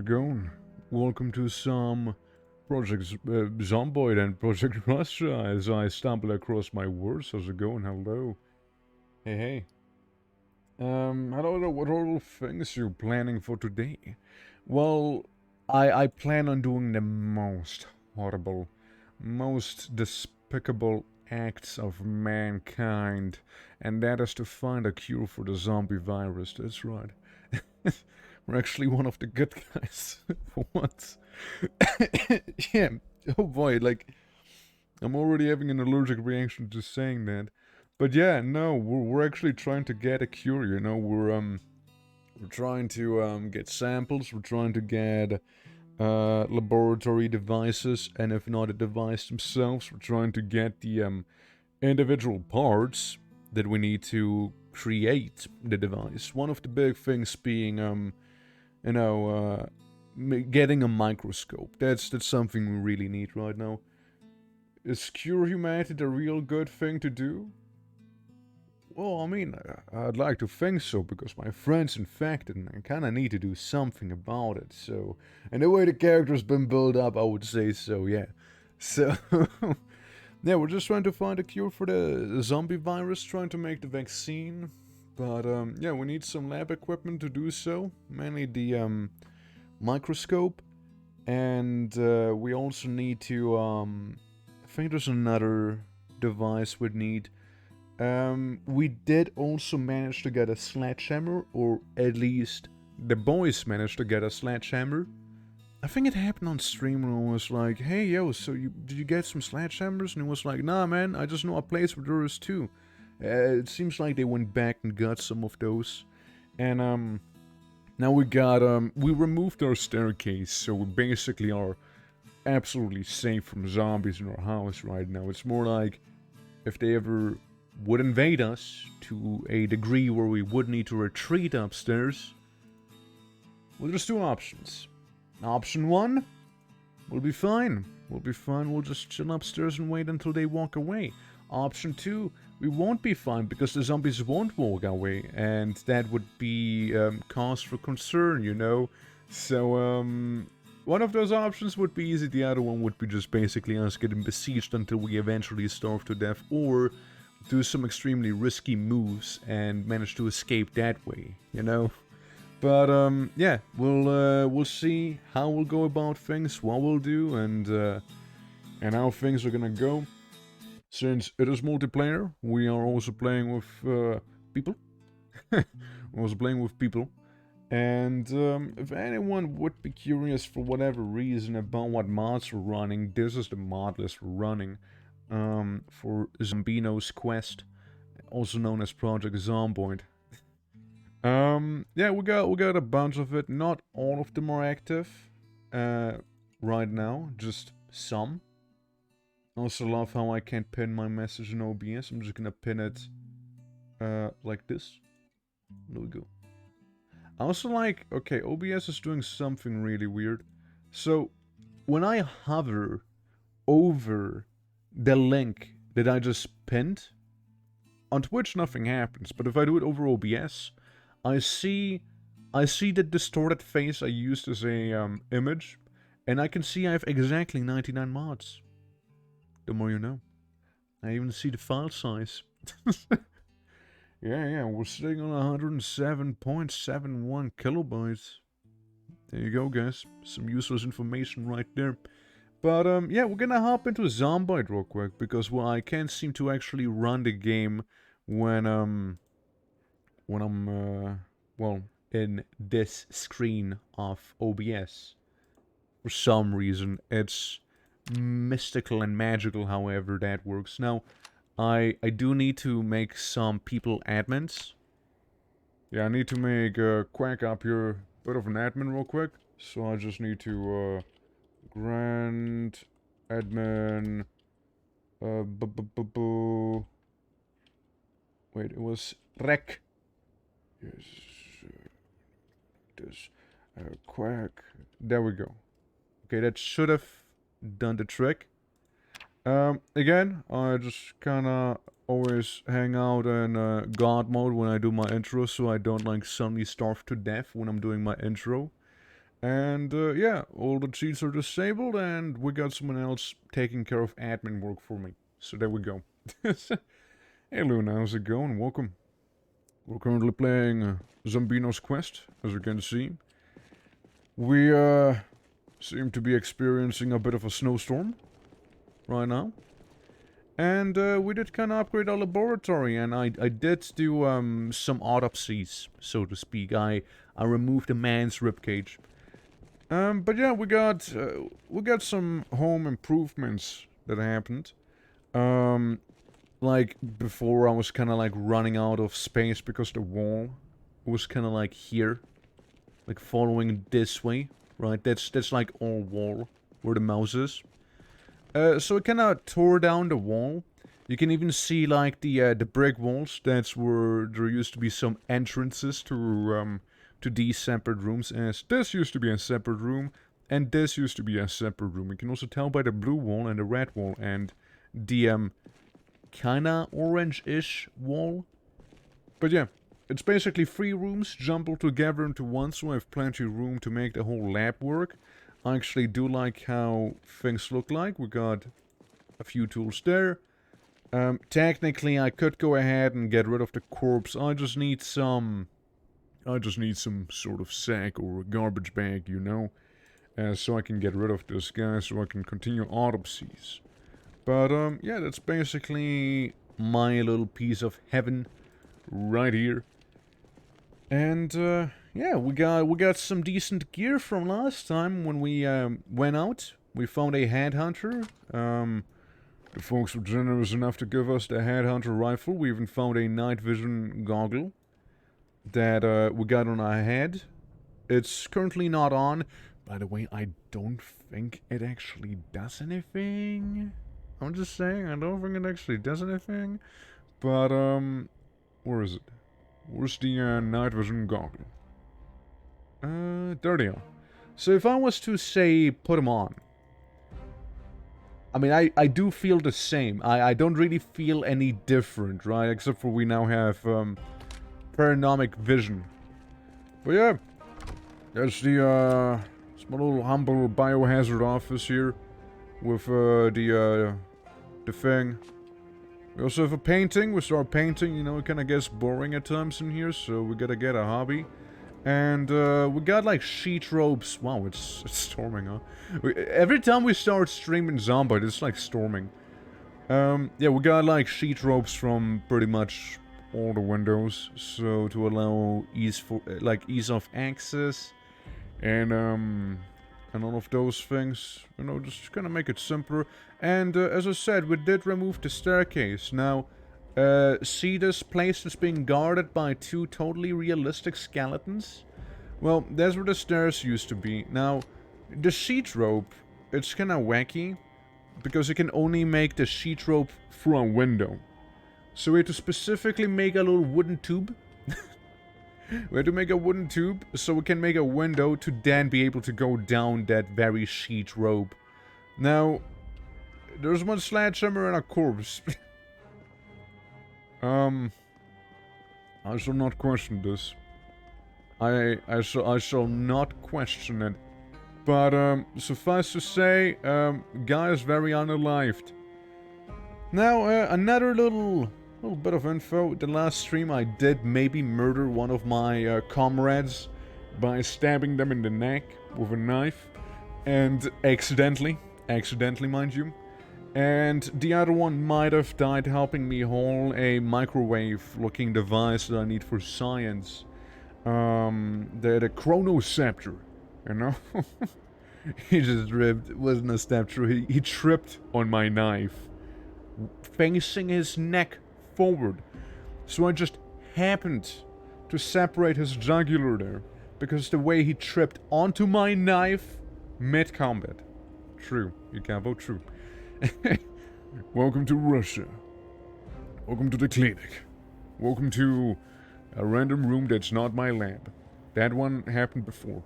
it going? Welcome to some Project Zomboid and Project Russia as I stumble across my words. How's it going? Hello. Hey, hey. I don't know what all things you're planning for today. Well, I plan on doing the most horrible, most despicable acts of mankind, and that is to find a cure for the zombie virus. That's right. We're actually one of the good guys for once. Yeah. Oh boy, like I'm already having an allergic reaction to saying that. But yeah, no, we're actually trying to get a cure. We're trying to get samples. We're trying to get laboratory devices, and if not a device themselves, we're trying to get the individual parts that we need to create the device. One of the big things being getting a microscope. That's something we really need right now. Is cure humanity the real good thing to do? Well, I mean, I'd like to think so, because my friend's infected and I kinda need to do something about it, so... And the way the character's been built up, I would say so, yeah. So... yeah, we're just trying to find a cure for the zombie virus, trying to make the vaccine. But, yeah, we need some lab equipment to do so. Mainly the, microscope. And, we also need to, I think there's another device we'd need. We did also manage to get a sledgehammer, or at least the boys managed to get a sledgehammer. I think it happened on stream when I was like, hey yo, so did you get some sledgehammers? And he was like, nah man, I just know a place where there is too. It seems like they went back and got some of those. And now we removed our staircase, so we basically are absolutely safe from zombies in our house right now. It's more like if they ever would invade us to a degree where we would need to retreat upstairs, well, there's two options. Option 1, we'll be fine. We'll be fine, we'll just chill upstairs and wait until they walk away. Option 2, we won't be fine because the zombies won't walk away, and that would be cause for concern, you know? So, one of those options would be easy, the other one would be just basically us getting besieged until we eventually starve to death, or do some extremely risky moves and manage to escape that way, you know? But, yeah, we'll see how we'll go about things, what we'll do, and how things are gonna go. Since it is multiplayer, we are also playing with, people. We're also playing with people. And, if anyone would be curious for whatever reason about what mods we're running, this is the mod list we're running. For Zombino's Quest, also known as Project Zomboid. Yeah, we got a bunch of it. Not all of them are active, right now, just some. I also love how I can't pin my message in OBS. I'm just gonna pin it, like this. There we go. I also like, okay, OBS is doing something really weird. So, when I hover over the link that I just pinned, on Twitch nothing happens, but if I do it over OBS, I see the distorted face I used as a image, and I can see I have exactly 99 mods. The more you know. I even see the file size. Yeah, we're sitting on 107.71 kilobytes. There you go, guys. Some useless information right there. But, yeah, we're gonna hop into Zomboid real quick, because, well, I can't seem to actually run the game when I'm, well, in this screen of OBS. For some reason, it's mystical and magical, however that works. Now, I do need to make some people admins. Yeah, I need to make Quack up here a bit of an admin real quick. So I just need to grant admin wait, it was rec. Yes, this Quack. There we go. Okay, that should have done the trick. Again, I just kinda always hang out in God mode when I do my intro, so I don't like suddenly starve to death when I'm doing my intro. And yeah, all the cheats are disabled, and we got someone else taking care of admin work for me. So there we go. Hey Luna, how's it going? Welcome. We're currently playing Zambino's Quest, as you can see. We seem to be experiencing a bit of a snowstorm right now. And we did kind of upgrade our laboratory, and I did do some autopsies, so to speak. I removed a man's ribcage. But yeah, we got some home improvements that happened. Like before, I was kind of like running out of space because the wall was kind of like here, like following this way, right? That's like all wall where the mouse is. So it kind of tore down the wall. You can even see like the brick walls. That's where there used to be some entrances to these separate rooms. As this used to be a separate room, and this used to be a separate room. You can also tell by the blue wall and the red wall and the kinda orange-ish wall. But yeah, it's basically 3 rooms jumbled together into one, so I have plenty of room to make the whole lab work. I actually do like how things look like. We got a few tools there. Technically, I could go ahead and get rid of the corpse. I just need some sort of sack or garbage bag, you know, so I can get rid of this guy, so I can continue autopsies. But yeah, that's basically my little piece of heaven right here. And yeah, we got some decent gear from last time when we went out. We found a headhunter. The folks were generous enough to give us the headhunter rifle. We even found a night vision goggle that we got on our head. It's currently not on. By the way, I don't think it actually does anything. I'm just saying, I don't think it actually does anything. But where is it? Where's the night vision goggle? There they are. So if I was to say put them on, I mean, I do feel the same. I don't really feel any different, right? Except for we now have paranomic vision. But yeah, that's the it's my little humble biohazard office here with the thing. We also have a painting. We start painting, you know, it kind of gets boring at times in here, so we gotta get a hobby. And we got like sheet ropes. Wow, it's storming, huh? Every time we start streaming Zombie, it's like storming. Yeah, we got like sheet ropes from pretty much all the windows, so to allow ease of access, and all of those things, you know, just kind of make it simpler. And as I said, we did remove the staircase. Now, see this place that's being guarded by 2 totally realistic skeletons? Well, that's where the stairs used to be. Now, the sheet rope, it's kind of wacky, because you can only make the sheet rope through a window. So we had to specifically make a little wooden tube. We had to make a wooden tube so we can make a window to then be able to go down that very sheet rope. Now, there's one sledgehammer and a corpse. I shall not question this. I shall not question it. But, suffice to say, guy is very unalived. Now, another little bit of info. The last stream I did maybe murder one of my comrades by stabbing them in the neck with a knife. And accidentally mind you. And the other one might have died helping me haul a microwave-looking device that I need for science. The chronoceptor, you know? He just ripped, it wasn't a scepter, he tripped on my knife, facing his neck forward. So I just happened to separate his jugular there, because the way he tripped onto my knife mid-combat. True, you can't vote true. Welcome to Russia. Welcome to the clinic. Welcome to a random room that's not my lab. That one happened before.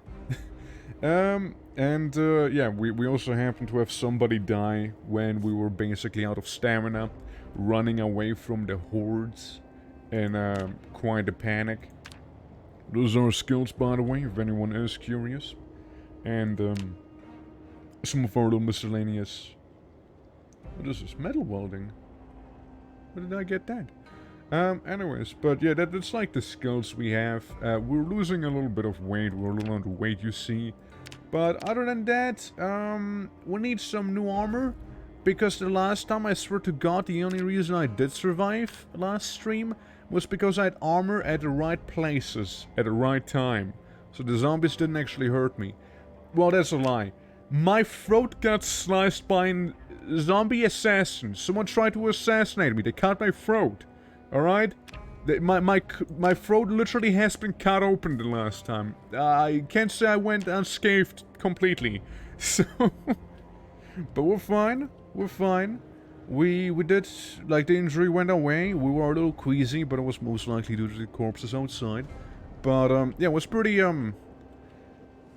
Yeah, we also happened to have somebody die when we were basically out of stamina, running away from the hordes, and quite a panic. Those are skills, by the way, if anyone is curious. And, some of our little miscellaneous... What is this? Metal welding? Where did I get that? Anyways, but yeah, that's like the skills we have. We're losing a little bit of weight. We're a little underweight, you see. But other than that, we need some new armor. Because the last time, I swear to God, the only reason I did survive last stream was because I had armor at the right places at the right time. So the zombies didn't actually hurt me. Well, that's a lie. My throat got sliced by a zombie assassin. Someone tried to assassinate me. They cut my throat. Alright? My throat literally has been cut open the last time. I can't say I went unscathed completely. So... but we're fine. We're fine. We did... Like, the injury went away. We were a little queasy, but it was most likely due to the corpses outside. But, yeah, it was pretty,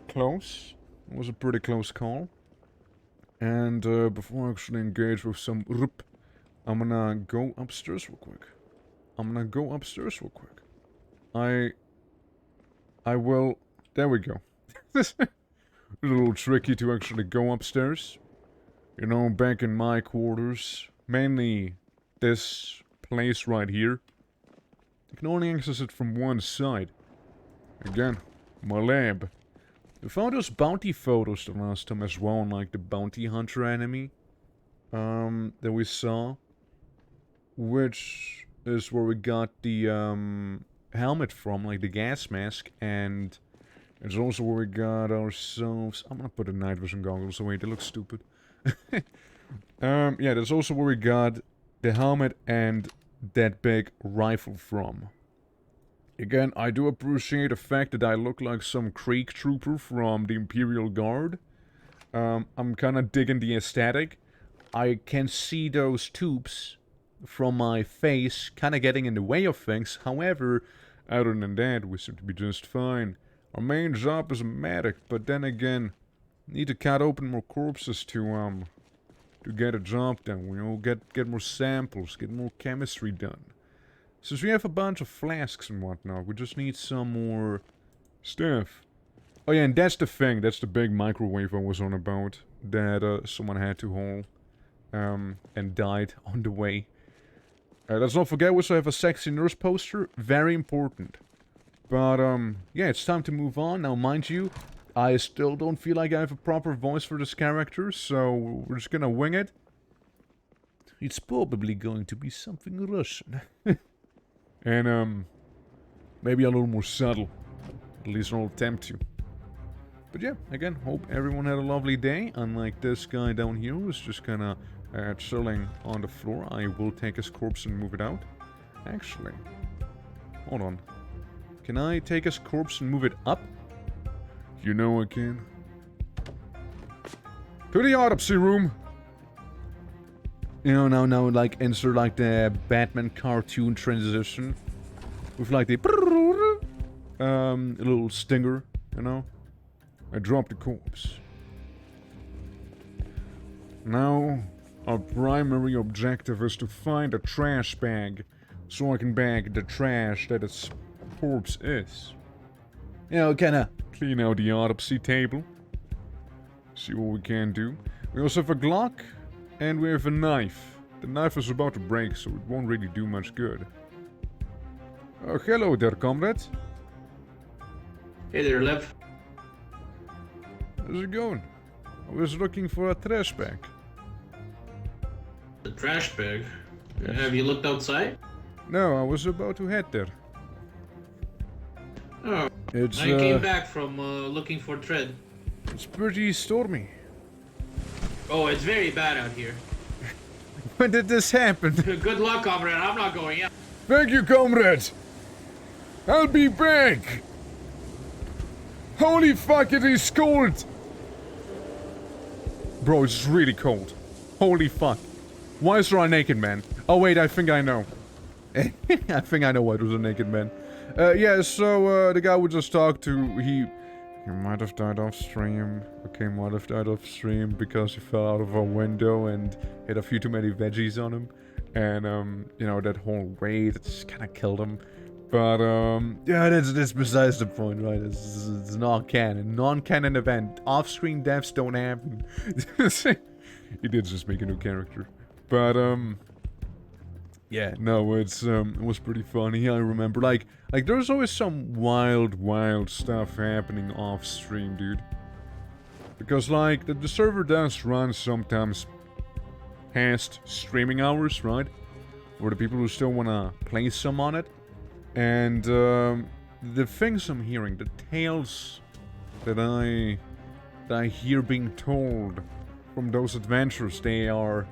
close. It was a pretty close call. And, before I actually engage with some rup, I'm gonna go upstairs real quick. I will... There we go. A little tricky to actually go upstairs. You know, back in my quarters. Mainly this place right here. You can only access it from one side. Again, my lab. We found those bounty photos the last time as well, like the bounty hunter enemy. That we saw. Which is where we got the, helmet from, like the gas mask. And it's also where we got ourselves... I'm gonna put the night vision goggles away, they look stupid. Yeah, that's also where we got the helmet and that big rifle from. Again, I do appreciate the fact that I look like some Creek trooper from the Imperial Guard. I'm kinda digging the aesthetic. I can see those tubes from my face kinda getting in the way of things. However, other than that, we seem to be just fine. Our main job is a medic, but then again, need to cut open more corpses to get a job done, you know, get more samples, get more chemistry done. Since we have a bunch of flasks and whatnot, we just need some more stuff. Oh yeah, and that's the thing, that's the big microwave I was on about, that someone had to haul, and died on the way. Let's not forget we also have a sexy nurse poster, very important. But, yeah, it's time to move on. Now, mind you, I still don't feel like I have a proper voice for this character, so we're just gonna wing it. It's probably going to be something Russian. And, maybe a little more subtle. At least I'll attempt to. But yeah, again, hope everyone had a lovely day. Unlike this guy down here who's just kinda chilling on the floor. I will take his corpse and move it out. Actually, hold on. Can I take his corpse and move it up? You know I can. To the autopsy room! You know, now, like, insert, like, the Batman cartoon transition. With, like, the... a little stinger, you know? I dropped the corpse. Now, our primary objective is to find a trash bag. So I can bag the trash that its corpse is. You know, kinda clean out the autopsy table. See what we can do. We also have a Glock, and we have a knife. The knife is about to break, so it won't really do much good. Hello there, comrade. Hey there, Lev. How's it going? I was looking for a trash bag. The trash bag? Yes. Have you looked outside? No, I was about to head there. Oh, It's, I came back from looking for Tread. It's pretty stormy. Oh, it's very bad out here. When did this happen? Good luck, comrade. I'm not going out. Thank you, comrade! I'll be back! Holy fuck, it is cold! Bro, it's really cold. Holy fuck. Why is there a naked man? Oh wait, I think I know. I think I know why there's a naked man. Yeah, so, the guy we just talked to, he might have died off stream. Okay, might have died off stream because he fell out of a window and hit a few too many veggies on him. And, you know, that whole raid, it just kinda killed him. But, yeah, that's besides the point, right? It's non-canon. Non-canon event. Off-screen deaths don't happen. He did just make a new character. But, yeah, no, it was pretty funny. I remember, like, there's always some wild stuff happening off-stream, dude. Because, like, the server does run sometimes past streaming hours, right? For the people who still wanna play some on it. And the things I'm hearing, the tales that I hear being told from those adventures, they're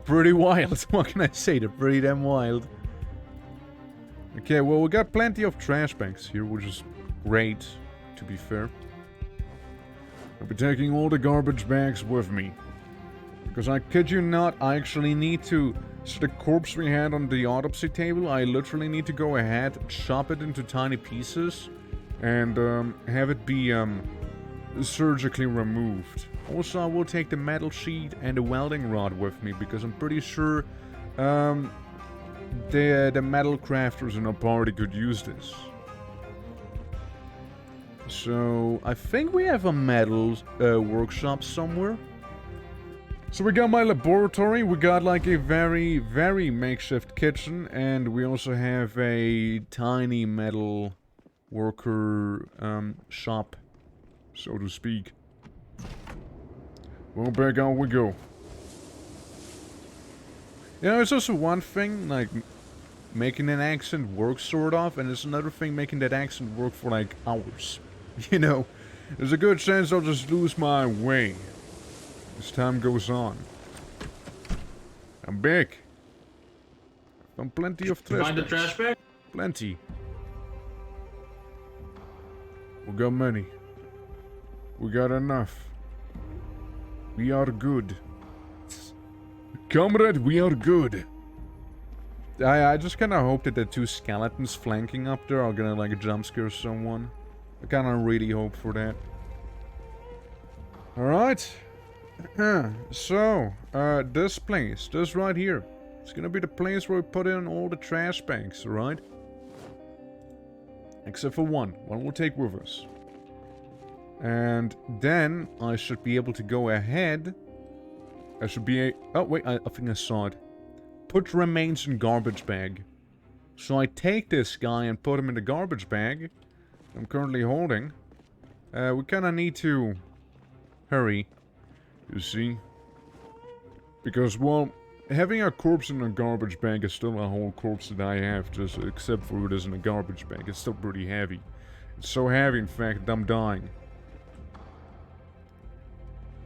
pretty wild. What can I say? They're pretty damn wild. Okay, well, we got plenty of trash bags here, which is great, to be fair. I'll be taking all the garbage bags with me. Because I kid you not, I actually need to... So the corpse we had on the autopsy table, I literally need to go ahead, chop it into tiny pieces, and have it be surgically removed. Also, I will take the metal sheet and the welding rod with me, because I'm pretty sure the metal crafters in our party could use this. So, I think we have a metal workshop somewhere. So we got my laboratory, we got like a very makeshift kitchen, and we also have a tiny metal worker shop, so to speak. Well, back out we go. You know, it's also one thing, like, making an accent work sort of, and it's another thing making that accent work for like hours. You know, there's a good chance I'll just lose my way as time goes on. I'm back. I've done plenty of trash bags. Find the trash bag? Plenty. We got many. We got enough. We are good. Comrade, we are good. I just kinda hope that the two skeletons flanking up there are gonna like jump scare someone. I kinda really hope for that. Alright. So, this place, this right here, it's gonna be the place where we put in all the trash bags, alright? Except for one. One we'll take with us. And then, I should be able to go ahead. I should be oh wait, I think I saw it. Put remains in garbage bag. So I take this guy and put him in the garbage bag I'm currently holding. We kinda need to hurry. You see? Because, well, having a corpse in a garbage bag is still a whole corpse that I have, just except for it is in a garbage bag. It's still pretty heavy. It's so heavy, in fact, that I'm dying.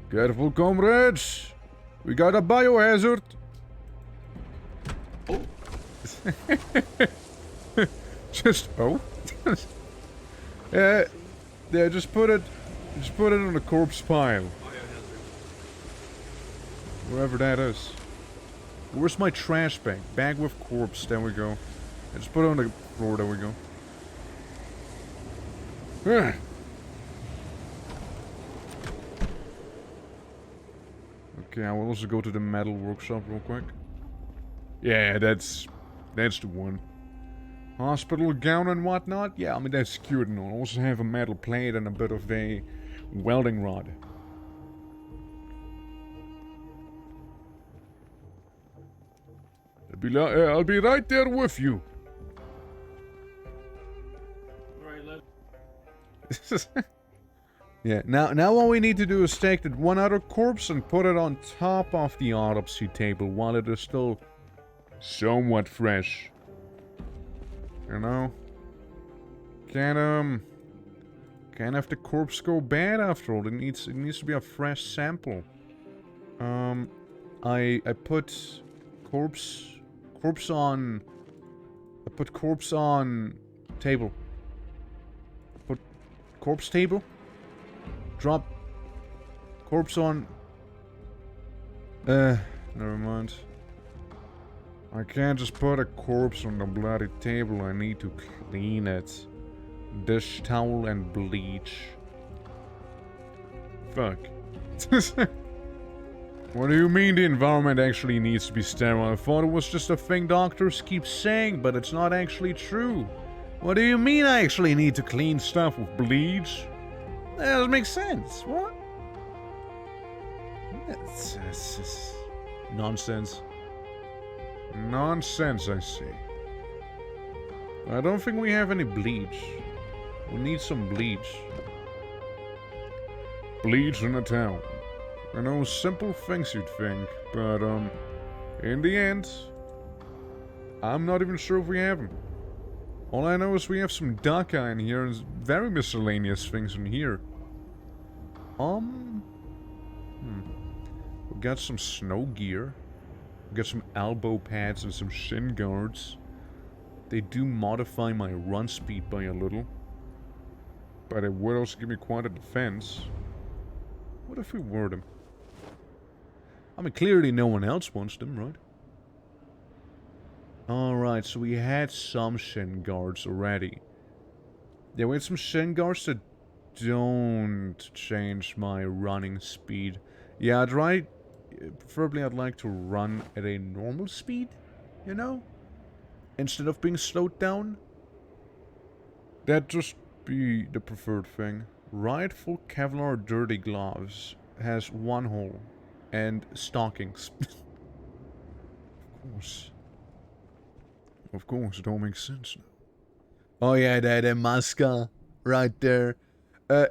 Careful, comrades! We got a biohazard! Oh. Just, oh? Yeah, just put it on the corpse pile. Whoever that is. Where's my trash bag? Bag with corpse, there we go. I just put it on the floor, there we go. Okay, I will also go to the metal workshop real quick. Yeah, that's the one. Hospital gown and whatnot? Yeah, I mean that's cute and all. I also have a metal plate and a bit of a welding rod. I'll be right there with you. Alright, Yeah, now all we need to do is take that one other corpse and put it on top of the autopsy table while it is still somewhat fresh. You know? Can't have the corpse go bad after all. It needs to be a fresh sample. I put corpse on... I put corpse on table. Put corpse table? Drop corpse on... never mind. I can't just put a corpse on the bloody table. I need to clean it. Dish towel and bleach. Fuck. What do you mean the environment actually needs to be sterile? I thought it was just a thing doctors keep saying, but it's not actually true. What do you mean I actually need to clean stuff with bleach? That doesn't make sense. What? It's nonsense. Nonsense, I say. I don't think we have any bleach. We need some bleach. Bleach in a town. I know, simple things you'd think, but, in the end, I'm not even sure if we have them. All I know is we have some duck eye in here and very miscellaneous things in here. We got some snow gear. We got some elbow pads and some shin guards. They do modify my run speed by a little. But it would also give me quite a defense. What if we wore them? I mean, clearly no one else wants them, right? Alright, so we had some shin guards already. Yeah, we had some shin guards that don't change my running speed. Yeah, preferably I'd like to run at a normal speed, you know? Instead of being slowed down. That'd just be the preferred thing. Rightful Kevlar dirty gloves has one hole. And stockings. Of course, it all makes sense now. Oh yeah, that Masca right there.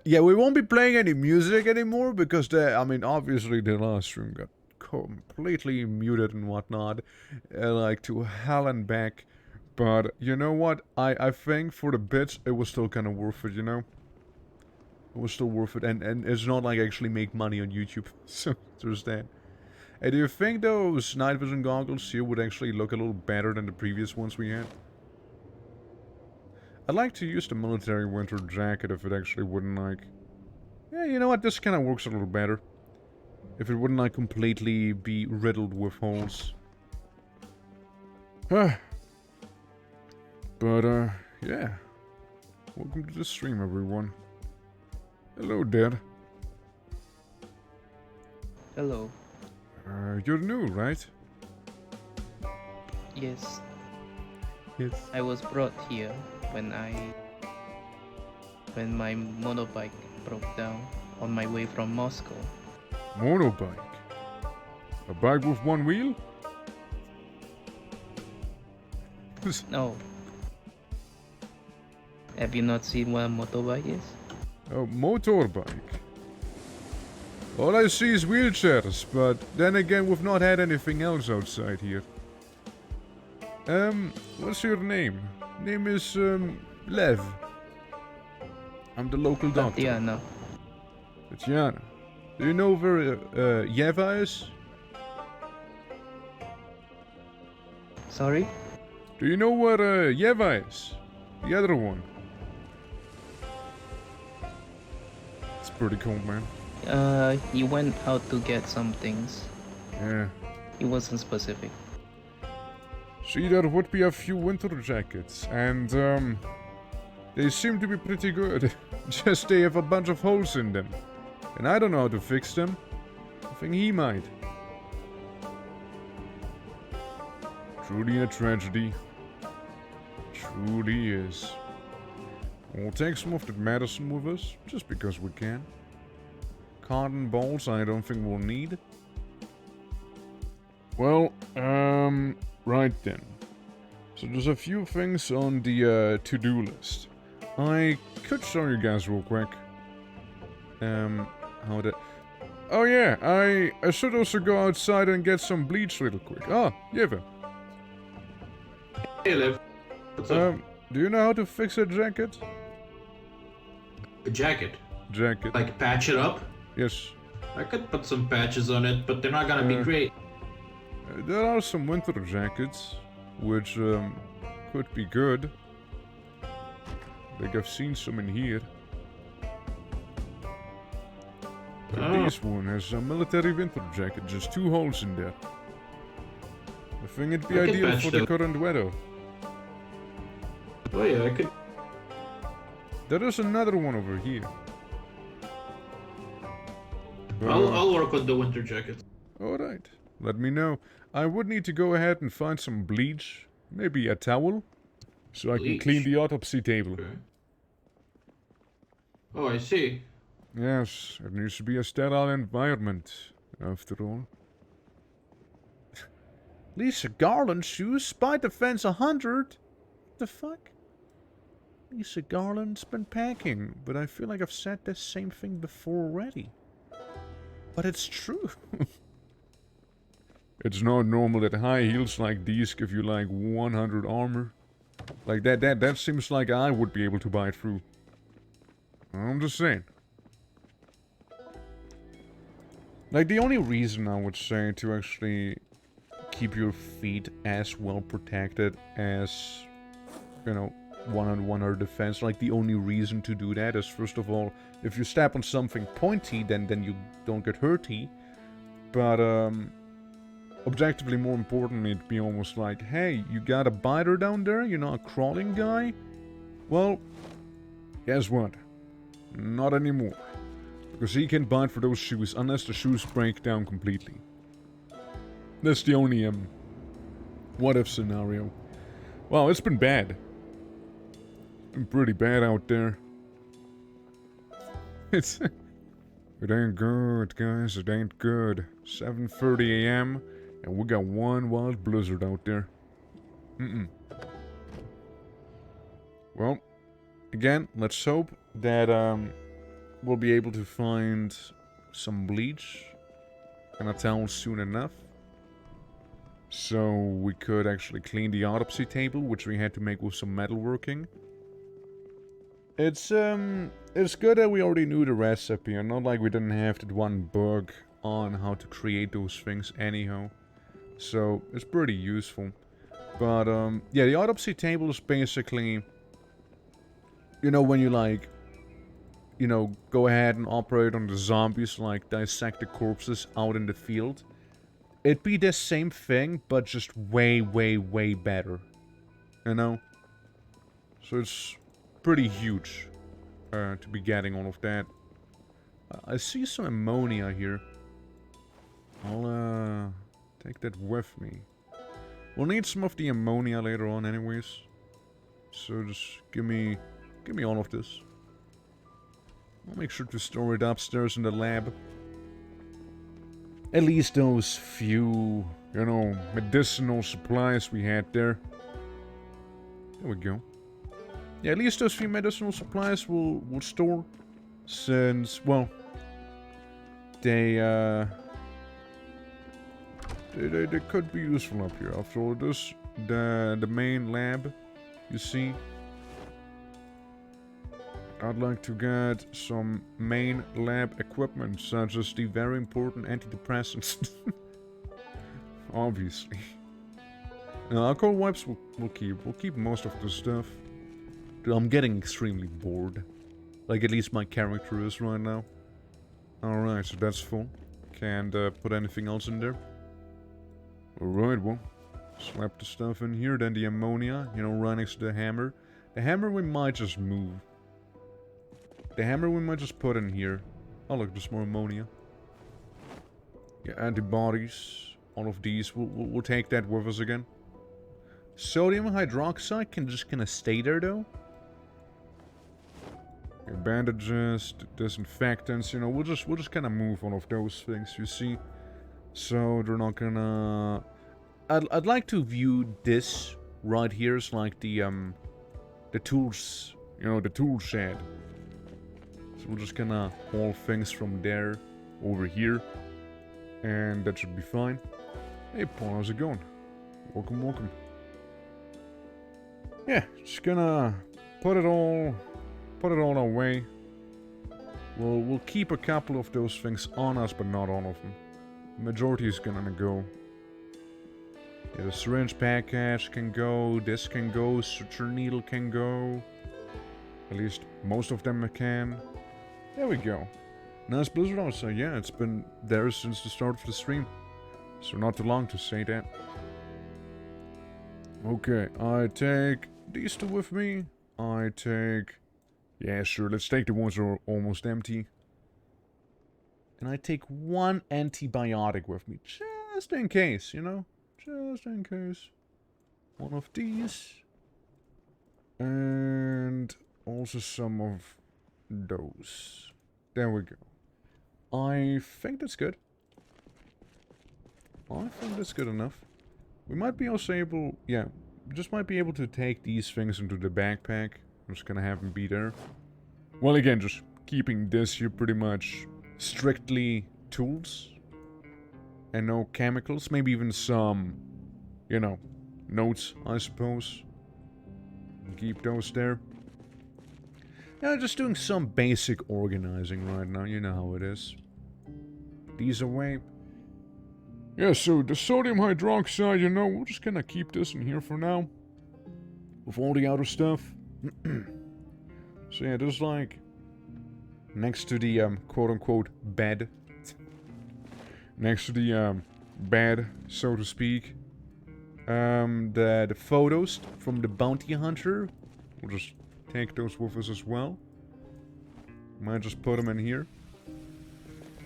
Yeah, we won't be playing any music anymore because obviously the last stream got completely muted and whatnot. Like to hell and back. But you know what? I think for the bits it was still kind of worth it, you know? It was still worth it, and it's not like I actually make money on YouTube, so there's that. Hey, do you think those night vision goggles here would actually look a little better than the previous ones we had? I'd like to use the military winter jacket if it actually wouldn't like... Yeah, you know what, this kind of works a little better. If it wouldn't like completely be riddled with holes. But, yeah. Welcome to the stream, everyone. Hello, Dad. Hello. You're new, right? Yes, Yes. I was brought here when my motorbike broke down on my way from Moscow. Motorbike? A bike with one wheel? No. Have you not seen what a motorbike is? A motorbike? All I see is wheelchairs, but then again we've not had anything else outside here. What's your name? Name is, Lev. I'm the local doctor. Tatiana. Tatiana. Do you know where, Yeva is? Sorry? Do you know where, Yeva is? The other one. It's pretty cool, man. He went out to get some things. Yeah. He wasn't specific. See, there would be a few winter jackets, and, they seem to be pretty good. Just they have a bunch of holes in them. And I don't know how to fix them. I think he might. Truly a tragedy. Truly is. We'll take some of that medicine with us, just because we can. Cotton balls I don't think we'll need. Well, right then. So there's a few things on the to-do list. I could show you guys real quick. How did... Oh yeah, I should also go outside and get some bleach real quick. Ah, Yeva. Hey, Liv. What's up? Do you know how to fix a jacket? A jacket? Jacket. Like patch it up? Yes. I could put some patches on it, but they're not gonna be great. There are some winter jackets, which could be good. Like I've seen some in here. But this one has a military winter jacket, just 2 holes in there. I think it'd be I could ideal patch for the that. current weather. Oh yeah, I could. There is another one over here. I'll work on the winter jacket. Alright, let me know. I would need to go ahead and find some bleach. Maybe a towel. So I can Bleach. clean the autopsy table. Okay. Oh, I see. Yes, it needs to be a sterile environment, after all. Lisa Garland shoes, spy defense 100? The fuck? Lisa Garland's been packing, but I feel like I've said the same thing before already. But it's true. It's not normal that high heels like these give you like 100 armor. Like that seems like I would be able to buy through. I'm just saying. Like the only reason I would say to actually keep your feet as well protected as, you know, one-on-one or defense, like the only reason to do that is, first of all, if you step on something pointy, then you don't get hurty. But objectively more importantly, it'd be almost like, hey, you got a biter down there, you know, a crawling guy? Well, guess what? Not anymore. Because he can bite for those shoes unless the shoes break down completely. That's the only what-if scenario. Wow, it's been bad. It's been pretty bad out there. It ain't good, guys. It ain't good. 7:30 a.m. and we got one wild blizzard out there. Well, again, let's hope that we'll be able to find some bleach and a towel soon enough. So we could actually clean the autopsy table, which we had to make with some metalworking. It's good that we already knew the recipe, and not like we didn't have that one book on how to create those things anyhow. So it's pretty useful. But yeah, the autopsy table is basically, you know, when you like, you know, go ahead and operate on the zombies, like dissect the corpses out in the field. It'd be the same thing, but just way, way, way better. You know? So it's pretty huge to be getting all of that. I see some ammonia here. I'll take that with me. We'll need some of the ammonia later on anyways. So just give me all of this. I'll make sure to store it upstairs in the lab. At least those few, you know, medicinal supplies we had there. There we go. Yeah, at least those few medicinal supplies we'll store. Since, well, they could be useful up here. After all, this, the main lab, you see. I'd like to get some main lab equipment, such as the very important antidepressants. Obviously. Now, alcohol wipes we'll keep. We'll keep most of the stuff. Dude, I'm getting extremely bored. Like, at least my character is right now. Alright, so that's full. Can't put anything else in there. Alright, well. Slap the stuff in here, then the ammonia, you know, right next to the hammer. The hammer we might just move. The hammer we might just put in here. Oh look, there's more ammonia. Yeah, antibodies. All of these. We'll take that with us again. Sodium hydroxide can just kind of stay there though. Yeah, bandages, disinfectants, you know, we'll just kind of move all of those things, you see. So they're not gonna... I'd like to view this right here as like the tools, you know, the tool shed. So we're just gonna haul things from there over here. And that should be fine. Hey Paul, how's it going? Welcome, welcome. Yeah, just gonna put it all away. We'll keep a couple of those things on us, but not all of them. The majority is gonna go. Yeah, the syringe package can go, this can go, suture needle can go. At least most of them can. There we go. Nice blizzard outside. Yeah, it's been there since the start of the stream. So not too long to say that. Okay, I take these two with me. I take... Yeah, sure, let's take the ones that are almost empty. And I take one antibiotic with me, just in case, you know? Just in case. One of these. And also some of those. There we go. I think that's good. I think that's good enough. We might be also able... Yeah, just might be able to take these things into the backpack. I'm just gonna have them be there. Well, again, just keeping this here pretty much strictly tools. And no chemicals. Maybe even some, you know, notes, I suppose. Keep those there. Yeah, just doing some basic organizing right now. You know how it is. These away. Yeah, so the sodium hydroxide, you know, we're just gonna keep this in here for now. With all the other stuff. So yeah, there's like... Next to the, quote-unquote, bed. Next to the, bed, so to speak. The photos from the bounty hunter. We'll just take those with us as well. Might just put them in here.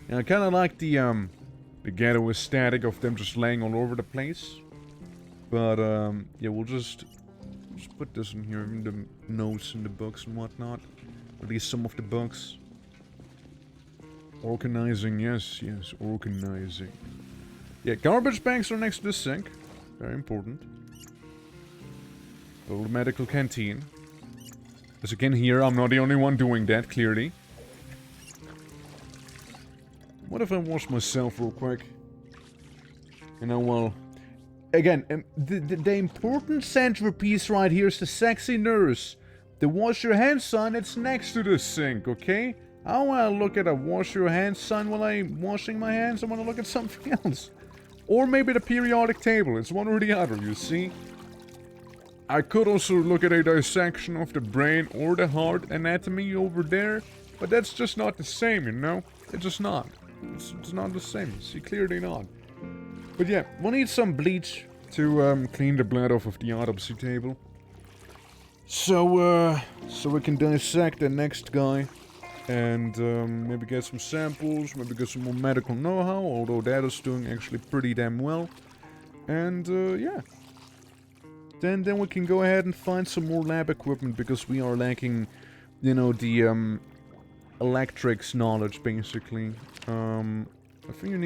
And I kind of like the ghetto aesthetic of them just laying all over the place. But, yeah, we'll just put this in here, in the notes and the books and whatnot. At least some of the books. Organizing, yes, organizing. Yeah, garbage bags are next to the sink. Very important. A little medical canteen. As you can hear, I'm not the only one doing that, clearly. What if I wash myself real quick? You know, well... Again, the important centerpiece right here is the sexy nurse. The wash your hands sign, it's next to the sink, okay? I don't want to look at a wash your hands sign while I'm washing my hands. I want to look at something else. Or maybe the periodic table. It's one or the other, you see? I could also look at a dissection of the brain or the heart anatomy over there. But that's just not the same, you know? It's just not. It's not the same. See, clearly not. But yeah, we'll need some bleach to clean the blood off of the autopsy table. So we can dissect the next guy. And maybe get some samples, maybe get some more medical know-how, although that is doing actually pretty damn well. And yeah. Then we can go ahead and find some more lab equipment, because we are lacking, you know, the electrics knowledge, basically. I think you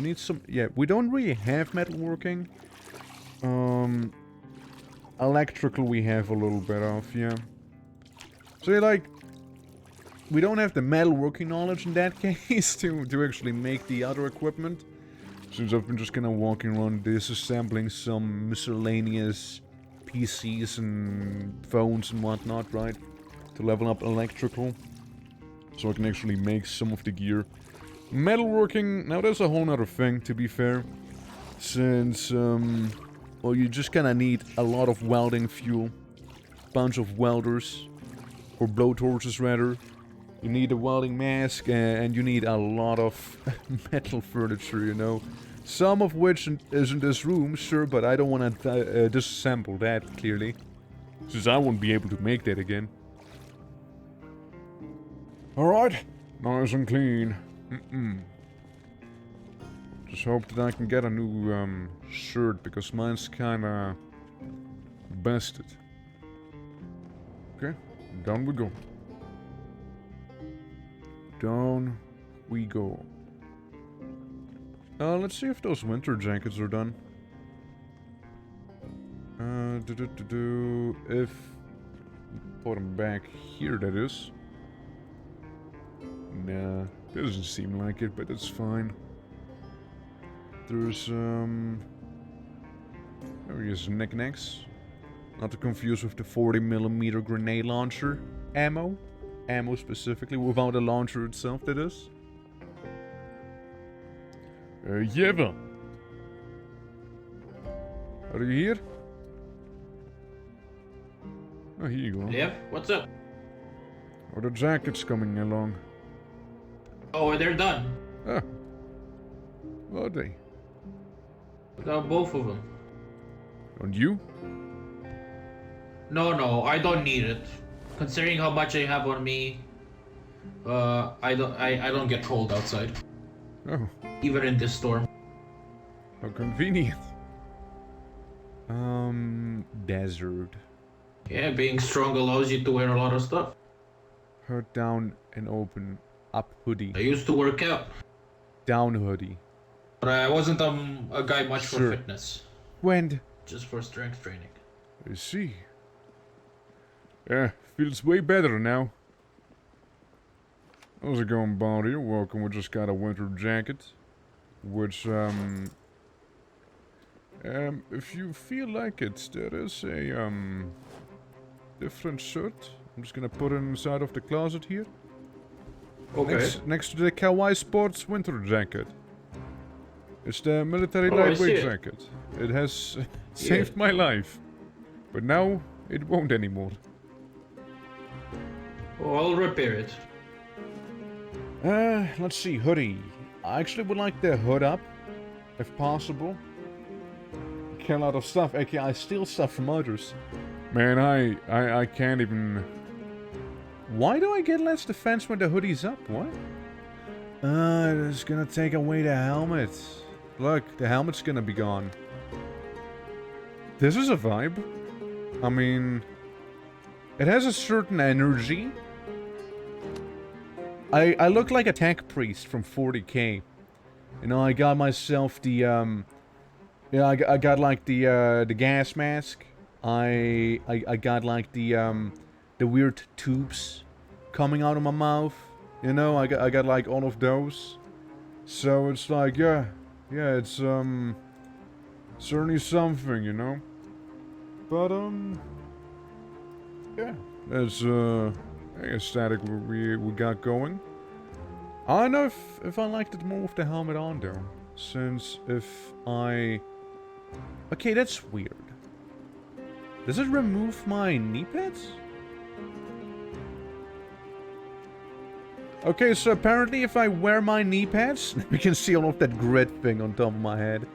need some, we don't really have metalworking. Electrical we have a little bit of, yeah. So you're like... We don't have the metalworking knowledge in that case to actually make the other equipment. Since I've been just kind of walking around disassembling some miscellaneous PCs and phones and whatnot, right? To level up electrical. So I can actually make some of the gear. Metalworking, now that's a whole nother thing, to be fair. Since, well, you just kind of need a lot of welding fuel. Bunch of welders. Or blowtorches, rather. You need a welding mask, and you need a lot of metal furniture, you know. Some of which is in this room, sure, but I don't want to disassemble that, clearly. Since I won't be able to make that again. Alright, nice and clean. Just hope that I can get a new shirt, because mine's kinda busted. Okay, down we go. Down we go. Let's see if those winter jackets are done. If we put them back here, that is. Nah, doesn't seem like it, but it's fine. There's various knickknacks. Not to confuse with the 40mm grenade launcher ammo. Ammo specifically, without the launcher itself, that is. Jeva! Are you here? Oh, here you go. Yep, what's up? Are the jackets coming along? Oh, they're done. Ah. Are they? Got both of them. And you? No, I don't need it. Considering how much I have on me, I don't get trolled outside. Oh. Even in this storm. How convenient. Desert. Yeah, being strong allows you to wear a lot of stuff. Hood down and open. Up hoodie. I used to work out, Down hoodie. but I wasn't a guy much for Sure. fitness, When? just for strength training. I see. Yeah, feels way better now. How's it going, Bond here? Welcome, we just got a winter jacket. Which, if you feel like it, there is a, different shirt. I'm just gonna put it inside of the closet here. Okay. Next to the Kawaii Sports winter jacket. It's the military Oh, I see lightweight it. jacket. It has saved my life. But now, it won't anymore. Oh, I'll repair it. Let's see, hoodie. I actually would like the hood up, if possible. Get a lot of stuff. Okay, I steal stuff from others. Man, I can't even... Why do I get less defense when the hoodie's up? What? It's gonna take away the helmet. Look, the helmet's gonna be gone. This is a vibe. I mean... It has a certain energy. I look like a tech priest from 40k. You know, I got myself the, yeah, I got like the gas mask. I got like the weird tubes coming out of my mouth. You know, I got like all of those. So it's like, yeah, it's, certainly something, you know? But, yeah, that's, aesthetic we got going. I don't know if I liked it more with the helmet on though. Since if I... Okay, that's weird. Does it remove my knee pads? Okay, so apparently if I wear my knee pads, you can see all of that grit thing on top of my head.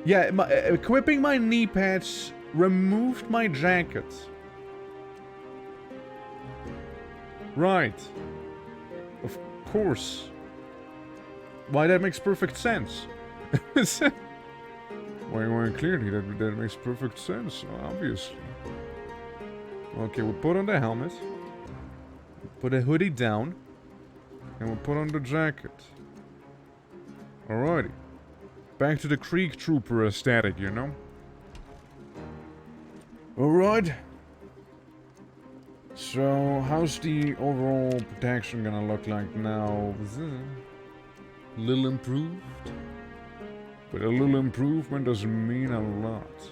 Yeah, equipping my knee pads removed my jacket. Right. Of course. Why, that makes perfect sense. Why, clearly, that makes perfect sense, obviously. Okay, we'll put on the helmet. Put a hoodie down. And we'll put on the jacket. Alrighty. Back to the Creek Trooper aesthetic, you know? Alright. So, how's the overall protection gonna look like now? Little improved? But a little improvement doesn't mean a lot.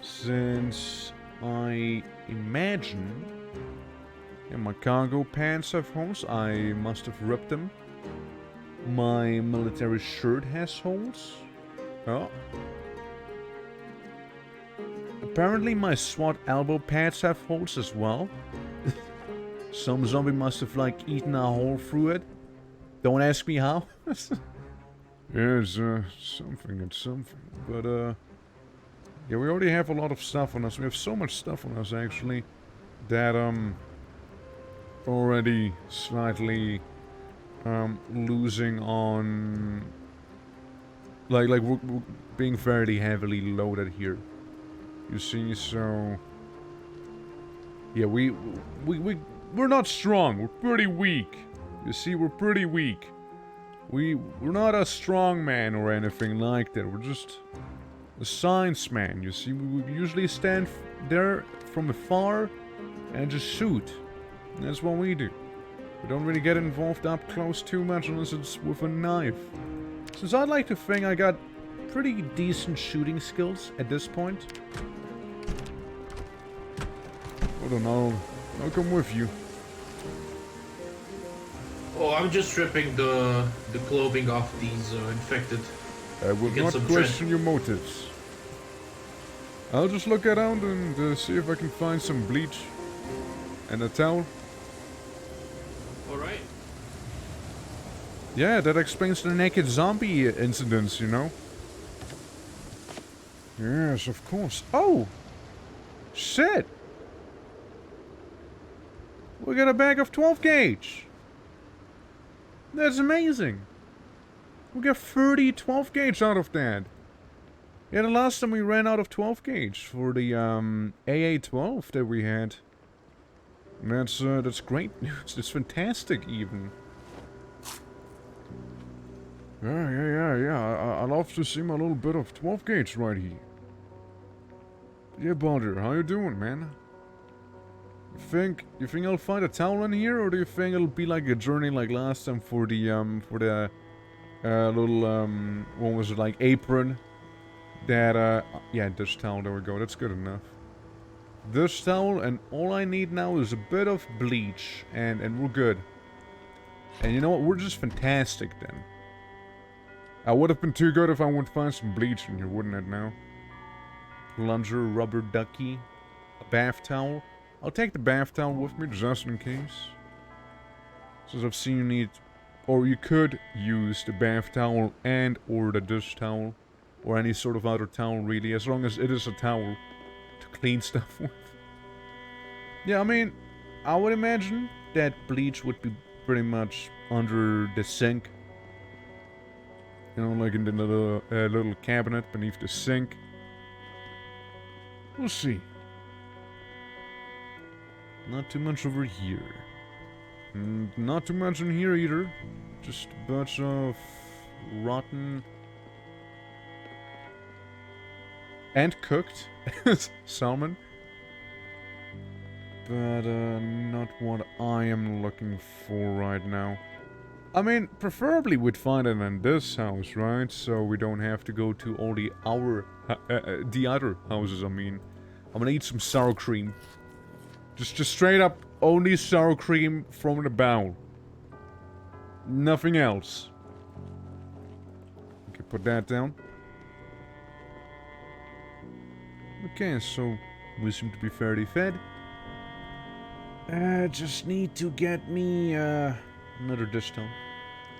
Since I imagine... Yeah, my cargo pants have holes, I must have ripped them. My military shirt has holes. Oh. Apparently my SWAT elbow pads have holes as well. Some zombie must have like eaten a hole through it. Don't ask me how. Yeah, it's something, it's something. But yeah, we already have a lot of stuff on us. We have so much stuff on us actually that already slightly losing on like we're being fairly heavily loaded here. You see, so yeah, we're not strong. We're pretty weak. You see, we're pretty weak. We're not a strong man or anything like that. We're just a science man. You see, we usually stand there from afar and just shoot. And that's what we do. We don't really get involved up close too much unless it's with a knife. Since I'd like to think I got pretty decent shooting skills at this point. I don't know. I'll come with you. Oh, I'm just stripping the clothing off these infected. I will Get not some question your motives. I'll just look around and see if I can find some bleach and a towel. Alright. Yeah, that explains the naked zombie incidents, you know? Yes, of course. Oh! Shit! We got a bag of 12 gauge! That's amazing! We got 30 12 gauge out of that! Yeah, the last time we ran out of 12 gauge for the AA12 that we had. And that's great news. That's fantastic, even. Yeah. I love to see my little bit of 12 gauge right here. Yeah, Baldur, how you doing, man? You think I'll find a towel in here, or do you think it'll be like a journey like last time for the little what was it, like apron? That yeah, dish towel. There we go. That's good enough. Dish towel, and all I need now is a bit of bleach, and we're good. And you know what? We're just fantastic then. I would have been too good if I would find some bleach in here, wouldn't it? Now, plunger, rubber ducky, a bath towel. I'll take the bath towel with me just in case. Since I've seen you need, or you could use the bath towel and or the dish towel. Or any sort of other towel, really, as long as it is a towel to clean stuff with. Yeah, I mean, I would imagine that bleach would be pretty much under the sink. You know, like in the little cabinet beneath the sink. We'll see. Not too much over here. Not too much in here either. Just a bunch of rotten... and cooked salmon. But not what I am looking for right now. I mean, preferably we'd find it in this house, right? So we don't have to go to all the other houses, I mean. I'm gonna eat some sour cream. Just straight up only sour cream from the bowl. Nothing else. Okay, put that down. Okay, so we seem to be fairly fed. Just need to get me another dish towel.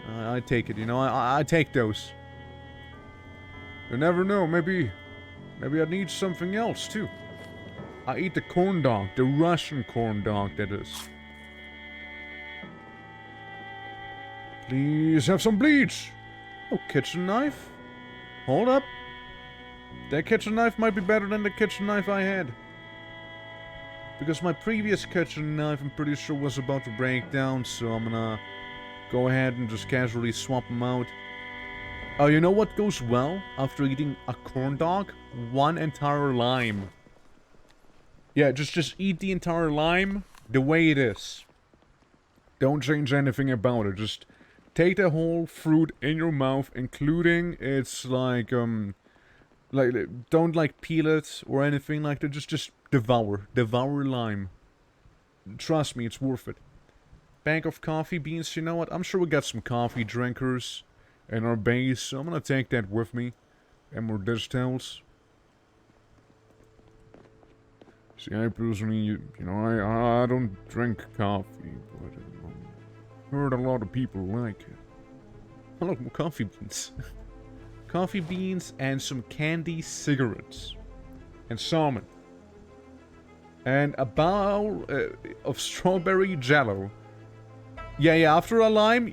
I take it, you know, I take those. You never know, maybe I need something else too. I eat the corn dog, the Russian corn dog that is. Please have some bleach. Oh, kitchen knife. Hold up. That kitchen knife might be better than the kitchen knife I had. Because my previous kitchen knife, I'm pretty sure, was about to break down, so I'm gonna go ahead and just casually swap them out. Oh, you know what goes well after eating a corn dog? One entire lime. Yeah, just eat the entire lime the way it is. Don't change anything about it. Just take the whole fruit in your mouth, including its like don't like peel it or anything like that. Just devour lime. Trust me, it's worth it. Bag of coffee beans. You know what? I'm sure we got some coffee drinkers in our base, so I'm gonna take that with me. And more dish towels. See, I personally, you know, I don't drink coffee, but heard a lot of people like it. I like more coffee beans. Coffee beans and some candy cigarettes. And salmon. And a bowl of strawberry jello. Yeah, after a lime,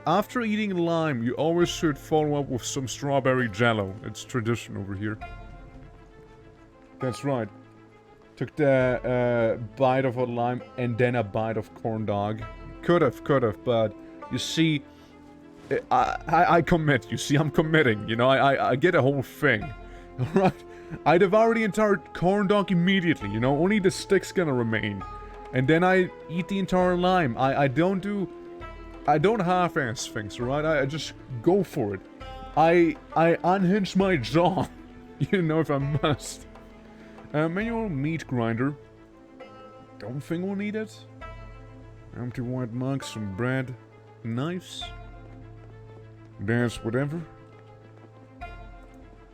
after eating a lime, you always should follow up with some strawberry jello. It's tradition over here. That's right. Took the bite of a lime and then a bite of corn dog. Could have, but you see, I commit. You see, I'm committing. You know, I get a whole thing. Alright? I devour the entire corn dog immediately, you know, only the stick's gonna remain. And then I eat the entire lime. I don't half-ass things, alright? I just go for it. I unhinge my jaw, you know, if I must. Manual meat grinder. Don't think we'll need it. Empty white mug, some bread, knives. That's whatever.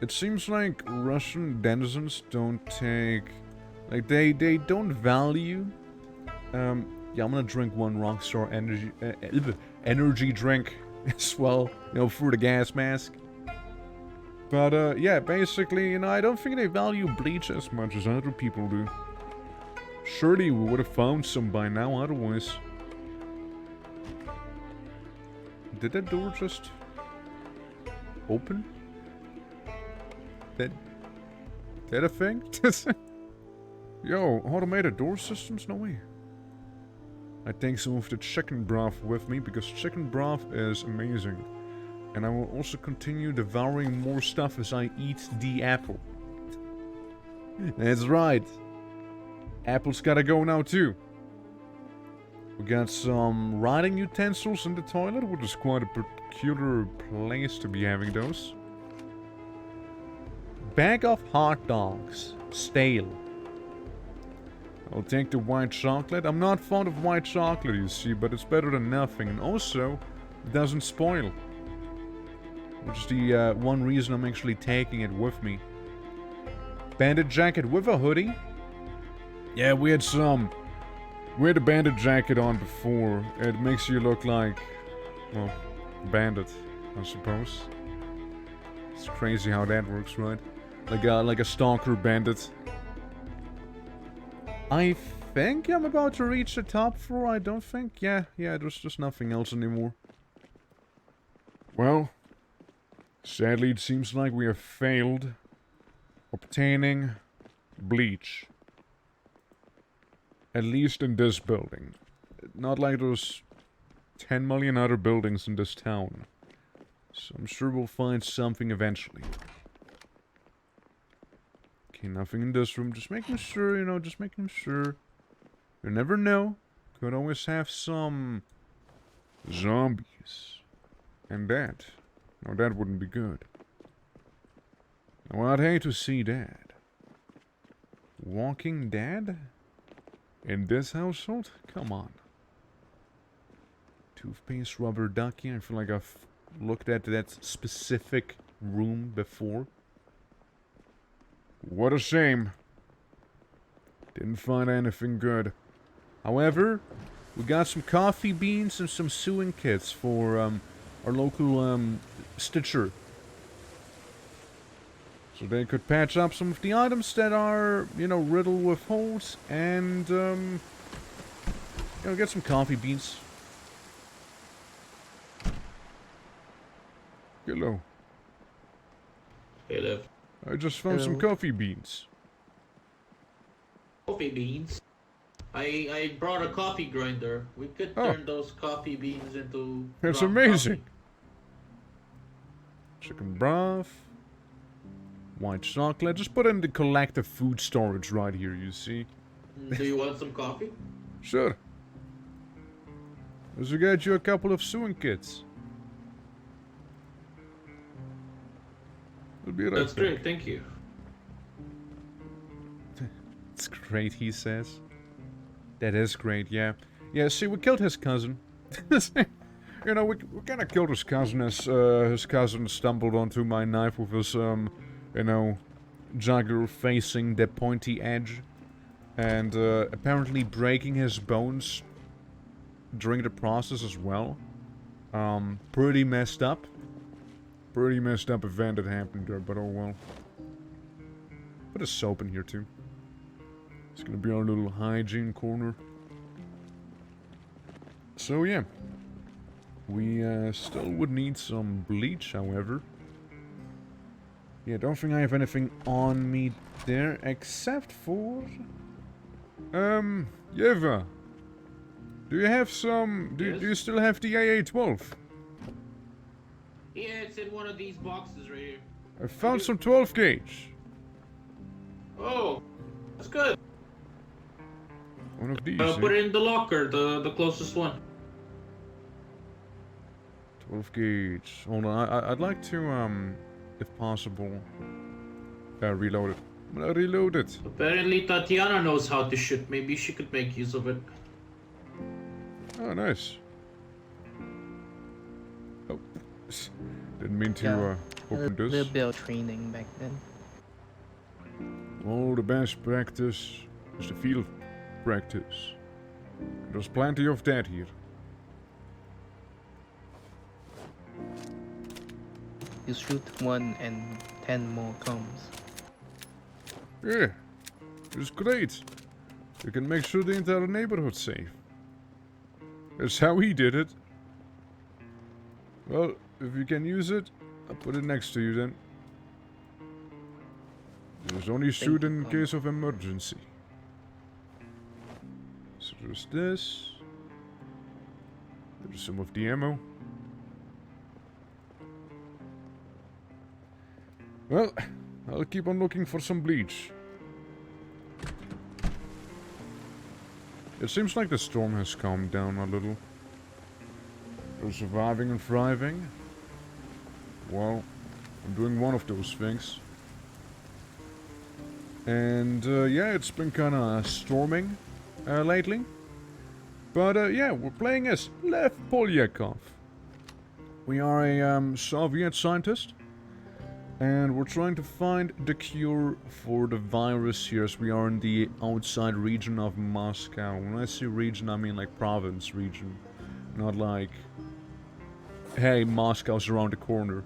It seems like Russian denizens don't take... like, they don't value... yeah, I'm gonna drink one Rockstar energy drink as well, you know, for the gas mask. But, yeah, basically, you know, I don't think they value bleach as much as other people do. Surely we would have found some by now, otherwise. Did that door just... open? that a thing? Yo, automated door systems? No way. I take some of the chicken broth with me, because chicken broth is amazing. And I will also continue devouring more stuff as I eat the apple. That's right. Apple's gotta go now too. We got some writing utensils in the toilet, which is quite a peculiar place to be having those. Bag of hot dogs. Stale. I'll take the white chocolate. I'm not fond of white chocolate, you see, but it's better than nothing. And also, it doesn't spoil. Which is the one reason I'm actually taking it with me. Bandit jacket with a hoodie. Yeah, we had a bandit jacket on before. It makes you look like, well, bandit, I suppose. It's crazy how that works, right? Like a stalker bandit. I think I'm about to reach the top floor, I don't think. Yeah, there's just nothing else anymore. Well, sadly it seems like we have failed obtaining bleach. At least in this building. Not like there's 10 million other buildings in this town. So I'm sure we'll find something eventually. Okay, nothing in this room. Just making sure, you know, just making sure. You never know. Could always have some zombies. And that. No, that wouldn't be good. Now, I'd hate to see that. Walking Dead? In this household? Come on. Toothpaste, rubber ducky. I feel like I've looked at that specific room before. What a shame. Didn't find anything good. However, we got some coffee beans and some sewing kits for our local stitcher. So they could patch up some of the items that are, you know, riddled with holes and, you know, get some coffee beans. Hello. Hello. I just found some coffee beans. Coffee beans? I brought a coffee grinder. We could turn those coffee beans into... It's ground amazing. coffee. Chicken broth. White chocolate. Just put in the collective food storage right here, you see. Do you want some coffee? Sure. Let's get you a couple of sewing kits. It'll be right That's back. great, thank you. It's great, he says. That is great, yeah. Yeah, see, we killed his cousin. You know, we kind of killed his cousin as his cousin stumbled onto my knife with his, you know, jugular facing the pointy edge. And apparently breaking his bones during the process as well. Pretty messed up. Pretty messed up event that happened there, but oh well. Put a soap in here too. It's gonna be our little hygiene corner. So yeah. We still would need some bleach, however. Yeah, don't think I have anything on me there, except for... Yeva. Do you have some... Do you still have the AA-12? Yeah, it's in one of these boxes right here. I found some 12 gauge. Oh, that's good. One of these. Put it in the locker, the closest one. 12 gauge. Hold on, I'd like to, if possible, reload it. I'm gonna reload it. Apparently Tatiana knows how to shoot. Maybe she could make use of it. Oh, nice. Oh, didn't mean to open A this. little bit of training back then. Oh, the best practice is the field practice. There's plenty of that here. You shoot one and 10 more comes. Yeah, it's great. You can make sure the entire neighborhood's safe. That's how he did it. Well, if you can use it, I'll put it next to you then. There's only Thank shoot you, in Tom. case of emergency. So there's this. There's some of the ammo. Well, I'll keep on looking for some bleach. It seems like the storm has calmed down a little. We're surviving and thriving. Well, I'm doing one of those things. And yeah, it's been kinda storming lately. But yeah, we're playing as Lev Polyakov. We are a Soviet scientist. And we're trying to find the cure for the virus here, as we are in the outside region of Moscow. When I say region, I mean like province region. Not like, hey, Moscow's around the corner.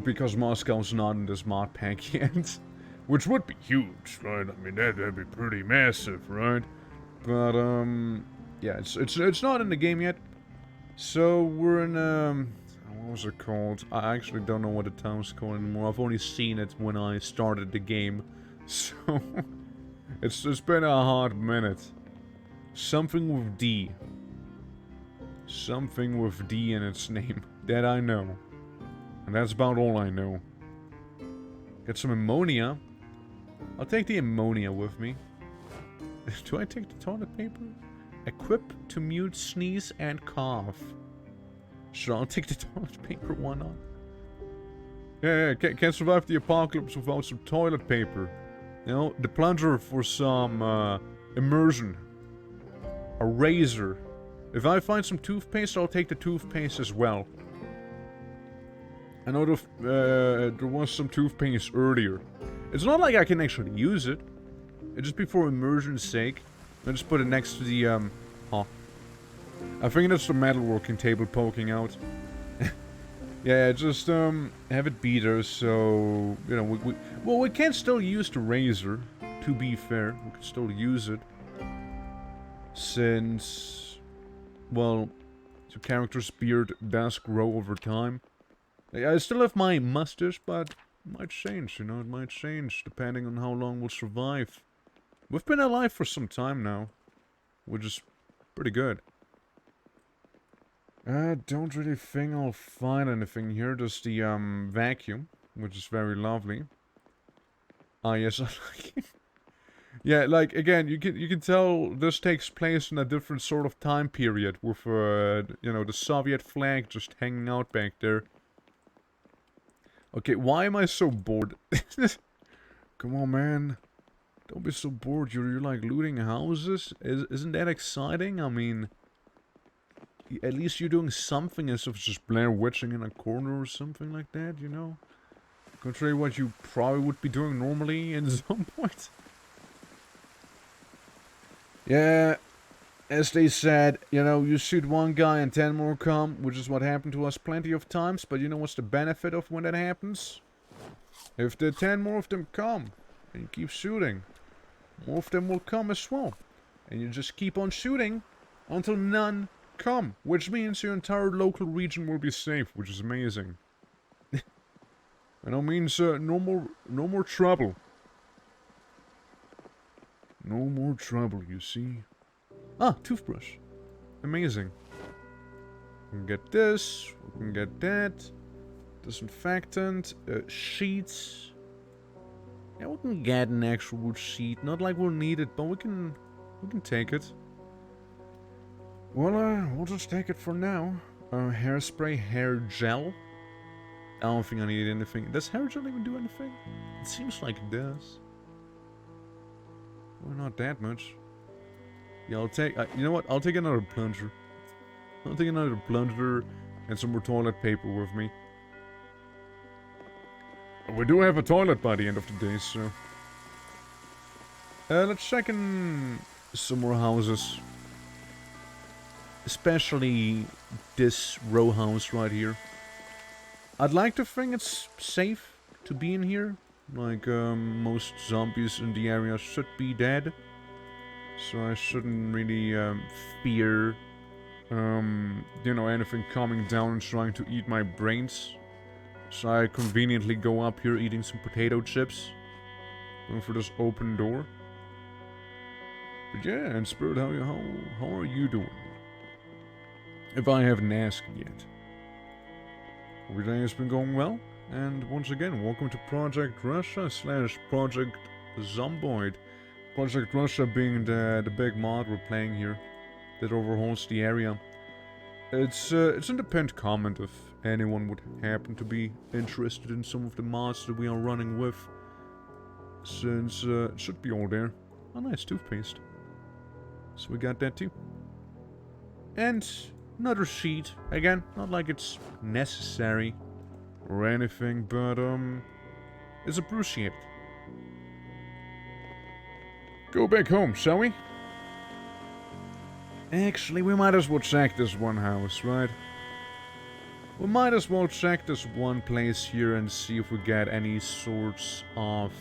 Because Moscow's not in this mod pack yet. Which would be huge, right? I mean, that'd be pretty massive, right? But, yeah, it's not in the game yet. So, we're in, what was it called? I actually don't know what the town's called anymore. I've only seen it when I started the game. So, it's been a hot minute. Something with D. Something with D in its name. That I know. And that's about all I know. Get some ammonia. I'll take the ammonia with me. Do I take the toilet paper? Equip to mute, sneeze, and cough. Sure, I'll take the toilet paper, why not? Yeah, can't survive the apocalypse without some toilet paper. You know, the plunger for some immersion. A razor. If I find some toothpaste, I'll take the toothpaste as well. I know there was some toothpaste earlier. It's not like I can actually use it. It's just be for immersion's sake. I just put it next to the, oh. I think that's the metalworking table poking out. Yeah, just, have it be there, so, you know, well, we can still use the razor, to be fair. We can still use it. Since, well, the character's beard does grow over time. I still have my mustache, but it might change, you know, it might change depending on how long we'll survive. We've been alive for some time now, which is pretty good. I don't really think I'll find anything here, just the vacuum, which is very lovely. Ah, yes, I like it. Yeah, like, again, you can tell this takes place in a different sort of time period, with, you know, the Soviet flag just hanging out back there. Okay, why am I so bored? Come on, man. Don't be so bored. You're like looting houses. Isn't that exciting? I mean, at least you're doing something instead of just Blair Witching in a corner or something like that, you know? Contrary to what you probably would be doing normally in some point. Yeah, as they said, you know, you shoot one guy and 10 more come, which is what happened to us plenty of times, but you know what's the benefit of when that happens? If the 10 more of them come, and you keep shooting, more of them will come as well. And you just keep on shooting until none come, which means your entire local region will be safe, which is amazing. And that means no more trouble. No more trouble, you see. Ah, toothbrush. Amazing. We can get this, we can get that. Disinfectant, sheets. Yeah, we can get an actual sheet. Not like we'll need it, but we can take it. Well, we'll just take it for now. Hairspray, hair gel. I don't think I need anything. Does hair gel even do anything? It seems like it does. Well, not that much. Yeah, I'll take... you know what? I'll take another plunger. I'll take another plunger and some more toilet paper with me. We do have a toilet by the end of the day, so... let's check in some more houses. Especially this row house right here. I'd like to think it's safe to be in here. Like, most zombies in the area should be dead. So I shouldn't really, fear, you know, anything coming down and trying to eat my brains. So I conveniently go up here eating some potato chips. Going for this open door. But yeah, and Spirit, how are you doing? If I haven't asked yet. Everything has been going well, and once again, welcome to Project Russia / Project Zomboid. Project Russia being the big mod we're playing here that overhauls the area. It's in the pinned comment if anyone would happen to be interested in some of the mods that we are running with. Since it should be all there. Oh, nice toothpaste. So we got that too. And another sheet. Again, not like it's necessary or anything, but it's appreciated. Go back home, shall we? Actually, we might as well check this one house, right? We might as well check this one place here and see if we get any sorts of...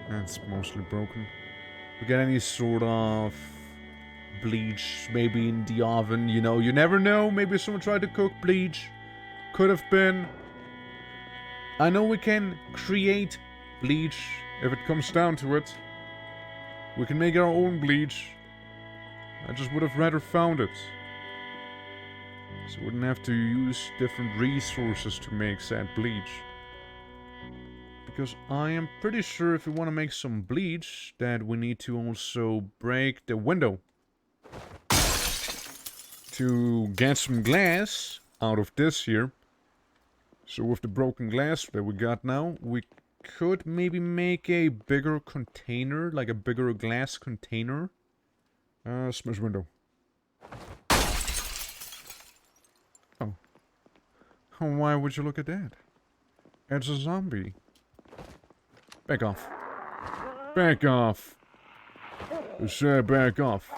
That's mostly broken. We get any sort of bleach, maybe in the oven, you know, you never know, maybe someone tried to cook bleach. Could have been. I know we can create bleach if it comes down to it. We can make our own bleach. I just would have rather found it. So we wouldn't have to use different resources to make said bleach. Because I am pretty sure if we want to make some bleach, that we need to also break the window. To get some glass out of this here. So with the broken glass that we got now, we could maybe make a bigger container, like a bigger glass container. Smash window. Oh. Why would you look at that? It's a zombie. Back off. Back off. I said back off.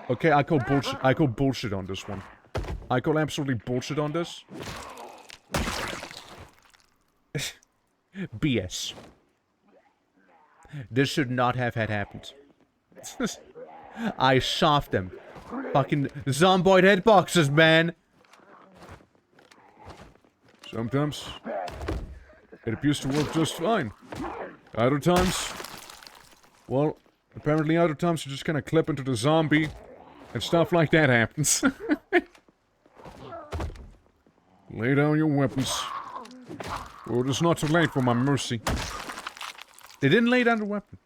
Okay, I call bullshit. I call bullshit on this one. I call absolutely bullshit on this. BS. This should not have had happened. I soft them. Fucking zomboid hitboxes, man. Sometimes it appears to work just fine. Other times, well, apparently other times you just kind of clip into the zombie and stuff like that happens. Lay down your weapons. Or it is not too late for my mercy. They didn't lay down the weapon.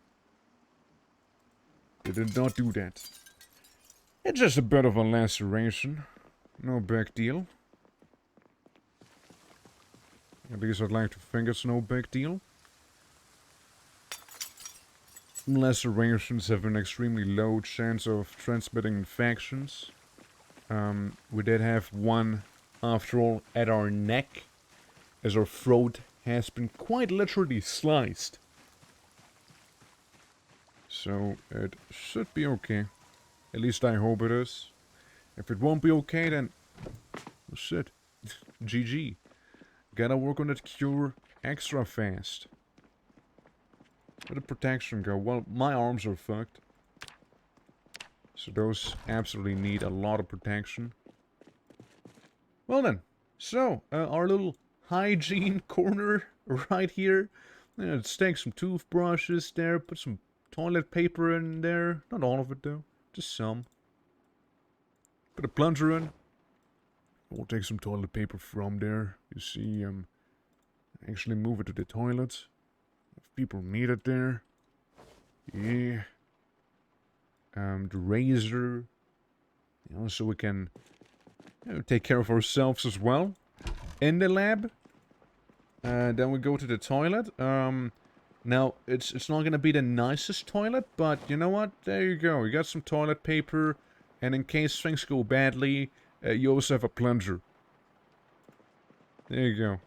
They did not do that. It's just a bit of a laceration. No big deal. At least I'd like to think it's no big deal. Lacerations have an extremely low chance of transmitting infections. We did have one, after all, at our neck, as our throat has been quite literally sliced. So it should be okay. At least I hope it is. If it won't be okay, then... oh shit. GG. Gotta work on that cure extra fast. Where'd the protection go? Well, my arms are fucked. So those absolutely need a lot of protection. Well then. So, our little hygiene corner right here. Let's take some toothbrushes there. Put some toilet paper in there. Not all of it though. Just some. Put a plunger in. We'll take some toilet paper from there. You see, actually move it to the toilet. If people need it there. Yeah. The razor. You know, so we can take care of ourselves as well. In the lab. Then we go to the toilet. Now, it's not gonna be the nicest toilet, but you know what? There you go. You got some toilet paper. And in case things go badly, you also have a plunger. There you go.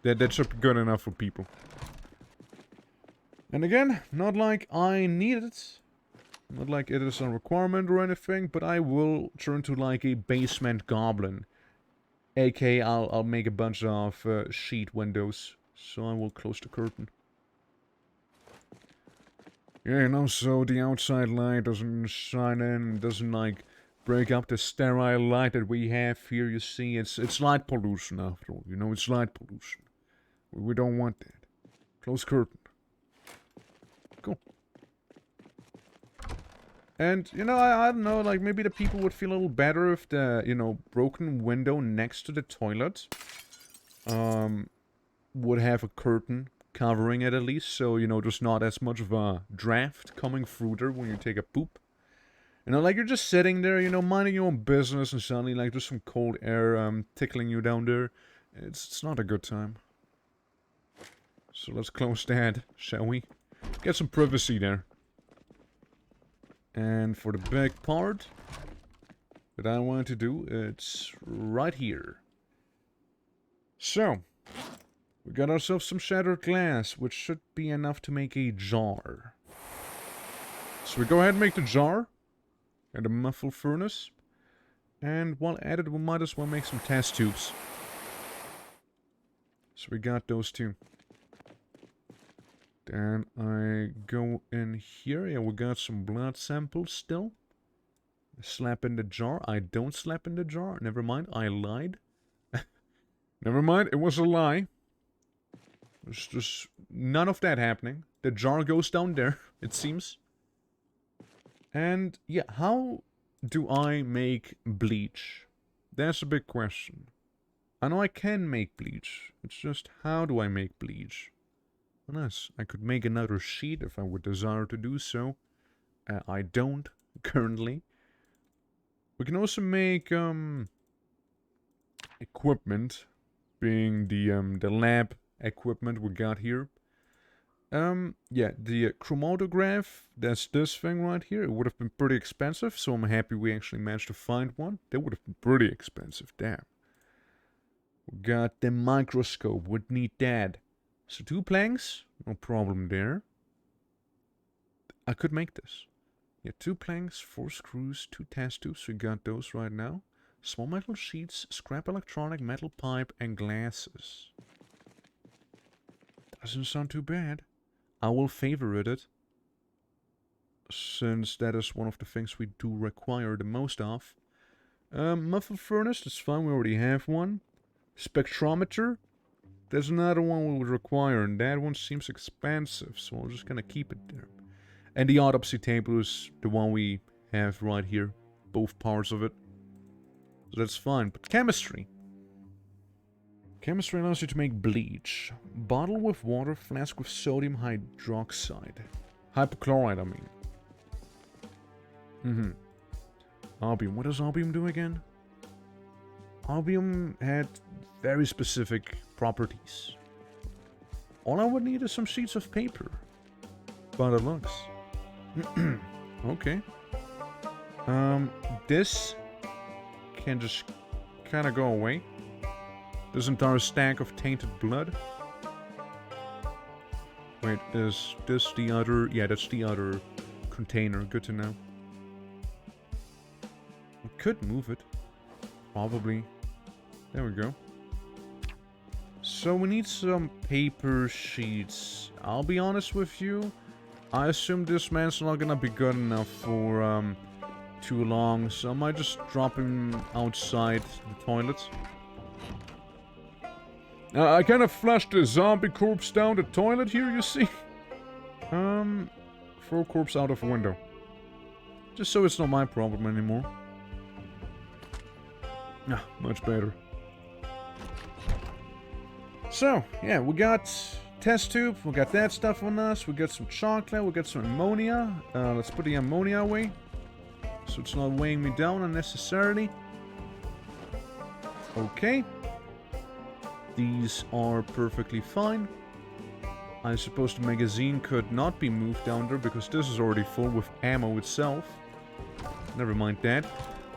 That should be good enough for people. And again, not like I need it. Not like it is a requirement or anything, but I will turn to like a basement goblin. AK, I'll make a bunch of sheet windows. So I will close the curtain. Yeah, you know, so the outside light doesn't shine in, doesn't like break up the sterile light that we have here. You see, it's light pollution after all. You know, it's light pollution. We don't want that. Close curtain. Cool. And, you know, I don't know, like, maybe the people would feel a little better if the, you know, broken window next to the toilet, would have a curtain covering it at least, so, you know, there's not as much of a draft coming through there when you take a poop. You know, like, you're just sitting there, you know, minding your own business, and suddenly, like, there's some cold air, tickling you down there. It's not a good time. So let's close that, shall we? Get some privacy there. And for the big part that I want to do, it's right here. So, we got ourselves some shattered glass, which should be enough to make a jar. So we go ahead and make the jar. And the muffle furnace. And while at it, we might as well make some test tubes. So we got those two. Then I go in here. Yeah, we got some blood samples still. Slap in the jar. I don't slap in the jar. Never mind, I lied. Never mind, it was a lie. There's just none of that happening. The jar goes down there, it seems. And, yeah, how do I make bleach? That's a big question. I know I can make bleach. It's just, how do I make bleach? Unless I could make another sheet if I would desire to do so. I don't, currently. We can also make, equipment. Being the lab equipment we got here. Yeah, the chromatograph, that's this thing right here. It would have been pretty expensive, so I'm happy we actually managed to find one. That would have been pretty expensive, damn. We got the microscope, would need that. So 2 planks, no problem there. I could make this. Yeah, 2 planks, 4 screws, 2 test tubes, we got those right now. Small metal sheets, scrap electronic, metal pipe, and glasses. Doesn't sound too bad. I will favorite it, since that is one of the things we do require the most of. Muffle furnace, that's fine, we already have one. Spectrometer, there's another one we would require, and that one seems expensive, so I'm just gonna keep it there. And the autopsy table is the one we have right here, both parts of it. So that's fine, but chemistry. Chemistry allows you to make bleach. Bottle with water, flask with sodium hydroxide. Hypochlorite, I mean. Albium. What does albium do again? Albium had very specific properties. All I would need is some sheets of paper. But it looks. Okay. This can just kind of go away. This entire stack of tainted blood. Wait, is this the other? Yeah, that's the other container. Good to know. We could move it. Probably. There we go. So we need some paper sheets. I'll be honest with you. I assume this man's not gonna be good enough for too long. So I might just drop him outside the toilet. I kind of flushed the zombie corpse down the toilet here, you see? Throw corpse out of a window. Just so it's not my problem anymore. Ah, much better. So, yeah, we got test tube, we got that stuff on us, we got some chocolate, we got some ammonia. Let's put the ammonia away, so it's not weighing me down unnecessarily. Okay. These are perfectly fine. I suppose the magazine could not be moved down there because this is already full with ammo itself. Never mind that.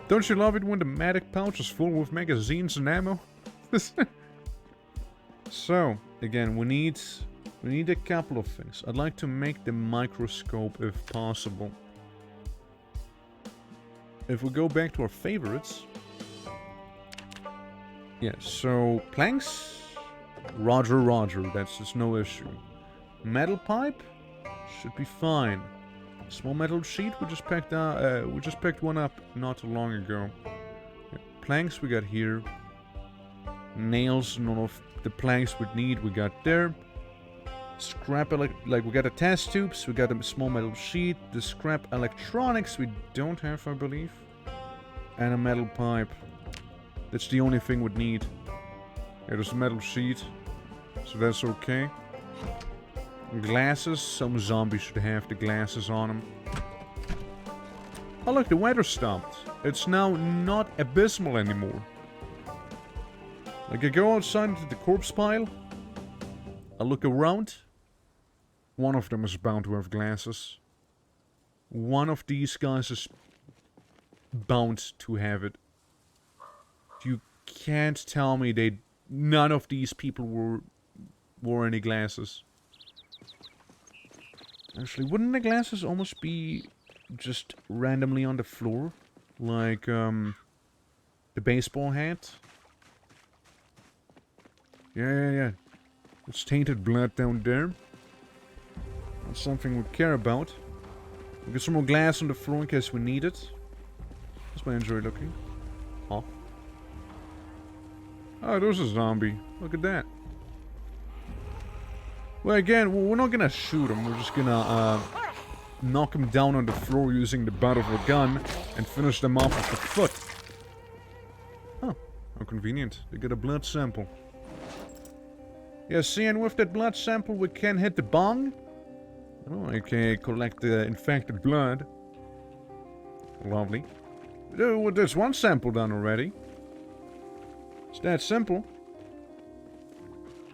Don't you love it when the medic pouch is full with magazines and ammo? So, again, we need a couple of things. I'd like to make the microscope if possible. If we go back to our favorites. Yeah, so planks, Roger, that's no issue. Metal pipe should be fine. Small metal sheet, we just picked one up not too long ago. Yeah, planks we got here. Nails, none of the planks we need we got there. Scrap like we got the test tubes, we got a small metal sheet, the scrap electronics we don't have, I believe. And a metal pipe. That's the only thing we'd need. Yeah, there's a metal sheet. So that's okay. Glasses. Some zombies should have the glasses on them. Oh look, the weather stopped. It's now not abysmal anymore. Like I go outside into the corpse pile. I look around. One of them is bound to have glasses. One of these guys is bound to have it. You can't tell me none of these people wore any glasses. Actually, wouldn't the glasses almost be just randomly on the floor? Like, the baseball hat? Yeah. It's tainted blood down there. That's something we care about. We get some more glass on the floor in case we need it. How's my injury looking? Huh? Oh, there's a zombie. Look at that. Well, again, we're not gonna shoot him. We're just gonna, knock him down on the floor using the butt of a gun and finish them off with the foot. Oh, how convenient. They get a blood sample. Yeah, see, and with that blood sample we can hit the bong. Oh, I can collect the infected blood. Lovely. There's one sample done already. It's that simple.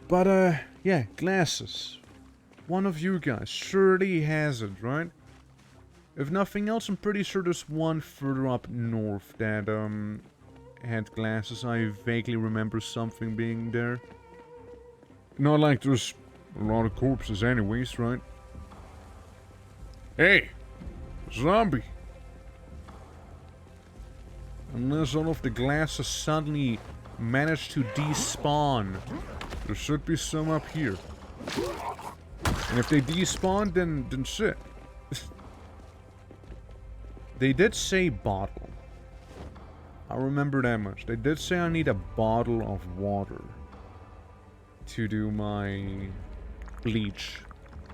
But, yeah, glasses. One of you guys surely has it, right? If nothing else, I'm pretty sure there's one further up north that, had glasses. I vaguely remember something being there. Not like there's a lot of corpses anyways, right? Hey! Zombie! Unless all of the glasses suddenly manage to despawn. There should be some up here. And if they despawn, then shit. They did say bottle. I remember that much. They did say I need a bottle of water to do my bleach.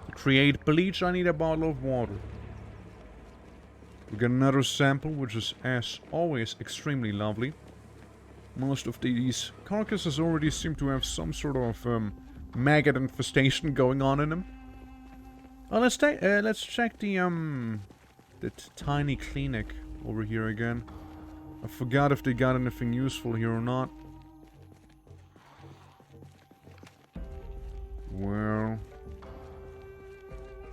To create bleach, I need a bottle of water. We got another sample, which is, as always, extremely lovely. Most of these carcasses already seem to have some sort of maggot infestation going on in them. Oh, let's check the tiny clinic over here again. I forgot if they got anything useful here or not. Well,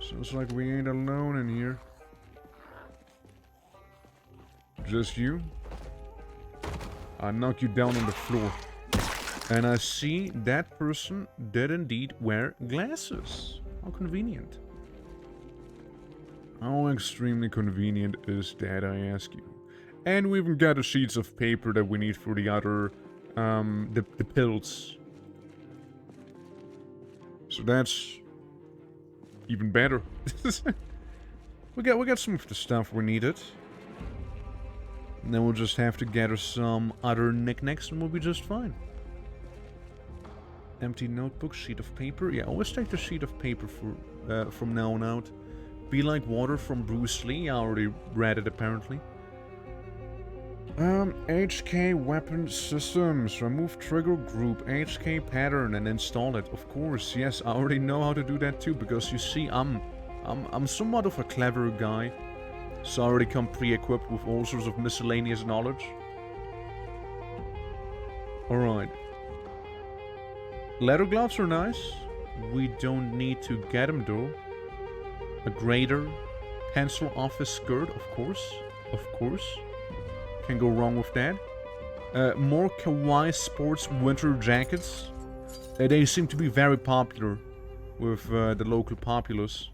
sounds like we ain't alone in here. Just you? I knock you down on the floor. And I see that person did indeed wear glasses. How convenient. How extremely convenient is that, I ask you? And we even got the sheets of paper that we need for the other, the pills. So that's even better. we got some of the stuff we needed. And then we'll just have to gather some other knickknacks and we'll be just fine. Empty notebook, sheet of paper. Yeah, always take the sheet of paper for from now on out. Be like water from Bruce Lee. I already read it apparently. HK weapon systems. Remove trigger group, HK pattern and install it. Of course, yes, I already know how to do that too, because you see, I'm somewhat of a clever guy. So I already come pre-equipped with all sorts of miscellaneous knowledge. Alright. Leather gloves are nice. We don't need to get them though. A grater. Pencil office skirt, of course. Of course. Can't go wrong with that. More kawaii sports winter jackets. They seem to be very popular with the local populace.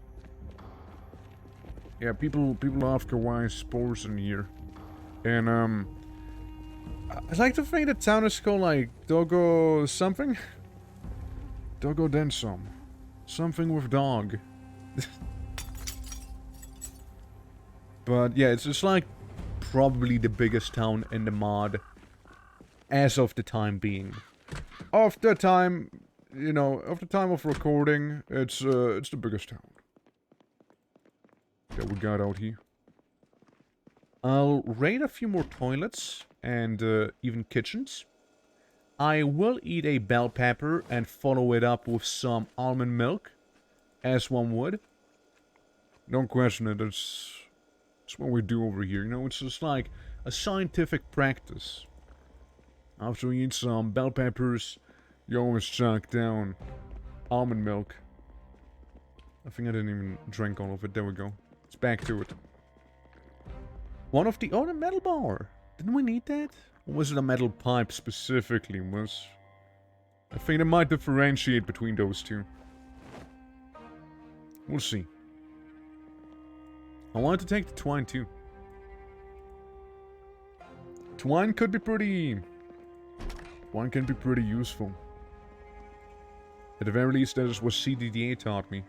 Yeah, people love kawaii sports in here. And, I'd like to think the town is called, like, Dogo something? Dogo Densom. Something with dog. But, yeah, it's just, like, probably the biggest town in the mod. As of the time being. Of the time... you know, of the time of recording, it's the biggest town that we got out here. I'll raid a few more toilets and even kitchens. I will eat a bell pepper and follow it up with some almond milk, as one would. Don't question it, it's what we do over here, you know, it's just like a scientific practice. After you eat some bell peppers, you always chuck down almond milk. I think I didn't even drink all of it, there we go. It's back to it. One of the... oh, the metal bar! Didn't we need that? Or was it a metal pipe specifically? I think it might differentiate between those two. We'll see. I wanted to take the twine too. Twine could be pretty... Twine can be pretty useful. At the very least, that is what CDDA taught me.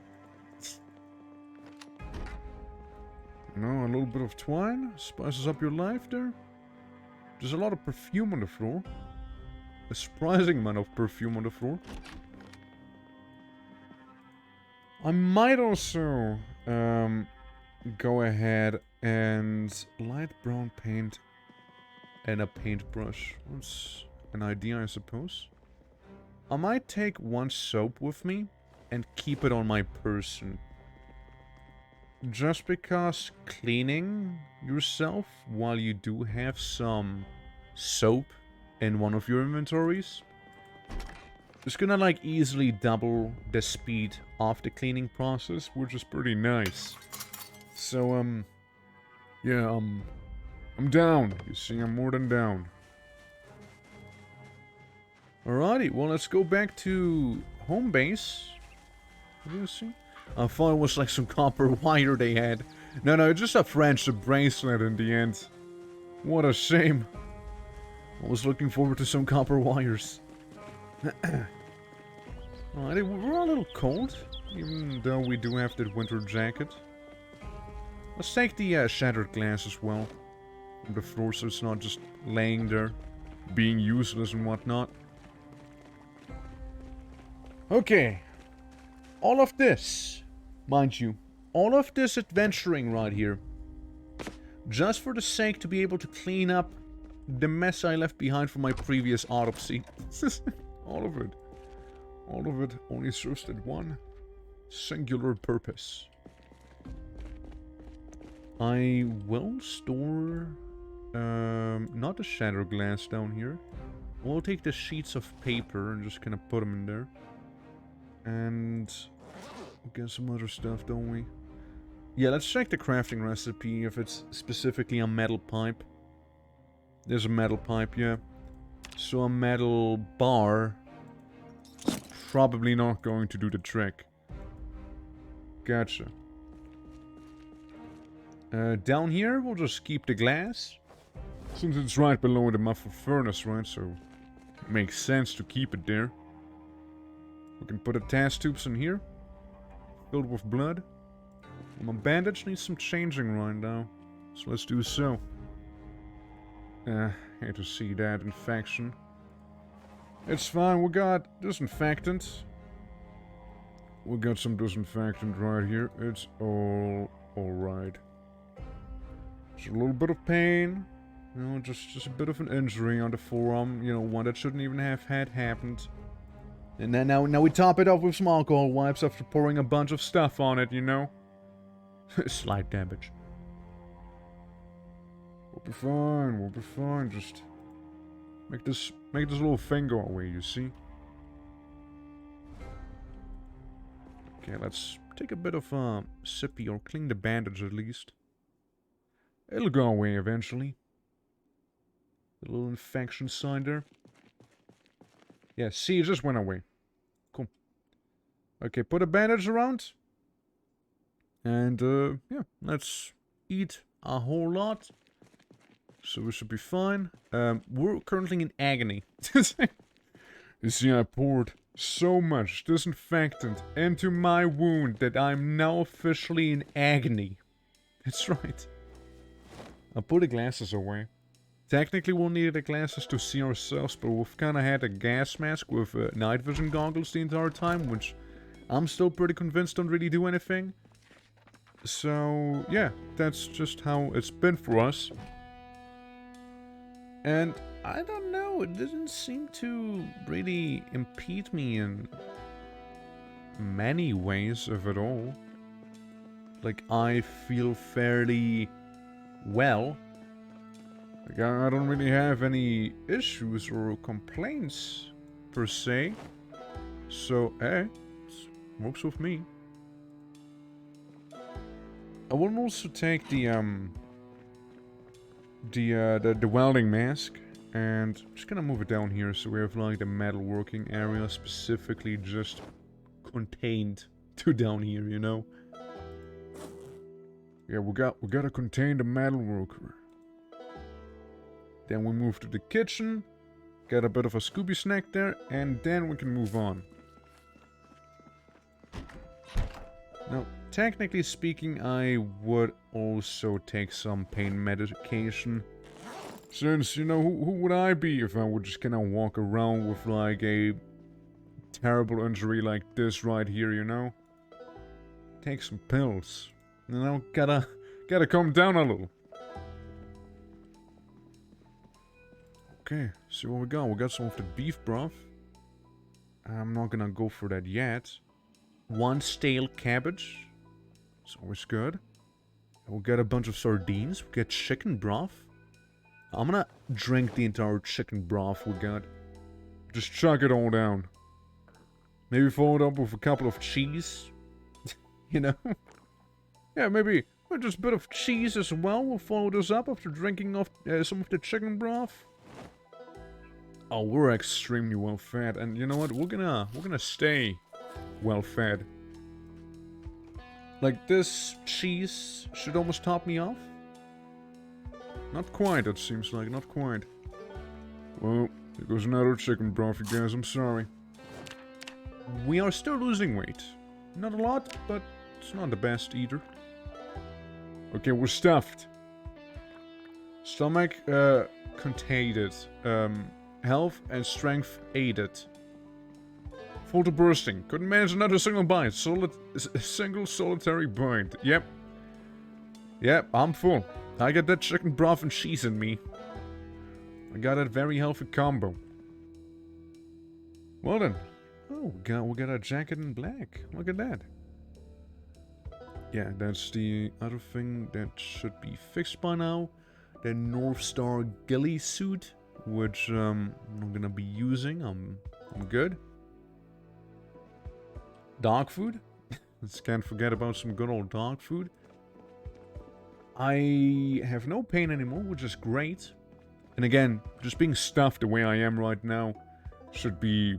You know, a little bit of twine spices up your life there. There's a lot of perfume on the floor. A surprising amount of perfume on the floor. I might also go ahead and light brown paint and a paintbrush. That's an idea, I suppose. I might take one soap with me and keep it on my person. Just because cleaning yourself while you do have some soap in one of your inventories is gonna like easily double the speed of the cleaning process, which is pretty nice. So, yeah, I'm down. You see, I'm more than down. Alrighty, well, let's go back to home base. What do you see? I thought it was like some copper wire they had. No, it's just a friendship bracelet in the end. What a shame. I was looking forward to some copper wires. Alrighty, we're a little cold, even though we do have that winter jacket. Let's take the shattered glass as well from the floor, so it's not just laying there, being useless and whatnot. Okay. All of this, mind you, all of this adventuring right here, just for the sake to be able to clean up the mess I left behind from my previous autopsy. All of it. All of it only serves that one singular purpose. I will store, not the shatter glass down here. We'll take the sheets of paper and just kind of put them in there. And we'll get some other stuff, don't we? Yeah, let's check the crafting recipe if it's specifically a metal pipe. There's a metal pipe, yeah. So a metal bar is probably not going to do the trick. Gotcha. Down here, we'll just keep the glass. Since it's right below the muffled furnace, right? So it makes sense to keep it there. We can put a test tubes in here, filled with blood. My bandage needs some changing right now, so let's do so. Hate to see that infection. It's fine, we got disinfectant. We got some disinfectant right here. It's all alright. Just a little bit of pain. You know, just a bit of an injury on the forearm. You know, one that shouldn't even have had happened. And then now we top it off with some alcohol wipes after pouring a bunch of stuff on it, you know? Slight damage. We'll be fine, just make this little thing go away, you see? Okay, let's take a bit of sippy or clean the bandage at least. It'll go away eventually. The little infection sign there. Yeah, see, it just went away. Cool. Okay, put a bandage around. And, yeah, let's eat a whole lot. So we should be fine. We're currently in agony. You see, I poured so much disinfectant into my wound that I'm now officially in agony. That's right. I'll put the glasses away. Technically, we'll need the glasses to see ourselves, but we've kind of had a gas mask with night vision goggles the entire time, which I'm still pretty convinced don't really do anything. So, yeah, that's just how it's been for us. And I don't know, it doesn't seem to really impede me in many ways, if at all. Like, I feel fairly well. Like, I don't really have any issues or complaints, per se. So, hey, it works with me. I will also take the welding mask, and I'm just gonna move it down here so we have like the metalworking area specifically just contained to down here, you know. Yeah, we gotta contain the metalworker. Then we move to the kitchen, get a bit of a Scooby snack there, and then we can move on. Now, technically speaking, I would also take some pain medication. Since, you know, who would I be if I would just kind of walk around with, like, a terrible injury like this right here, you know? Take some pills. You know, gotta calm down a little. Okay, see what we got. We got some of the beef broth. I'm not gonna go for that yet. 1 stale cabbage. It's always good. We'll get a bunch of sardines. We'll get chicken broth. I'm gonna drink the entire chicken broth we got. Just chuck it all down. Maybe follow it up with a couple of cheese. You know? Yeah, maybe just a bit of cheese as well. We'll follow this up after drinking off some of the chicken broth. Oh, we're extremely well fed, and you know what? We're gonna stay well fed. Like, this cheese should almost top me off. Not quite, it seems like, not quite. Well, there goes another chicken broth, you guys, I'm sorry. We are still losing weight. Not a lot, but it's not the best either. Okay, we're stuffed. Stomach, contained. Health and strength aided. Full to bursting. Couldn't manage another single bite. Single solitary bite. Yep. Yep, I'm full. I got that chicken broth and cheese in me. I got that very healthy combo. Well then. Oh, we got a jacket in black. Look at that. Yeah, that's the other thing that should be fixed by now. The North Star ghillie suit, which I'm not gonna be using. I'm good. Dog food. Let's can't forget about some good old dog food. I have no pain anymore, which is great. And again, just being stuffed the way I am right now should be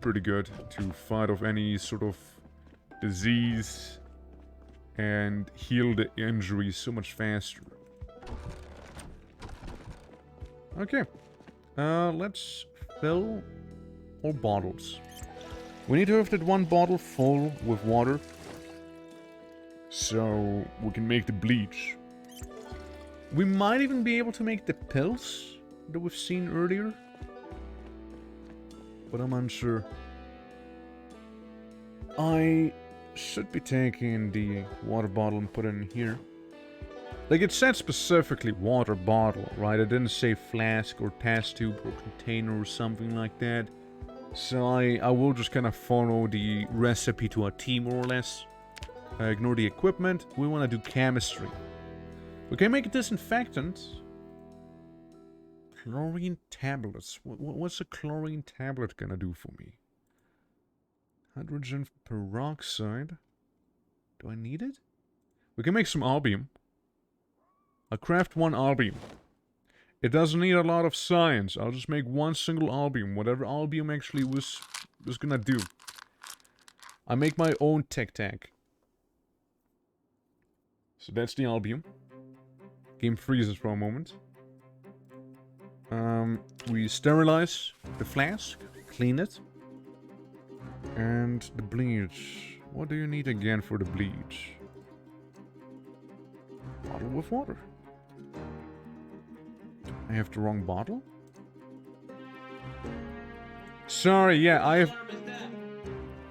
pretty good to fight off any sort of disease and heal the injuries so much faster. Okay. Let's fill our bottles. We need to have that 1 bottle full with water, so we can make the bleach. We might even be able to make the pills that we've seen earlier, but I'm unsure. I should be taking the water bottle and put it in here. Like, it said specifically water bottle, right? It didn't say flask or test tube or container or something like that. So I will just kind of follow the recipe to a T, more or less. Ignore the equipment. We want to do chemistry. We can make a disinfectant. Chlorine tablets. What's a chlorine tablet gonna do for me? Hydrogen peroxide. Do I need it? We can make some albium. I'll craft 1 albium. It doesn't need a lot of science. I'll just make 1 single albium. Whatever albium actually was gonna do. I make my own tic-tac. So that's the albium. Game freezes for a moment. We sterilize the flask. Clean it. And the bleach. What do you need again for the bleach? Bottle with water. I have the wrong bottle? Sorry, yeah, I have...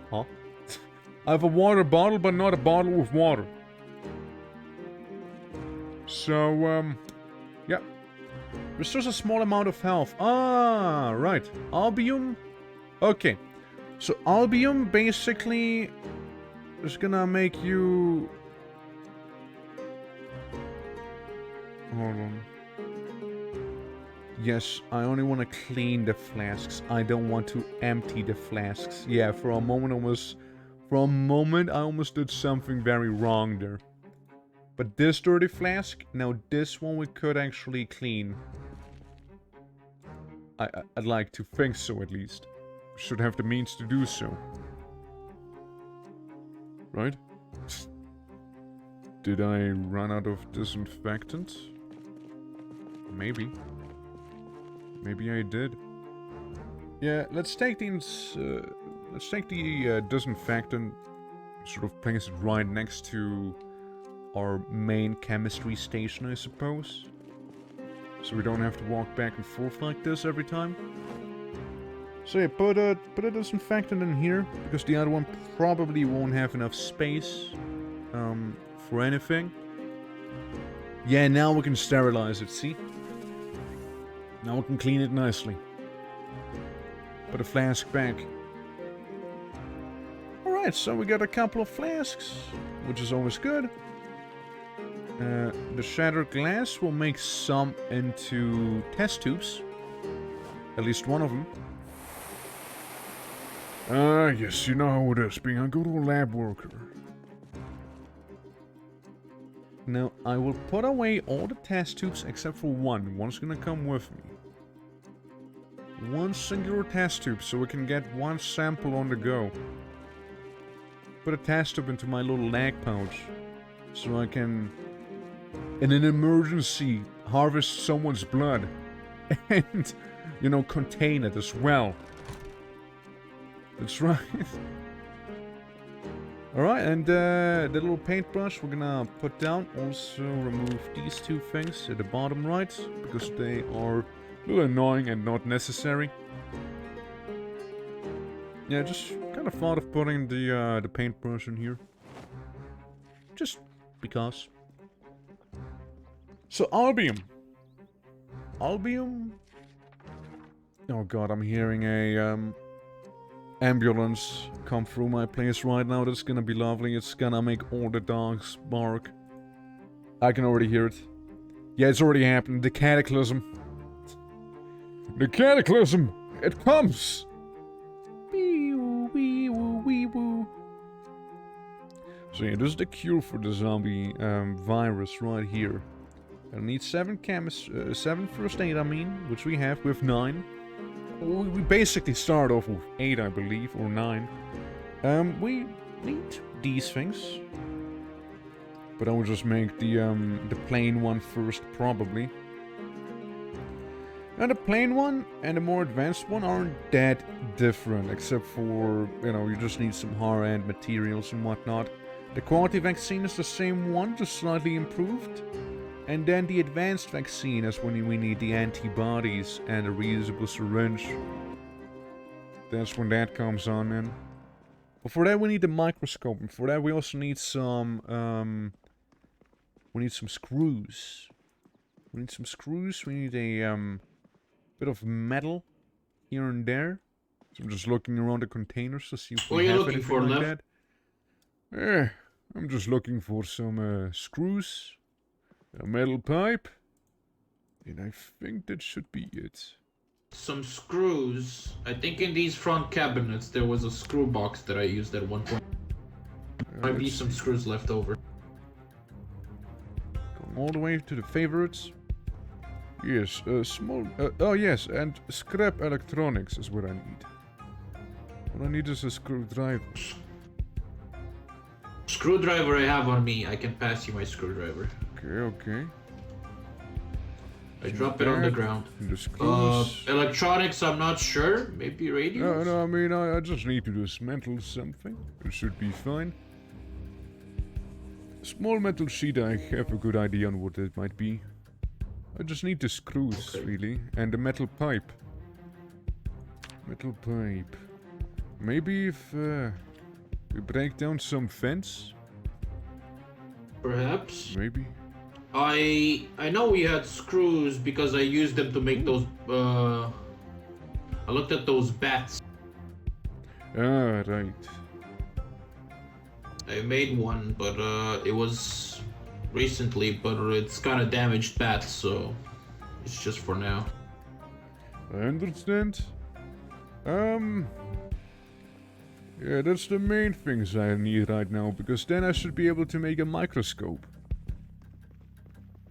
Huh? I have a water bottle, but not a bottle with water. So, yeah. There's just a small amount of health. Ah, right. Albium? Okay. So, Albium basically is gonna make you... Hold on. Yes, I only want to clean the flasks. I don't want to empty the flasks. Yeah, for a moment I almost did something very wrong there. But this dirty flask, now this one we could actually clean. I'd like to think so, at least. Should have the means to do so. Right? Did I run out of disinfectant? Maybe. Maybe I did. Yeah, let's take the disinfectant, sort of place it right next to our main chemistry station, I suppose. So we don't have to walk back and forth like this every time. So yeah, put a disinfectant in here, because the other one probably won't have enough space for anything. Yeah, now we can sterilize it, see? Now we can clean it nicely. Put a flask back. Alright, so we got a couple of flasks, which is always good. The shattered glass will make some into test tubes. At least one of them. Yes, you know how it is, being a good old lab worker. Now, I will put away all the test tubes except for one. One's gonna come with me. One singular test tube, so we can get one sample on the go. Put a test tube into my little lag pouch, so I can, in an emergency, harvest someone's blood. And, you know, contain it as well. That's right. Alright, and the little paintbrush we're gonna put down. Also remove these two things at the bottom right, because they are a little annoying and not necessary. Yeah, just kind of thought of putting the paintbrush in here. Just because. So, Albium. Albium? Oh god, I'm hearing a ambulance come through my place right now. That's gonna be lovely. It's gonna make all the dogs bark. I can already hear it. Yeah, it's already happened. The cataclysm. The cataclysm! It comes! So yeah, this is the cure for the zombie virus right here. I need 7 first aid, which we have with 9. We basically start off with 8, I believe, or 9. We need these things. But I will just make the plain one first, probably. And the plain one and the more advanced one aren't that different, except for, you know, you just need some higher-end materials and whatnot. The quality vaccine is the same one, just slightly improved. And then the advanced vaccine is when we need the antibodies and a reusable syringe. That's when that comes on in. But for that we need the microscope, and for that we also need some, we need some screws. We need some screws, we need a, bit of metal here and there. So I'm just looking around the containers to see if we have anything like that. Eh, I'm just looking for some screws, a metal pipe, and I think that should be it. Some screws. I think in these front cabinets there was a screw box that I used at one point. Might be some screws left over. Going all the way to the favorites. Yes, small... oh yes, and scrap electronics is what I need. What I need is a screwdriver. Screwdriver I have on me. I can pass you my screwdriver. Okay. I drop it on the ground. The screws. Electronics, I'm not sure. Maybe radios? No, I mean, I just need to dismantle something. It should be fine. Small metal sheet, I have a good idea on what it might be. I just need the screws, Okay. really, and the metal pipe. Metal pipe. Maybe if we break down some fence? Perhaps. Maybe. I know we had screws because I used them to make those. I looked at those bats. Ah, right. I made one, but it was recently, but it's kind of damaged bats, so it's just for now. I understand. Yeah, that's the main things I need right now, because then I should be able to make a microscope.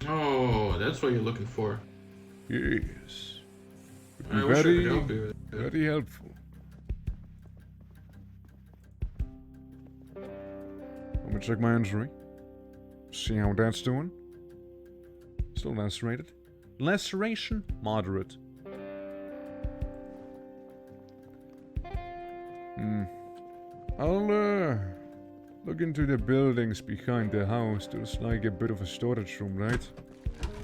Oh, that's what you're looking for. Yes. I wish I could help you with that. Very helpful. Let me check my injury. See how that's doing. Still lacerated. Laceration, moderate. I'll look into the buildings behind the house. There's like a bit of a storage room, right?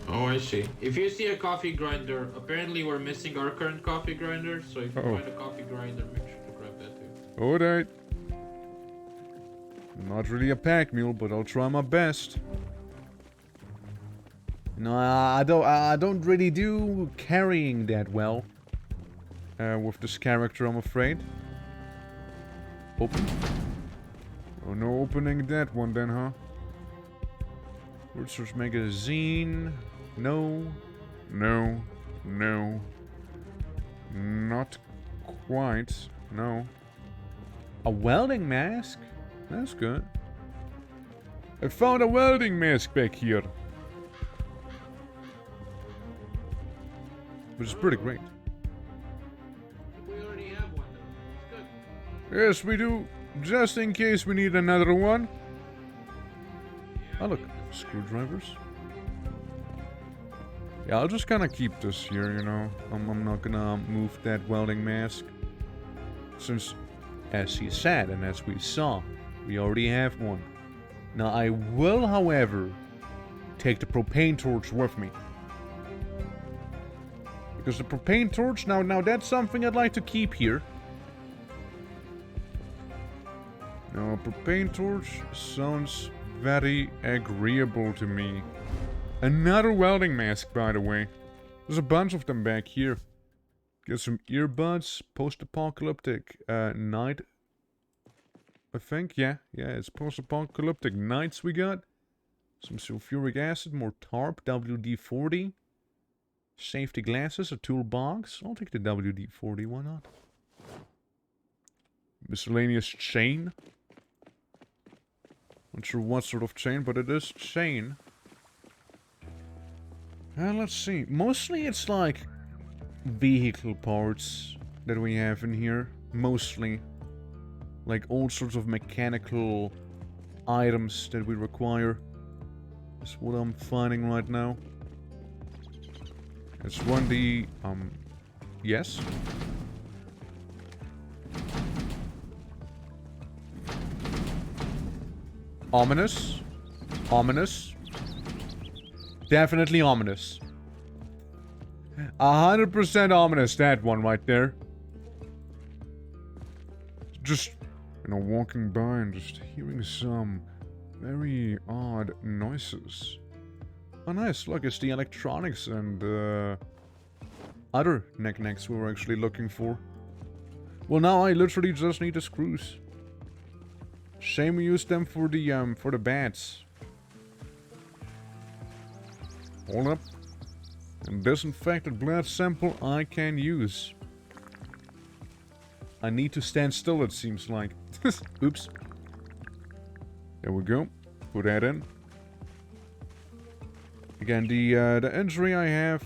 Oh, I see. If you see a coffee grinder, apparently we're missing our current coffee grinder, so if you Oh. find a coffee grinder, make sure to grab that too. Alright. Not really a pack mule, but I'll try my best. No, I don't really do carrying that well. With this character, I'm afraid. Open. Oh, no opening that one then, huh? Research magazine. No. No. No. Not quite. No. A welding mask? That's good. I found a welding mask back here. Which is pretty great. We already have one though. It's good. Yes, we do. Just in case we need another one. Yeah, Oh, look. Screwdrivers. Yeah, I'll just kind of keep this here, you know. I'm not gonna move that welding mask. Since, as he said, and as we saw, we already have one. Now, I will, however, take the propane torch with me. Because the propane torch, now that's something I'd like to keep here. Now, a propane torch sounds very agreeable to me. Another welding mask, by the way. There's a bunch of them back here. Get some earbuds. Post-apocalyptic night. I think, yeah, it's post-apocalyptic nights we got. Some sulfuric acid, more tarp, WD-40. Safety glasses, a toolbox. I'll take the WD-40, why not? Miscellaneous chain. Not sure what sort of chain, but it is chain. Let's see. Mostly it's like vehicle parts that we have in here. Mostly. Like all sorts of mechanical items that we require. That's what I'm finding right now. It's 1D, yes. Ominous. Ominous. Definitely ominous. 100% ominous, that one right there. Just, you know, walking by and just hearing some very odd noises. Oh nice, look, it's the electronics and other knickknacks we were actually looking for. Well, now I literally just need the screws. Shame we used them for the bats. Hold up. And disinfected blood sample I can use. I need to stand still, it seems like. Oops. There we go. Put that in. Again, the injury I have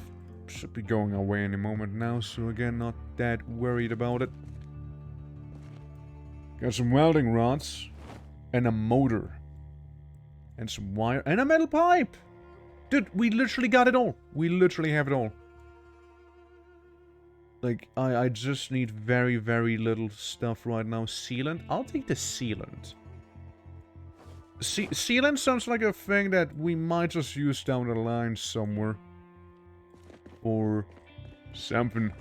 should be going away any moment now, so again, not that worried about it. Got some welding rods. And a motor. And some wire. And a metal pipe! Dude, we literally got it all. We literally have it all. Like, I just need very, very little stuff right now. Sealant? I'll take the sealant. Sealant sounds like a thing that we might just use down the line somewhere. or something.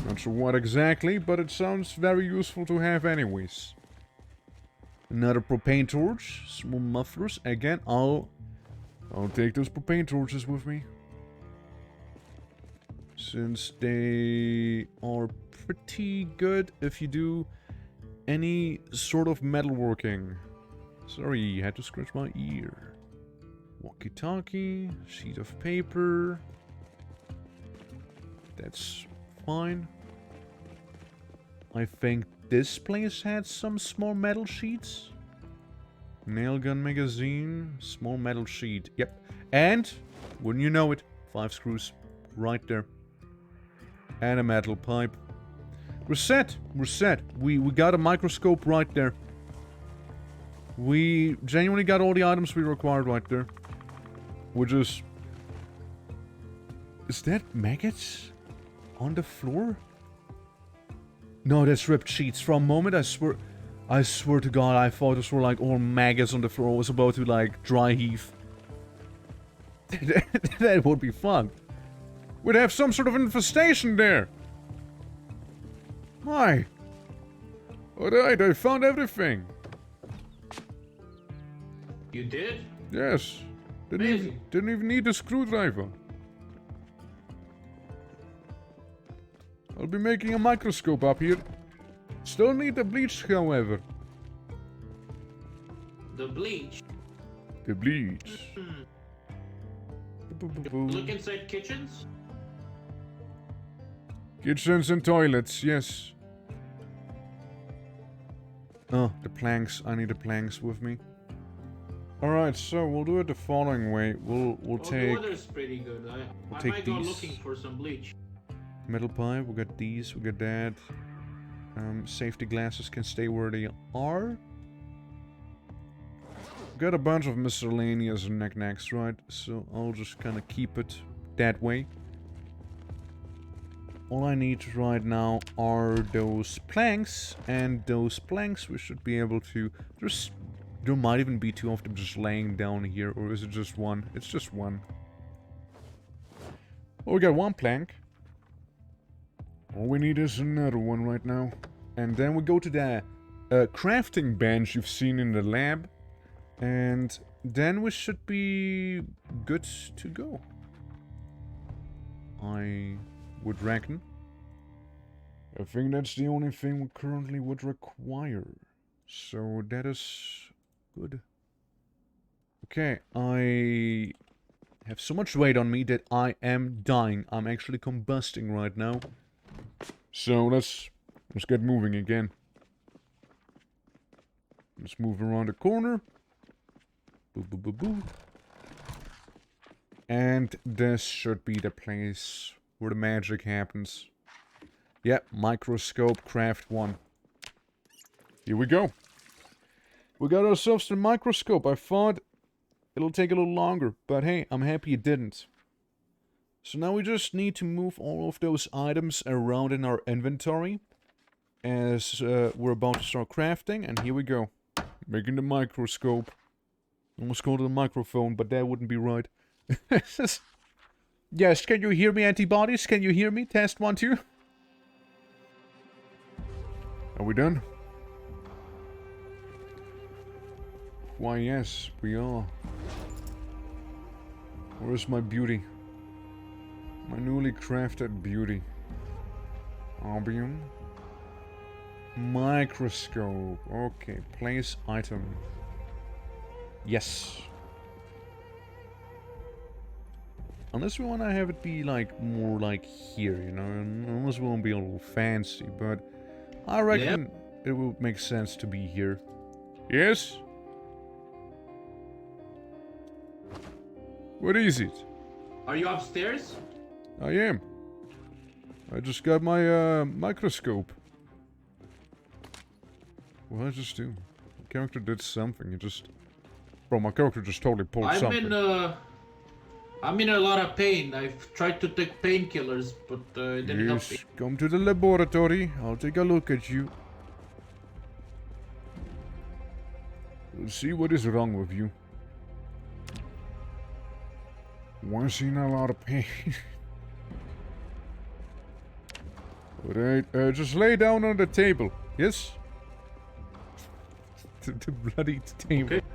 Not sure what exactly, but it sounds very useful to have anyways. Another propane torch, small mufflers. Again, I'll take those propane torches with me. Since they are pretty good if you do any sort of metalworking. Sorry, had to scratch my ear. Walkie-talkie, sheet of paper. That's fine. I think this place had some small metal sheets. Nail gun magazine, small metal sheet. Yep. And, wouldn't you know it, 5 screws right there. And a metal pipe. We're set. We're set. We got a microscope right there. We genuinely got all the items we required right there. We're just... Is that maggots on the floor? No, that's ripped sheets. For a moment, I swear to God, I thought those were like all maggots on the floor. I was about to like dry heave. That would be fun. We'd have some sort of infestation there. My. Alright, I found everything. You did? Yes. Amazing. Didn't even need a screwdriver. I'll be making a microscope up here. Still need the bleach, however. The bleach. The bleach. Look inside kitchens? Kitchens and toilets, yes. Oh, the planks. I need the planks with me. Alright, so we'll do it the following way. We'll take... The weather's pretty good. I take might go these. looking for some bleach. Metal pipe, we got these, we got that. Safety glasses can stay where they are. Got a bunch of miscellaneous knickknacks, right? So I'll just kind of keep it that way. All I need right now are those planks, and those planks we should be able to just... There might even be 2 of them just laying down here, or is it just one? It's just one. Well, we got 1 plank. All we need is another one right now. And then we go to the crafting bench you've seen in the lab. And then we should be good to go. I would reckon. I think that's the only thing we currently would require. So that is good. Okay, I have so much weight on me that I am dying. I'm actually combusting right now. So let's get moving again. Let's move around the corner. Boo, boo, boo, boo. And this should be the place where the magic happens. Yep, microscope craft 1. Here we go. We got ourselves the microscope. I thought it'll take a little longer, but hey, I'm happy it didn't. So now we just need to move all of those items around in our inventory as we're about to start crafting, and here we go. Making the microscope. Almost called it a microphone, but that wouldn't be right. Yes, can you hear me, antibodies? Can you hear me? Test 1, 2. Are we done? Why, yes, we are. Where's my beauty? My newly crafted beauty. Albion. Microscope. Okay, place item. Yes. Unless we want to have it be like more like here, you know, unless we want to be a little fancy, but I reckon it will make sense to be here. Yes? What is it? Are you upstairs? I am. I just got my microscope. What did I just do? My character did something. It just... Bro, my character just totally pulled something. I'm in a lot of pain. I've tried to take painkillers, but it didn't help me. Come to the laboratory. I'll take a look at you. We'll see what is wrong with you. Why is he in a lot of pain? Alright, just lay down on the table. Yes? The bloody table. Okay.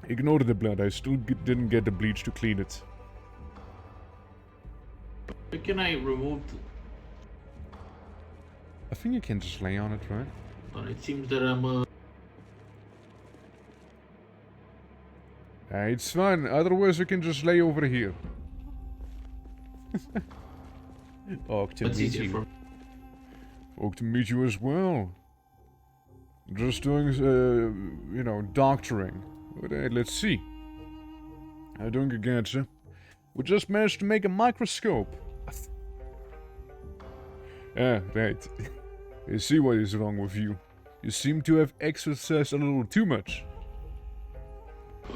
Ignore the blood, I still didn't get the bleach to clean it. Where can I remove? I think you can just lay on it, right? It seems that I'm It's fine, otherwise you can just lay over here. Oh, to That's meet easier for you. me. Hope to meet you as well. Just doing, you know, doctoring. But let's see. I don't get you. We just managed to make a microscope. Ah, right. I see what is wrong with you. You seem to have exercised a little too much.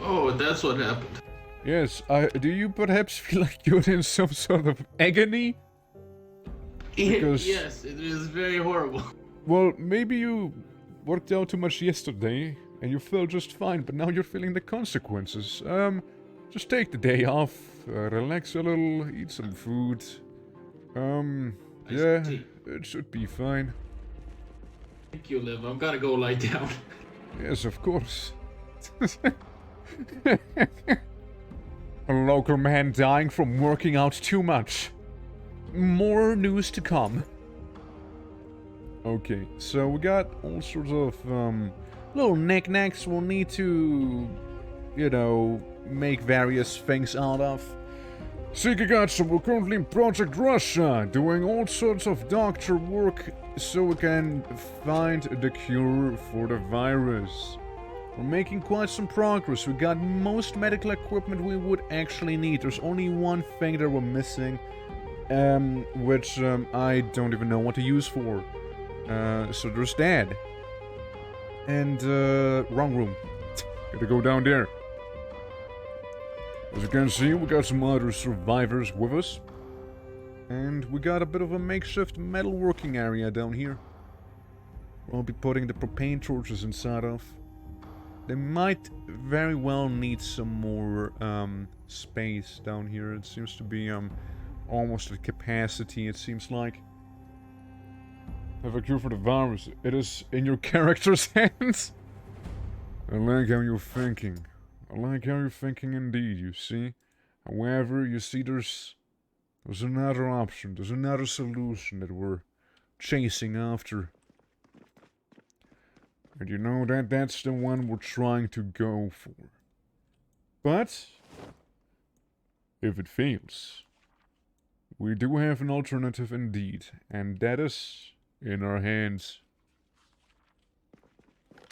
Oh, that's what happened. Yes, do you perhaps feel like you're in some sort of agony? Because- Yes, it is very horrible. Well, maybe you worked out too much yesterday, and you felt just fine, but now you're feeling the consequences. Just take the day off, relax a little, eat some food. Yeah, see. it should be fine. Thank you, Liv. I'm gonna go lie down. Yes, of course. A local man dying from working out too much. More news to come. Okay, so we got all sorts of little knickknacks we'll need to, you know, make various things out of. Seekigatsu, we're currently in Project Russia, doing all sorts of doctor work so we can find the cure for the virus. We're making quite some progress. We got most medical equipment we would actually need. There's only one thing that we're missing, which I don't even know what to use for. So there's that. And, wrong room. Gotta go down there. As you can see, we got some other survivors with us. And we got a bit of a makeshift metalworking area down here. We'll be putting the propane torches inside of. They might very well need some more space down here. It seems to be almost at capacity, it seems like. Have a cure for the virus. It is in your character's hands. I like how you're thinking. I like how you're thinking indeed, you see. However, you see there's another option. There's another solution that we're chasing after. And you know that's the one we're trying to go for. But if it fails, we do have an alternative indeed, and that is in our hands.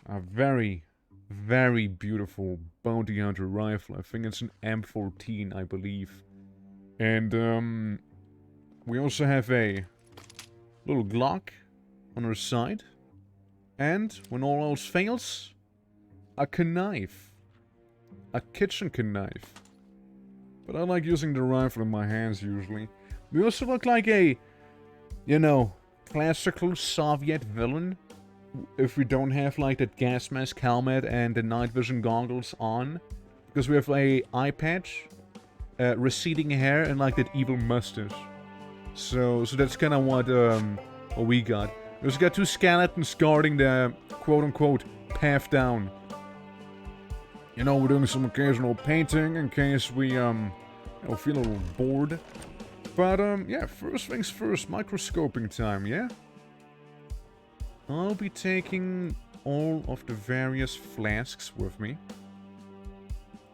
A very, very beautiful bounty hunter rifle. I think it's an M14, I believe. And we also have a little Glock on our side. And, when all else fails, a knife. A kitchen knife. But I like using the rifle in my hands usually. We also look like a, you know, classical Soviet villain. If we don't have like that gas mask helmet and the night vision goggles on. Because we have a eye patch, receding hair, and like that evil mustache. So that's kind of what we got. We also got two skeletons guarding the quote-unquote path down. You know, we're doing some occasional painting in case we, you know, feel a little bored. But, yeah, first things first, microscoping time, yeah? I'll be taking all of the various flasks with me.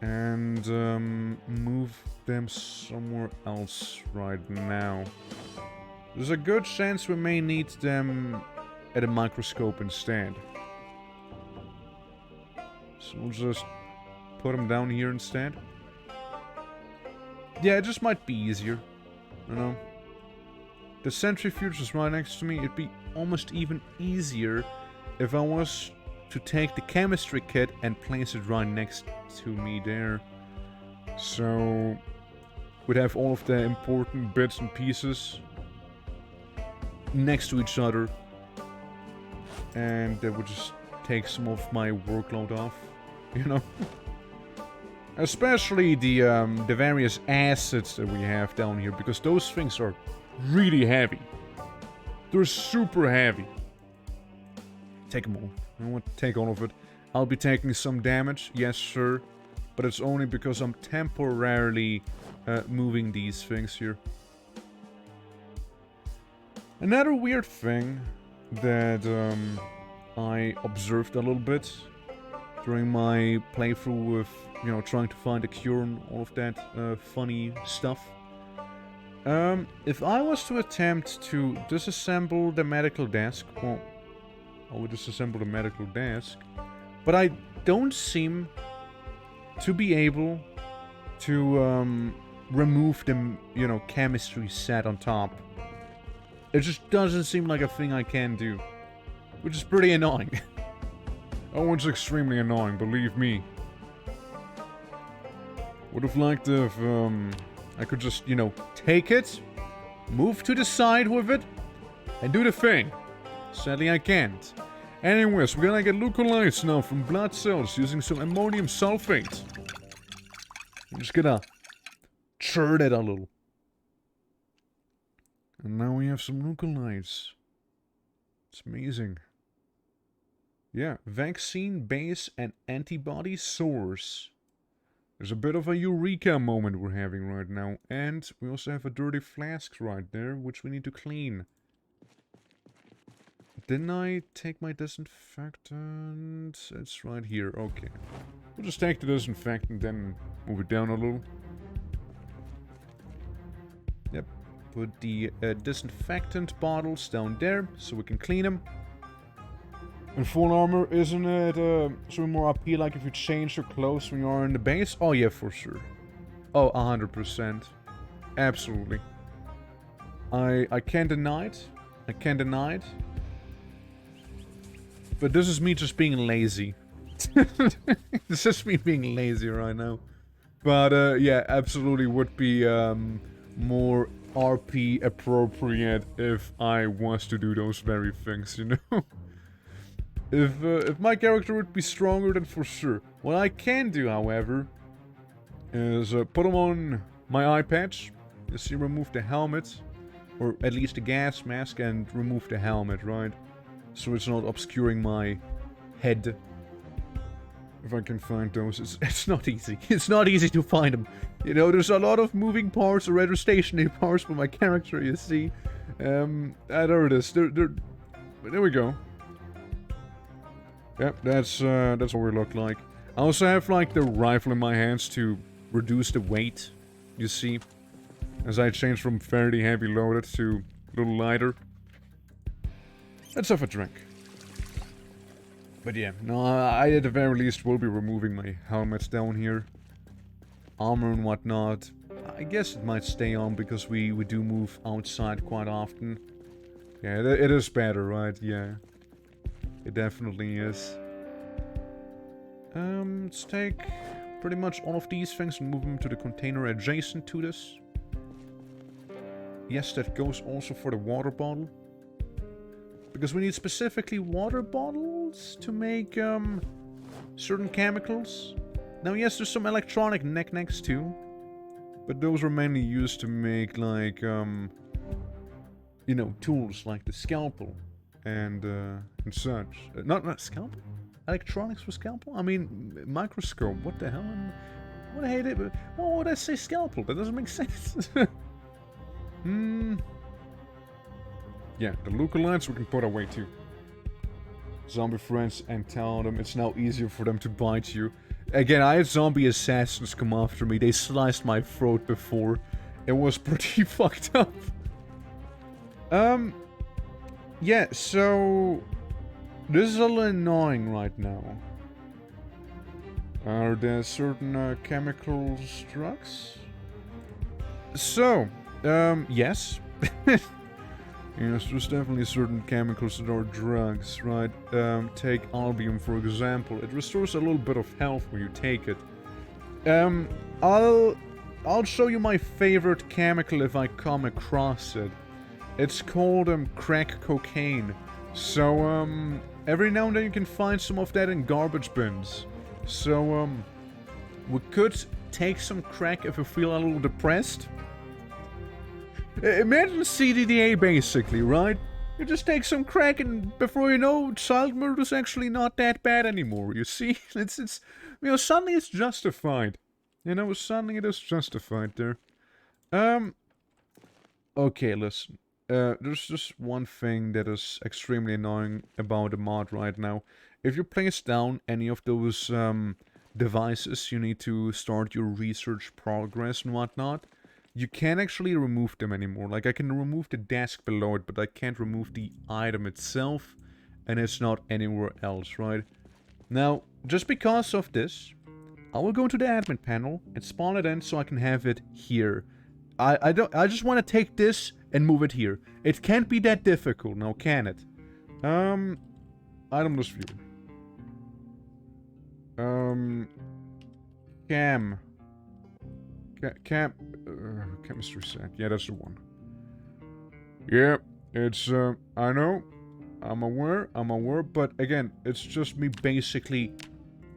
And, move them somewhere else right now. There's a good chance we may need them at a microscope instead. So we'll just put them down here instead. Yeah, it just might be easier. You know? The centrifuge is right next to me. It'd be almost even easier if I was to take the chemistry kit and place it right next to me there. So we'd have all of the important bits and pieces next to each other, and that would just take some of my workload off, you know? Especially the various acids that we have down here, because those things are really heavy. They're super heavy. Take them all. I don't want to take all of it. I'll be taking some damage, yes sir. But it's only because I'm temporarily moving these things here. Another weird thing that I observed a little bit during my playthrough with, you know, trying to find a cure and all of that funny stuff. If I was to attempt to disassemble the medical desk, well, I would disassemble the medical desk, but I don't seem to be able to remove the, you know, chemistry set on top. It just doesn't seem like a thing I can do, which is pretty annoying. Oh, it's extremely annoying, believe me. Would have liked if I could just, you know, take it, move to the side with it, and do the thing. Sadly, I can't. Anyways, we're gonna get leucolytes now from blood cells using some ammonium sulfate. I'm just gonna churn it a little. And now we have some leucolytes. It's amazing. Yeah, vaccine base and antibody source. There's a bit of a eureka moment we're having right now. And we also have a dirty flask right there, which we need to clean. Didn't I take my disinfectant? It's right here, okay. We'll just take the disinfectant, then move it down a little. Yep, put the disinfectant bottles down there, so we can clean them. In full armor, isn't it sort of more OP like if you change your clothes when you are in the base? Oh yeah, for sure. Oh, 100%. Absolutely. I can't deny it. I can't deny it. But this is me just being lazy. This is me being lazy right now. But yeah, absolutely would be more RP appropriate if I was to do those very things, you know? If my character would be stronger, then for sure. What I can do, however, is put him on my eye patch. You see, remove the helmet, or at least the gas mask, and remove the helmet, right? So it's not obscuring my head. If I can find those, it's not easy. It's not easy to find them. You know, there's a lot of moving parts or rather stationary parts for my character, you see. There it is. There we go. Yep, that's what we look like. I also have, like, the rifle in my hands to reduce the weight, you see. As I change from fairly heavy loaded to a little lighter. Let's have a drink. But yeah, no, I at the very least will be removing my helmets down here. Armor and whatnot. I guess it might stay on because we do move outside quite often. Yeah, it is better, right? Yeah. It definitely is. Let's take pretty much all of these things and move them to the container adjacent to this. Yes, that goes also for the water bottle. Because we need specifically water bottles to make certain chemicals. Now yes, there's some electronic knickknacks too. But those were mainly used to make like, you know, tools like the scalpel and such. Not scalpel? Electronics for scalpel? I mean, microscope. What the hell? What I hate it, but why would I say scalpel? That doesn't make sense. Yeah, the leucolytes we can put away too. Zombie friends and tell them it's now easier for them to bite you. Again, I had zombie assassins come after me. They sliced my throat before. It was pretty fucked up. Yeah, so this is a little annoying right now. Are there certain chemicals, drugs? So, yes. Yes, there's definitely certain chemicals that are drugs, right? Take albium, for example. It restores a little bit of health when you take it. I'll show you my favorite chemical if I come across it. It's called crack cocaine. So every now and then you can find some of that in garbage bins. So We could take some crack if we feel a little depressed. Imagine CDDA basically, right? You just take some crack and before you know, child murder is actually not that bad anymore, you see? It's you know, suddenly it's justified. You know, suddenly it is justified there. Okay, listen. There's just one thing that is extremely annoying about the mod right now. If you place down any of those, devices, you need to start your research progress and whatnot. You can't actually remove them anymore. Like, I can remove the desk below it, but I can't remove the item itself. And it's not anywhere else, right? Now, just because of this, I will go to the admin panel and spawn it in so I can have it here. I just want to take this and move it here. It can't be that difficult, now can it? Item list view. Chemistry set. Yeah, that's the one. Yeah, it's, I know. I'm aware, but again, it's just me basically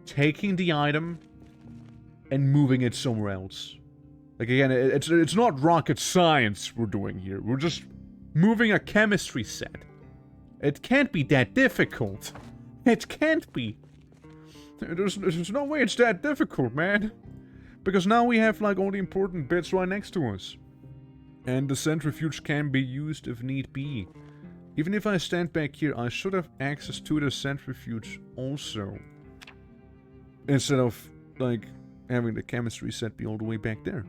taking the item and moving it somewhere else. Like, again, it's not rocket science we're doing here. We're just moving a chemistry set. It can't be that difficult. It can't be. There's no way it's that difficult, man. Because now we have, like, all the important bits right next to us. And the centrifuge can be used if need be. Even if I stand back here, I should have access to the centrifuge also. Instead of, like, having the chemistry set be all the way back there.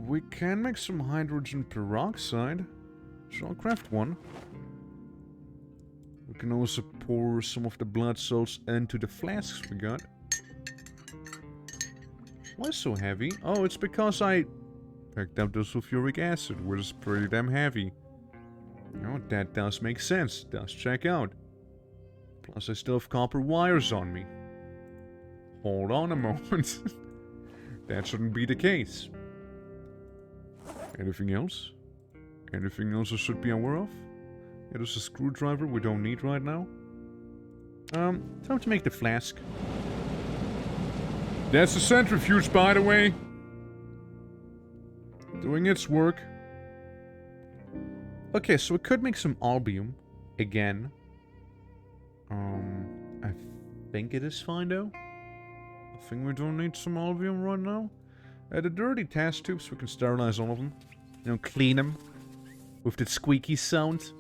We can make some hydrogen peroxide. So I'll craft one. We can also pour some of the blood cells into the flasks we got. Why so heavy? Oh, it's because I picked up the sulfuric acid, which is pretty damn heavy. You know, that does make sense. Does check out. Plus, I still have copper wires on me. Hold on a moment. That shouldn't be the case. Anything else? Anything else I should be aware of? Yeah, there's a screwdriver we don't need right now. Time to make the flask. That's the centrifuge, by the way. Doing its work. Okay, so we could make some albium. Again. I think it is fine, though. I think we don't need some albium right now. The dirty test tubes, we can sterilize all of them. You know, clean them. With the squeaky sound.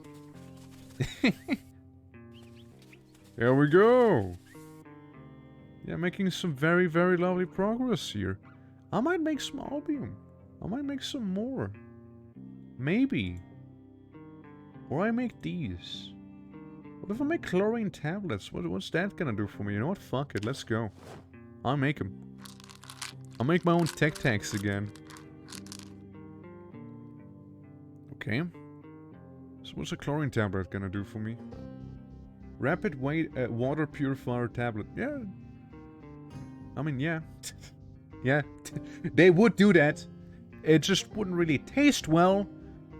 There we go. Yeah, making some very, very lovely progress here. I might make some albium. I might make some more. Maybe. Or I make these. What if I make chlorine tablets? What's that gonna do for me? You know what? Fuck it. Let's go. I'll make them. I'll make my own tech tags again. Okay. So what's a chlorine tablet gonna do for me? Rapid water purifier tablet. Yeah. I mean, yeah. Yeah. They would do that. It just wouldn't really taste well.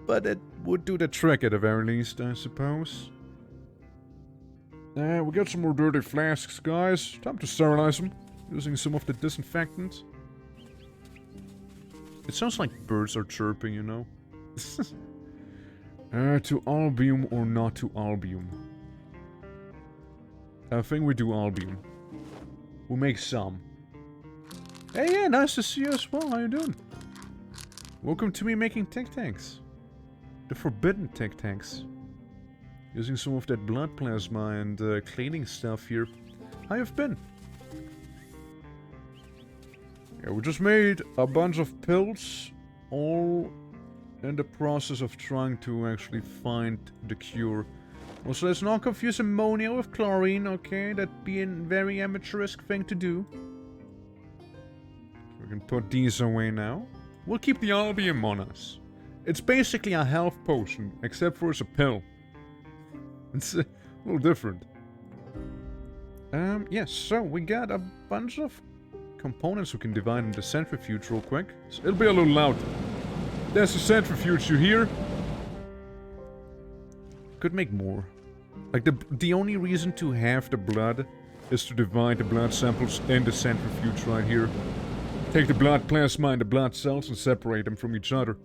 But it would do the trick at the very least, I suppose. We got some more dirty flasks, guys. Time to sterilize them. Using some of the disinfectant. It sounds like birds are chirping, you know. To albium or not to albium? I think we do albium. We'll make some. Hey, yeah, nice to see you as well. How you doing? Welcome to me making tech tanks. The forbidden tech tanks. Using some of that blood plasma and cleaning stuff here. How you've been? Yeah, we just made a bunch of pills. All in the process of trying to actually find the cure. Also, let's not confuse ammonia with chlorine, okay? That'd be a very amateurish thing to do. We can put these away now. We'll keep the albium on us. It's basically a health potion, except for it's a pill. It's a little different. Yes, so we got a bunch of components we can divide into the centrifuge real quick. So it'll be a little loud. There's the centrifuge, you hear? Could make more. Like, the only reason to have the blood is to divide the blood samples in the centrifuge right here. Take the blood plasma and the blood cells and separate them from each other.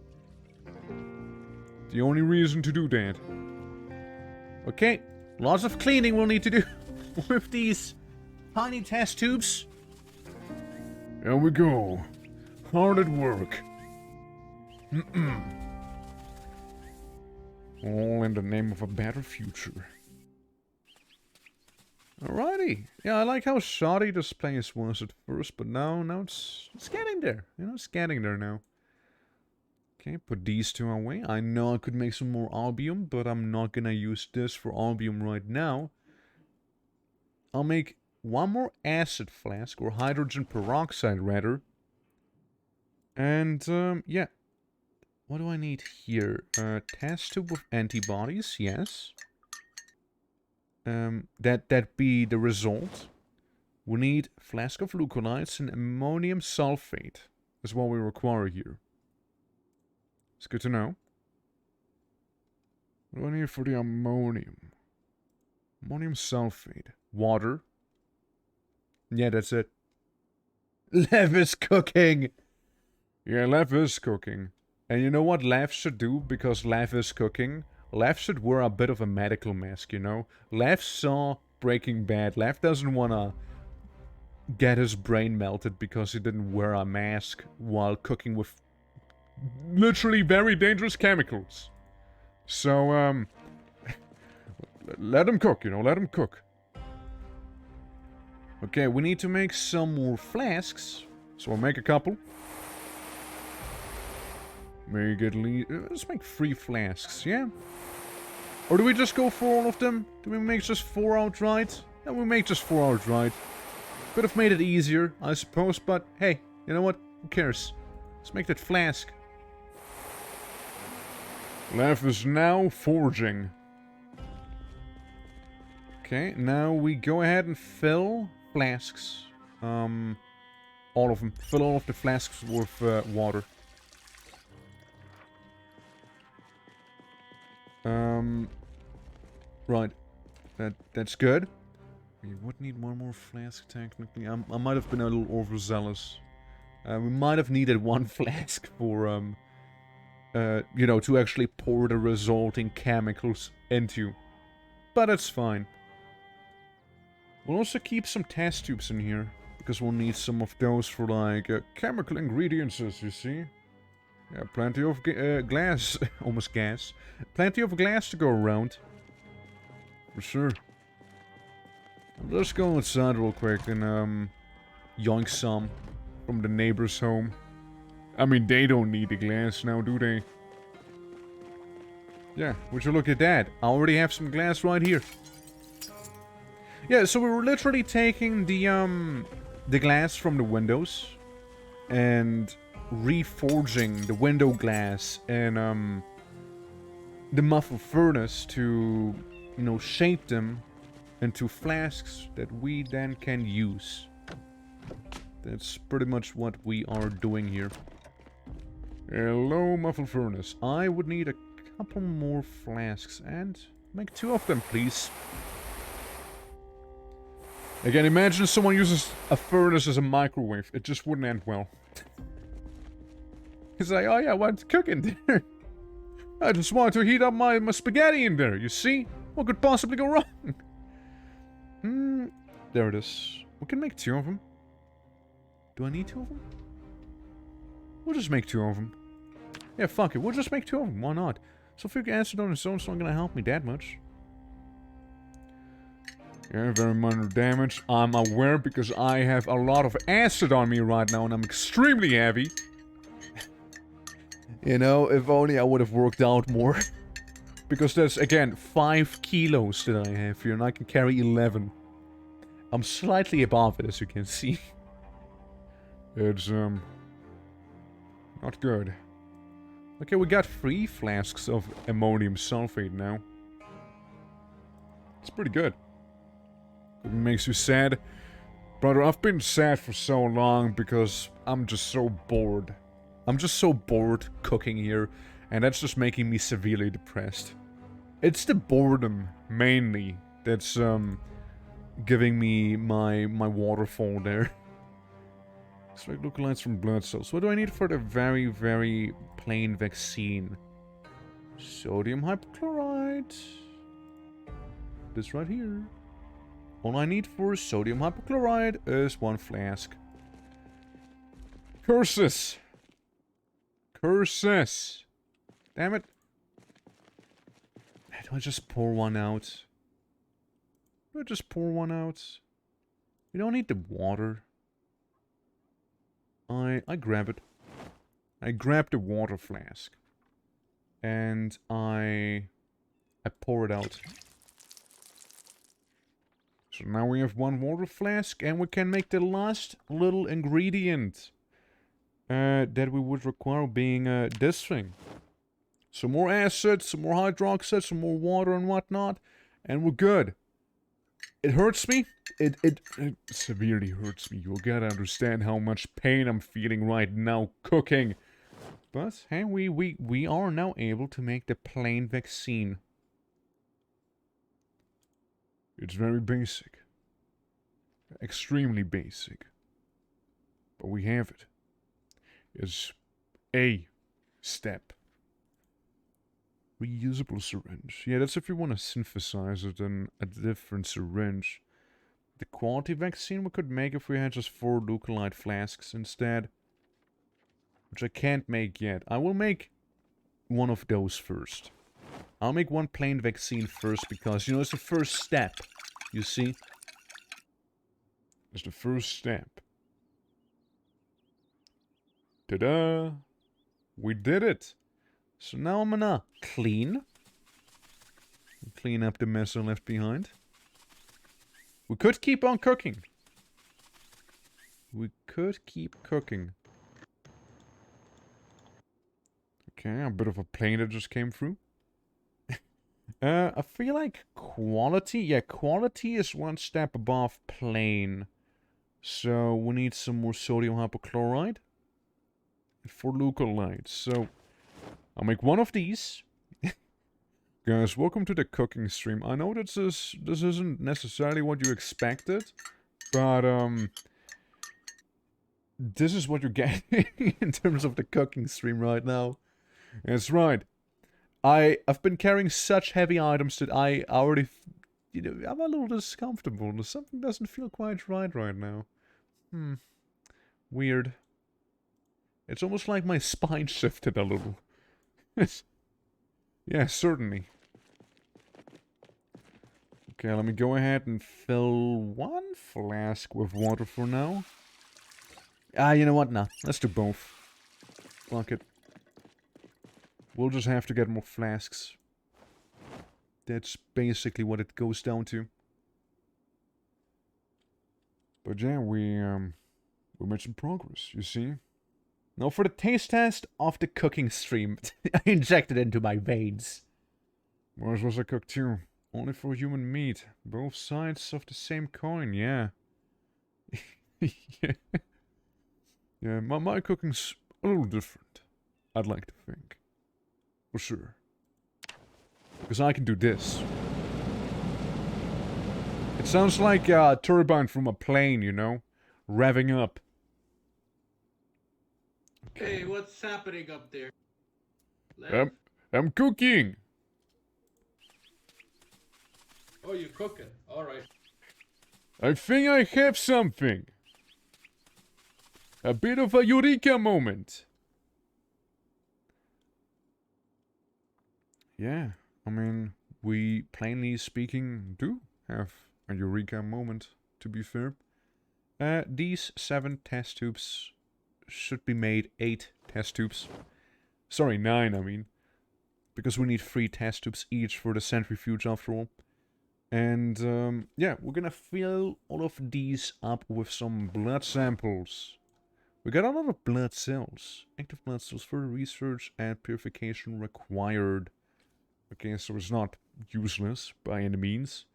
The only reason to do that. Okay, lots of cleaning we'll need to do with these tiny test tubes. There we go. Hard at work. All in the name of a better future. Alrighty. Yeah, I like how shoddy this place was at first, but now it's getting there. You know, it's getting there now. Okay, put these two away. I know I could make some more albium, but I'm not gonna use this for albium right now. I'll make one more acid flask, or hydrogen peroxide rather. And, yeah. What do I need here? Test tube of antibodies, yes. That be the result. We need flask of leucolytes and ammonium sulfate. That's what we require here. It's good to know. What do I need for the ammonium? Ammonium sulfate. Water. Yeah, that's it. Lev is cooking! Yeah, Lev is cooking. And you know what Lev should do? Because Lev is cooking. Lev should wear a bit of a medical mask, you know? Lev saw Breaking Bad. Lev doesn't wanna get his brain melted because he didn't wear a mask while cooking with literally very dangerous chemicals. So, let him cook, you know? Let him cook. Okay, we need to make some more flasks. So we'll make a couple. Let's make 3 flasks, yeah? Or do we just go for all of them? Do we make just 4 outright? Yeah, we make just 4 outright. Could have made it easier, I suppose, but hey, you know what? Who cares? Let's make that flask. Lev is now forging. Okay, now we go ahead and fill flasks. All of them. Fill all of the flasks with water. Right. That's good. We would need one more flask, technically. I might have been a little overzealous. We might have needed 1 flask for, you know, to actually pour the resulting chemicals into. But it's fine. We'll also keep some test tubes in here, because we'll need some of those for, like, chemical ingredients, you see. Yeah, plenty of glass. Almost gas. Plenty of glass to go around. For sure. Let's go inside real quick and, yoink some from the neighbor's home. I mean, they don't need the glass now, do they? Yeah, would you look at that? I already have some glass right here. Yeah, so we were literally taking the glass from the windows and reforging the window glass and the muffle furnace to, you know, shape them into flasks that we then can use. That's pretty much what we are doing here. Hello, muffle furnace. I would need a couple more flasks and make 2 of them, please. Again, imagine someone uses a furnace as a microwave. It just wouldn't end well. He's like, oh yeah, I want to cook in there. I just want to heat up my spaghetti in there, you see? What could possibly go wrong? There it is. We can make 2 of them. Do I need 2 of them? We'll just make 2 of them. Yeah, fuck it. We'll just make 2 of them. Why not? Sulfuric acid on its own is not gonna help me that much. Yeah, very minor damage. I'm aware because I have a lot of acid on me right now and I'm extremely heavy. You know, if only I would have worked out more. Because there's, again, 5 kilos that I have here and I can carry 11. I'm slightly above it, as you can see. It's, not good. Okay, we got 3 flasks of ammonium sulfate now. It's pretty good. It makes you sad. Brother, I've been sad for so long because I'm just so bored. I'm just so bored cooking here, and that's just making me severely depressed. It's the boredom, mainly, that's, giving me my waterfall there. Extract lookalikes from blood cells. What do I need for the very, very plain vaccine? Sodium hypochlorite. This right here. All I need for sodium hypochlorite is 1 flask. Curses! Curses! Damn it. Do I just pour one out? Do I just pour one out? We don't need the water. I grab it. I grab the water flask. And I pour it out. So now we have 1 water flask and we can make the last little ingredient that we would require, being this thing. Some more acid, some more hydroxide, some more water and whatnot, and we're good. It hurts me. It severely hurts me. You gotta understand how much pain I'm feeling right now cooking. But hey, we are now able to make the plain vaccine. It's very basic. Extremely basic. But we have it. It's a step. Reusable syringe. Yeah, that's if you want to synthesize it in a different syringe. The quality vaccine we could make if we had just 4 leucolite flasks instead. Which I can't make yet. I will make one of those first. I'll make 1 plain vaccine first because, you know, it's the first step. You see? It's the first step. Ta-da! We did it! So now I'm gonna clean up the mess I left behind. We could keep on cooking. We could keep cooking. Okay, a bit of a plane that just came through. I feel like quality, yeah, quality is 1 step above plain. So we need some more sodium hypochlorite for leucolites. So I'll make 1 of these. Guys, welcome to the cooking stream. I know this isn't necessarily what you expected, but this is what you're getting in terms of the cooking stream right now. That's right. I've been carrying such heavy items that I already, you know, I'm a little discomfortable. Something doesn't feel quite right now. Weird. It's almost like my spine shifted a little. Yeah, certainly. Okay, let me go ahead and fill 1 flask with water for now. You know what? Nah, let's do both. Fuck it. We'll just have to get more flasks. That's basically what it goes down to. But yeah, we made some progress, you see? Now for the taste test of the cooking stream. I injected into my veins. Where's was I cooked too? Only for human meat. Both sides of the same coin, yeah. Yeah. Yeah, my cooking's a little different. I'd like to think. For sure. Because I can do this. It sounds like a turbine from a plane, you know? Revving up. Hey, what's happening up there? I'm cooking! Oh, you're cooking. Alright. I think I have something. A bit of a eureka moment. Yeah, I mean, we plainly speaking do have a eureka moment, to be fair. These 7 test tubes should be made 8 test tubes. Sorry, 9, I mean. Because we need 3 test tubes each for the centrifuge after all. And, yeah, we're gonna fill all of these up with some blood samples. We got a lot of blood cells. Active blood cells for research and purification required. Okay, so it's not useless by any means.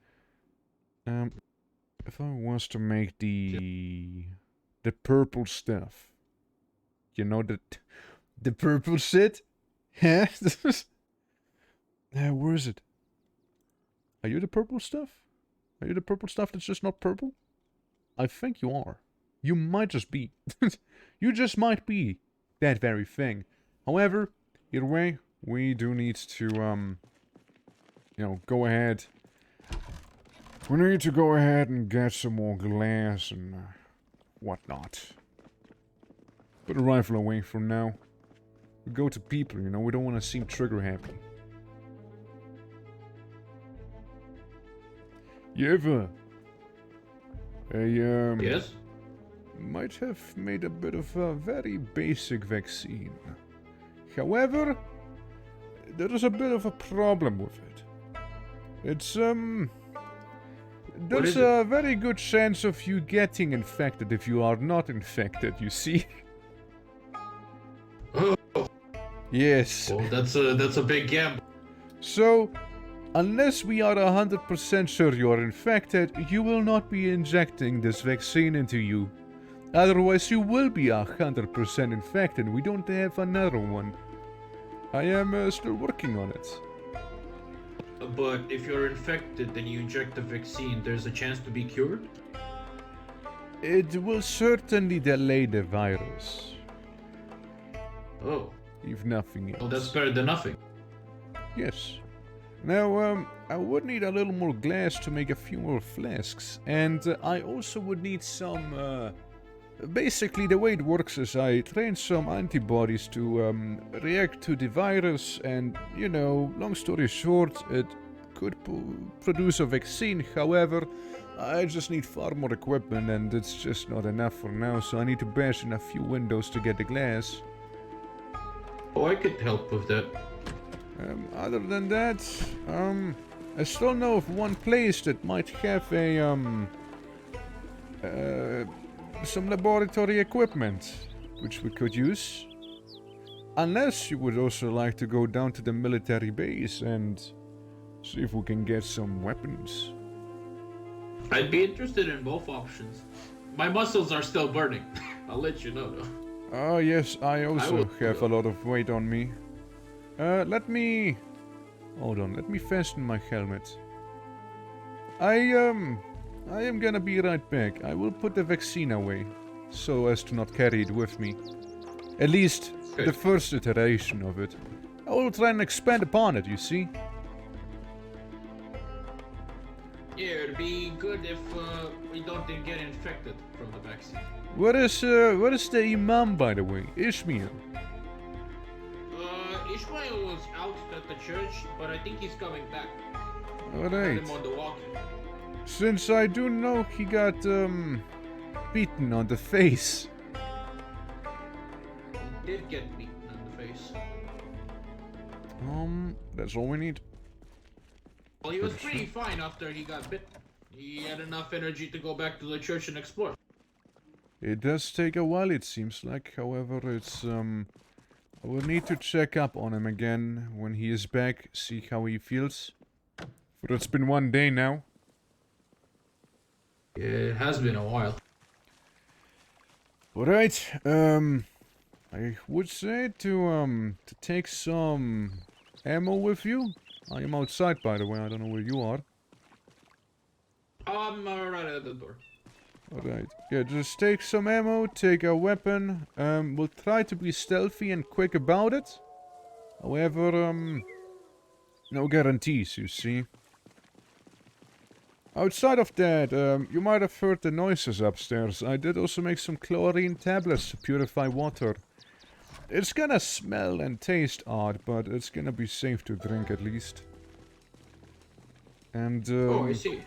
If I was to make the purple stuff, you know, the purple shit? Huh? Where is it? Are you the purple stuff? Are you the purple stuff that's just not purple? I think you are. You might just be. You just might be that very thing. However, either way, we do need to, go ahead. We need to go ahead and get some more glass and whatnot. Put the rifle away for now. We go to people, we don't want to seem trigger happy. You ever... Yes? might have made a bit of a very basic vaccine. However, there is a bit of a problem with it. It's, there's a very good chance of you getting infected if you are not infected, you see? Oh, Yes. well, that's a big gamble. So, unless we are 100% sure you are infected, you will not be injecting this vaccine into you. Otherwise, you will be 100% infected. We don't have another one. I am still working on it. But if you're infected and you inject the vaccine, there's a chance to be cured? It will certainly delay the virus, Oh, if nothing else. well, that's better than nothing. Yes. Now, I would need a little more glass to make a few more flasks, and I also would need some, basically the way it works is I train some antibodies to, react to the virus, and, long story short, it could produce a vaccine. However, I just need far more equipment, and it's just not enough for now, so I need to bash in a few windows to get the glass. Oh, I could help with that. Other than that, I still know of one place that might have a, some laboratory equipment, which we could use. Unless you would also like to go down to the military base and see if we can get some weapons. I'd be interested in both options. My muscles are still burning. I'll let you know, though. Oh yes, I also will- have a lot of weight on me. Let me... Hold on, let me fasten my helmet. I am gonna be right back. I will put the vaccine away, so as to not carry it with me. At least, Good. the first iteration of it. I will try and expand upon it, you see? Yeah, it'd be good if we don't get infected from the vaccine. Where is the Imam, by the way? Ishmael. Ishmael was out at the church, but I think he's coming back. Got Alright. him on the walkie. Since I do know he got, beaten on the face. He did get beaten in the face. That's all we need. Well, he was pretty fine after he got bit. He had enough energy to go back to the church and explore. It does take a while, it seems like. However, it's, I will need to check up on him again when he is back, see how he feels. For it's been 1 day now. Yeah, it has been a while. Alright, I would say to take some ammo with you. I am outside, by the way, I don't know where you are. Right at the door. Alright, yeah, just take some ammo, take a weapon. We'll try to be stealthy and quick about it. However, no guarantees, you see. Outside of that, you might have heard the noises upstairs. I did also make some chlorine tablets to purify water. It's gonna smell and taste odd, but it's gonna be safe to drink at least. And, Oh, I see.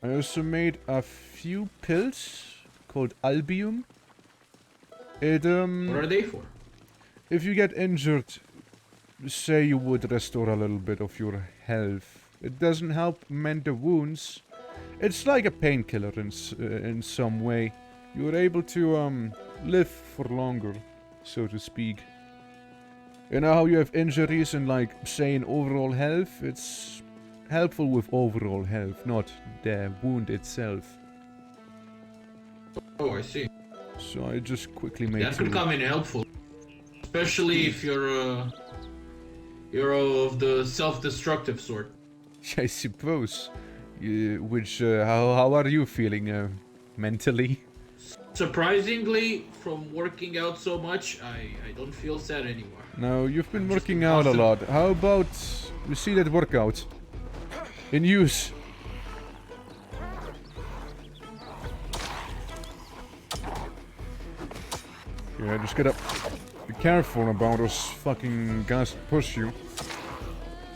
I also made a few pills called Albium. It, What are they for? if you get injured, say you would restore a little bit of your health. It doesn't help mend the wounds. It's like a painkiller in some way. You're able to, live for longer, so to speak. You know how you have injuries and, like, say, in overall health? It's helpful with overall health, not the wound itself. Oh, I see. So I just quickly made That could come in helpful, especially if you're of the self-destructive sort. I suppose. How are you feeling mentally? Surprisingly, from working out so much, I don't feel sad anymore. No, you've been I'm just working in out a constant- lot. How about we see that workout in use? Yeah, just gotta be careful about those fucking guys that push you.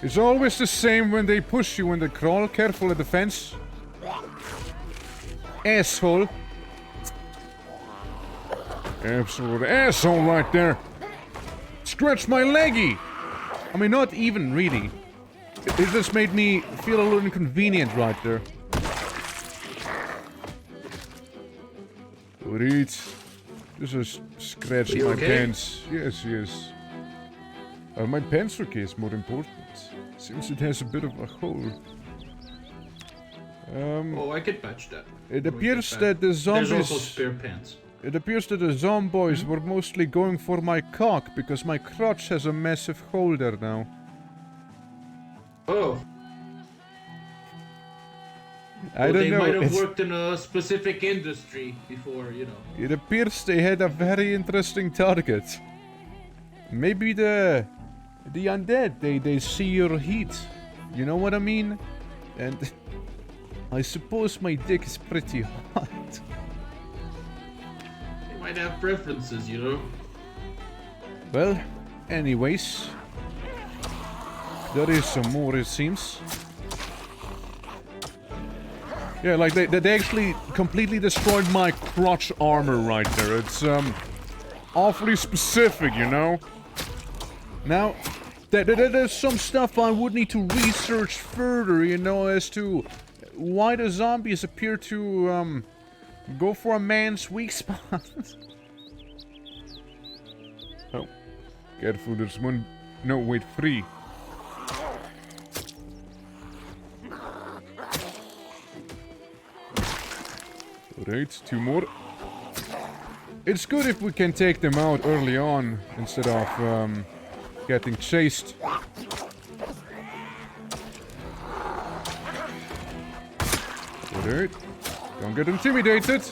It's always the same when they push you when they crawl. Careful at the fence. Asshole. Absolute asshole right there. Scratch my leggy. I mean, not even really. It just made me feel a little inconvenient right there. Read. Just scratch You my okay? pants. Yes, yes. My pencil case more important. Since it has a bit of a hole. Oh, I could patch that. It When we appears get back. that the There's also zombies... spare pants. It appears that the zombies were mostly going for my cock because my crotch has a massive hole there now. Oh, I well, don't they know. might have It's- worked in a specific industry before, you know. It appears they had a very interesting target. Maybe the undead, they see your heat. You know what I mean? And I suppose my dick is pretty hot. They might have preferences, you know. Well, anyways. There is some more, it seems. Yeah, like they actually completely destroyed my crotch armor right there. It's awfully specific, you know. Now, there's some stuff I would need to research further, you know, as to why the zombies appear to go for a man's weak spot. Oh, careful! There's one. No, wait, 3. Alright, 2 more. It's good if we can take them out early on, instead of, getting chased. Alright. Don't get intimidated.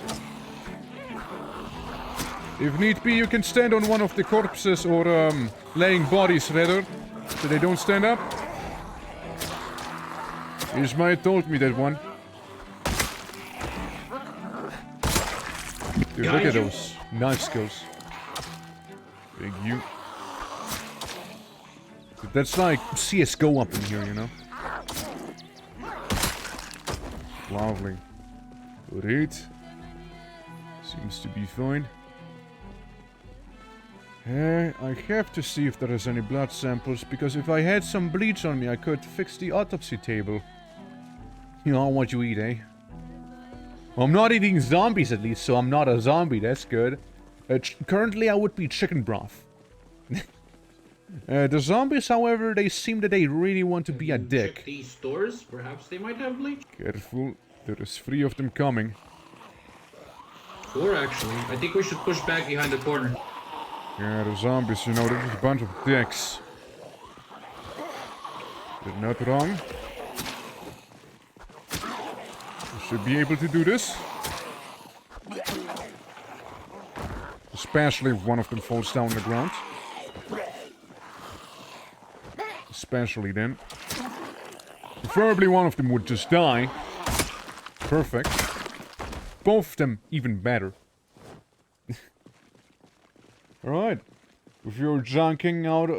If need be, you can stand on one of the corpses, or, laying bodies, rather, so they don't stand up. Ismail told me that one. Dude, look at those knife skills. Thank you. That's like CSGO up in here, you know? Lovely. Alright. Seems to be fine. I have to see if there is any blood samples, because if I had some bleach on me, I could fix the autopsy table. You know what you eat, eh? Well, I'm not eating zombies at least, so I'm not a zombie, that's good. Currently I would be chicken broth. The zombies, however, they seem that they really want to be a dick. Check these stores. Perhaps they might have bleach. Careful, there is 3 of them coming. 4 actually. I think we should push back behind the corner. Yeah, the zombies, you know, they're just a bunch of dicks. They're not wrong. We should be able to do this. Especially if one of them falls down on the ground. Especially then. Preferably one of them would just die. Perfect. Both of them even better. Alright. If you're junking out,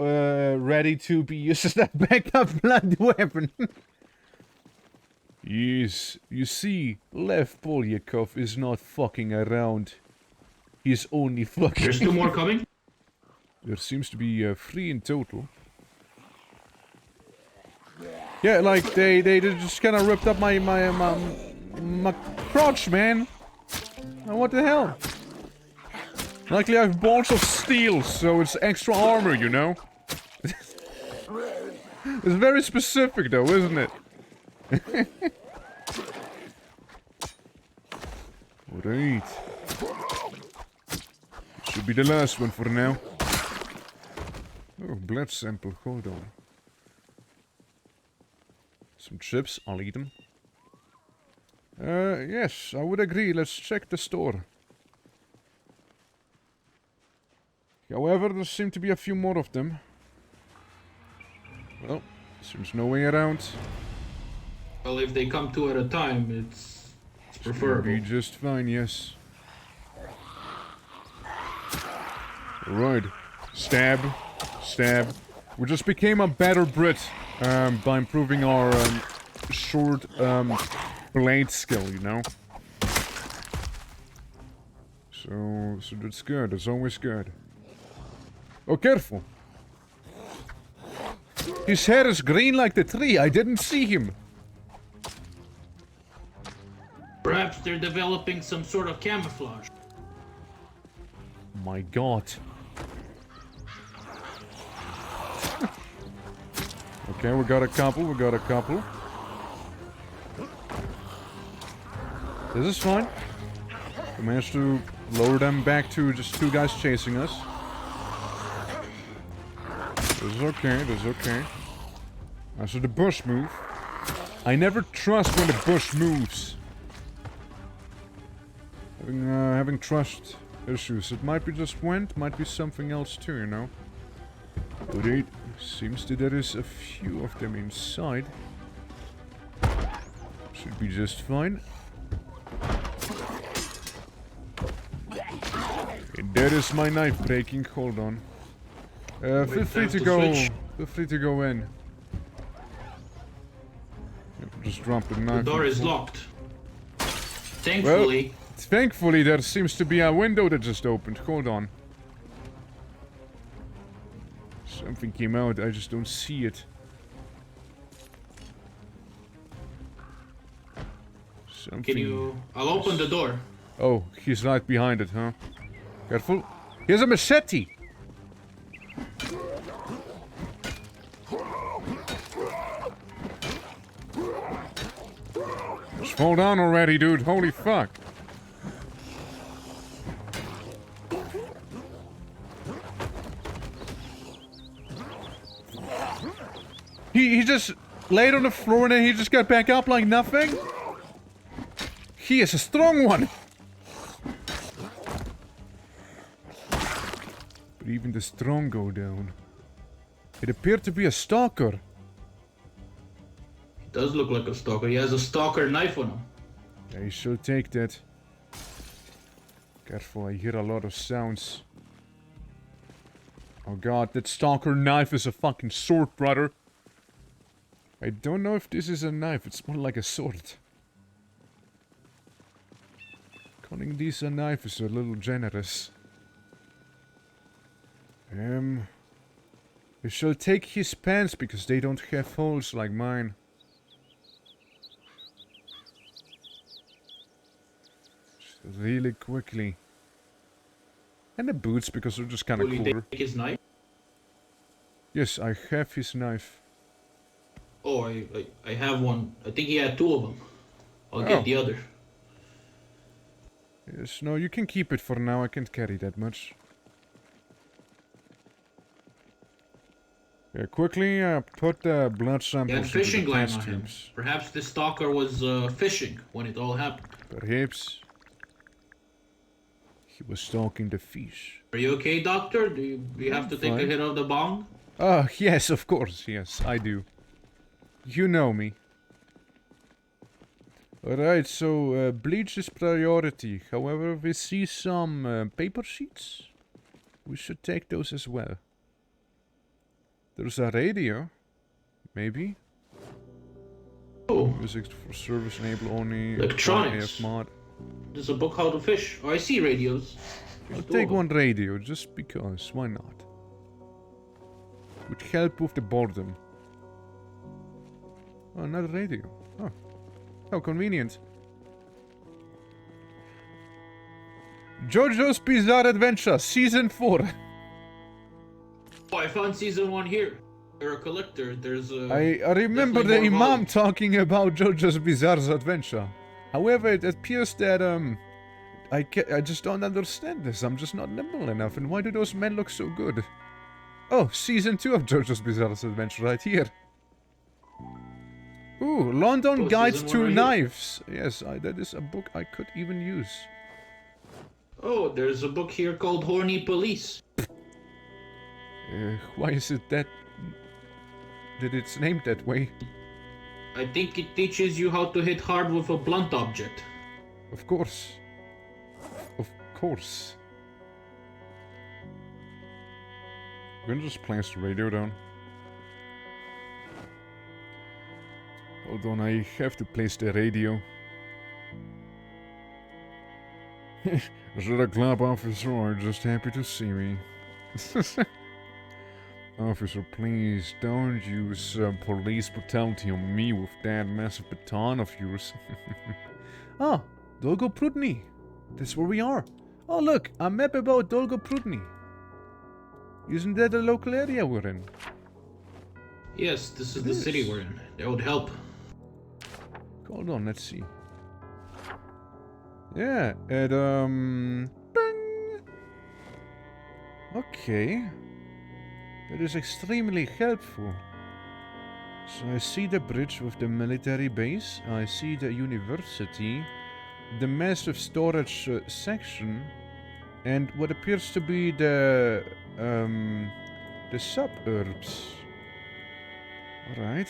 ready to be used as a backup blood weapon. Yes, you see, Lev Polyakov is not fucking around. He's only fucking... There's 2 more coming. There seems to be 3 in total. Yeah, like, they just kinda ripped up my crotch, man. What the hell? Luckily I have balls of steel, so it's extra armor, you know? It's very specific though, isn't it? Alright. Should be the last one for now. Oh, blood sample, hold on. Some chips, I'll eat them. Yes, I would agree. Let's check the store. However, there seem to be a few more of them. Well, seems no way around. Well, if they come two at a time, it's It'll preferable. be just fine, yes. Alright. Stab. Stab. We just became a better Brit by improving our short blade skill, you know? So that's good. That's always good. Oh, careful. His hair is green like the tree. I didn't see him. Perhaps they're developing some sort of camouflage. My god. Okay, we got a couple. This is fine. We managed to lower them back to just two guys chasing us. This is okay. So the bush move. I never trust when the bush moves. Having trust issues. It might be just wind, might be something else too, you know. But it seems that there is a few of them inside. Should be just fine. And there is my knife breaking. Hold on. Feel free to go. Feel free to go in. Just drop the knife. The door is locked. Thankfully. Well, thankfully, there seems to be a window that just opened. Hold on. Something came out. I just don't see it. Something. Can you? I'll open the door. Oh, he's right behind it, huh? Careful. Here's a machete. Just fall down already, dude. Holy fuck. He just laid on the floor and then he just got back up like nothing? He is a strong one. But even the strong go down. It appeared to be a stalker. He does look like a stalker. He has a stalker knife on him. Yeah, you should take that. Careful, I hear a lot of sounds. Oh god, that stalker knife is a fucking sword, brother. I don't know if this is a knife, it's more like a sword. Calling these a knife is a little generous. We shall take his pants because they don't have holes like mine. Just really quickly. And the boots because they're just kind of Will you cooler. take his knife? Yes, I have his knife. Oh, I have one. I think he had two of them. I'll Oh. get the other. Yes, no, you can keep it for now. I can't carry that much. Yeah, quickly put the blood He had samples fishing into the line test on him. tubes. Perhaps the stalker was fishing when it all happened. Perhaps he was stalking the fish. Are you okay, doctor? Do you have to take a fine. hit of the bong? Oh, yes, of course, yes, I do. You know me. Alright, so bleach is priority. However, we see some paper sheets. We should take those as well. There's a radio. Maybe. Oh, Music for service enable only. Electronics. AF mod. there's a book how to fish. Oh, I see radios. I'll There's two take of them. one radio just because. Why not? Would help with the boredom. Oh, another radio. Oh. How convenient. JoJo's Bizarre Adventure Season 4. Oh, I found season 1 here. You're a collector. There's a. I remember the definitely more Imam volumes. talking about JoJo's Bizarre Adventure. However, it appears that I just don't understand this. I'm just not nimble enough. And why do those men look so good? Oh, season 2 of JoJo's Bizarre Adventure right here. Ooh, Ooh, London Oh, Guide season to one right Knives. Yes, that is a book I could even use. Oh, there's a book here called Horny Police. Why is it that it's named that way? I think it teaches you how to hit hard with a blunt object. Of course. Of course. I'm gonna just place the radio down. Hold on, I have to place the radio. Is that a club officer or just happy to see me? Officer, please don't use police brutality on me with that massive baton of yours. Ah, Dolgo Prudny. That's where we are. Oh look, a map about Dolgo Prudny. Isn't that the local area we're in? Yes, this is It the is. city we're in. That would help. Hold on, let's see. Yeah, bing. Okay. That is extremely helpful. So I see the bridge with the military base, I see the university, the massive storage section, and what appears to be the suburbs. Alright.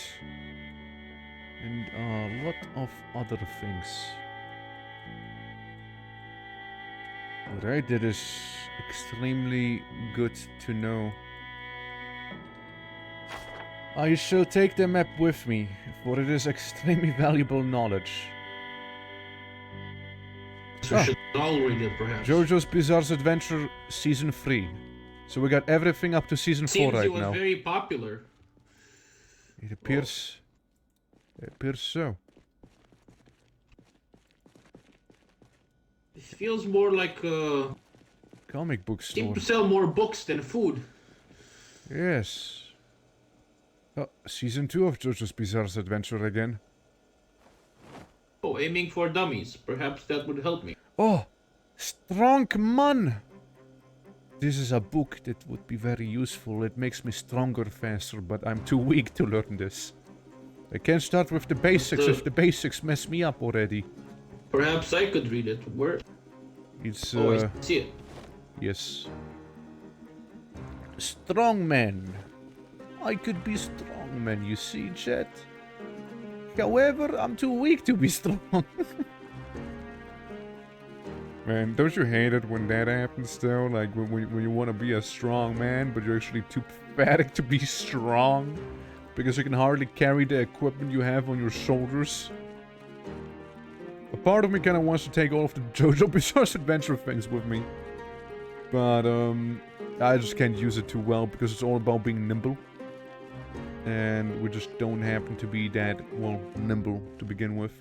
And a lot of other things. Alright, that is extremely good to know. I shall take the map with me, for it is extremely valuable knowledge. So we should all read it, perhaps. JoJo's Bizarre Adventure Season 3. So we got everything up to Season 4 Seems right it was now. very popular. It appears... It appears so. It feels more like a... Comic book Seem store. to sell more books than food. Yes. Oh, Season 2 of JoJo's Bizarre Adventure again. Oh, aiming for dummies. Perhaps that would help me. Oh! Strong man! This is a book that would be very useful. It makes me stronger faster, but I'm too weak to learn this. I can't start with the basics if the basics mess me up already. Perhaps I could read it. Where? It's, Oh, I see it. yes. Strong man. I could be strong man, you see, chat? However, I'm too weak to be strong. Man, don't you hate it when that happens though? Like when you want to be a strong man, but you're actually too pathetic to be strong? Because you can hardly carry the equipment you have on your shoulders? A part of me kind of wants to take all of the JoJo Bizarre Adventure things with me. But, I just can't use it too well because it's all about being nimble. And we just don't happen to be that, well, nimble to begin with.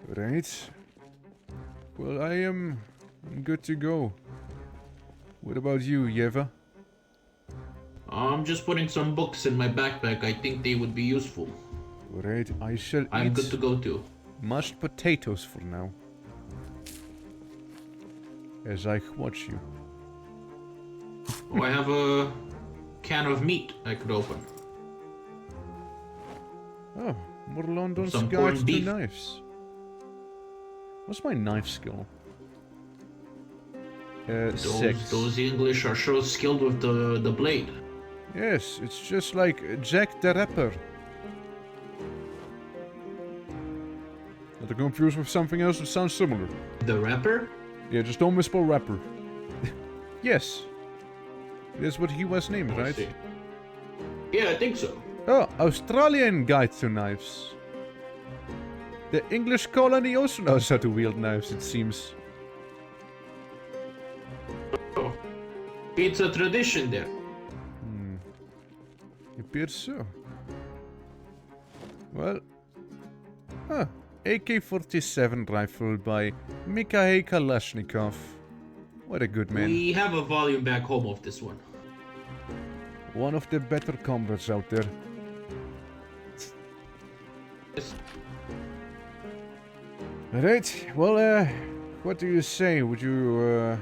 Right. Well, I'm good to go. What about you, Yeva? I'm just putting some books in my backpack. I think they would be useful. Alright, I shall I'm eat good to go too. mashed potatoes for now. As I watch you. Oh, I have a can of meat I could open. Oh, more London's Some Guide corned to beef. Knives. What's my knife skill? 6. Those English are sure skilled with the blade. Yes, it's just like Jack the Rapper. Not to confuse with something else that sounds similar. The rapper? Yeah, just don't misspell rapper. Yes. That's what he was named, I right? see. Yeah, I think so. Oh, Australian Guide to Knives. The English colony also knows how to wield knives, it seems. Oh, it's a tradition there. It appears so. Well. Huh. AK-47 rifle by Mikhail Kalashnikov. What a good man. We have a volume back home of this one. One of the better comrades out there. Yes. Alright, well, what do you say? Would you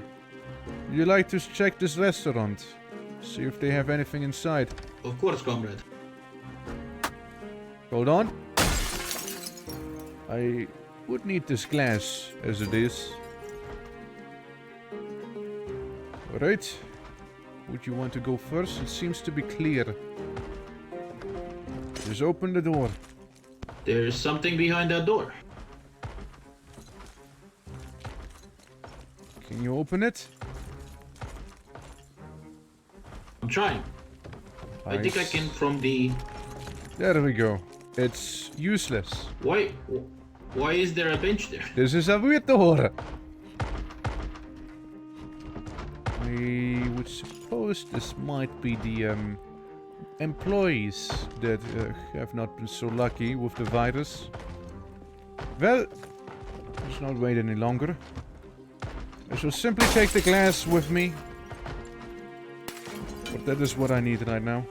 like to check this restaurant? See if they have anything inside. Of course, comrade. Hold on. I would need this glass as it is. Alright. Would you want to go first? It seems to be clear. Just open the door. There's something behind that door. Can you open it? I'm trying. I think I can from the... There we go. It's useless. Why is there a bench there? This is a weird door. I would suppose this might be the employees that have not been so lucky with the virus. Well, let's not wait any longer. I shall simply take the glass with me. But that is what I need right now.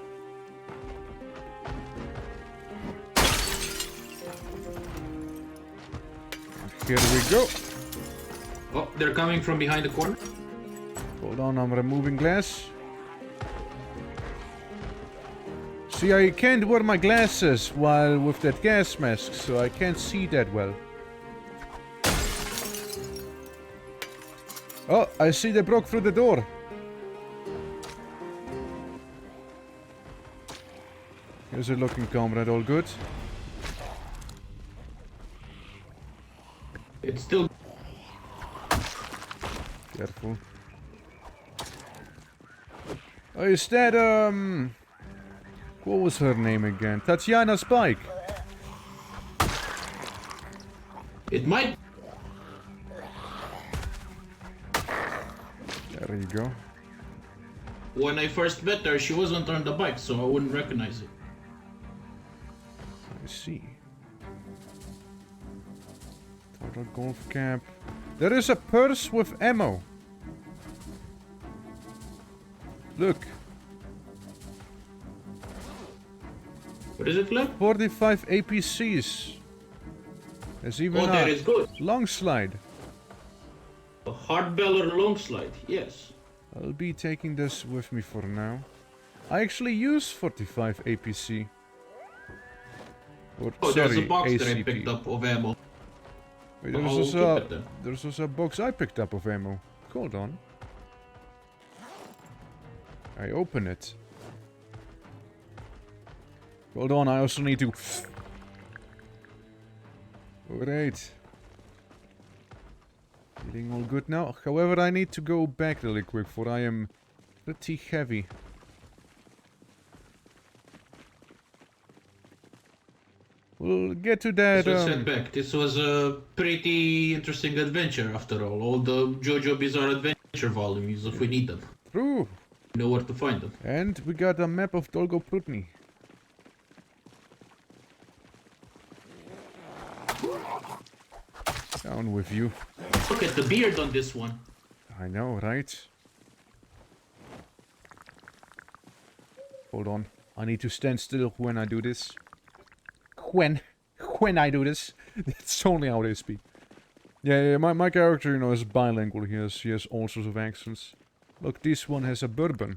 Here we go. Oh, they're coming from behind the corner. Hold on, I'm removing glass. See, I can't wear my glasses while with that gas mask, so I can't see that well. Oh, I see they broke through the door. Here's a looking comrade, all good. It's still... Careful. Oh, is that, what was her name again? Tatiana Spike. It might... There you go. When I first met her, she wasn't on the bike, so I wouldn't recognize it. I see. Total golf cap. There is a purse with ammo. Look. What is it like? 45 APCs. There's even that is good. long slide. A hard beller long slide, yes. I'll be taking this with me for now. I actually use 45 APC. Or, Oh, sorry, there's a box that I ACP. picked up of ammo. Wait, I'll keep it then. there's also a box I picked up of ammo. Hold on. I open it. Hold on, I also need to... Alright. Feeling all good now. However, I need to go back really quick, for I am pretty heavy. We'll get to that, This was set back. This was a pretty interesting adventure after all the JoJo Bizarre Adventure volumes if we need them. True. We know where to find them. And we got a map of Dolgoprudny. Down with you. Look at the beard on this one. I know, right? Hold on. I need to stand still when I do this. When I do this. That's only how they speak. Yeah, my character, you know, is bilingual. He has all sorts of accents. Look, this one has a bourbon.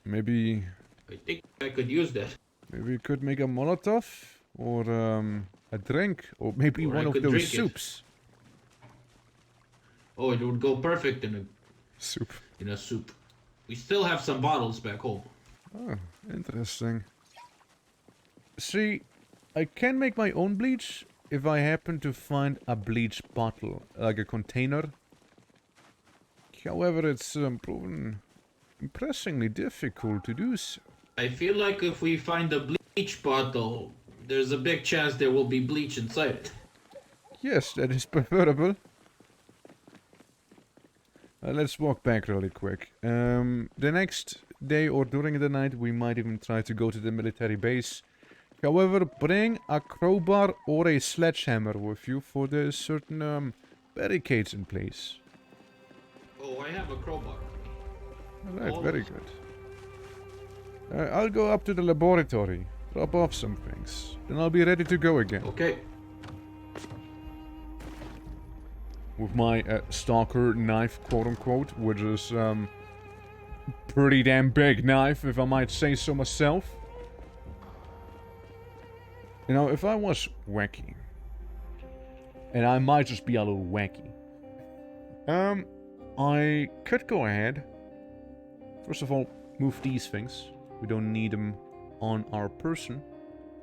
Maybe... I think I could use that. Maybe we could make a Molotov? Or, a drink? Or maybe Or one I of could those drink it. soups. Oh, it would go perfect in Soup. a soup. We still have some bottles back home. Oh, interesting. See, I can make my own bleach if I happen to find a bleach bottle, like a container. However, it's proven impressingly difficult to do so. I feel like if we find a bleach bottle, there's a big chance there will be bleach inside it. Yes, that is preferable. Let's walk back really quick. The next day or during the night, we might even try to go to the military base. However, bring a crowbar or a sledgehammer with you for the certain barricades in place. Oh, I have a crowbar. Alright, very good. I'll go up to the laboratory, drop off some things, then I'll be ready to go again. Okay. With my stalker knife, quote-unquote, which is pretty damn big knife, if I might say so myself. You know, if I was wacky, and I might just be a little wacky, I could go ahead. First of all, move these things. We don't need them on our person.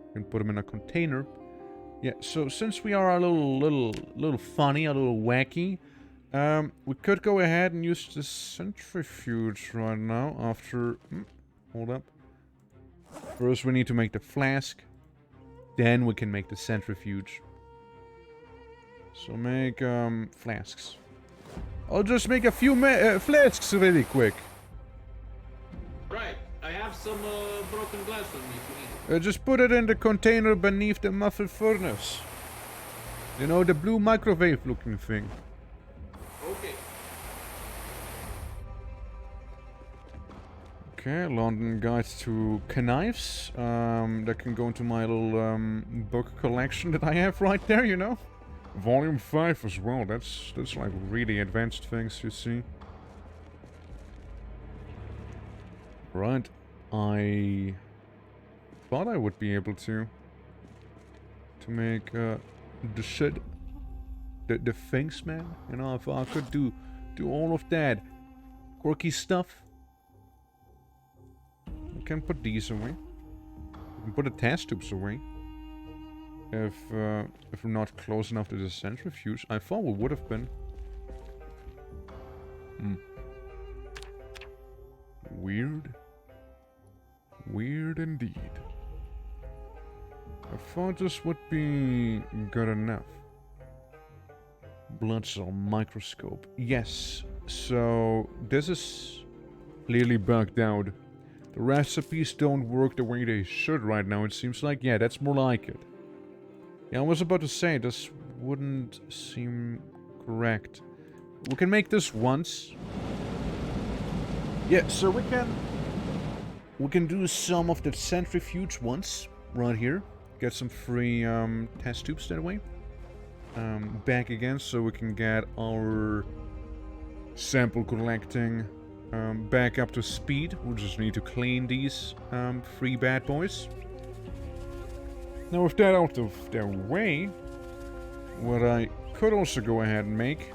We can put them in a container. Yeah, so since we are a little funny, a little wacky, we could go ahead and use the centrifuge right now after... hold up. First we need to make the flask. Then we can make the centrifuge. So make, flasks. I'll just make a few flasks really quick. Right, I have some broken glass with me if you need it. Just put it in the container beneath the muffled furnace. You know, the blue microwave looking thing. Okay. Okay, London Guide to Knives. That can go into my little book collection that I have right there, you know. Volume 5 as well. That's like really advanced things, you see. Right. I thought I would be able to make the shit, the things, man. You know, if I could do all of that quirky stuff. We can put these away. We can put the test tubes away. If we're not close enough to the centrifuge, I thought we would have been. Weird. Weird indeed. I thought this would be good enough. Blood cell microscope. Yes. So this is clearly bugged out. The recipes don't work the way they should right now. It seems like, yeah, that's more like it. Yeah, I was about to say, this wouldn't seem correct. We can make this once. Yeah, so we can do some of the centrifuge once, right here. Get some free test tubes that way. Back again, so we can get our sample collecting back up to speed. We just need to clean these three bad boys. Now with that out of their way, what I could also go ahead and make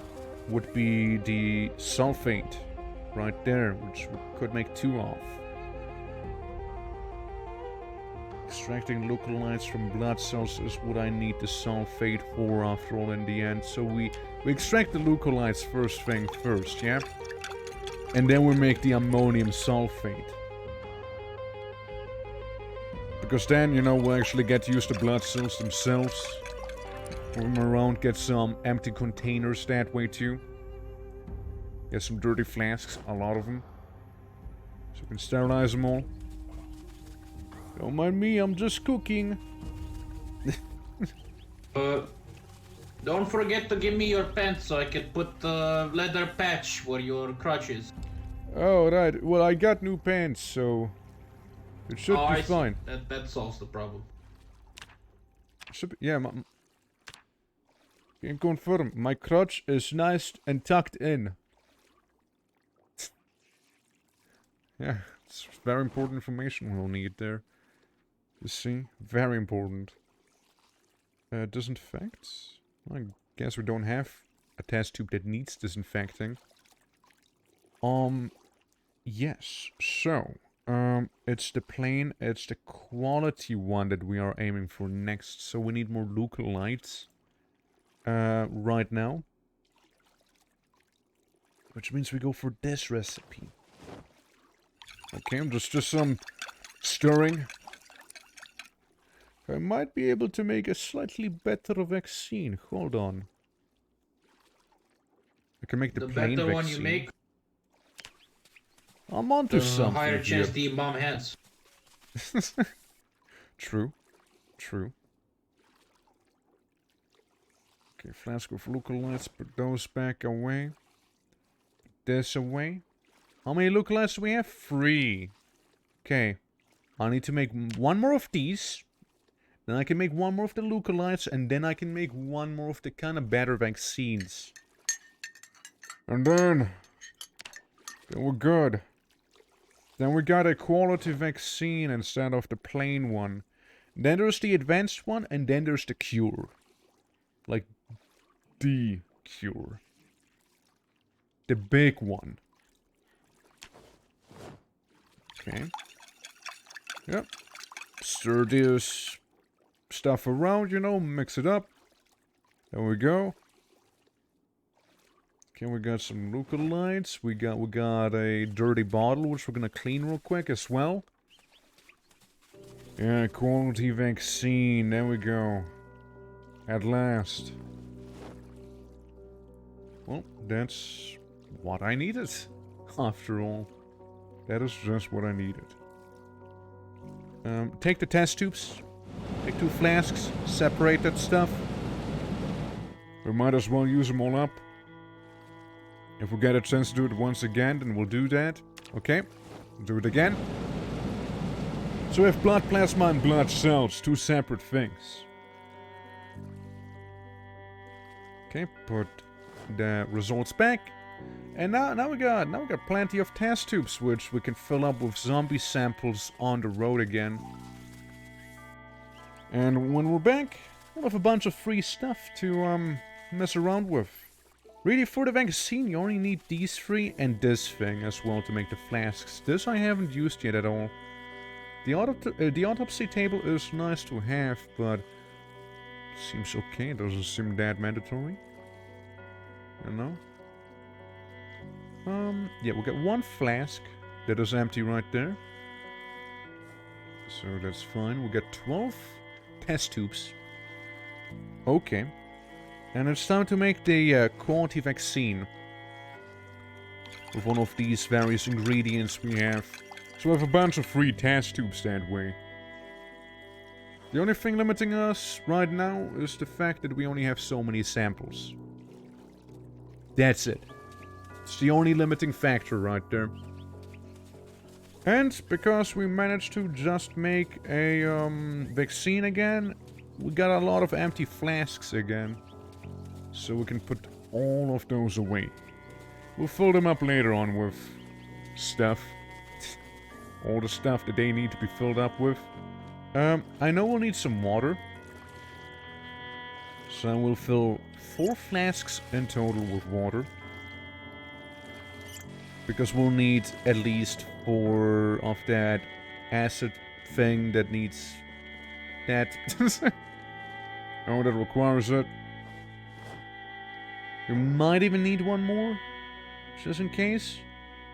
would be the sulfate right there, which we could make 2 of. Extracting leucolytes from blood cells is what I need the sulfate for after all in the end. So we extract the leucolytes first thing first, yeah? And then we make the ammonium sulfate. Because then, you know, we'll actually get to use the blood cells themselves. Move them around, get some empty containers that way too. Get some dirty flasks, a lot of them. So we can sterilize them all. Don't mind me, I'm just cooking. Don't forget to give me your pants so I can put the leather patch where your crotch is. Oh, right. Well, I got new pants, so it should be fine. That solves the problem. Should be, yeah, can confirm. My crotch is nice and tucked in. Yeah, it's very important information we'll need there. You see? Very important. Disinfects? I guess we don't have a test tube that needs disinfecting. Yes. So, it's the quality one that we are aiming for next. So we need more leucolytes. Right now. Which means we go for this recipe. Okay, just some stirring. I might be able to make a slightly better vaccine. Hold on. I can make the plain better vaccine. One you make, I'm onto something. Higher chance here. the bomb has. True. True. Okay, flask of leucolytes. Put those back away. Put this away. How many leucolytes do we have? 3. Okay. I need to make 1 more of these. Then I can make 1 more of the leucolytes. And then I can make 1 more of the kind of better vaccines. And then we're good. Then we got a quality vaccine instead of the plain one. Then there's the advanced one, and then there's the cure. Like, the cure. The big one. Okay. Yep. Stir this stuff around, you know, mix it up. There we go. Okay, we got some lookalikes. We got a dirty bottle, which we're gonna clean real quick as well. Yeah, quality vaccine. There we go. At last. Well, that's what I needed. After all. That is just what I needed. Take the test tubes. Take 2 flasks. Separate that stuff. We might as well use them all up. If we get a chance to do it once again, then we'll do that. Okay. Do it again. So we have blood plasma and blood cells. 2 separate things. Okay, put the results back. And now we got plenty of test tubes, which we can fill up with zombie samples on the road again. And when we're back, we'll have a bunch of free stuff to mess around with. Really, for the vaccine, you only need these 3 and this thing as well to make the flasks. This I haven't used yet at all. The autopsy table is nice to have, but seems okay. It doesn't seem that mandatory. You know? Yeah, we'll get 1 flask that is empty right there. So that's fine. We'll get 12 test tubes. Okay. And it's time to make the quality vaccine. With one of these various ingredients we have. So we have a bunch of free test tubes that way. The only thing limiting us right now is the fact that we only have so many samples. That's it. It's the only limiting factor right there. And because we managed to just make a vaccine again, we got a lot of empty flasks again. So we can put all of those away. We'll fill them up later on with stuff. All the stuff that they need to be filled up with. I know we'll need some water. So we'll fill 4 flasks in total with water. Because we'll need at least 4 of that acid thing that needs that. Oh, that requires it. We might even need 1 more. Just in case.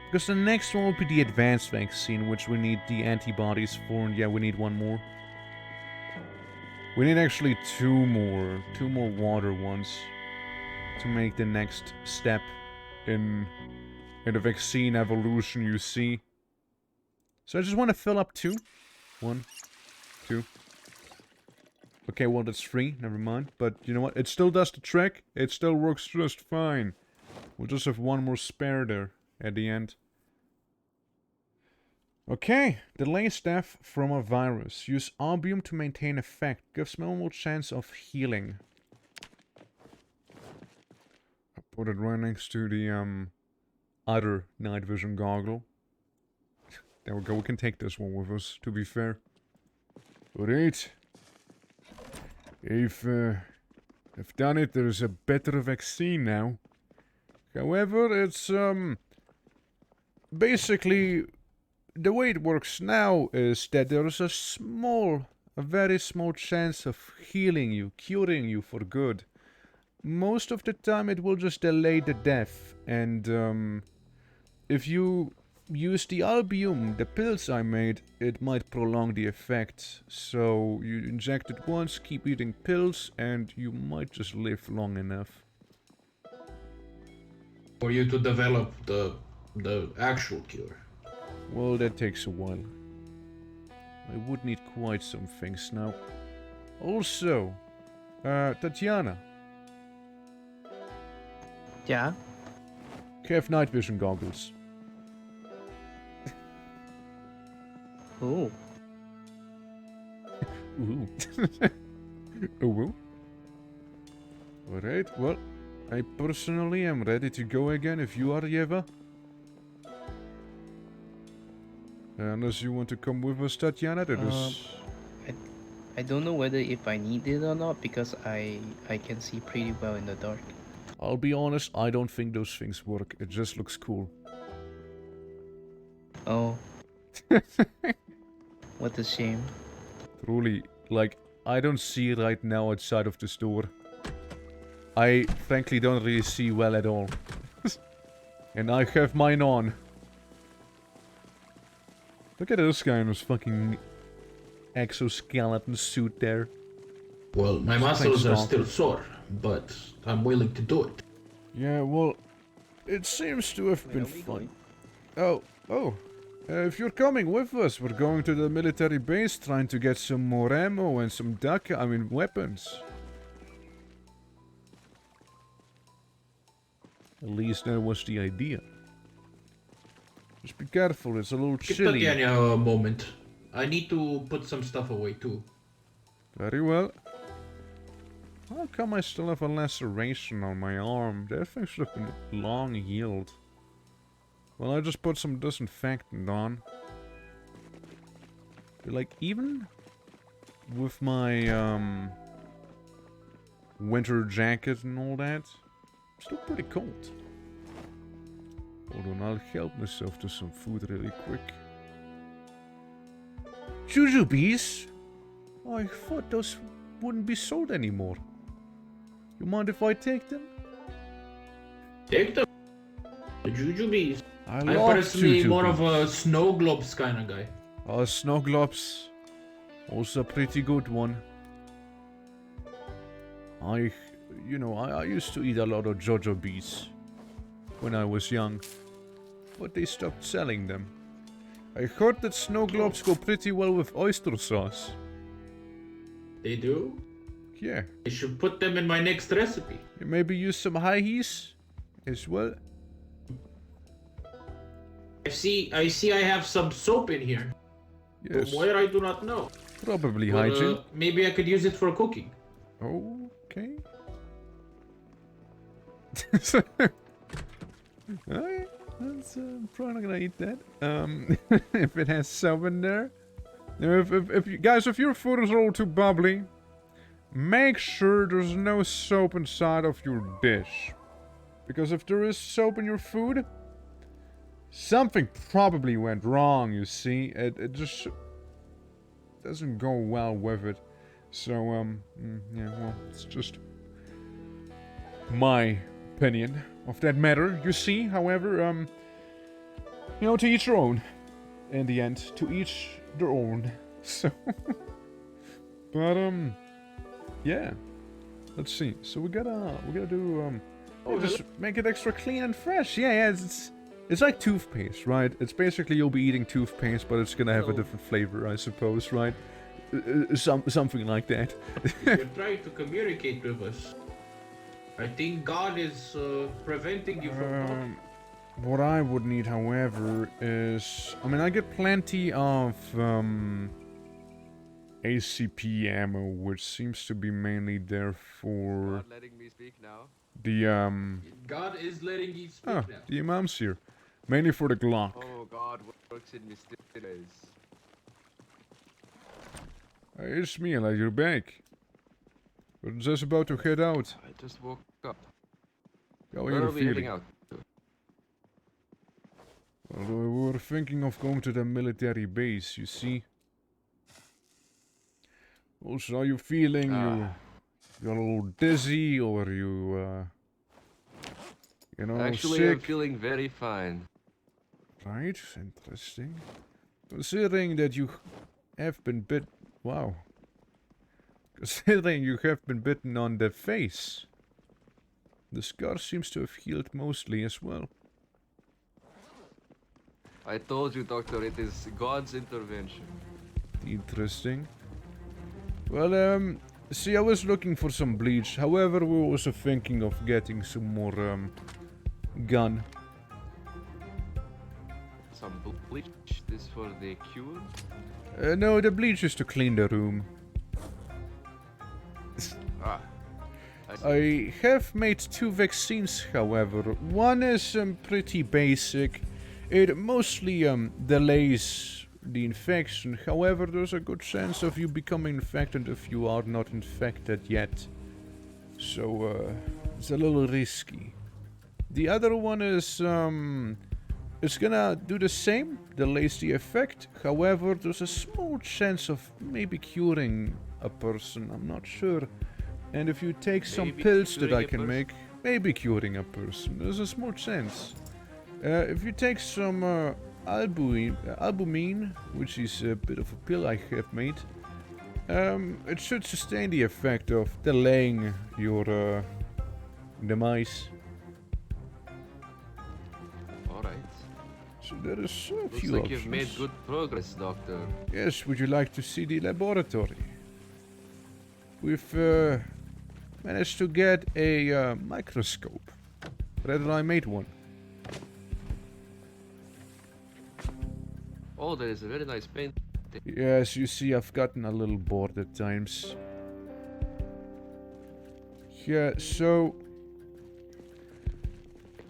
Because the next one will be the advanced vaccine, which we need the antibodies for. And yeah, we need 1 more. We need actually 2 more. 2 more water ones. To make the next step in the vaccine evolution, you see. So I just want to fill up 2. 1, 2. Okay, well that's 3, never mind. But you know what, it still does the trick. It still works just fine. We'll just have 1 more spare there at the end. Okay, delay death from a virus. Use albium to maintain effect. Gives minimal chance of healing. I put it right next to the other night vision goggle. There we go, we can take this one with us, to be fair. Alright. I've done it, there's a better vaccine now. However, it's, basically, the way it works now is that there is a very small chance of healing you, curing you for good. Most of the time it will just delay the death, and, if you use the albium, the pills I made, it might prolong the effect. So you inject it once, keep eating pills, and you might just live long enough. For you to develop the actual cure. Well, that takes a while. I would need quite some things now. Also, Tatiana. Yeah? Have night vision goggles. Oh. Ooh. Ooh. Alright, well, I personally am ready to go again if you are, Yeva. Unless you want to come with us, Tatiana, that is... I don't know whether if I need it or not because I can see pretty well in the dark. I'll be honest, I don't think those things work. It just looks cool. Oh. What a shame. Truly, like, I don't see right now outside of this door. I frankly don't really see well at all. And I have mine on. Look at this guy in his fucking exoskeleton suit there. Well, my muscles are still sore, but I'm willing to do it. Yeah, well, it seems to have been fun. Oh, if you're coming with us, we're going to the military base trying to get some more ammo and some weapons. At least that was the idea. Just be careful, it's a little chilly. Give Tatiana a moment. I need to put some stuff away too. Very well. How come I still have a laceration on my arm? That thing should have been long healed. Well, I just put some disinfectant on. But like, even with my winter jacket and all that, it's still pretty cold. Hold on, I'll help myself to some food really quick. Jujubes? I thought those wouldn't be sold anymore. You mind if I take them? Take them. The jujubes. I'm personally more of a snow globes kind of guy. Oh, snow globes. Also a pretty good one. I used to eat a lot of jujubes when I was young, but they stopped selling them. I heard that snow globes go pretty well with oyster sauce. They do? Yeah. I should put them in my next recipe. Maybe use some high-hees as well. I see I have some soap in here. Yes. From where I do not know. Probably hygiene. Maybe I could use it for cooking. Okay. Alright, that's probably not gonna eat that. If it has soap in there. If you guys, if your food is all too bubbly, make sure there's no soap inside of your dish. Because if there is soap in your food, something probably went wrong, you see. It just doesn't go well with it. So, yeah, well, it's just my opinion of that matter. You see, however, to each their own. In the end, to each their own. So, but, yeah. Let's see. So we gotta do, just make it extra clean and fresh. Yeah, it's like toothpaste, right? It's basically you'll be eating toothpaste, but it's gonna have a different flavor, I suppose, right? Something like that. You're trying to communicate with us. I think God is preventing you from talking. What I would need, however, is... I mean, I get plenty of ACP ammo, which seems to be mainly there for... God letting me speak now? The, God is letting you speak Oh, now. the Imam's here. Mainly for the Glock. Oh, God works in mysterious ways. Hey, it's me, like you're back. We're just about to head out. I just woke up. How are Where you are we heading feeling? out? Well, we were thinking of going to the military base, you see. Also, are you feeling you're a little dizzy, or you Actually, sick? I'm feeling very fine. Right, interesting. Considering that you have been wow. Considering you have been bitten on the face. The scar seems to have healed mostly as well. I told you, Doctor, it is God's intervention. Interesting. Well, see, I was looking for some bleach. However, we were also thinking of getting some more, gun. Some bleach. This for the cure? No, the bleach is to clean the room. Ah. I see. I have made 2 vaccines, however. One is pretty basic. It mostly delays the infection. However, there's a good chance of you becoming infected if you are not infected yet. So, it's a little risky. The other one is, it's gonna do the same, delays the effect. However, there's a small chance of maybe curing a person, I'm not sure. And if you take some Maybe pills that curing I a can person? make, maybe curing a person, there's a small chance. If you take some albumin, which is a bit of a pill I have made, it should sustain the effect of delaying your demise. Alright. So there is a Looks few like options. you've made good progress, Doctor. Yes, would you like to see the laboratory? We've managed to get a microscope. Rather, I made one. Oh, there is a very nice paint. Yes, you see, I've gotten a little bored at times. Yeah, so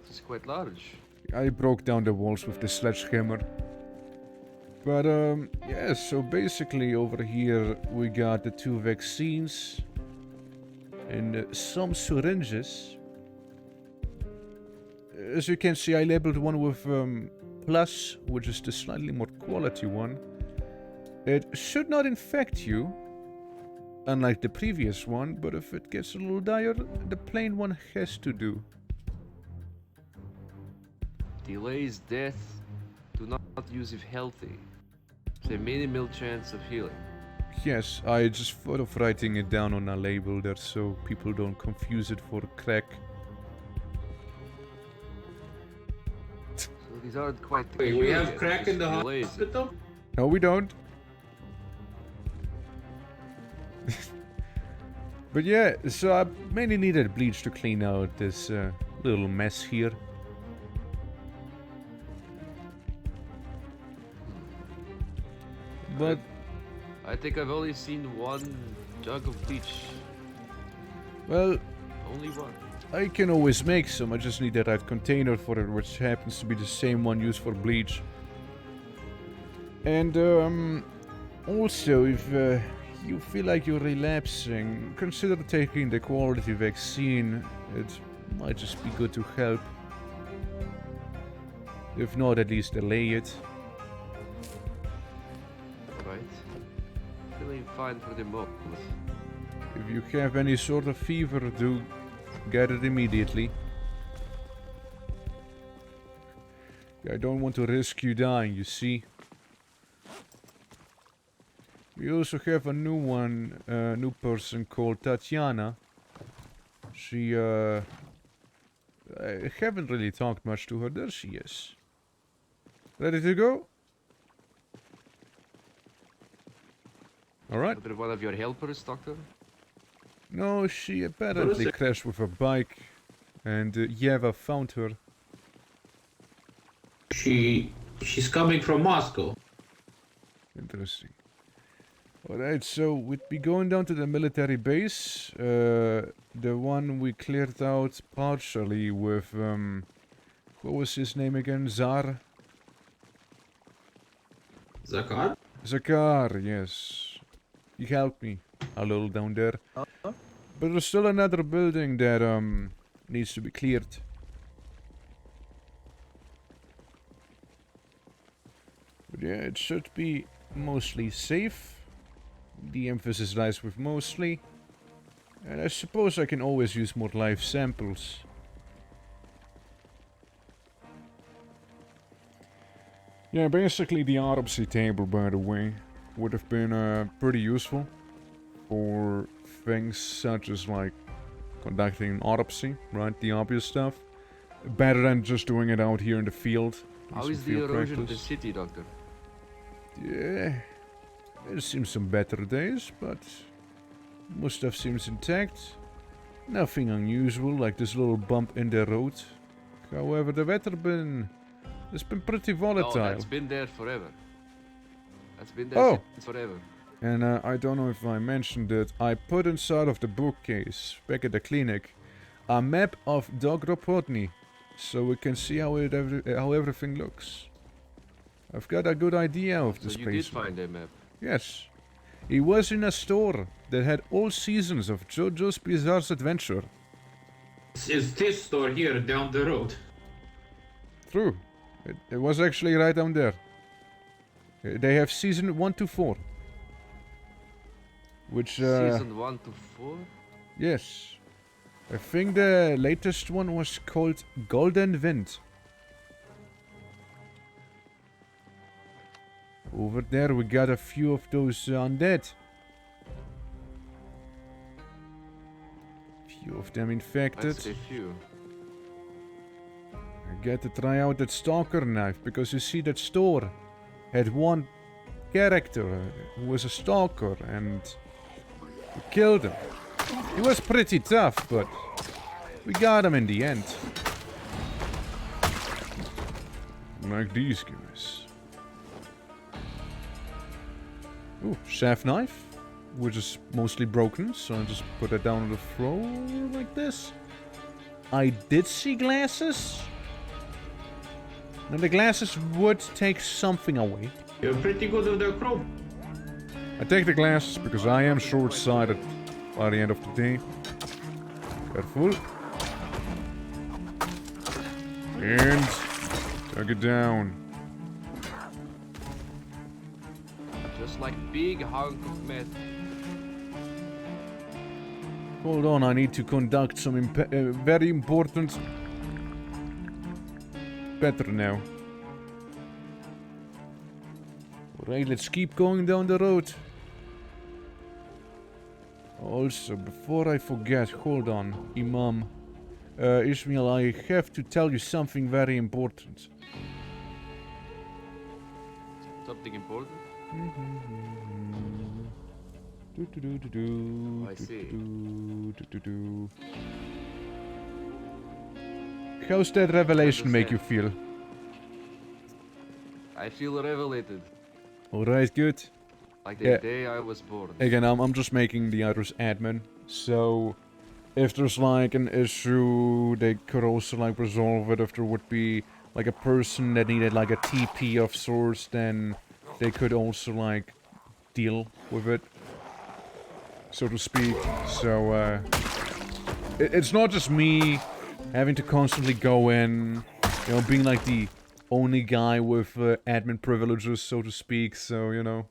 It's quite large. I broke down the walls with the sledgehammer. But, yeah, so basically over here we got the 2 vaccines and some syringes. As you can see, I labeled one with plus, which is the slightly more quality one. It should not infect you, unlike the previous one, but if it gets a little dire, the plain one has to do. Delays death. Do not use if healthy. It's a minimal chance of healing. Yes, I just thought of writing it down on a label there so people don't confuse it for crack. So these aren't quite. Wait, we have curious, crack in the just delays. hospital? No, we don't. But yeah, so I mainly needed bleach to clean out this little mess here. But I think I've only seen one jug of bleach. well, Only one. I can always make some. I just need the right container for it, which happens to be the same one used for bleach. And also, if you feel like you're relapsing, consider taking the quality vaccine. It might just be good to help. If not, at least delay it. Right. Feeling fine for the moment. If you have any sort of fever, do get it immediately. I don't want to risk you dying, you see. We also have a new one, new person called Tatiana. She, I haven't really talked much to her. There she is. Ready to go? Alright. Another one of your helpers, Doctor? No, she apparently crashed with a bike, and Yeva found her. She's coming from Moscow. Interesting. Alright, so we'd be going down to the military base, the one we cleared out partially with, what was his name again? Zar? Zakar? Zakar, yes. He helped me a little down there. Oh, But there's still another building that, needs to be cleared. But yeah, it should be mostly safe. The emphasis lies with mostly. And I suppose I can always use more live samples. Yeah, basically the autopsy table, by the way, would have been pretty useful for things such as like conducting an autopsy, right? The obvious stuff. Better than just doing it out here in the field. How Some is the field erosion of the practice. city, Doctor? Yeah, there's seen some better days, but most stuff seems intact. Nothing unusual, like this little bump in the road. However, the weather has been pretty Oh, volatile. that's been there forever. That's been there Oh. since forever. And I don't know if I mentioned it, I put inside of the bookcase, back at the clinic, a map of Dogropotny, so we can see how everything looks. I've got a good idea of So this you did place. find a map. Yes. He was in a store that had all seasons of JoJo's Bizarre Adventure. Is this store here down the road? True. It was actually right down there. They have season 1 to 4. Which, Season 1 to 4? yes. I think the latest one was called Golden Wind. Over there we got a few of those undead. Few of them infected. That's a few. I got to try out that stalker knife because you see that store had one character who was a stalker and we killed him. He was pretty tough, but we got him in the end. Like these guys. Ooh, chef knife, which is mostly broken, so I just put it down on the floor like this. I did see glasses. Now the glasses would take something away. You're pretty good with the crow. I take the glasses because I am short-sighted by the end of the day. Careful. And tug it down. Just like big hunk of meth. Hold on, I need to conduct some very important... Better now. Alright, let's keep going down the road. Also, before I forget, hold on, Imam. Ishmael, I have to tell you something very important. Something important? I see. How's that revelation make you feel? I feel revelated. Alright, good. Like the day I was born. Again, I'm just making the others admin. So, if there's like an issue, they could also like resolve it. If there would be like a person that needed like a TP of sorts, then they could also like deal with it, so to speak. So, it's not just me having to constantly go in, you know, being like the only guy with admin privileges, so to speak, so, you know.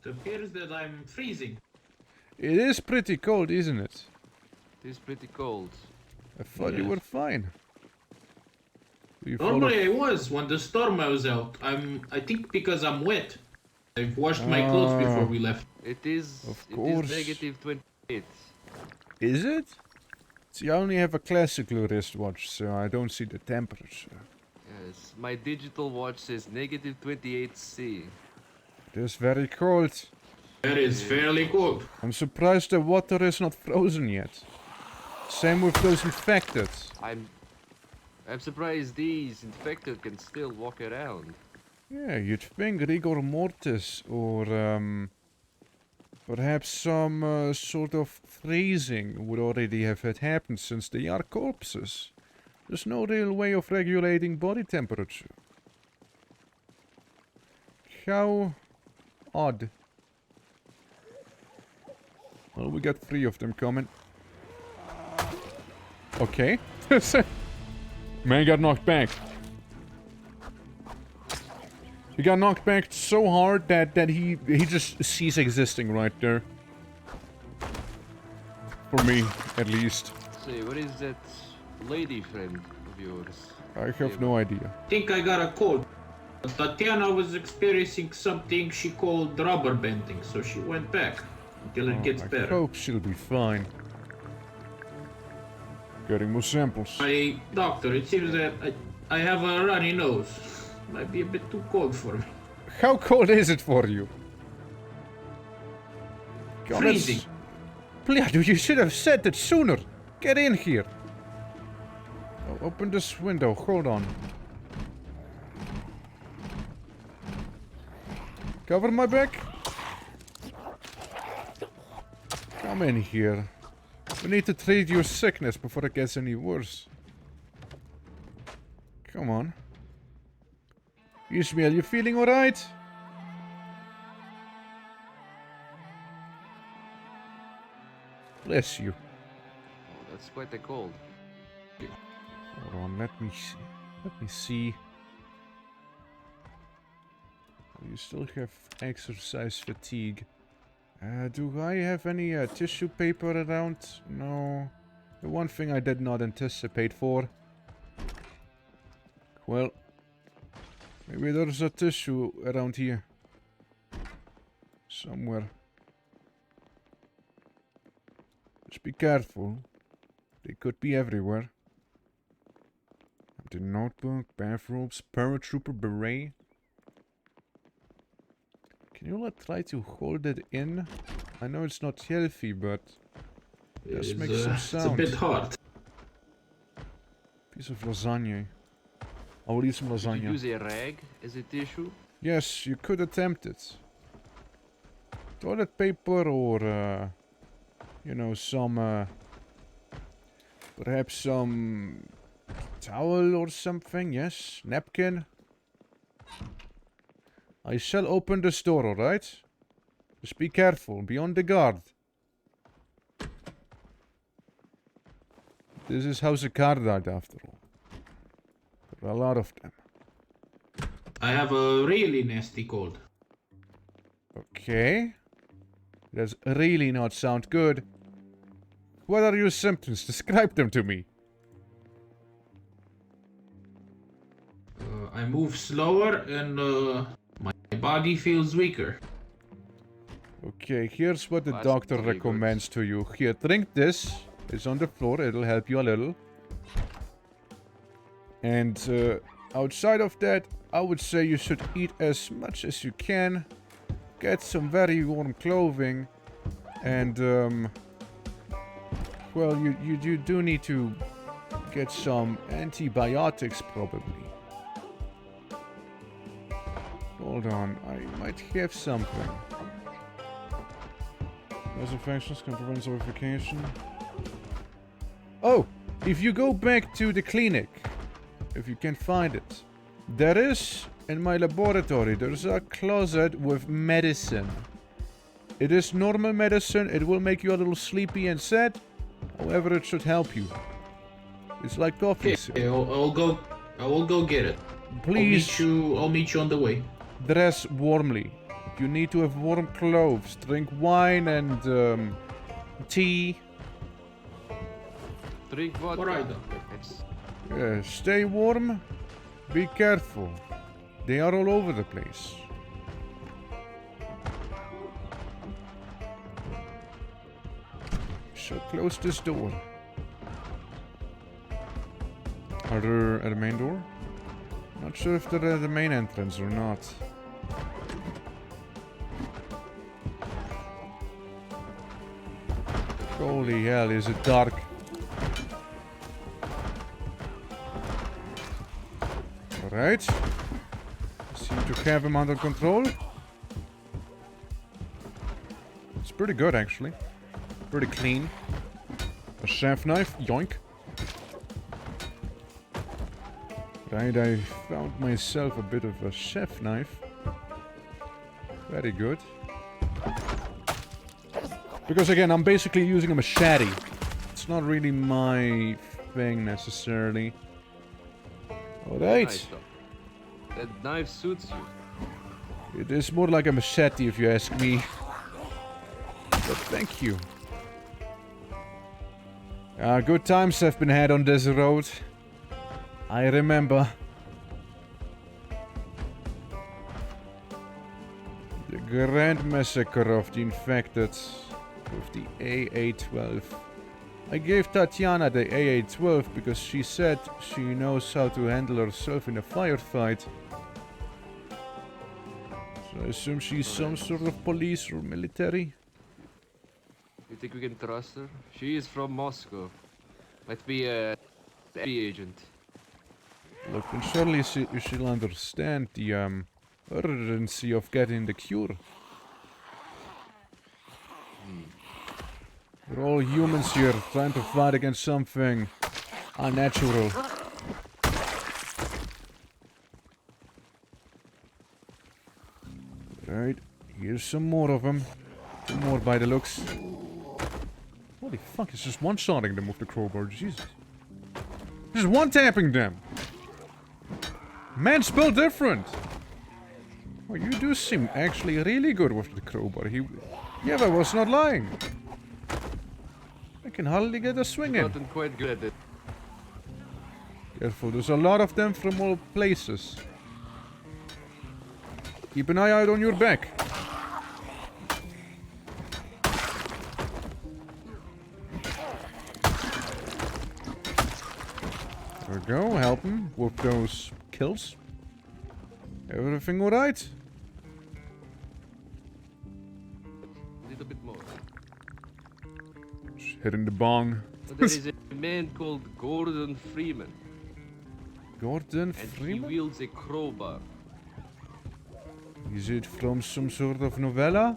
It appears that I'm freezing. It is pretty cold, isn't it? It is pretty cold. I thought you Yes. were fine. You follow- Normally I was when the storm was out. I think because I'm wet. I've washed my clothes before we left. It is. Of It course. is negative 28. Is it? See, I only have a classical wristwatch, so I don't see the temperature. Yes, my digital watch says negative 28C. It is very cold. That is fairly cold. I'm surprised the water is not frozen yet. Same with those infected. I'm surprised these infected can still walk around. Yeah, you'd think rigor mortis or perhaps some sort of freezing would already have had happened since they are corpses. There's no real way of regulating body temperature. How odd. Well, we got 3 of them coming. Okay. Man got knocked back. He got knocked back so hard that he just ceased existing right there. For me, at least. Say, what is that lady friend of yours? I have no idea. I think I got a cold. Tatiana was experiencing something she called rubber banding, so she went back until it gets I better. hope she'll be fine. Getting more samples. My doctor, it seems that I have a runny nose. Might be a bit too cold for me. How cold is it for you? God, Freezing. Please, you should have said that sooner. Get in here. Oh, open this window. Hold on. Cover my back. Come in here. We need to treat your sickness before it gets any worse. Come on. Ishmael, you feeling alright? Bless you. Oh, that's quite a cold. Hold on, let me see. Let me see. You still have exercise fatigue. Do I have any tissue paper around? No. The one thing I did not anticipate for. Well, maybe there's a tissue around here. Somewhere. Just be careful. They could be everywhere. Empty notebook, bathrobes, paratrooper beret. Can you try to hold it in? I know it's not healthy, but it does make some sound. It's a bit hard. Piece of lasagna. I will eat some Could lasagna. you use a rag as a tissue? Yes, you could attempt it. Toilet paper or, you know, some, perhaps some towel or something, yes? Napkin. I shall open this door, alright? Just be careful, be on the guard. This is House of Cardite, after all. There are a lot of them. I have a really nasty cold. Okay. Does really not sound good. What are your symptoms? Describe them to me. I move slower and my body feels weaker. Okay, here's what the That's doctor pretty good. recommends to you. Here, drink this. It's on the floor. It'll help you a little. And outside of that, I would say you should eat as much as you can. Get some very warm clothing. And, well, you do need to get some antibiotics, probably. Hold on, I might have something. Those infections can prevent zombification. Oh! If you go back to the clinic, if you can find it, there is, in my laboratory, there's a closet with medicine. It is normal medicine, it will make you a little sleepy and sad, however it should help you. It's like coffee. Okay, I will go get it. Please I'll meet you on the way. dress warmly. You need to have warm clothes, drink wine and tea. Drink vodka. Alright then. It's Stay warm, be careful. They are all over the place. So close this door. Are there at the main door? Not sure if they're at the main entrance or not. Holy hell, is it dark? Alright. Seem to have him under control. It's pretty good, actually. Pretty clean. A chef knife, yoink. Right, I found myself a bit of a chef knife. Very good. Because again, I'm basically using a machete. It's not really my thing necessarily. Alright. nice though. That knife suits you. It is more like a machete if you ask me. But thank you. Good times have been had on this road. I remember. The grand massacre of the infected with the AA-12. I gave Tatiana the AA-12 because she said she knows how to handle herself in a firefight. So I assume she's some sort of police or military. You think we can trust her? She is from Moscow. Might be a agent. Look, and surely she'll understand the urgency of getting the cure. We're all humans here trying to fight against something unnatural. Right, here's some more of them. Some more by the looks. Holy fuck, it's just one-shotting them with the crowbar, Jesus. Just one-tapping them! Man, spell different! Oh, you do seem actually really good with the crowbar. Yeah, I was not lying. I can hardly get a swing in. Gotten quite good at it. Careful, there's a lot of them from all places. Keep an eye out on your back. There we go, help him with those kills. Everything alright? A little bit more. Just hitting the bong. But there is a man called Gordon Freeman, Gordon and Freeman? he wields a crowbar. Is it from some sort of novella?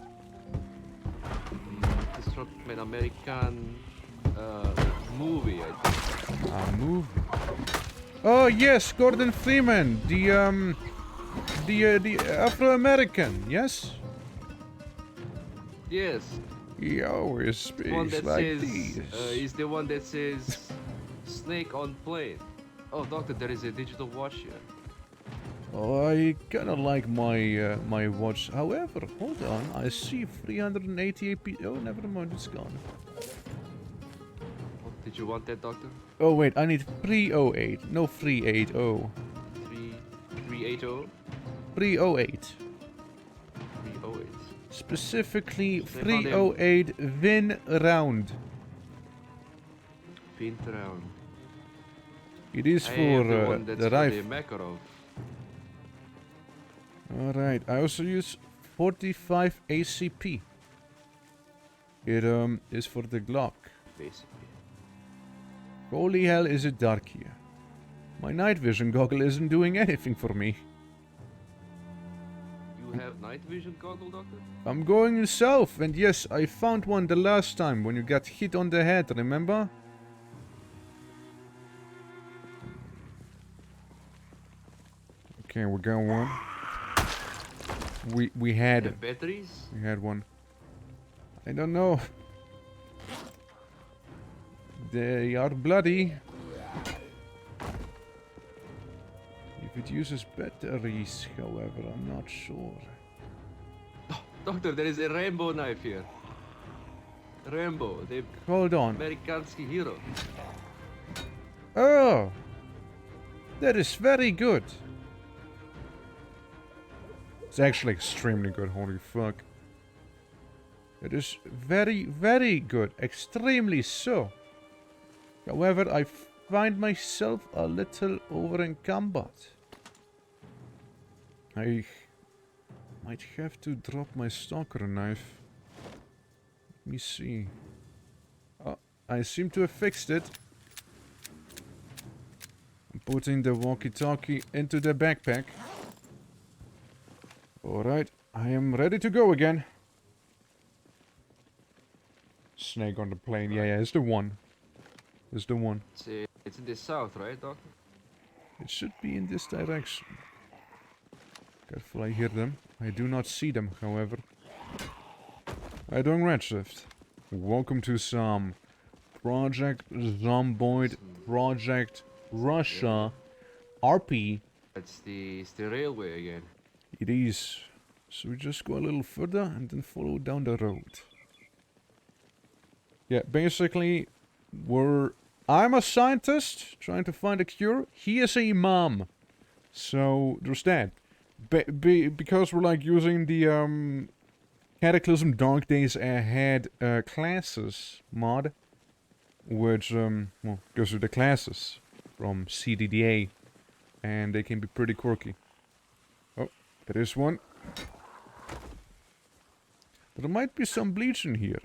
It's from an American movie, I think. A movie. Oh yes, Gordon Freeman, the Afro-American, yes? Yes, He always one speaks that like says this. is the one that says snake on plane. Oh, doctor, there is a digital watch here. Oh, I kinda like my my watch. However, hold on, I see 388 Oh, never mind, it's gone. Oh, did you want that, doctor? Oh wait, I need 308, no 380. 380? 308. 308. Specifically, They found him. 308 Win Round. Pint round. It is I for have the one that's the for the rifle. Makarov. Alright, I also use 45 ACP. It is for the Glock. Basically. Holy hell, is it dark here. My night vision goggle isn't doing anything for me. You have night vision goggle, doctor? I'm going south, and yes, I found one the last time when you got hit on the head, remember? Okay, we got one. We had Have batteries? we had one. I don't know. They are bloody. If it uses batteries, however, I'm not sure. Doctor, there is a rainbow knife here. Rambo, the Hold on. Amerikanski hero. Oh! That is very good. It's actually extremely good, holy fuck. It is very, very good. Extremely so. However, I find myself a little over encumbered. I might have to drop my stalker knife. Let me see. Oh, I seem to have fixed it. I'm putting the walkie-talkie into the backpack. Alright, I am ready to go again. Snake on the plane. Yeah, it's the one. It's the one. It's in the south, right, doctor? It should be in this direction. Careful, I hear them. I do not see them, however. Hi, doing Redshift. Welcome to some Project Zomboid, Project Russia, RP. It's the railway again. It is. So we just go a little further and then follow down the road. Yeah, basically, I'm a scientist trying to find a cure. He is a imam. So there's that. Because we're like using the Cataclysm Dark Days Ahead classes mod, which well, goes with the classes from CDDA, and they can be pretty quirky. Oh, there is one. There might be some bleach in here.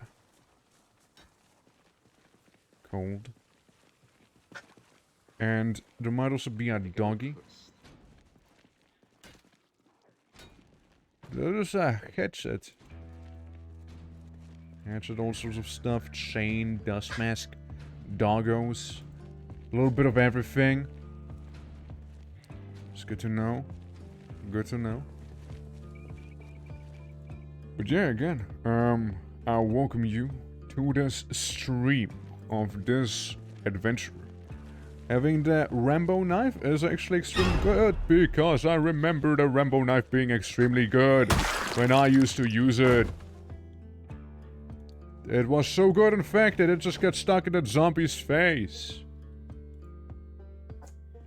Cold. And there might also be a doggy. There is a headset. Headset, all sorts of stuff. Chain, dust mask, doggos. A little bit of everything. It's good to know. Good to know. But yeah, again, I welcome you to this stream of this adventure. Having the Rambo knife is actually extremely good because I remember the Rambo knife being extremely good when I used to use it. It was so good, in fact, that it just got stuck in that zombie's face.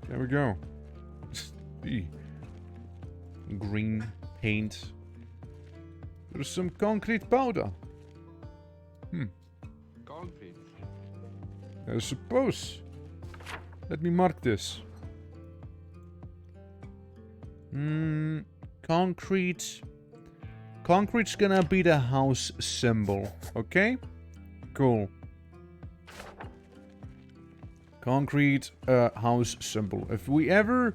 There we go. The green paint. There's some concrete powder. Concrete. I suppose. Let me mark this. Concrete. Concrete's gonna be the house symbol, okay? Cool. Concrete, house symbol. If we ever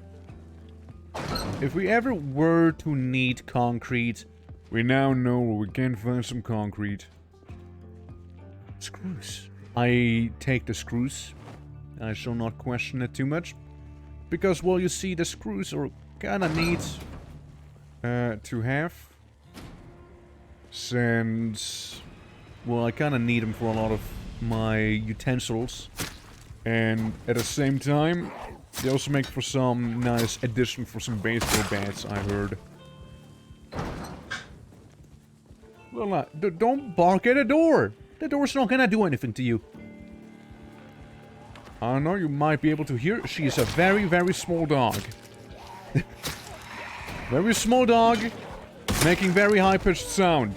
were to need concrete, we now know where we can find some concrete. Screws. I take the screws. I shall not question it too much. Because, well, you see, the screws are kinda neat to have. Since, well, I kinda need them for a lot of my utensils. And at the same time, they also make for some nice addition for some baseball bats, I heard. Well, don't bark at the door! The door's not gonna do anything to you. I know you might be able to hear. She is a very, very small dog. Very small dog, making very high-pitched sound.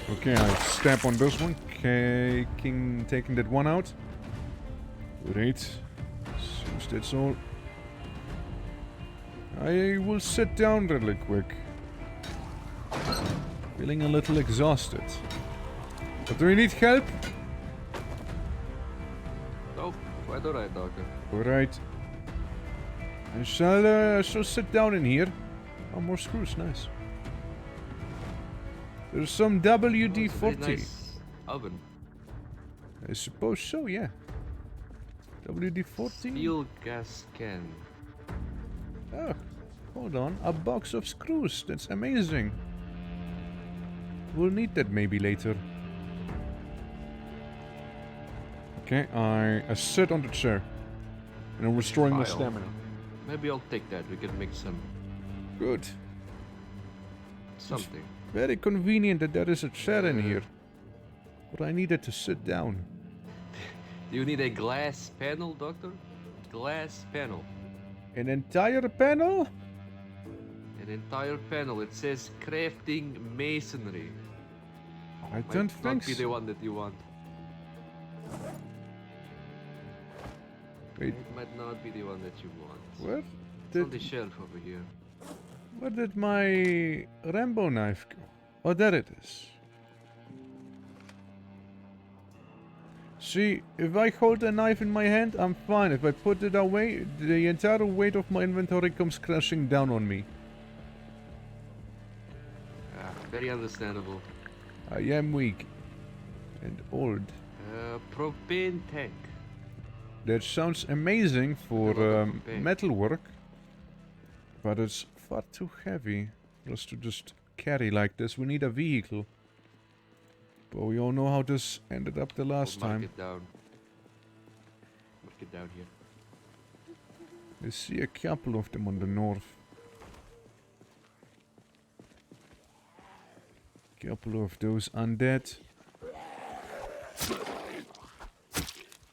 Okay, I step on this one, taking that one out. Great. Seems that's all. I will sit down really quick. Feeling a little exhausted. But do you need help? Nope, quite alright, Doctor. Alright. I shall sit down in here. Oh, more screws, nice. There's some WD-40. Very nice oven. I suppose so, yeah. WD-40? Steel gas can. Oh, hold on. A box of screws. That's amazing. We'll need that maybe later. Okay, I sit on the chair. And I'm restoring my File. stamina. Maybe I'll take that. We can make some Good. something. Very convenient that there is a chair in here. But I needed to sit down. Do you need a glass panel, Doctor? Glass panel. An entire panel? An entire panel. It says crafting masonry. I Might don't think not be so. the one that you want. Wait, It might not be the one that you want. where It's on the did, shelf over here. where did my Rambo knife go? Oh, there it is. See, if I hold a knife in my hand, I'm fine. If I put it away, the entire weight of my inventory comes crashing down on me. Ah, very understandable. I am weak. And old. Propane tank. That sounds amazing for metalwork. But it's far too heavy for us to just carry like this. We need a vehicle. But we all know how this ended up the last We'll mark time. it down. Mark it down here. I see a couple of them on the north. Couple of those undead.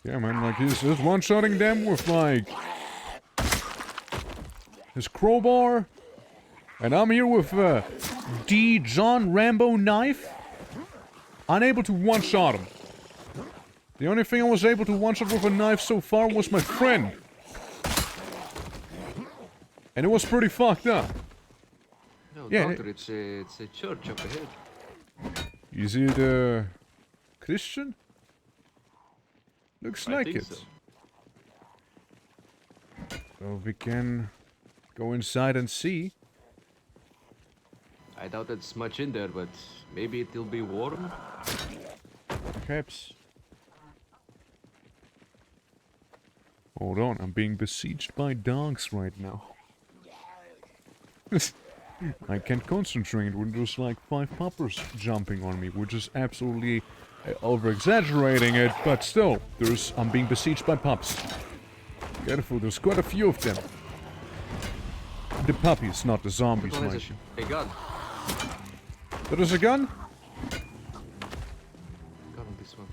Yeah, man, like he's one-shotting them with like his crowbar, and I'm here with D. John Rambo knife. Unable to one-shot him. The only thing I was able to one-shot with a knife so far was my friend. And it was pretty fucked up. No, Yeah, Doctor, it's a church up ahead. Is it Christian? Looks I like think it. so. So we can go inside and see. I doubt there's much in there, but maybe it'll be warm. Perhaps. Hold on, I'm being besieged by dogs right now. I can't concentrate when there's like 5 puppers jumping on me, which is absolutely over-exaggerating it, but still, I'm being besieged by pups. Careful, there's quite a few of them. The puppies, not the zombies, What mind is you. it? A gun. There is a gun? Gun on this one.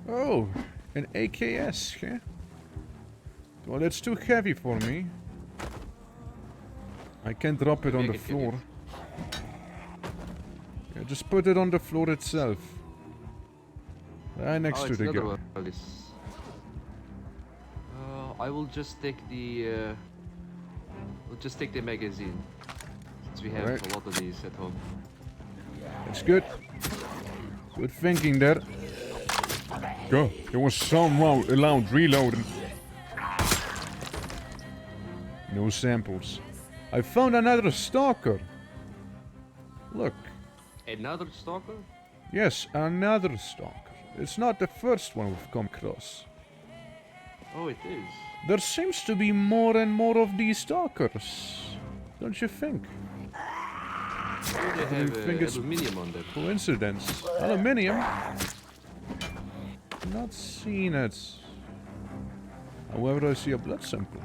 Oh, an AKS, yeah? Well, that's too heavy for me. I can't drop it on the Make it, floor. Yeah, just put it on the floor itself. Right next to it's the another gun. one. This. I will just take the. We'll just take the magazine, since we have Alright. a lot of these at home. That's good. Good thinking there. Go. There was some loud reloading. No samples. I found another stalker. Look. Another stalker? Yes, another stalker. It's not the first one we've come across. Oh, it is. There seems to be more and more of these stalkers. Don't you think? Oh, they have think it's- aluminium on them. Coincidence. Aluminium? Not seen it. However, I see a blood sample.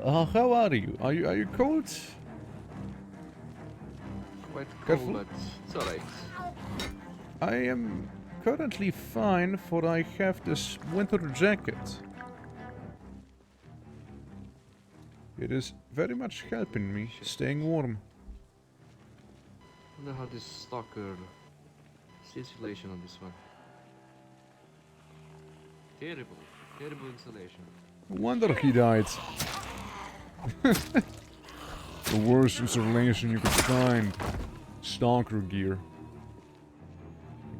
How are you? Are you cold? Quite Careful. cool, but it's alright. I am currently fine, for I have this winter jacket. It is very much helping me staying warm. I wonder how this stalker. What's the insulation on this one? Terrible. Terrible insulation. No wonder he died. The worst insulation you could find. Stalker gear.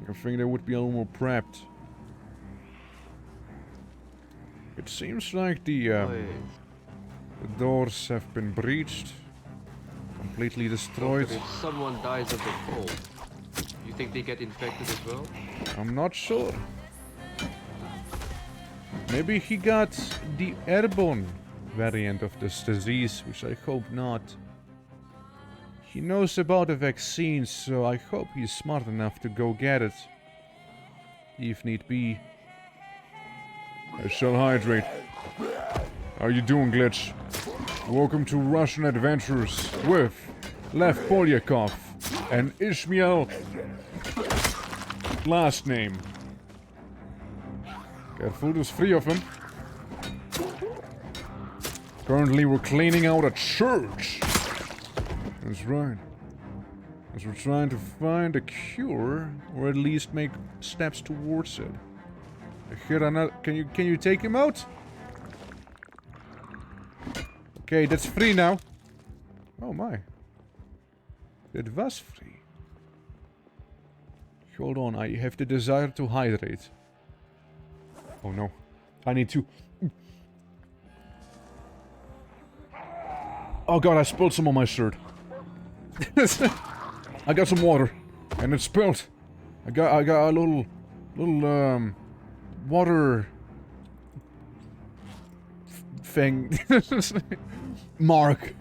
I think they would be a little more prepped. It seems like the Wait. doors have been breached. Completely destroyed. Doctor, if someone dies of the cold, you think they get infected as well? I'm not sure. Maybe he got the airborne variant of this disease, which I hope not. He knows about the vaccine, so I hope he's smart enough to go get it. If need be. I shall hydrate. How you doing, Glitch? Welcome to Russian Adventures with Lev Polyakov and Ishmael. Last name. Careful, there's 3 of them. Currently we're cleaning out a church. That's right. As we're trying to find a cure, or at least make steps towards it. I hear another. Can you take him out? Okay, that's free now. Oh my. It was free. Hold on, I have the desire to hydrate. Oh no. I need to. Oh god, I spilled some on my shirt. I got some water, and it spilled. I got a little water thing mark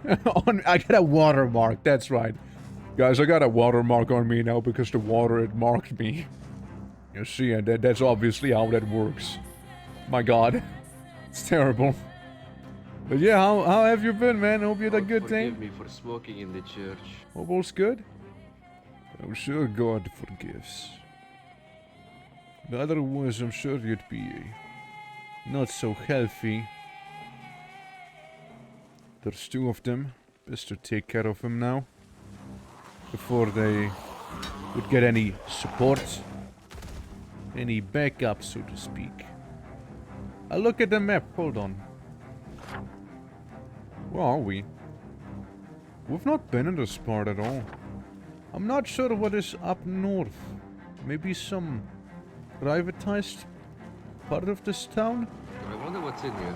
on. I got a water mark. That's right, guys. I got a water mark on me now because the water it marked me. You see, and that's obviously how that works. My god, it's terrible. But yeah, how have you been, man? Hope you had a good day. Forgive me for smoking in the church. Hope all's good. I'm sure God forgives. But otherwise, I'm sure you'd be not so healthy. There's 2 of them. Best to take care of them now. Before they would get any support. Any backup, so to speak. I look at the map. Hold on. Where are we? We've not been in this part at all. I'm not sure what is up north. Maybe some privatized part of this town? I wonder what's in here.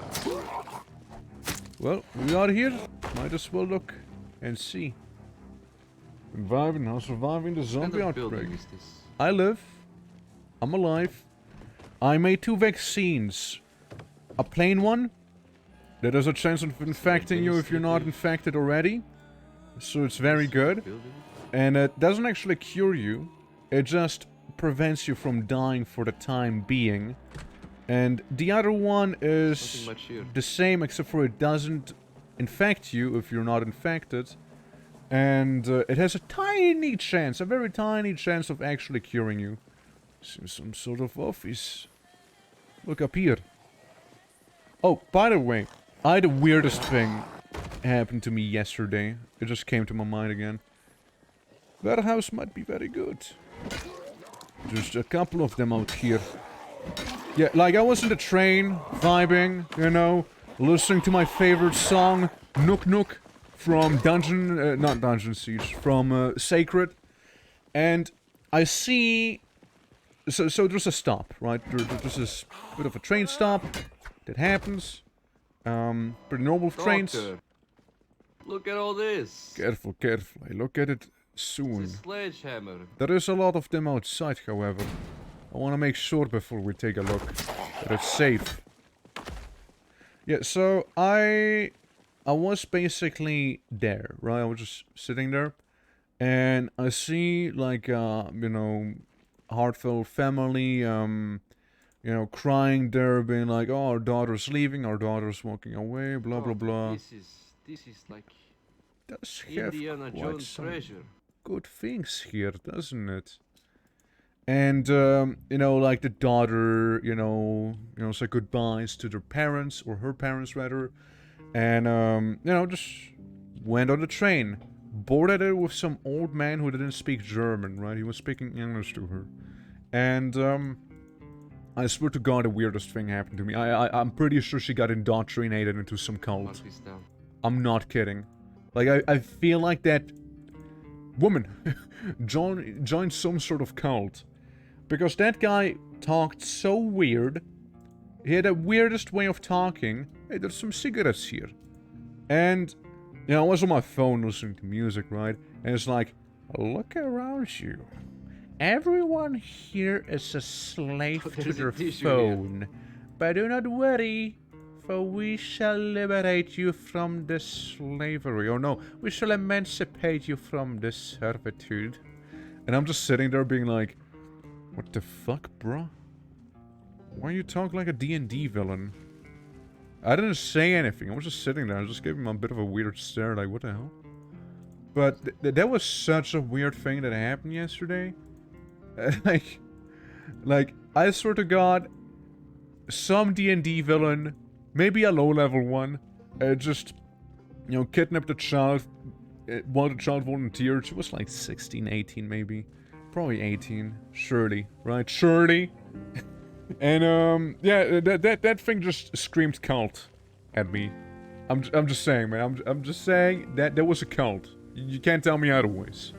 Well, we are here. Might as well look and see. Surviving the What kind zombie of outbreak. building is this? I live. I'm alive. I made 2 vaccines. A plain one that has a chance of infecting you if you're not infected already. So it's very good. And it doesn't actually cure you. It just prevents you from dying for the time being. And the other one is the same, except for it doesn't infect you if you're not infected. And it has a tiny chance, a very tiny chance of actually curing you. Seems some sort of office. Look up here. Oh, by the way, I had the weirdest thing happen to me yesterday. It just came to my mind again. Warehouse might be very good. Just a couple of them out here. Yeah, like I was in the train, vibing, you know, listening to my favorite song, Nook Nook, from not Dungeon Siege, from Sacred. And I see... So there's a stop, right? There's this bit of a train stop that happens. Pretty normal with trains. Look at all this. Careful, careful. I look at it It's soon. a sledgehammer. There is a lot of them outside, however. I want to make sure before we take a look that it's safe. Yeah, so I was basically there, right? I was just sitting there, and I see like you know, heartfelt family, you know, crying there, being like, "Oh, our daughter's leaving, our daughter's walking away," blah blah blah. This is like Does have Indiana quite Jones some treasure. good things here, doesn't it? And you know, like the daughter, you know, said goodbyes to their parents, or her parents rather, and you know, just went on the train, boarded it with some old man who didn't speak German, right? He was speaking English to her, and I swear to God, the weirdest thing happened to me. I'm pretty sure she got indoctrinated into some cult. I'm not kidding. Like I feel like that woman joined some sort of cult. Because that guy talked so weird. He had the weirdest way of talking. Hey, there's some cigarettes here. And, you know, I was on my phone listening to music, right? And it's like, look around you. Everyone here is a slave to their phone. But do not worry, for we shall liberate you from the slavery. Oh no, we shall emancipate you from the servitude. And I'm just sitting there being like, what the fuck, bro? Why you talk like a D&D villain? I didn't say anything. I was just sitting there. I just gave him a bit of a weird stare, like, what the hell? But that was such a weird thing that happened yesterday. like, I swear to God, some D&D villain, maybe a low-level one, just, you know, kidnapped a child while the child volunteered. She was like 16, 18 maybe. Probably 18, surely, right? Surely. And yeah, that thing just screamed cult at me. I'm just saying, man. I'm just saying that there was a cult. You can't tell me otherwise.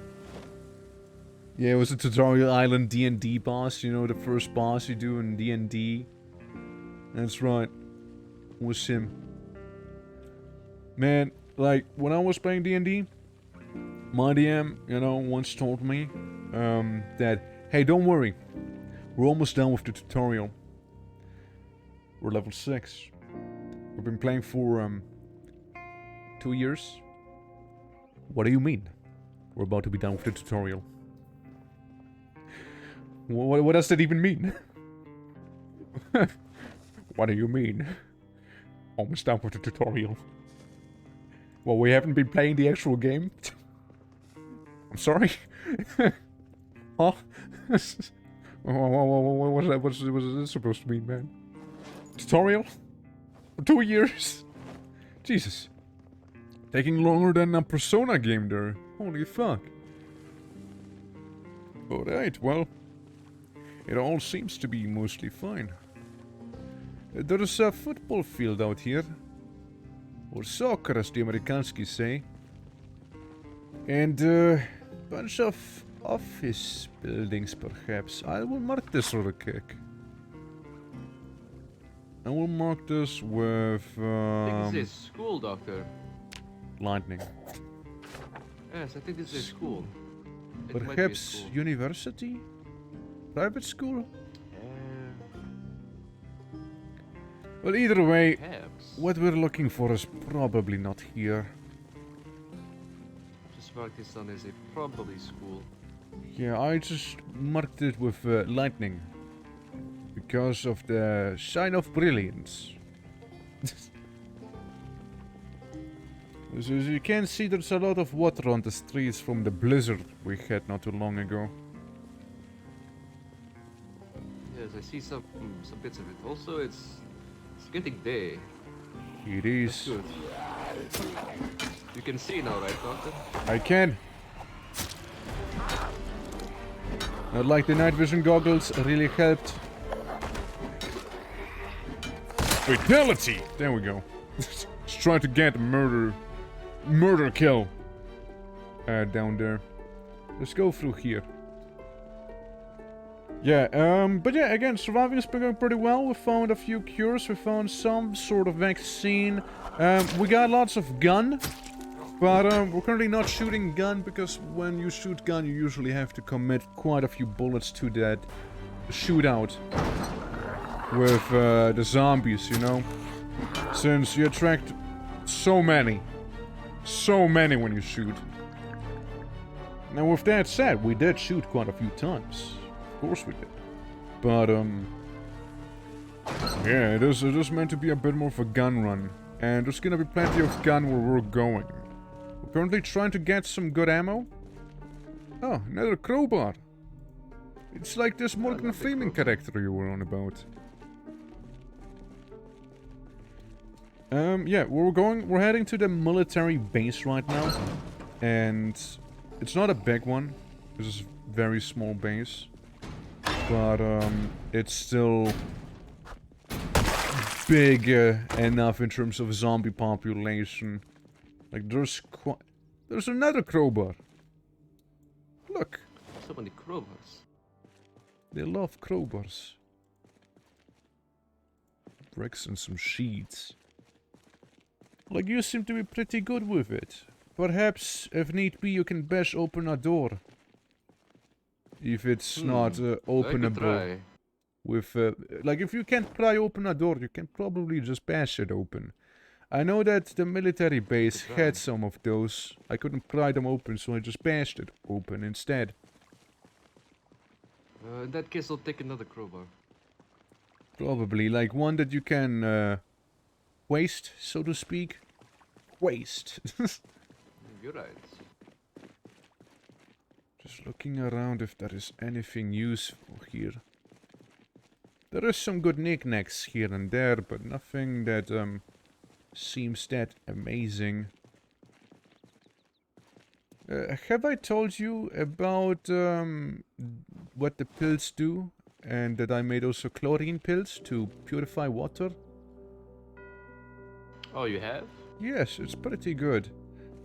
Yeah, it was a Tutorial Island D&D boss. You know, the first boss you do in D&D. That's right. It was him. Man, like when I was playing D&D, my DM, you know, once told me. That, hey, don't worry, we're almost done with the tutorial. We're level 6. We've been playing for, 2 years. What do you mean? We're about to be done with the tutorial. What does that even mean? What do you mean? Almost done with the tutorial. Well, we haven't been playing the actual game. I'm sorry? Huh? What's this supposed to mean, man? Tutorial? For 2 years? Jesus. Taking longer than a Persona game there. Holy fuck. Alright, well. It all seems to be mostly fine. There is a football field out here. Or soccer, as the Amerikanski say. And, bunch of office buildings, perhaps. I will mark this real quick. I will mark this with, I think this is school, Doctor. lightning. Yes, I think this is school. It might be a Perhaps school. university? Private school? But either way, Perhaps. what we're looking for is probably not here. Just mark this down as a probably school. Yeah, I just marked it with lightning. Because of the sign of brilliance. As you can see, there's a lot of water on the streets from the blizzard we had not too long ago. Yes, I see some bits of it. Also, it's getting day. It That's is. good. You can see now, right, Doctor? I can. Not like the night vision goggles really helped. Fatality! There we go. Just trying to get murder kill down there. Let's go through here. Yeah, but yeah, again, surviving has been going pretty well. We found a few cures, we found some sort of vaccine. We got lots of gun, but we're currently not shooting gun because when you shoot gun, you usually have to commit quite a few bullets to that shootout with the zombies, you know? Since you attract so many when you shoot. Now with that said, we did shoot quite a few times. Of course we did. But yeah, it is meant to be a bit more of a gun run. And there's gonna be plenty of gun where we're going. We're currently trying to get some good ammo. Oh, another crowbar. It's like this Morgan Freeman character you were on about. Yeah, we're heading to the military base right now. And it's not a big one. It's a very small base. But, it's still big enough in terms of zombie population. Like, there's another crowbar. Look. So many crowbars. They love crowbars. Bricks and some sheets. Like, you seem to be pretty good with it. Perhaps, if need be, you can bash open a door. If it's not openable. With, like, if you can't pry open a door, you can probably just bash it open. I know that the military base had some of those. I couldn't pry them open, so I just bashed it open instead. In that case, I'll take another crowbar. Probably, like one that you can, waste, so to speak. Waste. You're right. Just looking around if there is anything useful here. There is some good knickknacks here and there, but nothing that, seems that amazing. Have I told you about, what the pills do? And that I made also chlorine pills to purify water? Oh, you have? Yes, it's pretty good.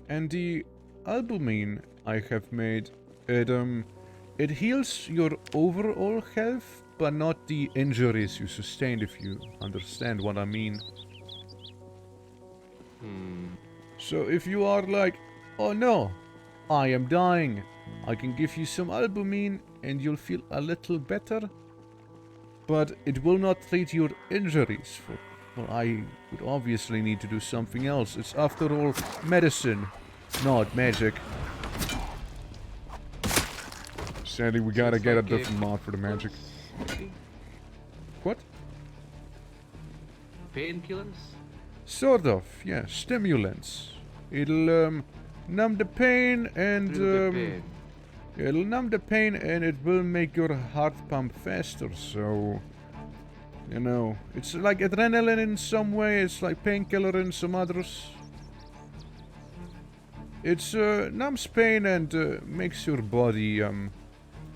And the albumin I have made, it heals your overall health, but not the injuries you sustained, if you understand what I mean. So if you are like, oh no, I am dying, I can give you some albumin and you'll feel a little better. But it will not treat your injuries. Well, I would obviously need to do something else. It's after all medicine, not magic. Sadly, we gotta get a different mod for the magic. What? Painkillers? Sort of, yeah, stimulants. It'll numb the pain and it'll numb the pain and it will make your heart pump faster, so you know, it's like adrenaline in some way, it's like painkiller in some others. It's numbs pain and makes your body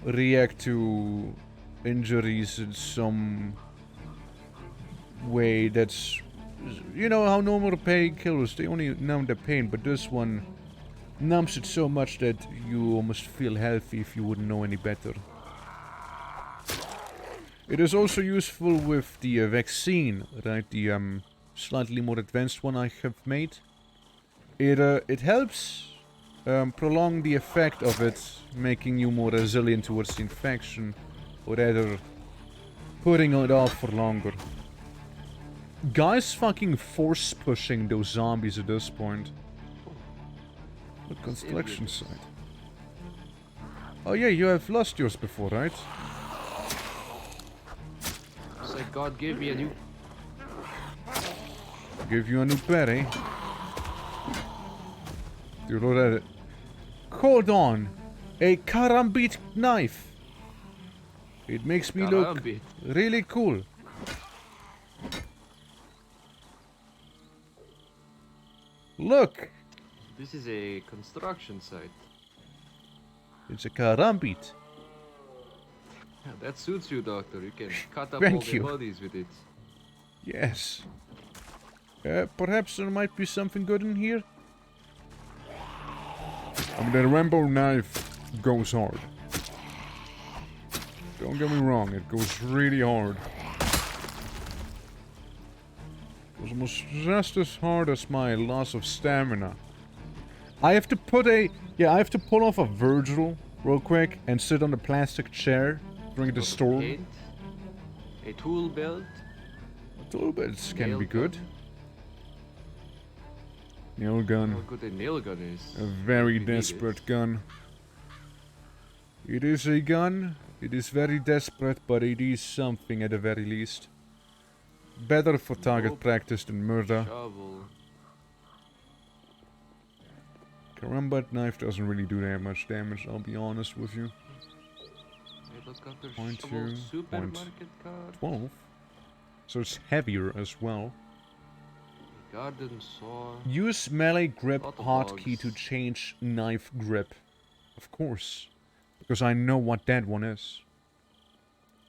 react to injuries in some way that's, you know how normal painkillers, they only numb the pain, but this one numbs it so much that you almost feel healthy if you wouldn't know any better. It is also useful with the vaccine, right? The slightly more advanced one I have made. It helps prolong the effect of it, making you more resilient towards the infection, or rather, putting it off for longer. Guys fucking force pushing those zombies at this point. Look, construction site. Oh yeah, you have lost yours before, right? It's like God gave me a new. Give you a new pet, eh? Dude, look at it. Hold on! A karambit knife! It makes me look Karambit. really cool. Look! This is a construction site. It's a karambit. Yeah, that suits you, Doctor. You can cut up Thank all the you. bodies with it. Yes. Perhaps there might be something good in here? I mean, the Rambo knife goes hard. Don't get me wrong, it goes really hard. It goes almost just as hard as my loss of stamina. I have to put a... Yeah, I have to pull off a Virgil real quick and sit on the plastic chair during the Lot of storm. paint, a tool belt. Tool belts can nail be good. gun. Nail gun. How good a nail gun is. A very You need it. desperate gun. It is a gun. It is very desperate, but it is something at the very least. Better for target Nope. practice than murder. Shovel. Karambit knife doesn't really do that much damage, I'll be honest with you. Hey, let's go to Point shovel two, supermarket card. 12. So it's heavier as well. Garden saw. Use melee grip Lot of hotkey logs. to change knife grip. Of course. Because I know what that one is.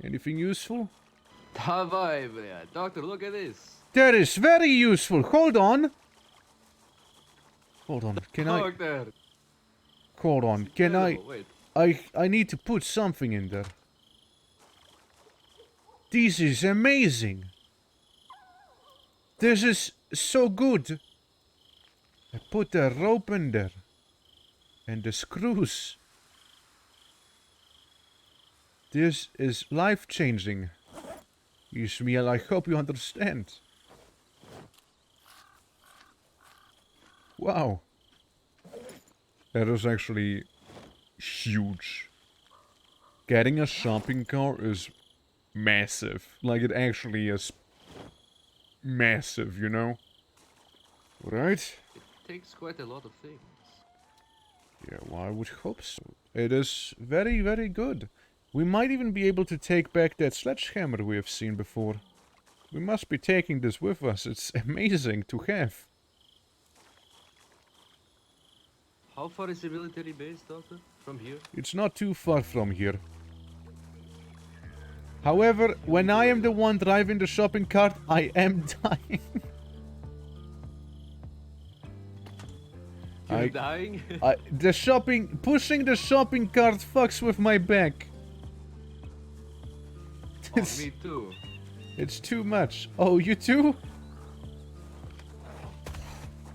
Anything useful? Давай, бля. Doctor, look at this. That is very useful. Hold on. Hold on. Can I... Doctor. Hold on. Can I... Incredible, Wait. I need to put something in there. This is amazing. This is so good. I put the rope in there. And the screws. This is life-changing. Ismail, I hope you understand. Wow. That is actually huge. Getting a shopping cart is massive. Like, it actually is massive, you know? Right? It takes quite a lot of things. Yeah, well, I would hope so. It is very, very good. We might even be able to take back that sledgehammer we have seen before. We must be taking this with us. It's amazing to have. How far is the military base, Doctor? From here? It's not too far from here. However, when I am the one driving the shopping cart, I am dying. You're dying? Pushing the shopping cart fucks with my back. Oh, me too. It's too much. Oh, you too?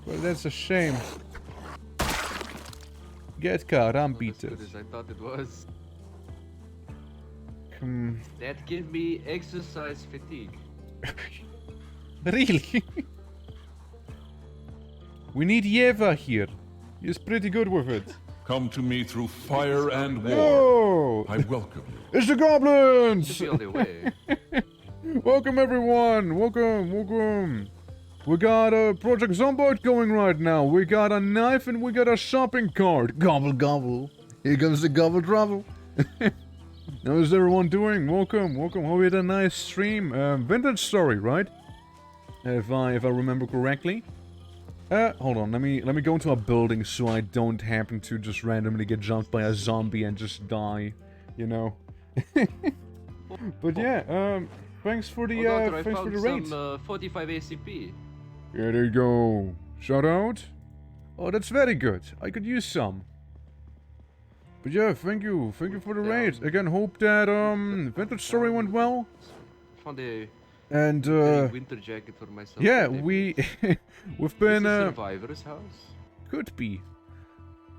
Well, that's a shame. Get car, I'm Not as beat good it. as I thought it was. Hmm. That gave me exercise fatigue. Really? We need Yeva here. He's pretty good with it. Come to me through fire and war. Oh! I welcome you. It's the goblins! Should be on the way. Welcome everyone! Welcome, welcome! We got a Project Zomboid going right now. We got a knife and we got a shopping cart. Gobble gobble. Here comes the gobble trouble. How's everyone doing? Welcome, welcome. Hope you had a nice stream. Vintage story, right? If I remember correctly. Hold on. Let me go into a building so I don't happen to just randomly get jumped by a zombie and just die. You know. But yeah. Thanks for the Oh, Doctor, I thanks for found the raid. some 45 ACP. Here they go. Shout out. Oh, that's very good. I could use some. But yeah, thank you for the raid. Again, hope that vintage story went well. Found a And winter jacket for myself. yeah, and we've This been is Survivor's house. could be.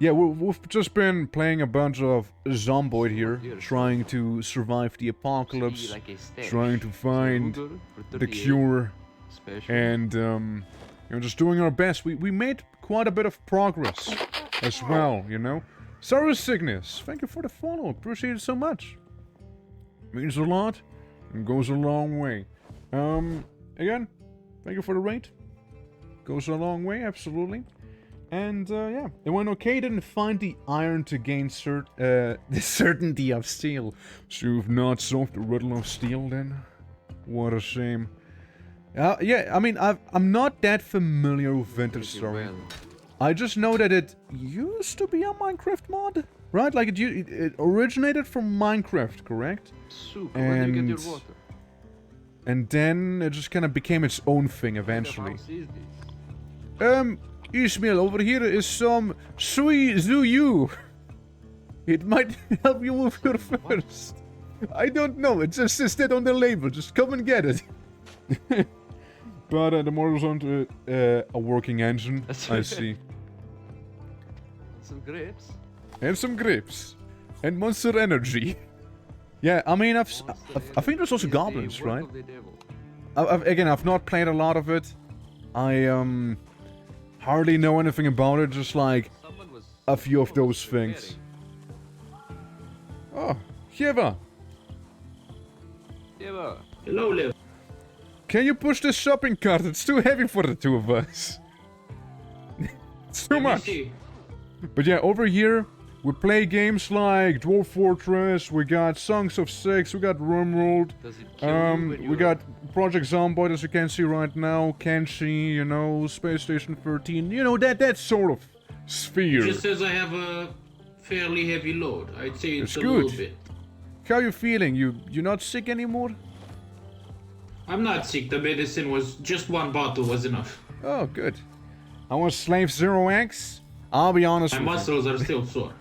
Yeah, we've just been playing a bunch of Zomboid here, trying to survive the apocalypse, Like a stash. trying to find Ruger for the 38. cure Special. And, just doing our best. We made quite a bit of progress as well, you know. Sorry, Cygnus, thank you for the follow. Appreciate it so much. Means a lot and goes a long way. Again, thank you for the rate. Goes a long way, absolutely. And, yeah, it went okay. Didn't find the iron to gain the certainty of steel. So you've not solved the riddle of steel, then? What a shame. Yeah, I mean, I'm not that familiar with Vintage Story. Well, I just know that it used to be a Minecraft mod, right? Like, it originated from Minecraft, correct? Suk, where do you get your And- water? And then it just kind of became its own thing What kind of eventually. house is this? Ismail, over here is some Sui Zuyu. It might help you with your first. I don't know, it just says that on the label, just come and get it. But the motor's onto a working engine, I see. Some grapes? And some grapes. And Monster Energy. Yeah, I mean, I think there's also Is the goblins, work right? of the devil. Again, I've not played a lot of it. I hardly know anything about it, just like Someone was a few of someone was those things. preparing. Oh, Hieva, Eva, Hello, Liv. can you push this shopping cart? It's too heavy for the two of us. It's too Let me much. see. But yeah, over here, we play games like Dwarf Fortress, we got Songs of Six, we got Rumworld, does it kill you when you we got Project Zomboid, as you can see right now, Kenshi, you know, Space Station 13, you know, that sort of sphere. Just says I have a fairly heavy load. I'd say it's It's a good. little bit. How you feeling? You're not sick anymore? I'm not sick. The medicine was just one bottle was enough. Oh, good. I was Slave Zero X. I'll be honest My with you. muscles are still sore.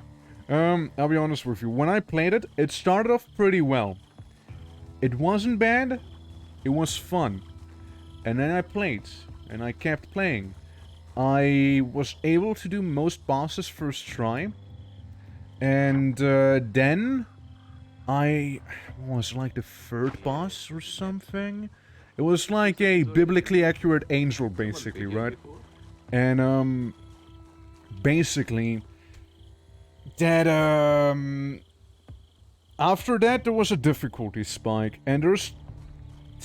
I'll be honest with you. When I played it, it started off pretty well. It wasn't bad. It was fun. And then I played. And I kept playing. I was able to do most bosses first try. And then I was like the third boss or something. It was like a biblically accurate angel, basically, right? And basically that after that there was a difficulty spike, and there's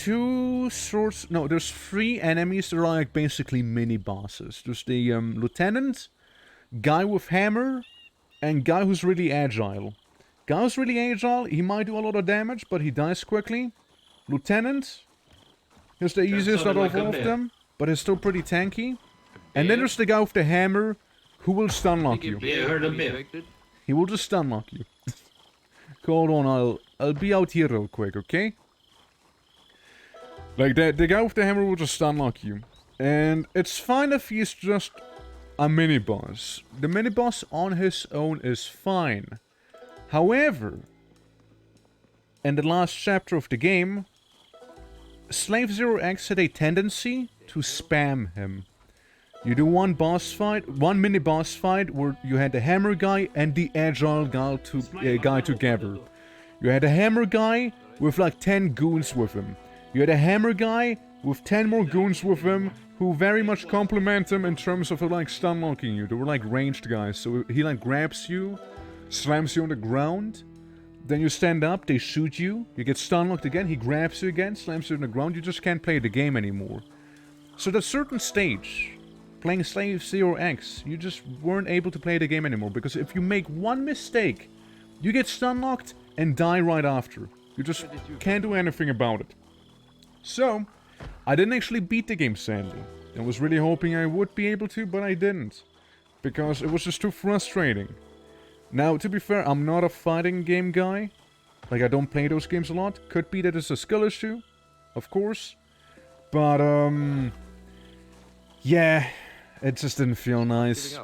there's three enemies that are like basically mini bosses. There's the lieutenant, guy with hammer, and guy who's really agile. Guy who's really agile, he might do a lot of damage, but he dies quickly. Lieutenant is the easiest out sounded of like a all of bear. them, but he's still pretty tanky. And then there's the guy with the hammer, who will stun lock you. Yeah, I heard a bit. He will just stun lock you. Hold on, I'll be out here real quick, okay? Like that, the guy with the hammer will just stun lock you. And it's fine if he's just a mini boss. The mini boss on his own is fine. However, in the last chapter of the game, Slave Zero X had a tendency to spam him. You do one mini boss fight where you had the hammer guy and the agile guy together. You had a hammer guy with like 10 goons with him. You had a hammer guy with 10 more goons with him who very much complement him in terms of like stun locking you. They were like ranged guys, so he like grabs you, slams you on the ground, then you stand up, they shoot you, you get stun locked again, he grabs you again, slams you on the ground, you just can't play the game anymore. So at a certain stage, playing Slave Zero X, you just weren't able to play the game anymore, because if you make one mistake, you get stun locked and die right after. You just can't do anything about it. So, I didn't actually beat the game, sadly. I was really hoping I would be able to, but I didn't. Because it was just too frustrating. Now, to be fair, I'm not a fighting game guy. Like, I don't play those games a lot. Could be that it's a skill issue, of course. But, yeah, it just didn't feel nice.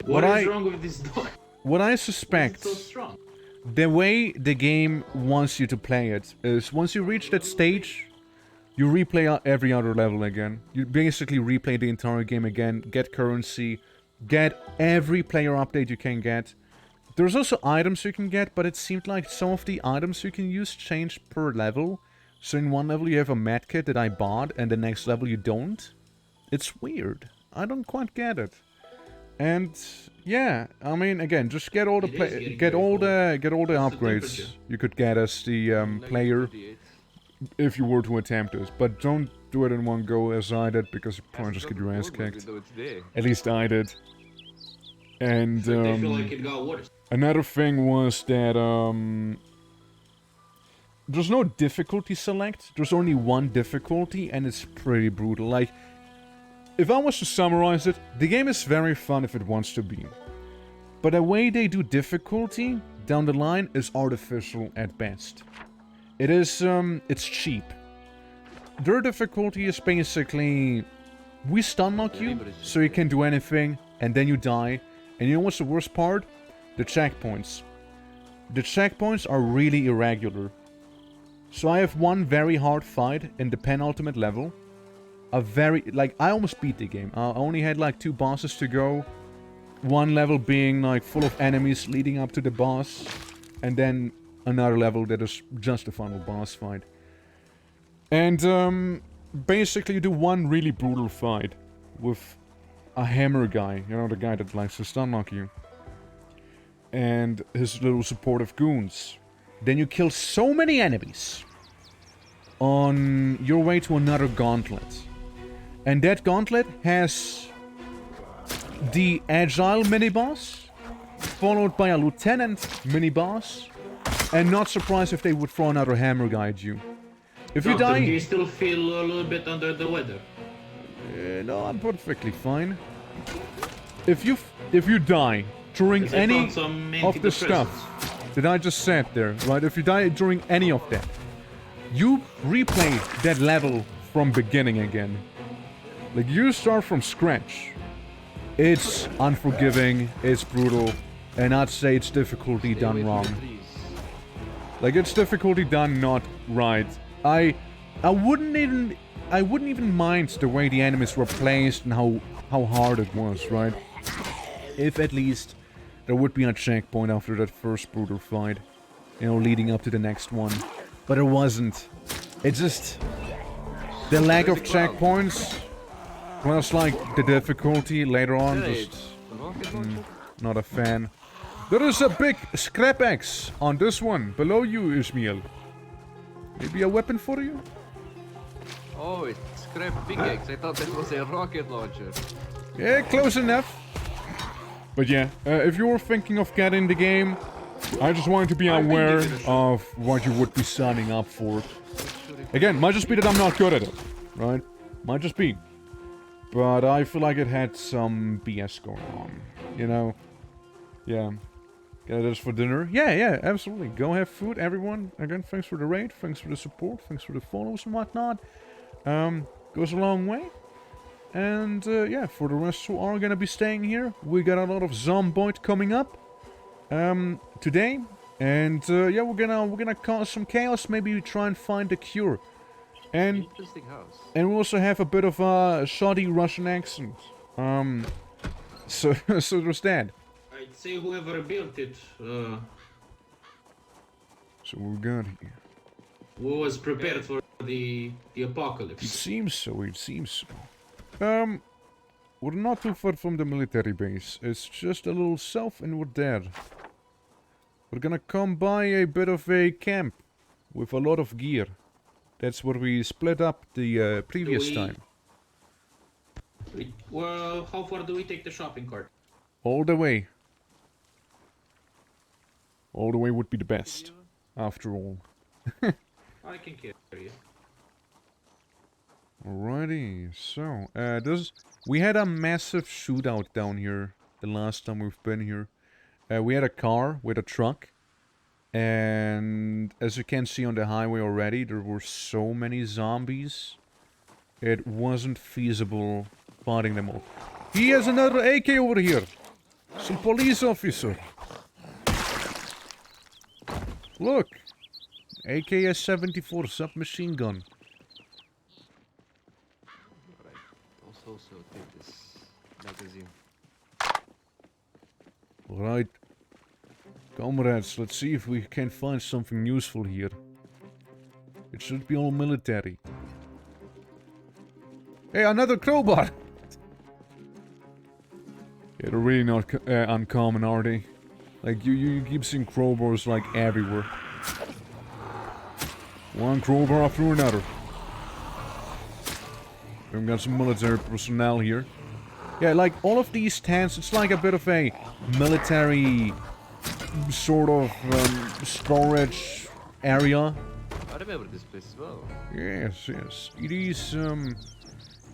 What is wrong with this door? What I suspect, It's so strong. the way the game wants you to play it is once you reach that stage, you replay every other level again. You basically replay the entire game again, get currency, get every player update you can get. There's also items you can get, but it seemed like some of the items you can use change per level. So in one level you have a medkit that I bought, and the next level you don't? It's weird. I don't quite get it. And yeah, I mean, again, just get all the get all the upgrades you could get as the player if you were to attempt this. But don't do it in one go as I did, because you probably just get your ass kicked. At least I did. And They feel like it got worse. another thing was that there's no difficulty select. There's only one difficulty, and it's pretty brutal. Like, if I was to summarize it, the game is very fun if it wants to be. But the way they do difficulty down the line is artificial at best. It is, it's cheap. Their difficulty is basically, we stun lock you, so you can't do anything, and then you die. And you know what's the worst part? The checkpoints. The checkpoints are really irregular. So I have one very hard fight in the penultimate level. I almost beat the game. I only had like 2 bosses to go. One level being like full of enemies leading up to the boss. And then another level that is just a final boss fight. And basically you do one really brutal fight with a hammer guy. You know, the guy that likes to stun lock you. And his little supportive goons. Then you kill so many enemies on your way to another gauntlet. And that gauntlet has the agile mini-boss, followed by a lieutenant mini-boss, and not surprised if they would throw another hammer guy at you. If you die... Do you still feel a little bit under the weather? No, I'm perfectly fine. If you die during any of the stuff that I just said there, right? If you die during any of that, you replay that level from beginning again. Like, you start from scratch. It's unforgiving, it's brutal, and I'd say it's difficulty done wrong. Like, it's difficulty done not right. I wouldn't even mind the way the enemies were placed and how hard it was, right? If at least there would be a checkpoint after that first brutal fight, you know, leading up to the next one. But there wasn't. It's just the lack of checkpoints, plus like the difficulty later on, just not a fan. There is a big scrap axe on this one below you, Ismail. Maybe a weapon for you? Oh, it's scrap pickaxe. I thought that was a rocket launcher. Yeah, close enough. But yeah, if you were thinking of getting the game, I just wanted to be aware of what you would be signing up for. Again, might just be that I'm not good at it, right? Might just be. But I feel like it had some BS going on, you know? Yeah. Get this for dinner? Yeah, absolutely. Go have food, everyone. Again, thanks for the raid, thanks for the support, thanks for the follows and whatnot. Goes a long way. And yeah, for the rest who are gonna be staying here, we got a lot of Zomboid coming up today. And yeah, we're gonna cause some chaos, maybe try and find a cure. And Interesting house. we also have a bit of a shoddy Russian accent. So there's that. I'd say whoever built it So we got here. was prepared for the It apocalypse. seems so, it seems so. We're not too far from the military base. It's just a little south and we're there. We're gonna come by a bit of a camp with a lot of gear. That's where we split up the previous time. Well, how far do we take the shopping cart? All the way. All the way would be the best, after all. I can carry you. Alrighty, so, we had a massive shootout down here the last time we've been here. We had a car with a truck, and as you can see on the highway already, there were so many zombies, it wasn't feasible fighting them all. He has another AK over here! Some police officer! Look! AK-74 submachine gun. Also take this magazine. Alright. Comrades, let's see if we can find something useful here. It should be all military. Hey, another crowbar! Yeah, they're really not uncommon, are they? Like, you keep seeing crowbars, like, everywhere. One crowbar after another. We've got some military personnel here. Yeah, like, all of these tents, it's like a bit of a military sort of storage area. I remember this place as well. Yes, yes.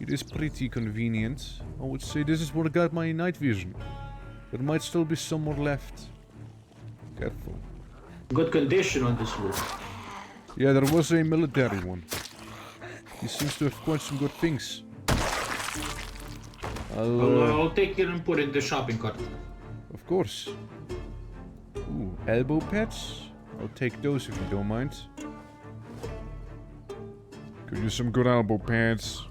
It is pretty convenient. I would say this is where I got my night vision. There might still be some more left. Careful. Good condition on this roof. Yeah, there was a military one. He seems to have quite some good things. I'll take it and put it in the shopping cart. Of course. Ooh, elbow pads? I'll take those if you don't mind. Could use some good elbow pads.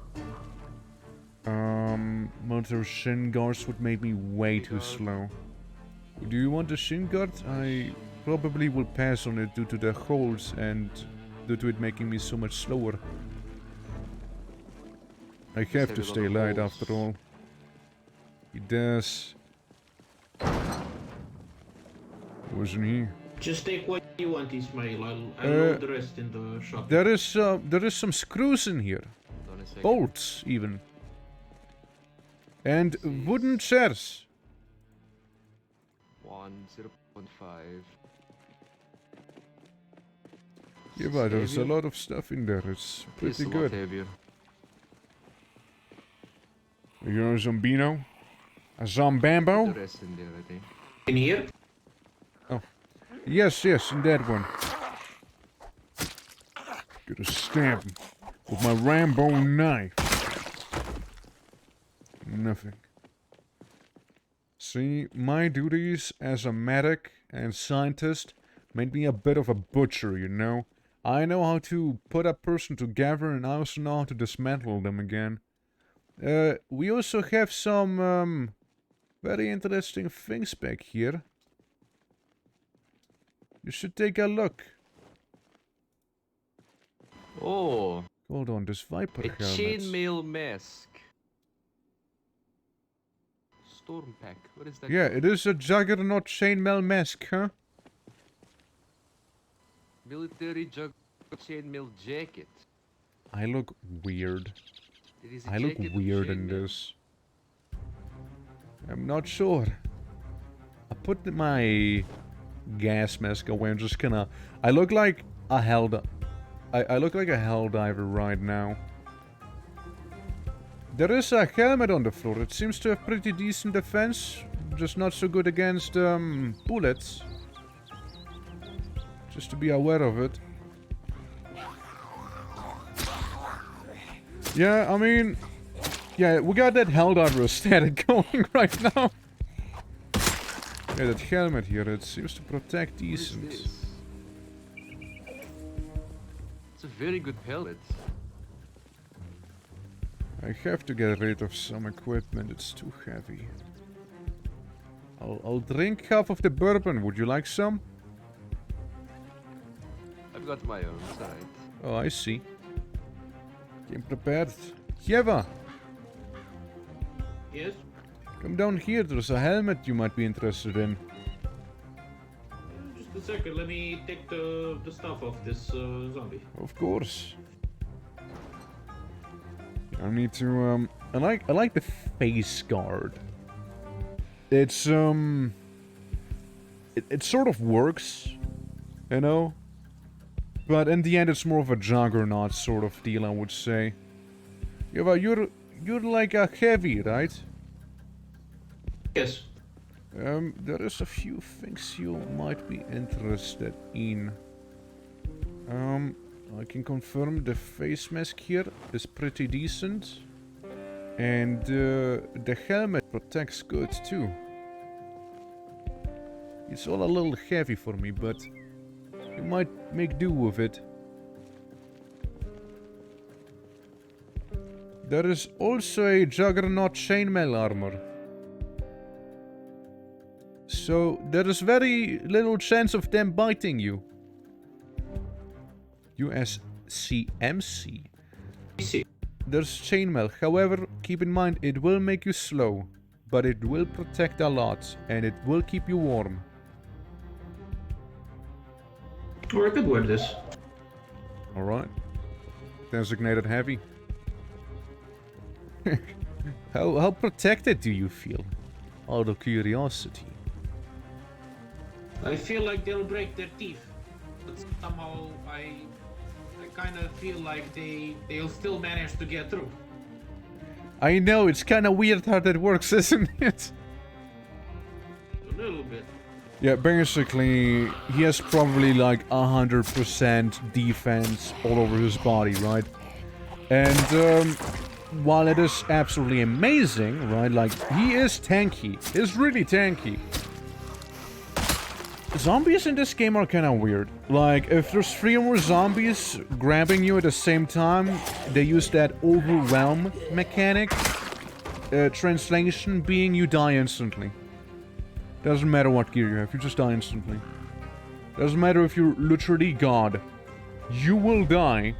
Military shin guards would make me way too slow. Do you want a shin guard? I probably will pass on it due to the holes and due to it making me so much slower. I have to stay light after all. He does. Wasn't he? Just take what you want, Ismail. I'll load the rest in the shop. There is some screws in here. Bolts, even. And wooden chairs. 0.5. Yeah, but there's a lot of stuff in there. It's pretty good. Heavier. You're a Zombino? A Zombambo? The rest in there, I think. In here? Oh. Yes, yes, in that one. Gonna stab him with my Rambo knife. Nothing. See, my duties as a medic and scientist made me a bit of a butcher, you know? I know how to put a person together and I also know how to dismantle them again. We also have some, very interesting things back here. You should take a look. Oh, Hold on, this Viper a helmet. chainmail mask. Storm pack. What is that? Yeah, called? it is a Juggernaut chainmail mask, huh? Military chainmail jacket. I look weird. It is a I look jacket of weird in chainmail. this. I'm not sure. I put my gas mask away. I'm just gonna. I look like a I look like a helldiver right now. There is a helmet on the floor. It seems to have pretty decent defense, just not so good against bullets. Just to be aware of it. Yeah, I mean, yeah, we got that helldiver aesthetic going right now. Yeah, that helmet here, it seems to protect What is decent. this? It's a very good pellet. I have to get rid of some equipment, it's too heavy. I'll drink half of the bourbon, would you like some? I've got my own side. Oh, I see. Came prepared. Jeva, Yes? come down here, there's a helmet you might be interested in. Just a second, let me take the stuff off this zombie. Of course. I need to, I like the face guard. It's, it sort of works, you know? But in the end, it's more of a juggernaut sort of deal, I would say. Yeah, but you're like a heavy, right? Yes. There is a few things you might be interested in. I can confirm the face mask here is pretty decent. And the helmet protects good too. It's all a little heavy for me, but you might make do with it. There is also a Juggernaut chainmail armor. So there is very little chance of them biting you. US CMC. See. There's chainmail. However, keep in mind it will make you slow, but it will protect a lot and it will keep you warm. Or I could wear this. Alright. Designated heavy. How protected do you feel? Out of curiosity. I feel like they'll break their teeth, but somehow I kind of feel like they'll still manage to get through. I know, it's kind of weird how that works, isn't it? A little bit. Yeah, basically, he has probably like 100% defense all over his body, right? And while it is absolutely amazing, right, like, he is tanky. He's really tanky. Zombies in this game are kind of weird. Like, if there's 3 or more zombies grabbing you at the same time, they use that overwhelm mechanic. Translation being you die instantly. Doesn't matter what gear you have, you just die instantly. Doesn't matter if you're literally God. You will die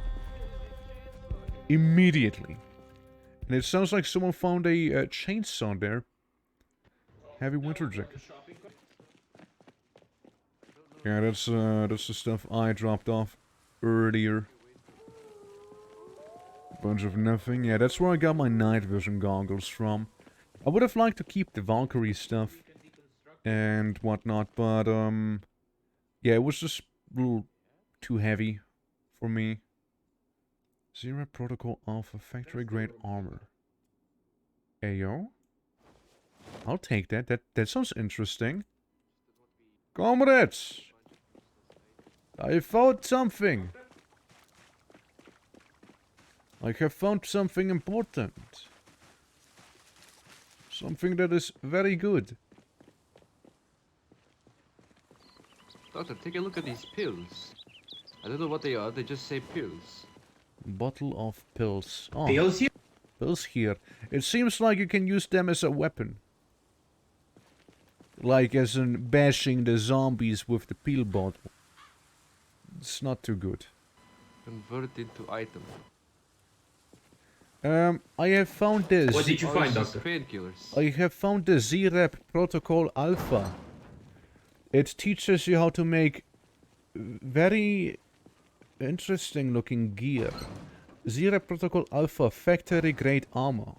immediately. And it sounds like someone found a chainsaw there. Heavy winter jacket. Yeah, that's the stuff I dropped off earlier. Bunch of nothing. Yeah, that's where I got my night vision goggles from. I would have liked to keep the Valkyrie stuff and whatnot, but yeah, it was just a little too heavy for me. Zero Protocol Alpha factory grade armor. Ayo? I'll take that. That sounds interesting. Comrades! I found something. I have found something important. Something that is very good. Doctor, take a look at these pills. I don't know what they are, they just say pills. Bottle of pills. Oh, Pills here? pills here. It seems like you can use them as a weapon. Like as in bashing the zombies with the pill bottle. It's not too good. Convert into item. I have found this. What did you Oh, find, it's just Doctor? painkillers. I have found the ZREP Protocol Alpha. It teaches you how to make very interesting looking gear. ZREP Protocol Alpha factory grade armor.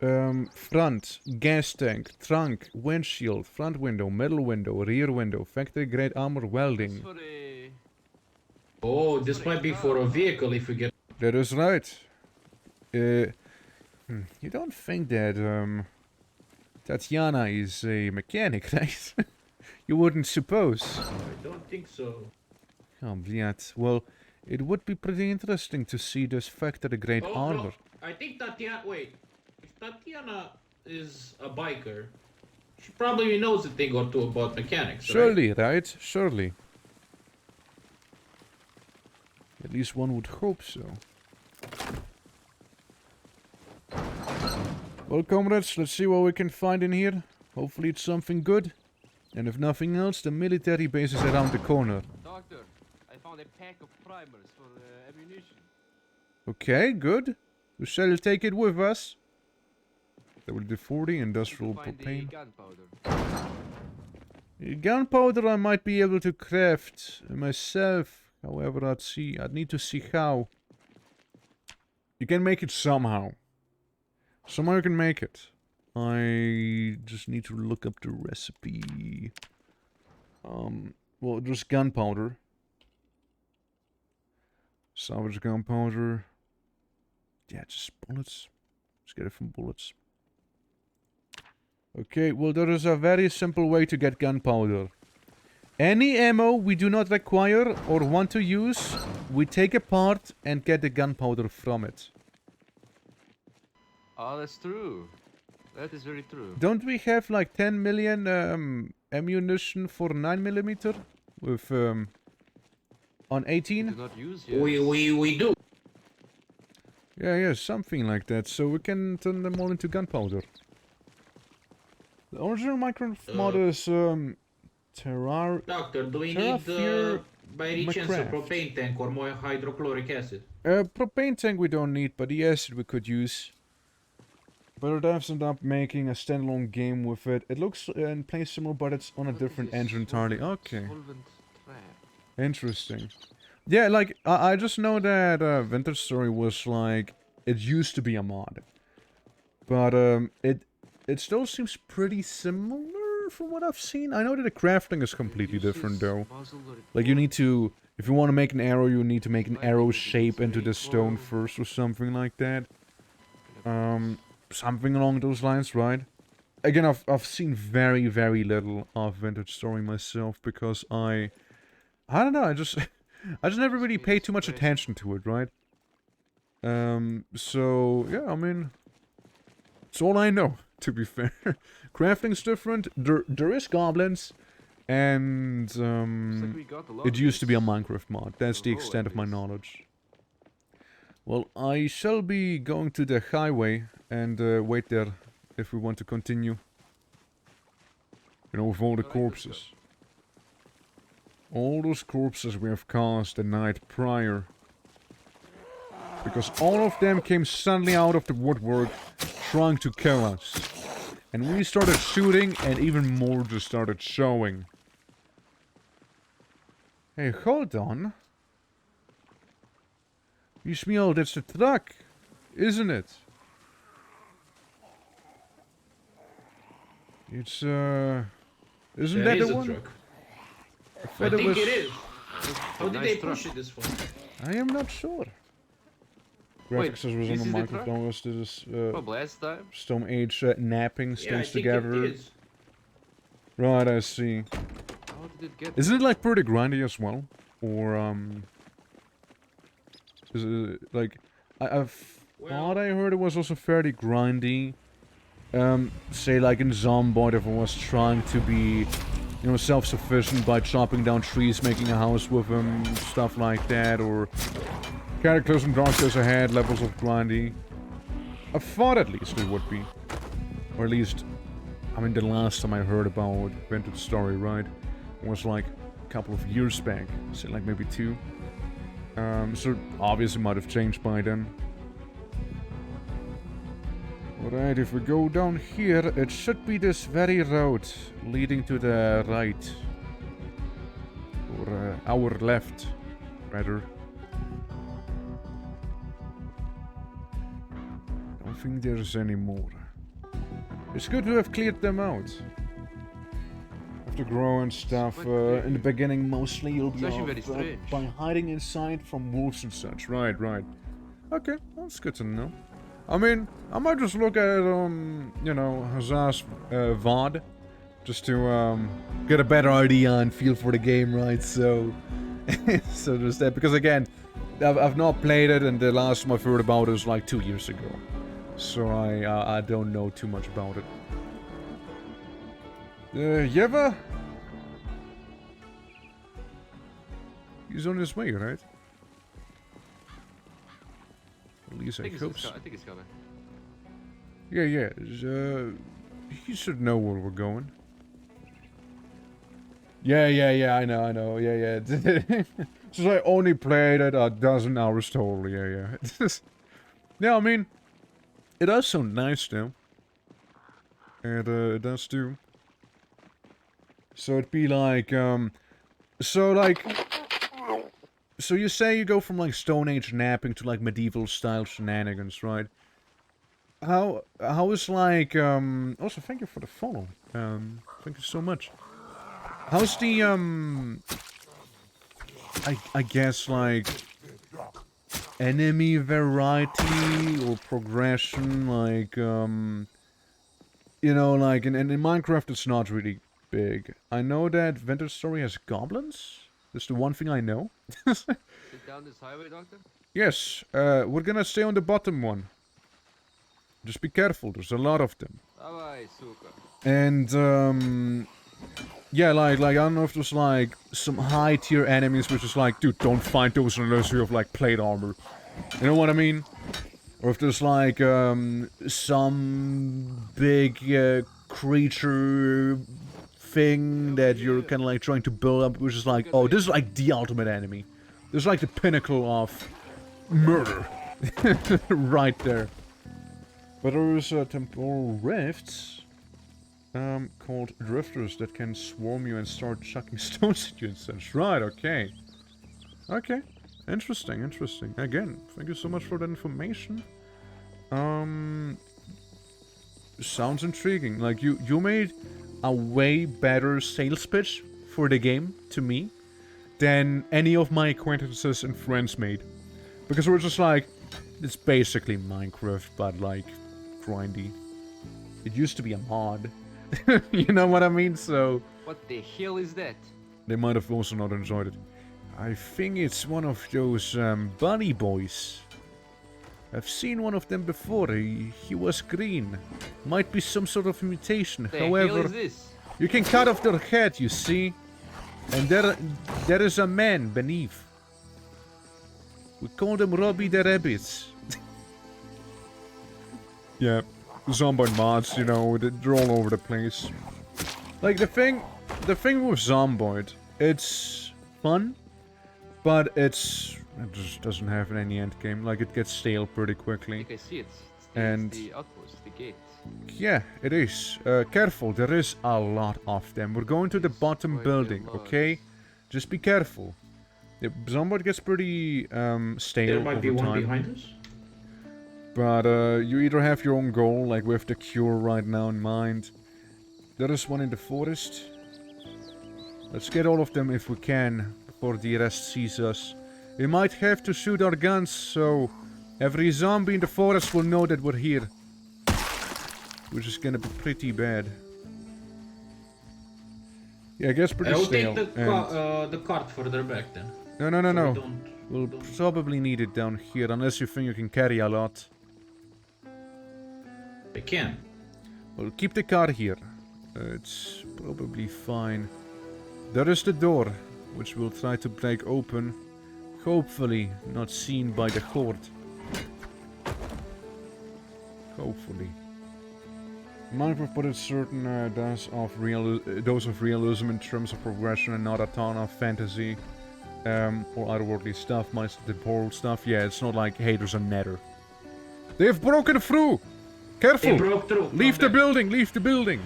Front, gas tank, trunk, windshield, front window, middle window, rear window, factory grade armor welding. For a... Oh, this might be for a vehicle if we get. That is right. You don't think that, Tatiana is a mechanic, right? You wouldn't suppose. I don't think so. Oh, blядь. Well, it would be pretty interesting to see this factory grade Oh, armor. no. I think Tatiana. Wait. If Tatiana is a biker, she probably knows a thing or two about mechanics. Right? Surely, right? Surely. At least one would hope so. Well, comrades, let's see what we can find in here. Hopefully it's something good. And if nothing else, the military base is around the corner. Doctor, I found a pack of primers for ammunition. Okay, good. We shall take it with us. WD-40, industrial Find the propane. gunpowder. Gunpowder I might be able to craft myself. However, I'd need to see how. You can make it somehow. Somehow you can make it. I just need to look up the recipe. Well, there's gunpowder. Salvage gunpowder. Yeah, just bullets. Let's get it from bullets. Okay, well, there is a very simple way to get gunpowder. Any ammo we do not require or want to use, we take apart and get the gunpowder from it. Oh, that's true. That is very true. Don't we have like 10 million ammunition for 9mm with on 18? Do not use yet. We do. Yeah, something like that. So we can turn them all into gunpowder. The original Minecraft mod is Doctor, do we Terra need, fear by any my chance, a craft. propane tank or more hydrochloric acid? Propane tank we don't need, but the acid we could use. But it ended up making a standalone game with it. It looks and plays similar, but it's on a What is different this? engine entirely. Solvent- Okay, solvent trap. interesting. Yeah, like, I just know that Vintage Story was like, it used to be a mod. But it still seems pretty similar from what I've seen. I know that the crafting is completely different though. Like you need to, if you want to make an arrow, you need to make an arrow shape into the stone first or something like that. Something along those lines, right? Again, I've seen very, very little of Vintage Story myself because I don't know, I just never really paid too much attention to it, right? So yeah, I mean, it's all I know, to be fair. Crafting's different. There is goblins, and it used to be a Minecraft mod. That's the extent of my knowledge. Well, I shall be going to the highway and wait there if we want to continue. You know, with all the corpses. All those corpses we have caused the night prior. Because all of them came suddenly out of the woodwork trying to kill us. And we started shooting and even more just started showing. Hey, hold on. Ishmael, that's the truck, isn't it? It's, isn't that Is the a one? truck. I I thought it think was... it is. How did nice they truck. push it this far? I am not sure. Wait, Graphics was on this the is the microphone, was this, From last time? Stone Age napping Yeah, I stones think together. it is. Right, I see. How did it get? Isn't it like pretty grindy as well? Or, is it, like, I've thought I heard it was also fairly grindy. Say like in Zomboid, if I was trying to be, you know, self-sufficient by chopping down trees, making a house with them, stuff like that, or Cataclysm Dark Days Ahead, levels of grindy. I thought at least it would be. Or at least, I mean, the last time I heard about Vintage Story, right, was like a couple of years back, say like maybe 2. So obviously might have changed by then. Alright, if we go down here, it should be this very road leading to the right. Or our left, rather. Don't think there's any more. It's good to have cleared them out. Have to grow and stuff. In the beginning, mostly you'll be It's actually off, very strange. by hiding inside from wolves and such. Right, right. Okay, that's good to know. I mean, I might just look at, you know, Huzzah's VOD, just to, get a better idea and feel for the game, right? So, so there's that. Because again, I've not played it, and the last time I've heard about it was like 2 years ago. So I don't know too much about it. Yeva? He's on his way, right? At least I hope so. I think it's coming. Yeah, yeah. He should know where we're going. Yeah, I know. Yeah. Since I only played it a dozen hours total, yeah. Yeah, I mean, it does sound nice though. And it does too. So it'd be like, so you say you go from like Stone Age napping to like medieval style shenanigans, right? How is like, also thank you for the follow. Thank you so much. How's the, I guess like, enemy variety or progression, like, you know, like, in Minecraft it's not really big. I know that Vintage Story has goblins. That's the one thing I know. Is it down this highway, Doctor? Yes, we're gonna stay on the bottom one. Just be careful, there's a lot of them. Давай, сука. And, yeah, like, I don't know if there's, like, some high-tier enemies which is like, dude, don't fight those unless you have, like, plate armor. You know what I mean? Or if there's, like, some big, creature thing that you're kind of like trying to build up, which is like, oh, this is like the ultimate enemy. This is like the pinnacle of murder. Right there. But there's temporal rifts called drifters that can swarm you and start chucking stones at you and such. Right, okay. Okay. Interesting, interesting. Again, thank you so much for that information. Sounds intriguing. Like, you made a way better sales pitch for the game, to me, than any of my acquaintances and friends made. Because we're just like, it's basically Minecraft, but like, grindy. It used to be a mod. You know what I mean? So... What the hell is that? They might have also not enjoyed it. I think it's one of those bunny boys. I've seen one of them before. He was green. Might be some sort of mutation. The However, hell is this? you can cut off their head, you see? And there is a man beneath. We call them Robbie the Rabbits. Yeah, Zomboid mods, you know, they're all over the place. Like, the thing with Zomboid, it's fun, but it just doesn't have any end game. Like, it gets stale pretty quickly. I see it. And It's the outpost, the gate. yeah, it is. Careful, there is a lot of them. We're going to the bottom quite a building, lot. okay? Just be careful. The Zomboid gets pretty stale There over might be one time. behind us. But you either have your own goal, like with the cure right now in mind. There is one in the forest. Let's get all of them if we can, before the rest sees us. We might have to shoot our guns, so every zombie in the forest will know that we're here. Which is gonna be pretty bad. Yeah, it gets pretty I will stale. take the cart further back then. No. So We'll probably need it down here, unless you think you can carry a lot. I can. Well, keep the car here. It's probably fine. There is the door, which we'll try to break open. Hopefully not seen by the horde. Hopefully. Minecraft put a certain dose of realism in terms of progression and not a ton of fantasy or otherworldly stuff, minus the temporal stuff. Yeah, it's not like, hey, there's a nether. They've broken through! Careful! They broke through. Leave the Come back. building! Leave the building!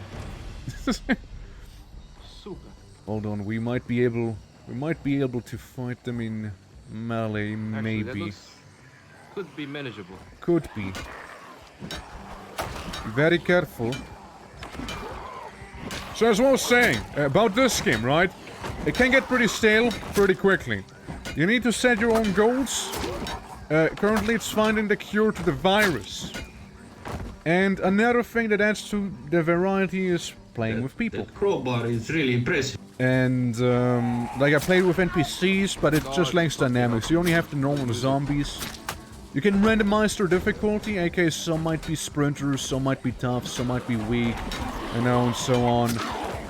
Super. Hold on, we might be able to fight them in melee, Actually, that maybe. could be manageable. Could be. Be very careful. So as I was saying, about this game, right? It can get pretty stale pretty quickly. You need to set your own goals. Currently it's finding the cure to the virus. And another thing that adds to the variety is playing with people. That crowbar is really impressive. And, like I played with NPCs, but it just lacks dynamics. You only have the normal zombies. You can randomize their difficulty, aka some might be sprinters, some might be tough, some might be weak, you know, and so on.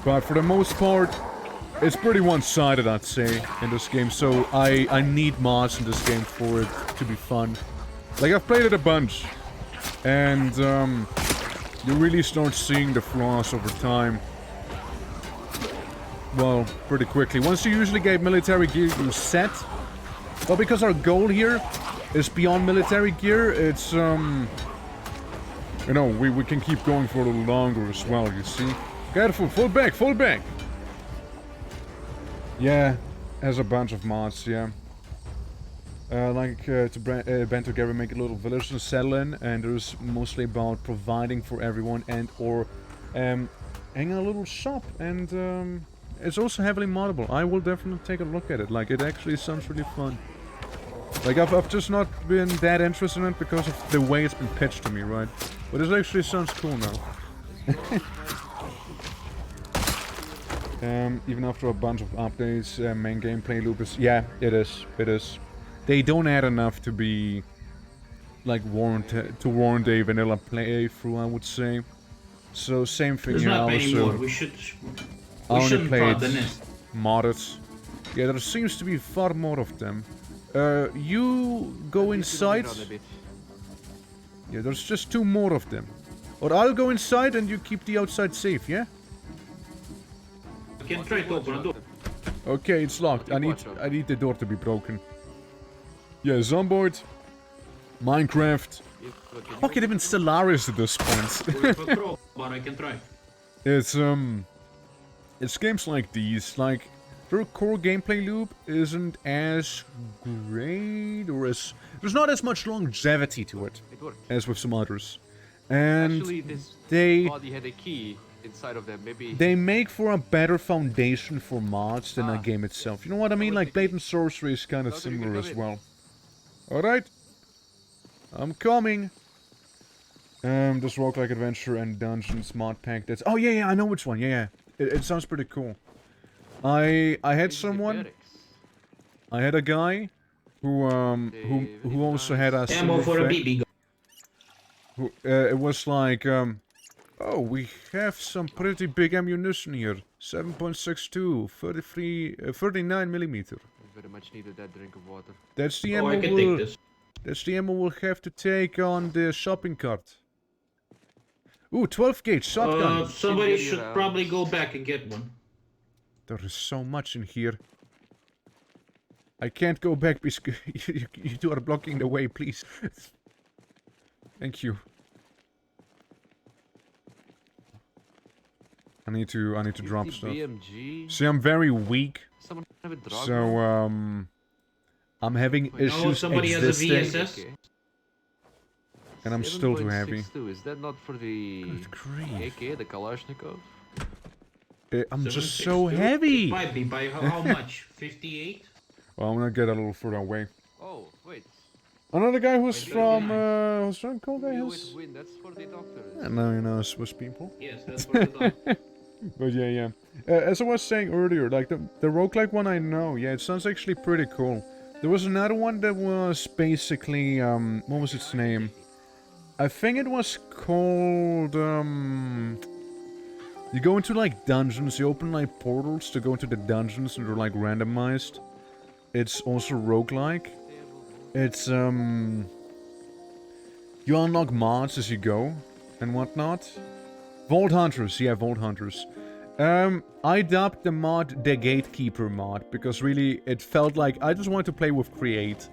But for the most part, it's pretty one-sided, I'd say, in this game. So I need mods in this game for it to be fun. Like, I've played it a bunch. And, you really start seeing the flaws over time. Well, pretty quickly. Once you usually get military gear, you set. But because our goal here is beyond military gear, it's, you know, we can keep going for a little longer as well, you see. Careful, fall back, fall back! Yeah, has a bunch of mods, yeah. To band together, make a little village and settle in, and there's mostly about providing for everyone and or hang a little shop, and it's also heavily moddable. I will definitely take a look at it. Like, it actually sounds really fun. Like, I've just not been that interested in it because of the way it's been pitched to me, right? But it actually sounds cool now. Even after a bunch of updates, main gameplay loop is... Yeah, it is. It is. They don't add enough to be... like, warrant a vanilla playthrough, I would say. So, same thing There's here. not many Also, more. We I only shouldn't played prod the nest. modded. Yeah, there seems to be far more of them. You go inside. Around a bit. Yeah, there's just 2 more of them. Or I'll go inside and you keep the outside safe, yeah? can try to open a door. Okay, it's locked. I need the door to be broken. Yeah, Zomboid. Minecraft. Fuck it, even Stellaris at this point. With a crowbar, I can try. It's games like these, like, their core gameplay loop isn't as great, or as... There's not as much longevity to it, It worked. as with some others. And Actually, this they... body had a key inside of them. Maybe. They make for a better foundation for mods than a Ah, game itself. You know what I mean? Like, Blatant Sorcery is kind of Doctor, you can similar come as in. well. Alright. I'm coming. This roguelike adventure and dungeons mod pack. That's... Oh, yeah, I know which one. Yeah. It sounds pretty cool. I had This is the someone... barracks. I had a guy who also had a Ammo similar for a thing. BB gun. Who, it was like, oh, we have some pretty big ammunition here. 7.62, 39 millimeter. I very much needed that drink of water. That's the Oh, ammo I can take this. That's the ammo we'll have to take on the shopping cart. Ooh, 12 gauge shotgun. Somebody Give me should rounds. probably go back and get one. There is so much in here. I can't go back because you two are blocking the way, please. Thank you. I need to drop 50 stuff. BMG. See, I'm very weak, Someone have a drug. so I'm having Wait, no, issues somebody has a existing. VSS. Okay. And I'm still too heavy. 7.62, is that not for the Good grief. AK, the Kalashnikov? I'm just so 7.62? heavy. It might be by how much? 58? Well, I'm gonna get a little further away. Oh, wait. Another guy who's Maybe from, nine. what's that called? You His? win, that's for the doctors. I know, you know, Swiss people. Yes, that's for the dog. But yeah. As I was saying earlier, like the roguelike one I know, yeah, it sounds actually pretty cool. There was another one that was basically, what was its name? I think it was called, you go into like dungeons, you open like portals to go into the dungeons and they're like randomized. It's also roguelike. It's, you unlock mods as you go and whatnot. Vault Hunters, yeah, Vault Hunters. I dubbed the mod the Gatekeeper mod, because really it felt like I just wanted to play with Create.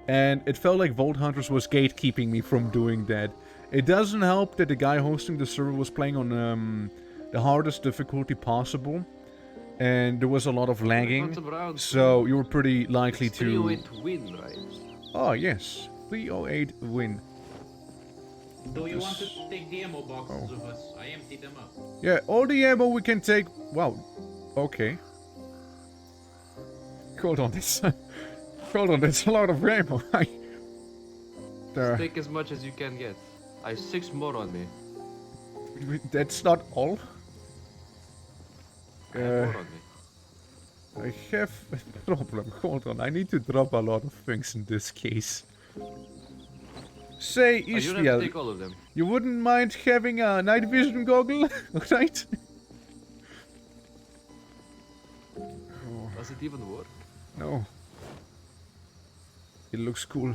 And it felt like Vault Hunters was gatekeeping me from doing that. It doesn't help that the guy hosting the server was playing on the hardest difficulty possible. And there was a lot of lagging. So you were pretty likely It's to... 308 to win, right? Oh, yes. 308 win. Do you want to take the ammo boxes Oh. of us? I emptied them out. Yeah, all the ammo we can take... Wow. Okay. Hold on, that's... Hold on, that's a lot of ammo. Take as much as you can get. I have 6 more on me. That's not all. I have more on me. I have a problem. Hold on, I need to drop a lot of things in this case. Say, Oh, you don't have to Ishmael, take all of them. you wouldn't mind having a night vision goggle, right? Does it even work? No. It looks cool.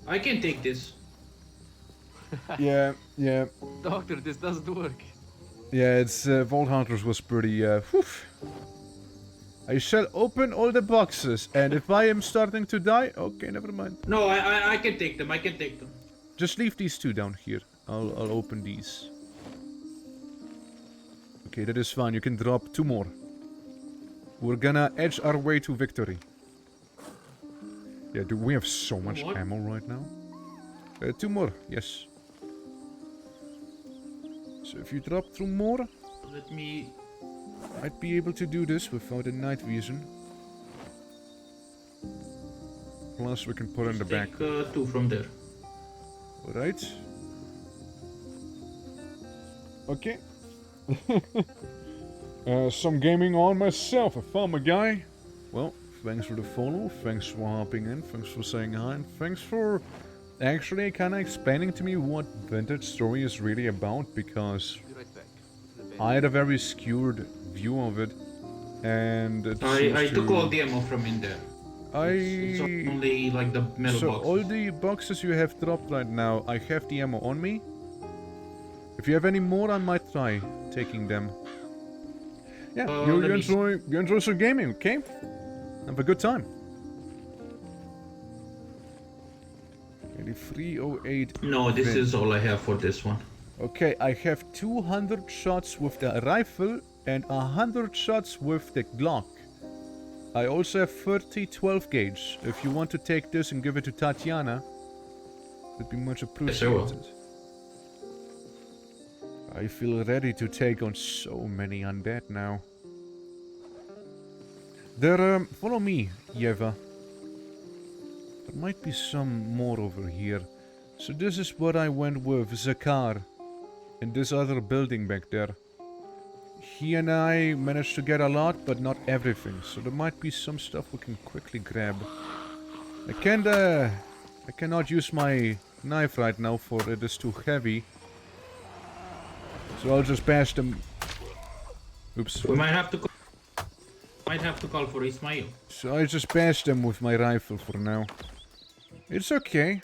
I can take this. Yeah. Doctor, this doesn't work. Yeah, it's Vault Hunters was pretty whew. I shall open all the boxes, and if I am starting to die, okay, never mind. No, I can take them. I can take them. Just leave these two down here. I'll open these. Okay, that is fine. You can drop 2 more. We're gonna edge our way to victory. Yeah, dude, we have so much What? ammo right now. 2 more, yes. So if you drop 2 more, Let me. I'd be able to do this without a night vision. Plus we can put in the back. Take 2 from there. Alright. Okay. Some gaming on myself, I found my guy. Well, thanks for the follow, thanks for hopping in, thanks for saying hi, and thanks for actually kind of explaining to me what Vintage Story is really about, because Be right back. To the bench. I had a very skewed view of it, and it I seems took to- all the ammo from in there. It's only like the metal So boxes. all the boxes you have dropped right now, I have the ammo on me. If you have any more, I might try taking them. Yeah, let me see. you enjoy some gaming, okay? Have a good time. 8308. No, this is all I have for this one. Okay, I have 200 shots with the rifle and 100 shots with the Glock. I also have 30 12 gauge. If you want to take this and give it to Tatiana, it'd be much Yes, I will. appreciated. I feel ready to take on so many undead now. There, follow me, Yeva. There might be some more over here. So this is what I went with Zakar. In this other building back there. He and I managed to get a lot, but not everything. So there might be some stuff we can quickly grab. I cannot use my knife right now for it is too heavy. So I'll just bash them. Oops. We might have to call for Ismail. So I just bash them with my rifle for now. It's okay.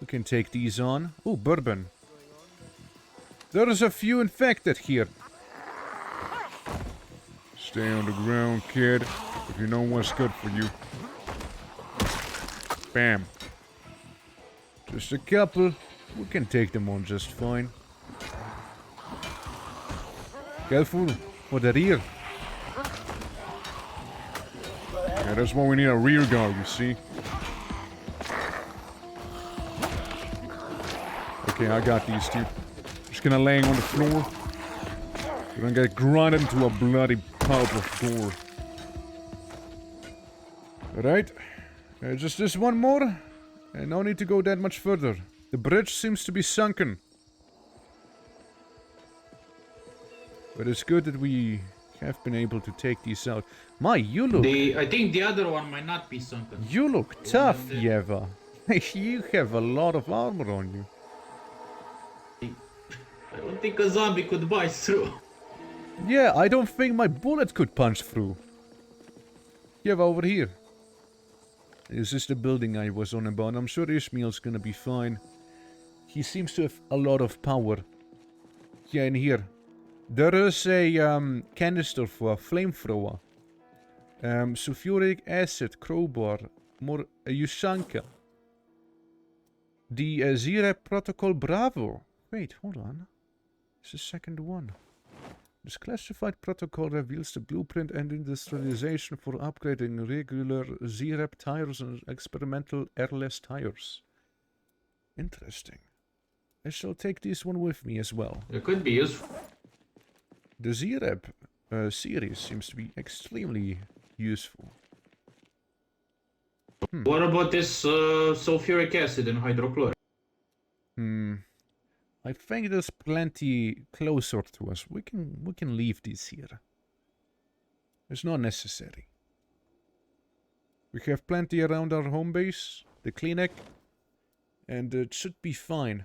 We can take these on. Oh, bourbon. There is a few infected here. Stay on the ground, kid. If you know what's good for you. Bam. Just a couple. We can take them on just fine. Careful for the rear. Yeah, that's why we need a rear guard, you see. Okay, I got these two. Just gonna laying on the floor. Gonna get grinded into a bloody pulp of gore. Alright. Just this one more. And no need to go that much further. The bridge seems to be sunken. But it's good that we have been able to take these out. My, you look... I think the other one might not be sunken. You look tough, Yeva. You have a lot of armor on you. I don't think a zombie could bite through. Yeah, I don't think my bullet could punch through. Yeva, over here. Is this the building I was on about? I'm sure Ishmael's gonna be fine. He seems to have a lot of power. Yeah, in here. There is a canister for a flamethrower. Sulfuric acid, crowbar, more Yusanka. The GER protocol Bravo. Wait, hold on. It's the second one. This classified protocol reveals the blueprint and industrialization for upgrading regular GER tires and experimental airless tires. Interesting. I shall take this one with me as well. It could be useful. The GER series seems to be extremely useful. What about this sulfuric acid and hydrochloric? I think there's plenty closer to us. We can leave this here. It's not necessary. We have plenty around our home base, the clinic, and it should be fine.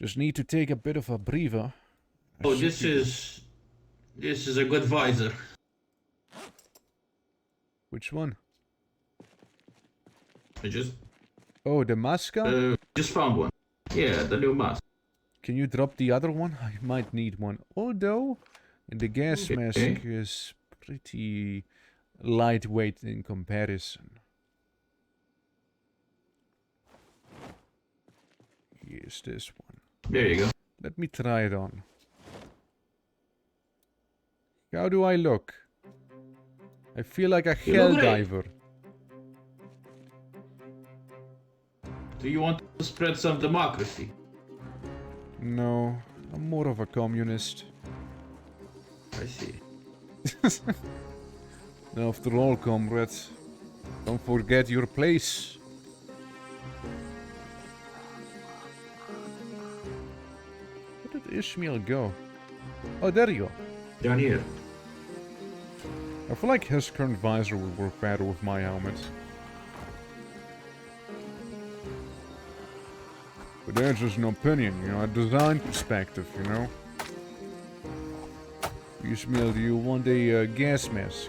Just need to take a bit of a breather. Oh, this is a good visor. Which one? I just Oh, the Masca? just found one. Yeah, the new mask. Can you drop the other one? I might need one. Although, the gas mask is pretty lightweight in comparison. Here's this one. There you go. Let me try it on. How do I look? I feel like a You look great. helldiver. Do you want to spread some democracy? No, I'm more of a communist. I see. After all, comrades, don't forget your place. Where did Ishmael go? Oh, there you go. Down here. I feel like his current visor would work better with my helmet. But that's just an opinion, you know, a design perspective, you know. Ishmael, do you want a gas mask?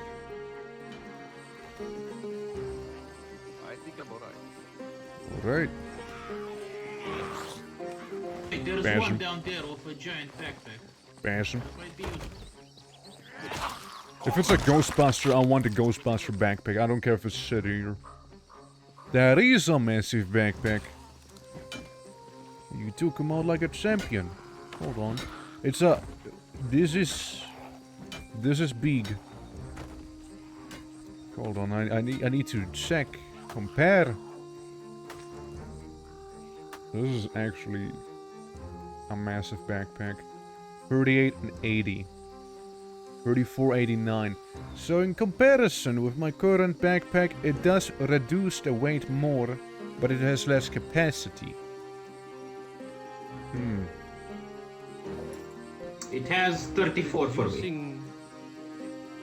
I think I'm alright. Alright. Hey, there's Bash one him. down there with a giant backpack. Bash him. Might be useful. If it's a Ghostbuster, I want a Ghostbuster backpack. I don't care if it's shittier. That is a massive backpack. You took him out like a champion. Hold on. It's a... This is big. Hold on, I need to check. Compare. This is actually a massive backpack. 38 and 80. 34.89. So in comparison with my current backpack, it does reduce the weight more, but it has less capacity. It has 34 for me.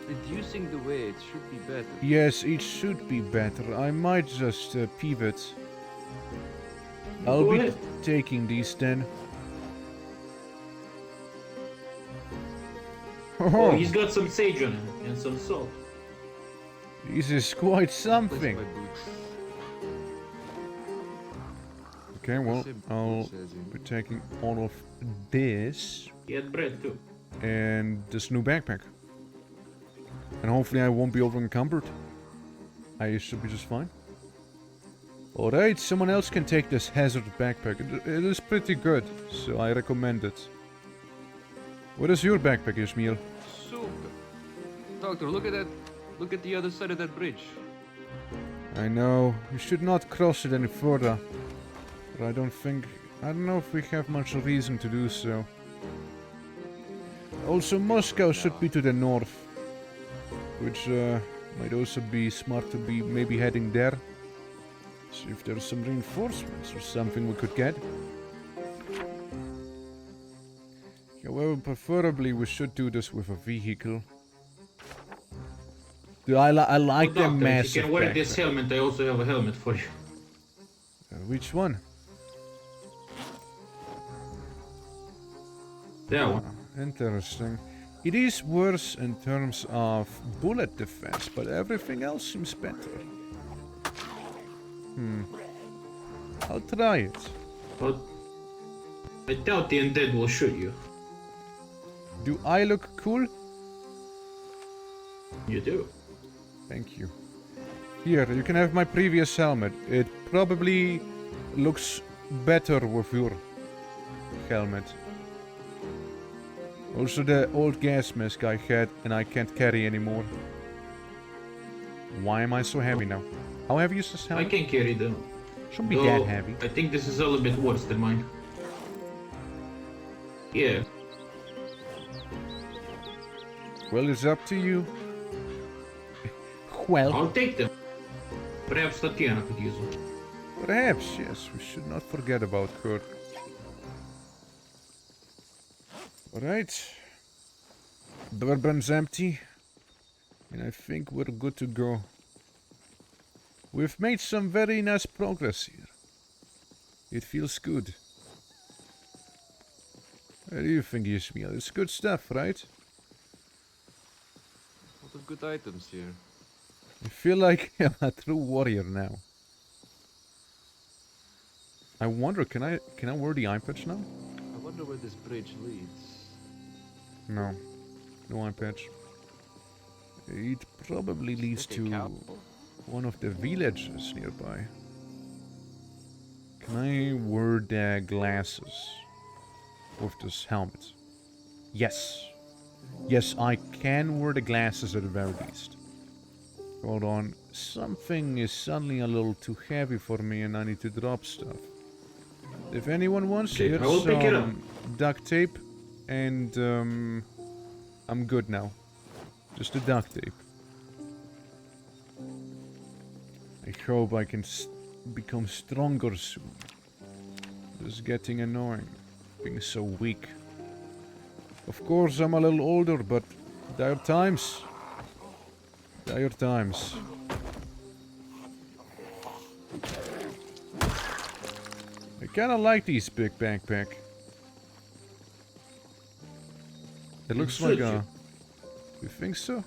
Reducing the weight should be better. Yes, it should be better. I might just pivot. I'll Go be ahead. taking these then. Oh, he's got some sage on him and some salt. This is quite Where's something. my boots? Okay, well, Simple, I'll says he. be taking all of this He had bread too. and this new backpack. And hopefully I won't be over encumbered. I should be just fine. Alright, someone else can take this hazard backpack. It is pretty good, so I recommend it. What is your backpack, Ismail? Super. Doctor, look at that. Look at the other side of that bridge. I know, you should not cross it any further. But I don't know if we have much reason to do so. Also, Moscow should be to the north. Which might also be smart to be maybe heading there. See if there's some reinforcements or something we could get. However, preferably we should do this with a vehicle. Dude, I like the Doctor, if massive you can wear this backpack. helmet, I also have a helmet for you. Which one? That one. Interesting. It is worse in terms of bullet defense, but everything else seems better. I'll try it. But I doubt the undead will shoot you. Do I look cool? You do. Thank you. Here, you can have my previous helmet. It probably looks better with your helmet. Also the old gas mask I had and I can't carry anymore. Why am I so heavy now? How heavy is this I helmet? can carry them. Shouldn't be Though, that heavy. I think this is a little bit worse than mine. Yeah. Well, it's up to you. Well, I'll take them. Perhaps Tatiana could use them. perhaps, yes, we should not forget about her. Alright. Bourbon's empty. And I think we're good to go. We've made some very nice progress here. It feels good. What do you think, Ismail? It's good stuff, right? A lot of good items here. I feel like I'm a true warrior now. I wonder, can I wear the eye patch now? I wonder where this bridge leads. No. No eye patch. It probably leads Is that a to cow? one of the villages nearby. Can I wear the glasses with this helmet? Yes. Yes, I can wear the glasses at the very least. Hold on. Something is suddenly a little too heavy for me and I need to drop stuff. If anyone wants, Okay, here's I will pick it up. some duct tape and I'm good now. Just the duct tape. I hope I can become stronger soon. This is getting annoying, being so weak. Of course, I'm a little older, but there are times. There are times. I kinda like this big backpack. It looks like suits a... you. You think so?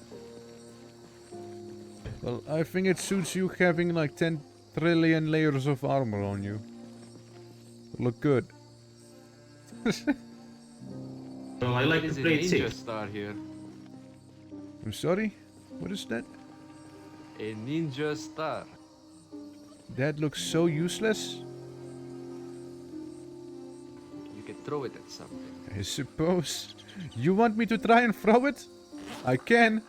Well, I think it suits you having like 10 trillion layers of armor on you. Look good. Well, I like It to is a play it ninja safe. star here. I'm sorry? What is that? A ninja star. That looks so useless. You can throw it at something. I suppose. You want me to try and throw it? I can.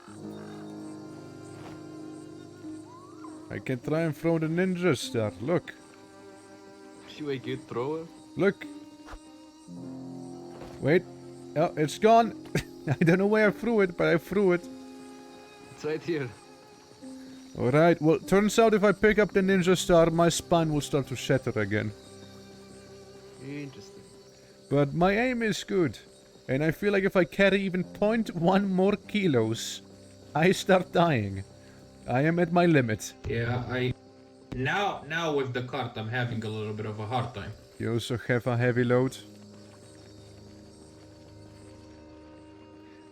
I can try and throw the ninja star. Look. You a good thrower? Look. Wait. Oh, it's gone. I don't know where I threw it, but I threw it. It's right here. Alright, well, turns out if I pick up the ninja star, my spine will start to shatter again. Interesting. But my aim is good. And I feel like if I carry even 0.1 more kilos, I start dying. I am at my limit. Yeah, now with the cart, I'm having a little bit of a hard time. You also have a heavy load.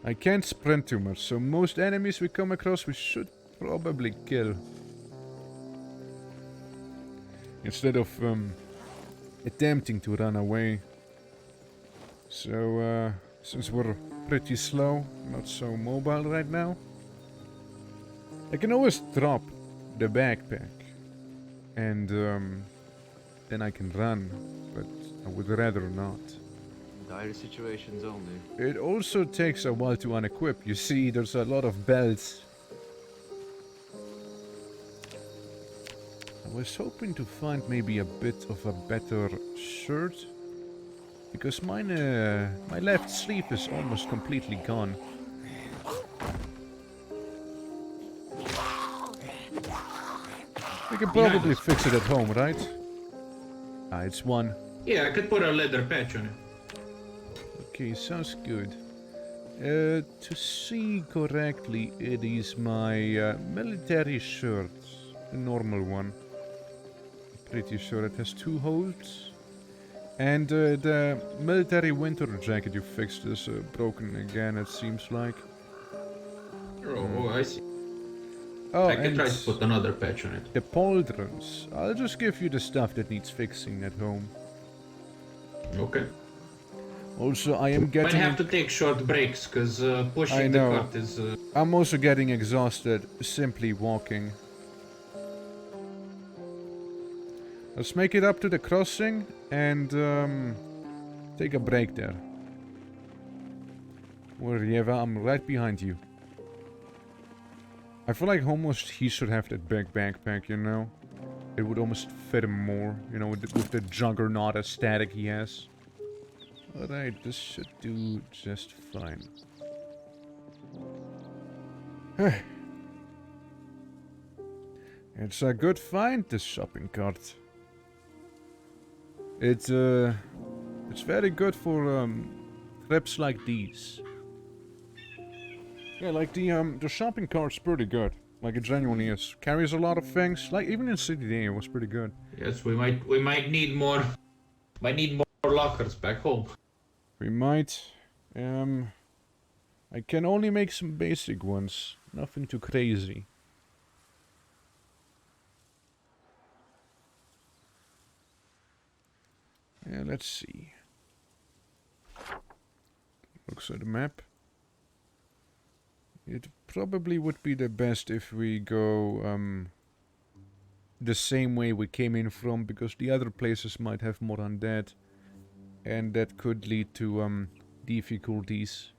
I can't sprint too much, so most enemies we come across we should probably kill. Instead of attempting to run away. So since we're pretty slow, not so mobile right now, I can always drop the backpack and then I can run, but I would rather not. Dire situations only. It also takes a while to unequip. You see, there's a lot of belts. I was hoping to find maybe a bit of a better shirt. Because mine, my left sleeve is almost completely gone. We can probably fix it at home, right? Ah, it's one. Yeah, I could put a leather patch on it. Okay, sounds good. To see correctly, it is my military shirt. The normal one. Pretty sure it has 2 holes. And the military winter jacket you fixed is broken again, it seems like. Oh, I see. Oh, I can and try to put another patch on it. the pauldrons. I'll just give you the stuff that needs fixing at home. Okay. Also, I am Might getting... have to take short breaks, because I pushing the know. cart is... I'm also getting exhausted simply walking. Let's make it up to the crossing and take a break there. Wherever, I'm right behind you. I feel like almost he should have that big backpack, you know? It would almost fit him more, you know, with the juggernaut aesthetic he has. Alright, this should do just fine. It's a good find, this shopping cart. It's very good for trips like these. Yeah, like the shopping cart's pretty good. Like it genuinely is. Carries a lot of things. Like even in City Day, it was pretty good. Yes, we might need more... Might need more lockers back home. We might. I can only make some basic ones. Nothing too crazy. Yeah, let's see. Looks at the map. It probably would be the best if we go the same way we came in from, because the other places might have more undead. And that could lead to difficulties.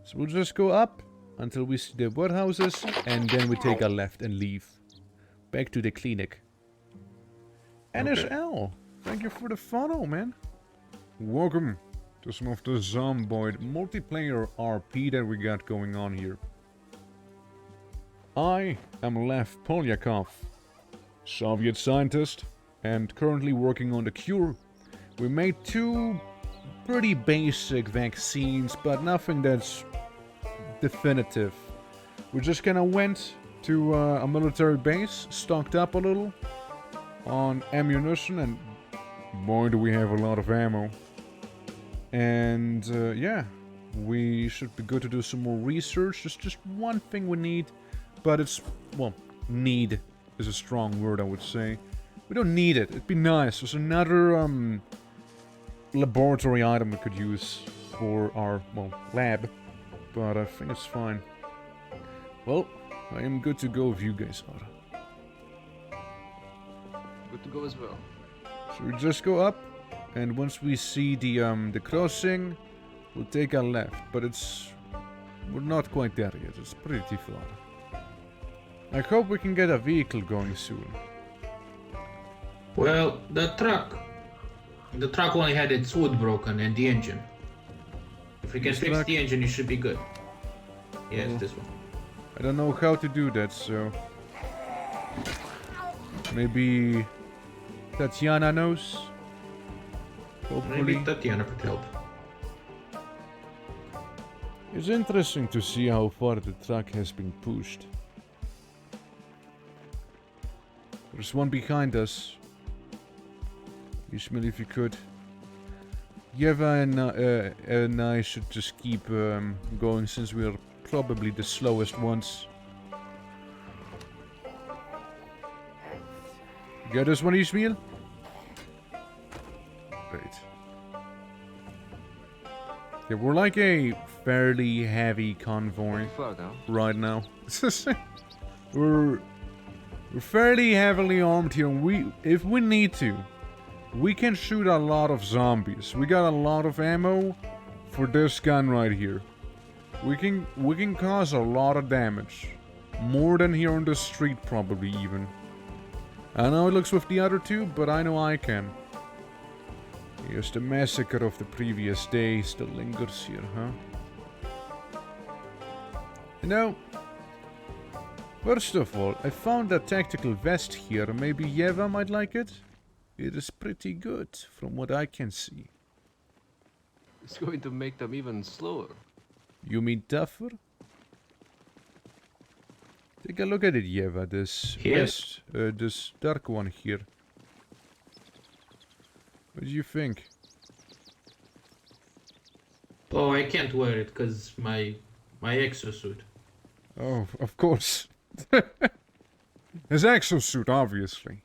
So we'll just go up until we see the warehouses, and then we take a left and leave. Back to the clinic. NSL, thank you for the follow, man. Welcome to some of the Zomboid multiplayer RP that we got going on here. I am Lev Polyakov, Soviet scientist, and currently working on the cure. We made 2 pretty basic vaccines, but nothing that's definitive. We just kinda went to a military base, stocked up a little on ammunition, and boy do we have a lot of ammo. And yeah, we should be good to do some more research. There's just one thing we need, but it's, well, need is a strong word, I would say. We don't need it, it'd be nice. There's another laboratory item we could use for our, well, lab. But I think it's fine. Well, I am good to go if you guys are. Good to go as well. So we just go up, and once we see the crossing, we'll take a left. But we're not quite there yet. It's pretty far. I hope we can get a vehicle going soon. Well, the truck only had its wood broken and the engine. If we can This fix truck? the engine, it should be good. Yes, Oh. this one. I don't know how to do that, so... Maybe... Tatiana knows? Hopefully. Maybe Tatiana could help. It's interesting to see how far the truck has been pushed. There's one behind us. Ishmael, if you could. Yeva and I should just keep going since we're probably the slowest ones. You got this one, Ishmael? Great. Yeah, we're like a fairly heavy convoy Far down. right now. we're fairly heavily armed here. If we need to, we can shoot a lot of zombies. We got a lot of ammo for this gun right here. We can cause a lot of damage. More than here on the street probably even. I know it looks with the other two, but I know I can. Here's the massacre of the previous day still lingers here, huh? You know, first of all, I found a tactical vest here. Maybe Yeva might like it? It is pretty good, from what I can see. It's going to make them even slower. You mean tougher? Take a look at it, Yeva. This Yes. vest, this dark one here. What do you think? Oh, I can't wear it because my exosuit. Oh, of course. His exosuit, obviously.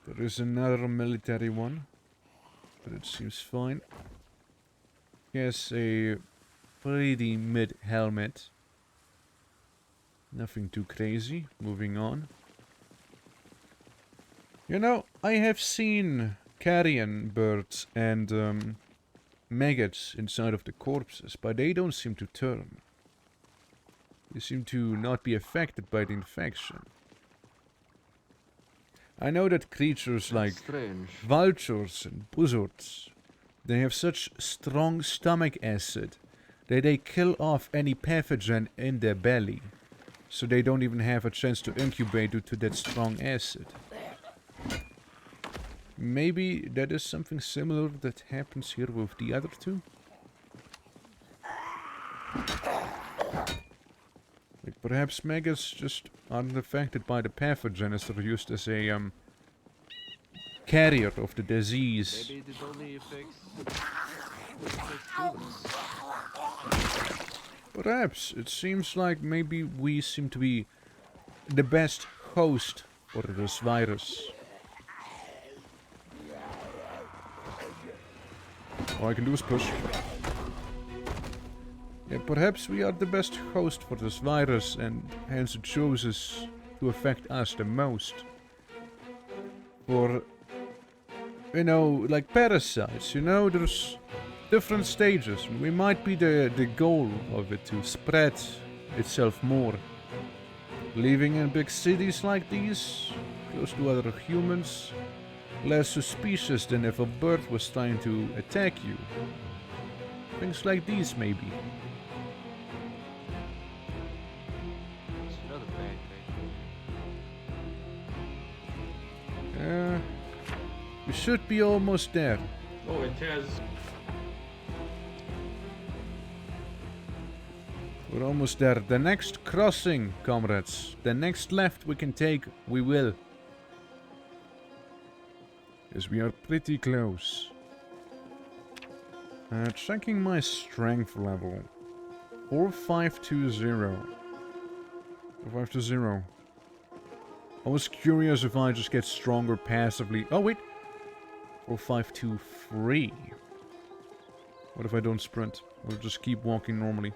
There is another military one, but it seems fine. He has a pretty mid helmet. Nothing too crazy. Moving on. You know, I have seen carrion birds and maggots inside of the corpses, but they don't seem to turn. They seem to not be affected by the infection. I know that creatures like Strange. vultures and buzzards, they have such strong stomach acid that they kill off any pathogen in their belly, so they don't even have a chance to incubate due to that strong acid. Maybe that is something similar that happens here with the other two? Like perhaps maggots just aren't affected by the pathogen as they're used as a carrier of the disease. Maybe it only affects humans. Perhaps. It seems like maybe we seem to be the best host for this virus. All I can do is push. Yeah, perhaps we are the best host for this virus and hence it chooses to affect us the most. For, you know, like parasites, you know, there's different stages. We might be the goal of it to spread itself more. Living in big cities like these, close to other humans, less suspicious than if a bird was trying to attack you. Things like these, maybe. It's not a bad thing. We should be almost there. Oh, it has. We're almost there. The next crossing, comrades. The next left we can take, we will. Yes, we are pretty close. Checking my strength level. 4520. 4520. I was curious if I just get stronger passively. Oh wait, 4523. What if I don't sprint? I'll just keep walking normally.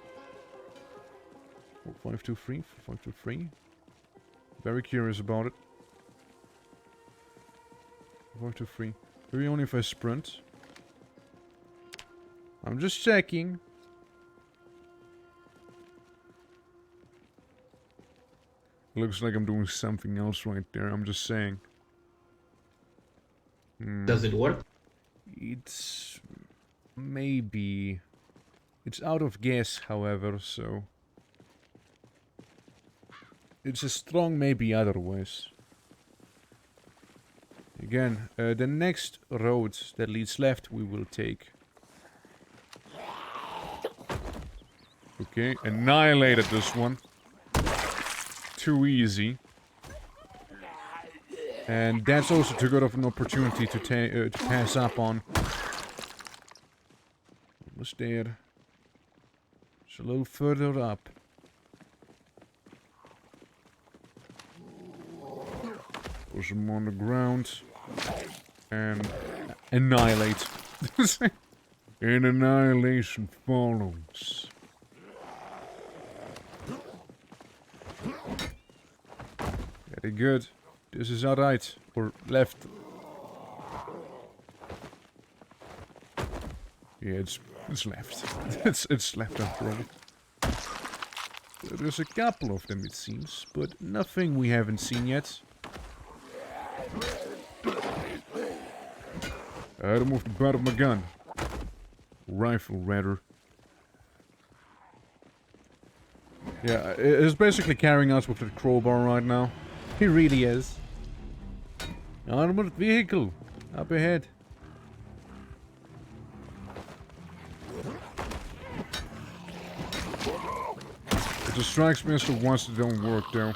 4523, 4523. Very curious about it. 4523. Maybe only if I sprint. I'm just checking. Looks like I'm doing something else right there. I'm just saying. Does it work? It's... maybe... It's out of gas, however, so... It's a strong maybe otherwise. Again, the next road that leads left we will take. Okay, annihilated this one. Too easy. And that's also too good of an opportunity to pass up on. Almost there. It's a little further up. Push him on the ground. And annihilate. And annihilation follows. Very good. This is our right. Or left. Yeah, it's left. it's left after all. There's a couple of them it seems, but nothing we haven't seen yet. I removed the butt of my gun. Rifle, rather. Yeah, it's basically carrying us with the crowbar right now. He really is. Armored vehicle. Up ahead. It just strikes me as the ones that don't work, though.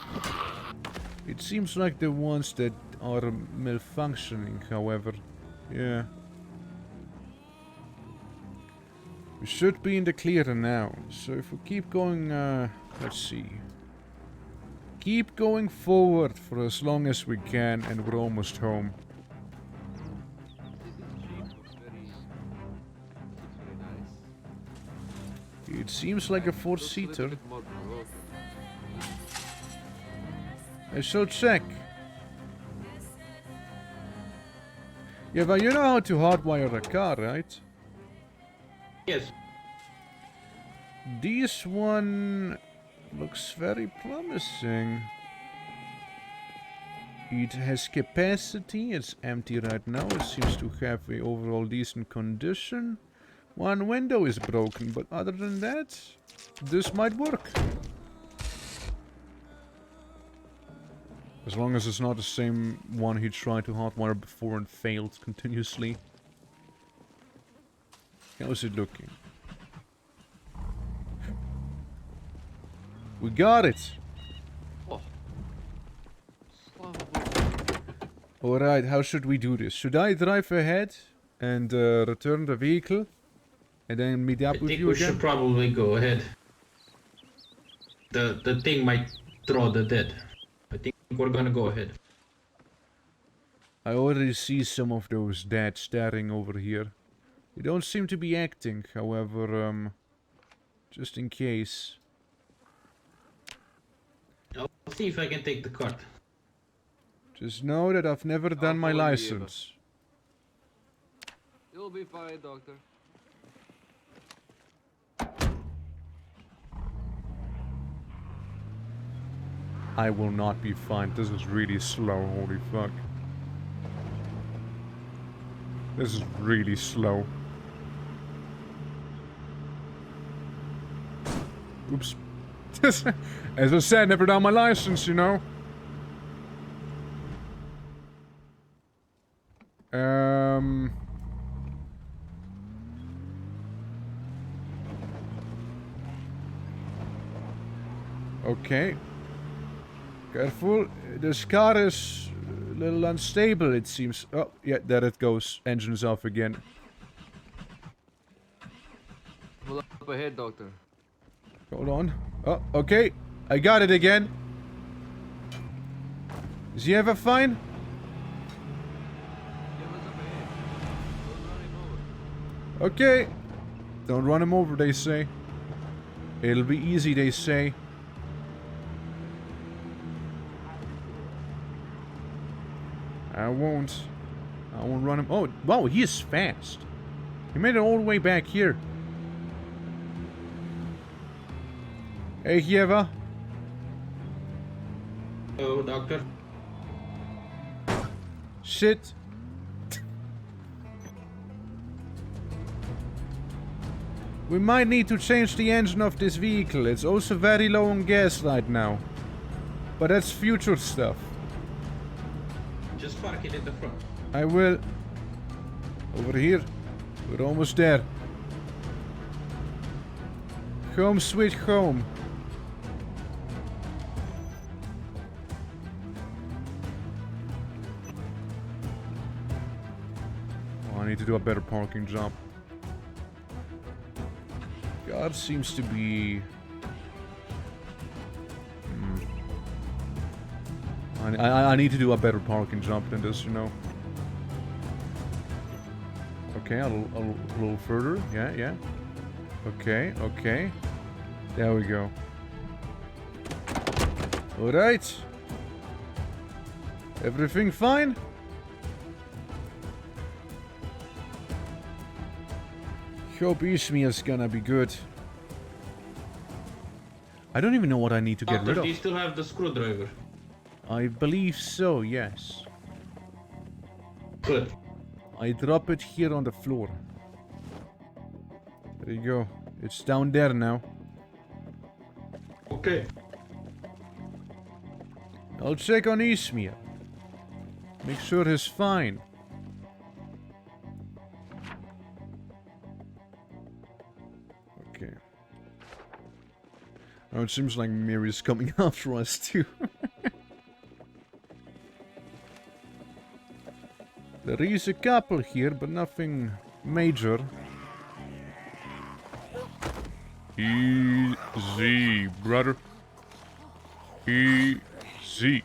It seems like the ones that are malfunctioning, however. Yeah. We should be in the clear now. So if we keep going, let's see. Keep going forward for as long as we can and we're almost home. It seems like a four-seater. I shall check. Yeah, but you know how to hardwire a car, right? Yes. This one looks very promising. It has capacity, it's empty right now, it seems to have a overall decent condition. One window is broken, but other than that, this might work. As long as it's not the same one he tried to hardwire before and failed continuously. How's it looking? We got it! Oh. Alright, how should we do this? Should I drive ahead and return the vehicle? And then meet up with you we again? should probably go ahead. The thing might throw the dead. I think we're gonna go ahead. I already see some of those dead staring over here. They don't seem to be acting, however, just in case. I'll see if I can take the cart. Just know that I've never done my follow you, license. You'll be fine, Doctor. I will not be fine. This is really slow, holy fuck. This is really slow. Oops. As I said, never done my license, you know. Okay. Careful. This car is a little unstable, it seems. Oh, yeah, there it goes. Engine's off again. Pull up ahead, Doctor. Hold on. Oh, okay. I got it again. Is he ever fine? Okay. Don't run him over, they say. It'll be easy, they say. I won't run him. Oh, wow, he is fast. He made it all the way back here. Hey, Yeva. Hello, doctor. Shit. We might need to change the engine of this vehicle. It's also very low on gas right now. But that's future stuff. Just park it in the front. I will. Over here. We're almost there. Home sweet home. Oh, I need to do a better parking job. God seems to be... I need to do a better parking job than this, you know. Okay, a little further. Yeah. Okay. There we go. Alright. Everything fine? Hope Ishmia's gonna be good. I don't even know what I need to get Doctor, rid of. do you still have the screwdriver? I believe so, yes. Good. I drop it here on the floor. There you go. It's down there now. Okay. I'll check on Ishmia. Make sure he's fine. Okay. Oh, it seems like Mary's coming after us too. There is a couple here, but nothing major. Easy, brother. Easy.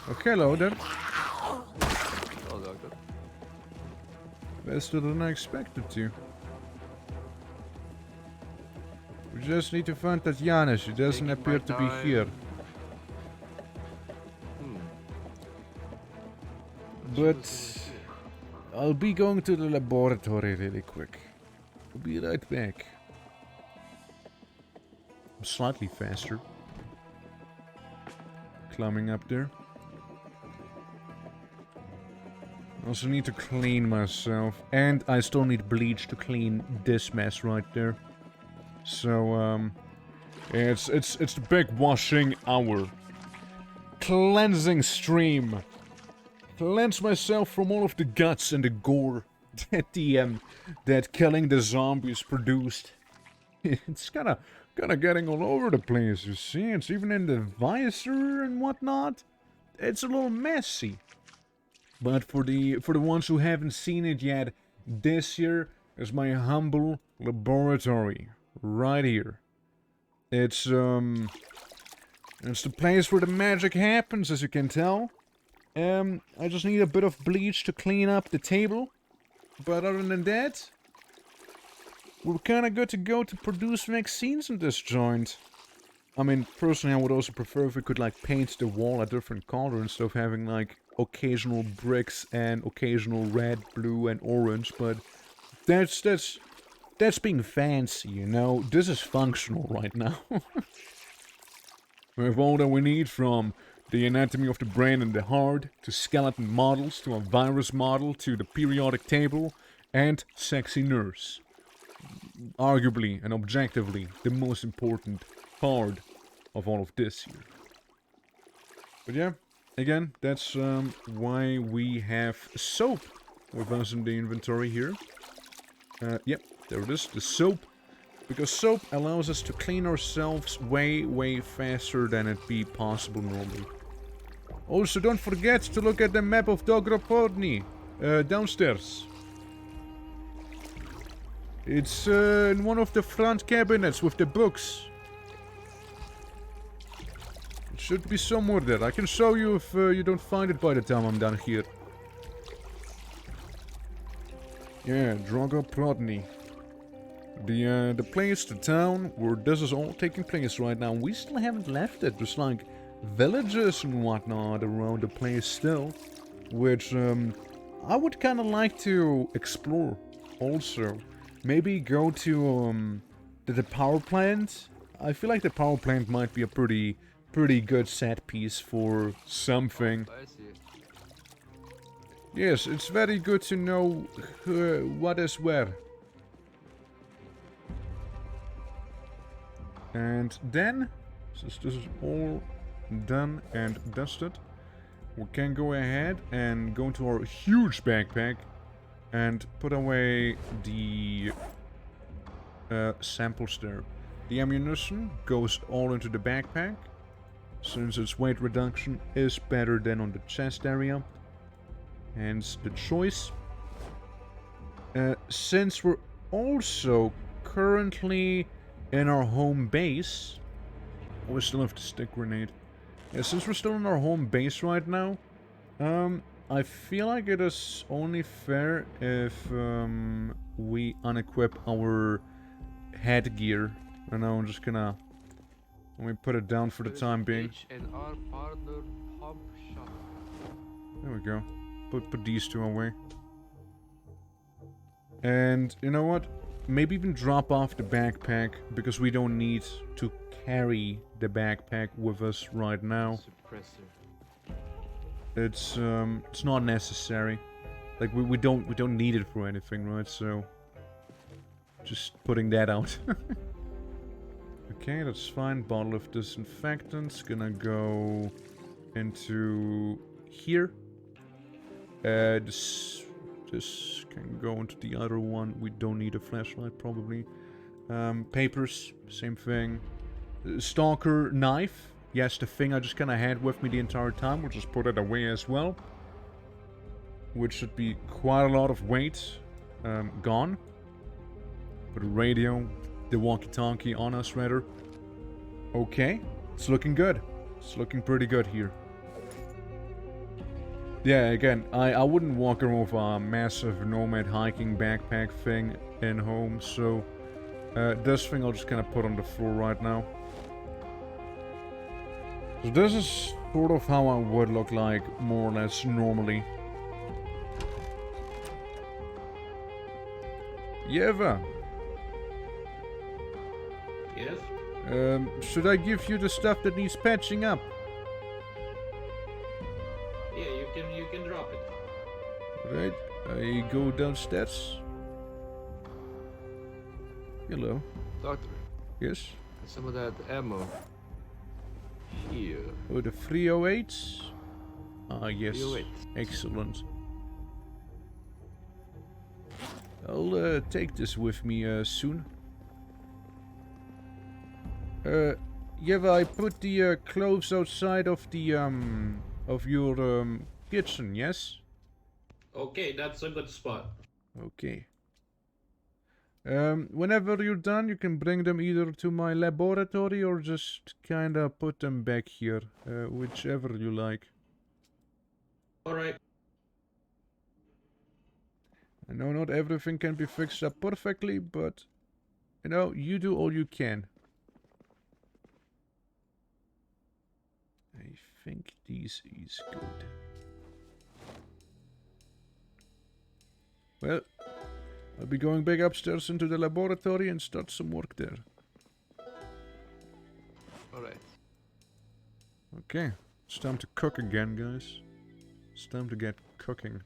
Okay, hello there. Oh, doctor. Faster than I expected to. We just need to find Tatiana. She doesn't Taking appear my to be time. here. But I'll be going to the laboratory really quick. I'll be right back. I'm slightly faster. Climbing up there. I also need to clean myself. And I still need bleach to clean this mess right there. So, it's the big washing hour. Cleansing stream. Cleanse myself from all of the guts and the gore that killing the zombies produced. It's kinda getting all over the place, you see. It's even in the visor and whatnot. It's a little messy. But for the ones who haven't seen it yet, this here is my humble laboratory. Right here. It's the place where the magic happens, as you can tell. I just need a bit of bleach to clean up the table. But other than that, we're kinda good to go to produce vaccines in this joint. I mean, personally, I would also prefer if we could, like, paint the wall a different color instead of having, like, occasional bricks and occasional red, blue, and orange. But that's being fancy, you know? This is functional right now. We have all that we need, from the anatomy of the brain and the heart, to skeleton models, to a virus model, to the periodic table, and sexy nurse. Arguably and objectively the most important part of all of this here. But yeah, again, that's why we have soap with us in the inventory here. Yep, there it is, the soap. Because soap allows us to clean ourselves way faster than it'd be possible normally. Also, don't forget to look at the map of Dogroporny downstairs. It's in one of the front cabinets with the books. It should be somewhere there. I can show you if you don't find it by the time I'm done here. Yeah, Drogoprodny. The place, the town where this is all taking place right now. We still haven't left it. There's like villages and whatnot around the place still, which I would kind of like to explore also. Maybe go to the power plant. I feel like the power plant might be a pretty good set piece for something. I see. Yes, it's very good to know what is where. And then, since this is all done and dusted, we can go ahead and go into our huge backpack and put away the samples there. The ammunition goes all into the backpack, since its weight reduction is better than on the chest area. Hence the choice. Since we're also currently in our home base, we still have the stick grenade. Yeah, since we're still in our home base right now, I feel like it is only fair if we unequip our headgear. And now I'm just gonna let me put it down for the time being. H&R partner pump shop. There we go. Put these two away. And you know what? Maybe even drop off the backpack, because we don't need to carry the backpack with us right now. Suppressor. It's not necessary. Like we don't need it for anything, right? So just putting that out. Okay, that's fine. Bottle of disinfectant's gonna go into here. This can go into the other one. We don't need a flashlight, probably. Papers, same thing. Stalker knife. Yes, the thing I just kind of had with me the entire time. We'll just put it away as well. Which should be quite a lot of weight gone. Put a radio, the walkie-talkie on us, rather. Okay, it's looking good. It's looking pretty good here. Yeah, again, I wouldn't walk around with a massive nomad hiking backpack thing in home, so this thing I'll just kind of put on the floor right now. So this is sort of how I would look like, more or less, normally. Yeva, Yes? should I give you the stuff that needs patching up? Yeah, you can drop it. Right, I go downstairs. Hello. Doctor, Yes? some of that ammo. Here. Oh, the 308s? Ah, yes. 308. Excellent. I'll take this with me soon. Yeah, I put the clothes outside of the of your kitchen, yes? Okay, that's a good spot. Okay. Whenever you're done, you can bring them either to my laboratory or just kinda put them back here, whichever you like. Alright. I know not everything can be fixed up perfectly, but, you know, you do all you can. I think this is good. Well, I'll be going back upstairs into the laboratory and start some work there. Alright. Okay, it's time to cook again, guys. It's time to get cooking.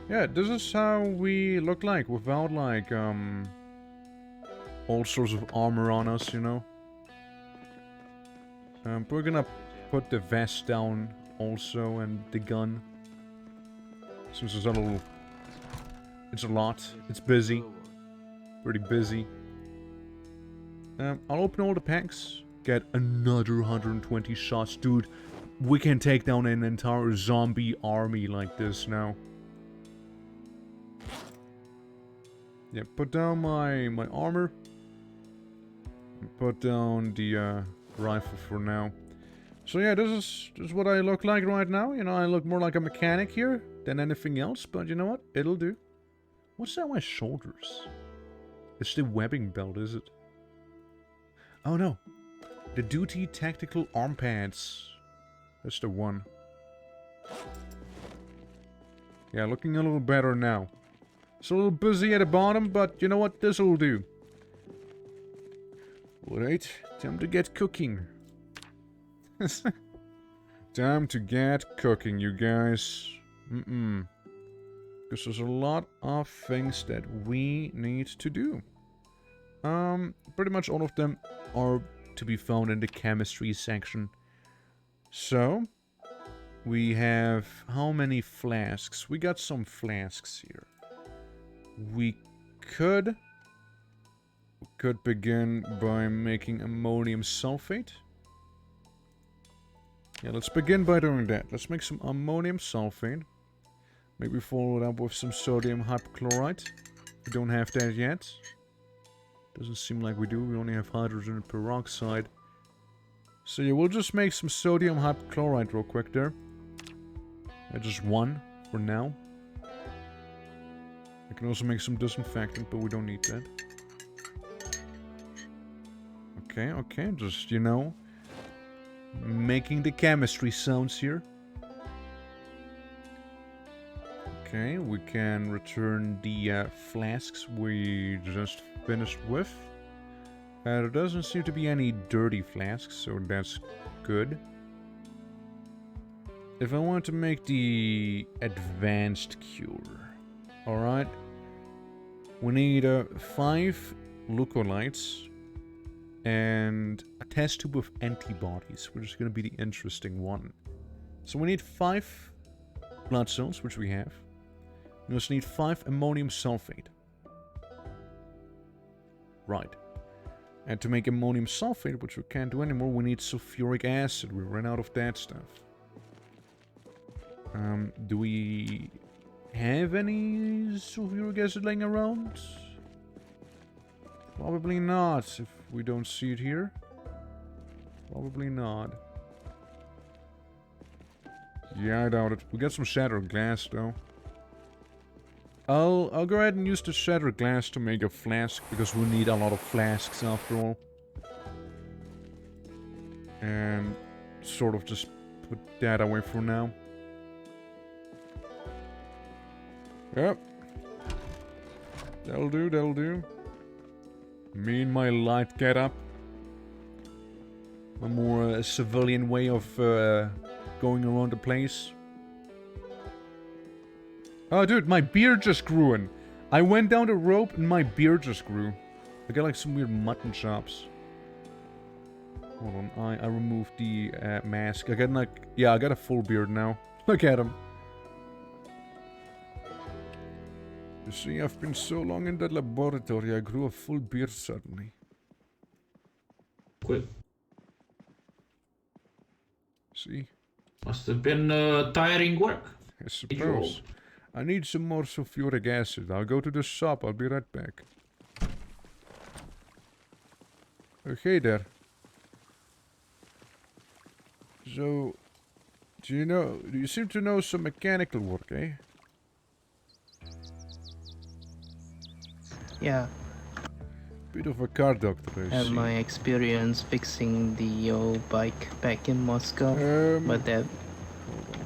Yeah, this is how we look like without, like, all sorts of armor on us, you know? We're gonna put the vest down also, and the gun. Since it's a little... It's a lot. It's busy. Pretty busy. I'll open all the packs. Get another 120 shots. Dude, we can take down an entire zombie army like this now. Yeah, put down my armor. Put down the rifle for now. So yeah, this is what I look like right now. You know, I look more like a mechanic here. than anything else, but you know what? It'll do. What's on my shoulders? It's the webbing belt, is it? Oh no. The Duty Tactical Arm Pads. That's the one. Yeah, looking a little better now. It's a little busy at the bottom, but you know what? This'll do. Alright, time to get cooking. Time to get cooking, you guys. Because there's a lot of things that we need to do. Pretty much all of them are to be found in the chemistry section. So, we have how many flasks? We got some flasks here. We could begin by making ammonium sulfate. Yeah, let's begin by doing that. Let's make some ammonium sulfate. Maybe follow it up with some sodium hypochlorite. We don't have that yet. Doesn't seem like we do. We only have hydrogen peroxide. So yeah, we'll just make some sodium hypochlorite real quick there. Just one for now. I can also make some disinfectant, but we don't need that. Okay, just, you know, making the chemistry sounds here. Okay, we can return the flasks we just finished with. There doesn't seem to be any dirty flasks, so that's good. If I want to make the advanced cure, alright, we need 5 leucolytes and a test tube of antibodies, which is going to be the interesting one. So we need 5 blood cells, which we have. We also need 5 ammonium sulfate. Right. And to make ammonium sulfate, which we can't do anymore, we need sulfuric acid. We ran out of that stuff. Do we have any sulfuric acid laying around? Probably not, if we don't see it here. Probably not. Yeah, I doubt it. We got some shattered glass, though. I'll go ahead and use the shattered glass to make a flask, because we need a lot of flasks after all. And sort of just put that away for now. Yep. That'll do, that'll do. Me and my light get up. A more civilian way of going around the place. Oh, dude, my beard just grew in. I went down the rope and my beard just grew. I got like some weird mutton chops. Hold on, I removed the mask. I got like, yeah, I got a full beard now. Look at him. You see, I've been so long in that laboratory, I grew a full beard suddenly. Quit. See? Must have been tiring work. I suppose. I need some more sulfuric acid. I'll go to the shop. I'll be right back. Okay there. So, do you seem to know some mechanical work, eh? Yeah, Bit of a car doctor, I had see. my experience fixing the old bike back in Moscow, but that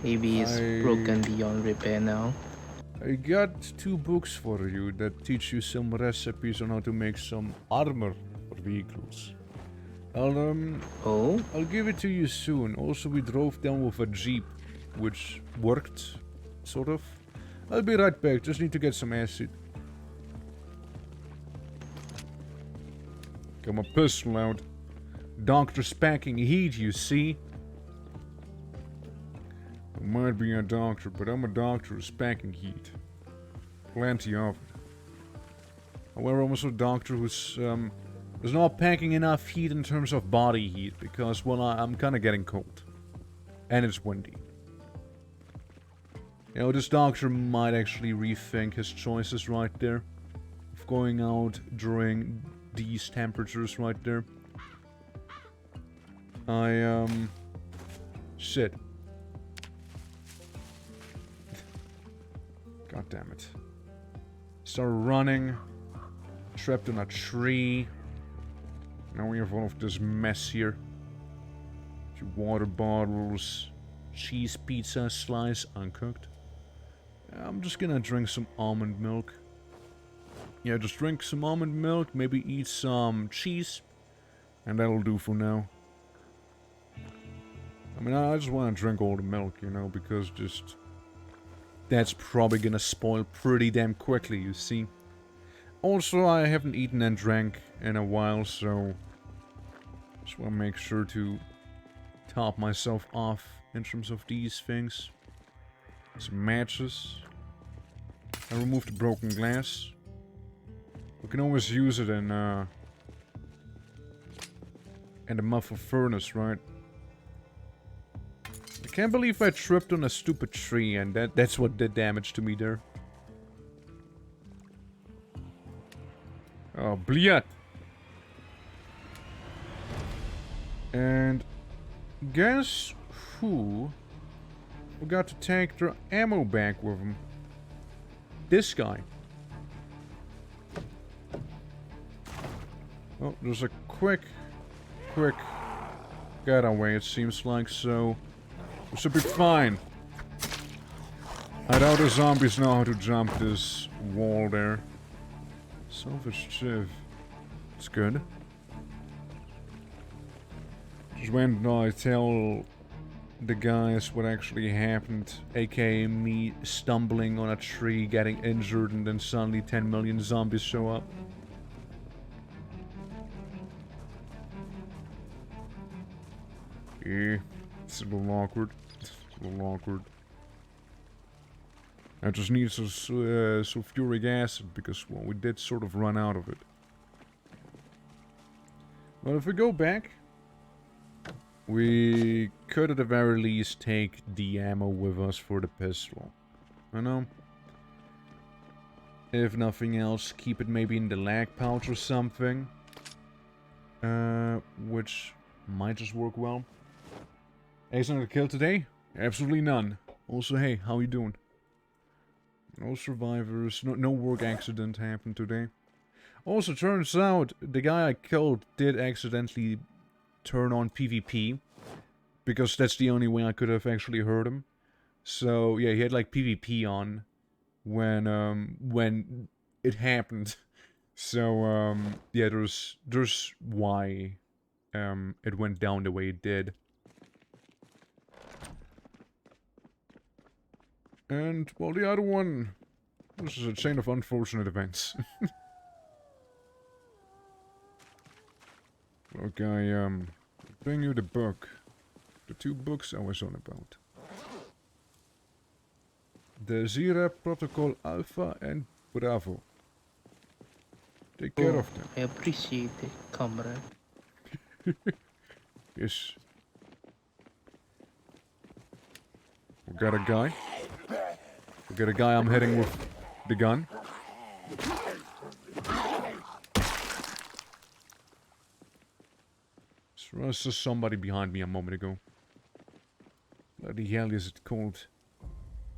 maybe is broken beyond repair now. I got 2 books for you that teach you some recipes on how to make some armor for vehicles. I'll give it to you soon. Also, we drove down with a jeep, which worked, sort of. I'll be right back. Just need to get some acid. Got my pistol out. Doctor's packing heat, you see. I might be a doctor, but I'm a doctor who's packing heat. Plenty of it. However, I'm also a doctor who's not packing enough heat in terms of body heat, because, well, I'm kind of getting cold. And it's windy. You know, this doctor might actually rethink his choices right there. Of going out during these temperatures right there. Shit. God damn it. Start running. Trapped in a tree. Now we have all of this mess here. Two water bottles. Cheese pizza slice uncooked. I'm just gonna drink some almond milk. Yeah, just drink some almond milk, maybe eat some cheese. And that'll do for now. I mean, I just want to drink all the milk, you know, because just... that's probably gonna spoil pretty damn quickly, you see. Also, I haven't eaten and drank in a while, so... just want to make sure to top myself off in terms of these things. Some matches. I removed the broken glass. We can always use it in the muffle furnace, right? I can't believe I tripped on a stupid tree, and that's what did damage to me there. Oh, bliat! And guess who forgot to take their ammo back with them? This guy. Oh, there's a quick getaway, it seems like, so we should be fine. I doubt the zombies know how to jump this wall there. Selfish Chiv. It's good. Just when I tell the guys what actually happened, aka me stumbling on a tree, getting injured, and then suddenly 10 million zombies show up. Yeah, it's a little awkward. I just need some sulfuric acid because, well, we did sort of run out of it. Well, if we go back, we could at the very least take the ammo with us for the pistol. I know. If nothing else, keep it maybe in the lag pouch or something. Which might just work well. Accident kill today? Absolutely none. Also, hey, how you doing? No survivors, no work accident happened today. Also, turns out the guy I killed did accidentally turn on PvP. Because that's the only way I could have actually hurt him. So, yeah, he had like PvP on when it happened. So, yeah, there's why it went down the way it did. And, well, the other one... this is a chain of unfortunate events. Look, I, bring you the book. The two books I was on about. The GER Protocol Alpha and Bravo. Take care of them. I appreciate it, comrade. Yes. We got a guy. We got a guy I'm hitting with the gun. So I saw somebody behind me a moment ago. Bloody hell is it cold.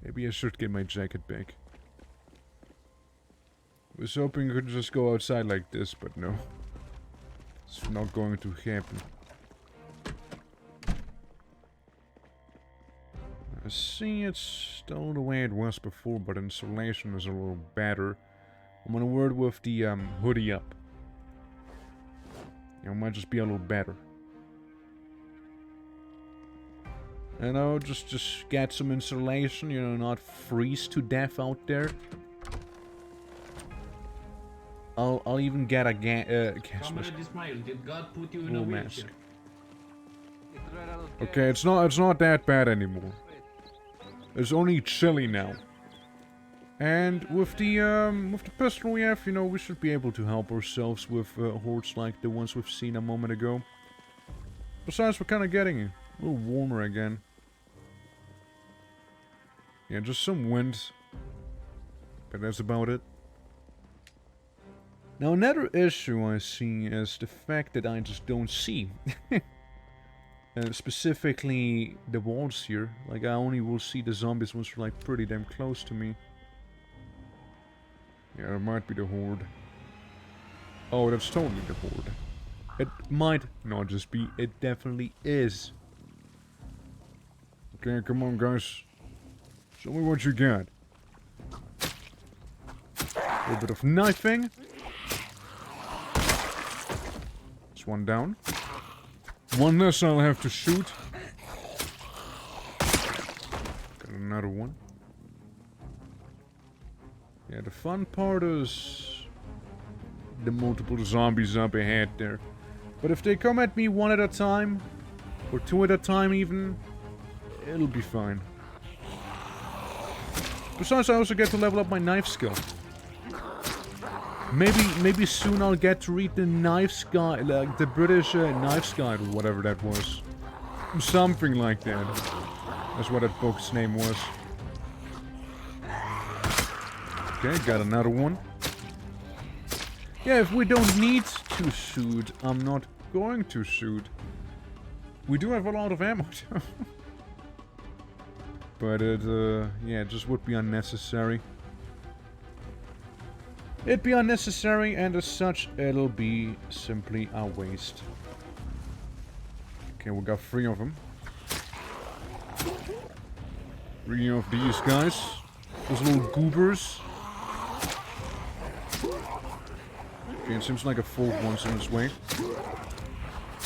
Maybe I should get my jacket back. I was hoping I could just go outside like this, but no. It's not going to happen. I see it's still the way it was before, but insulation is a little better. I'm gonna wear it with the hoodie up. It might just be a little better. You know, just get some insulation, you know, not freeze to death out there. I'll even get a gas mask. Ismail, did God put you in a mask. wheelchair? Okay, it's not that bad anymore. It's only chilly now. And with the pistol we have, you know, we should be able to help ourselves with hordes like the ones we've seen a moment ago. Besides, we're kind of getting a little warmer again. Yeah, just some wind. But that's about it. Now, another issue I see is the fact that I just don't see. Specifically the walls here. Like, I only will see the zombies once they're like pretty damn close to me. Yeah, it might be the Horde. Oh, that's totally the Horde. It might not just be, it definitely is. Okay, come on guys. Show me what you got. A little bit of knifing. There's one down. One less I'll have to shoot. Got another one. Yeah, the fun part is the multiple zombies up ahead there. But if they come at me one at a time, or two at a time even, it'll be fine. Besides, I also get to level up my knife skill. Maybe soon I'll get to read the Knives Guide, like the British Knives Guide or whatever that was. Something like that. That's what that book's name was. Okay, got another one. Yeah, if we don't need to shoot, I'm not going to shoot. We do have a lot of ammo too. But yeah, it just would be unnecessary. It'd be unnecessary, and as such, it'll be simply a waste. Okay, we got 3 of them. 3 of these guys. Those little goobers. Okay, it seems like a 4th one's on its way.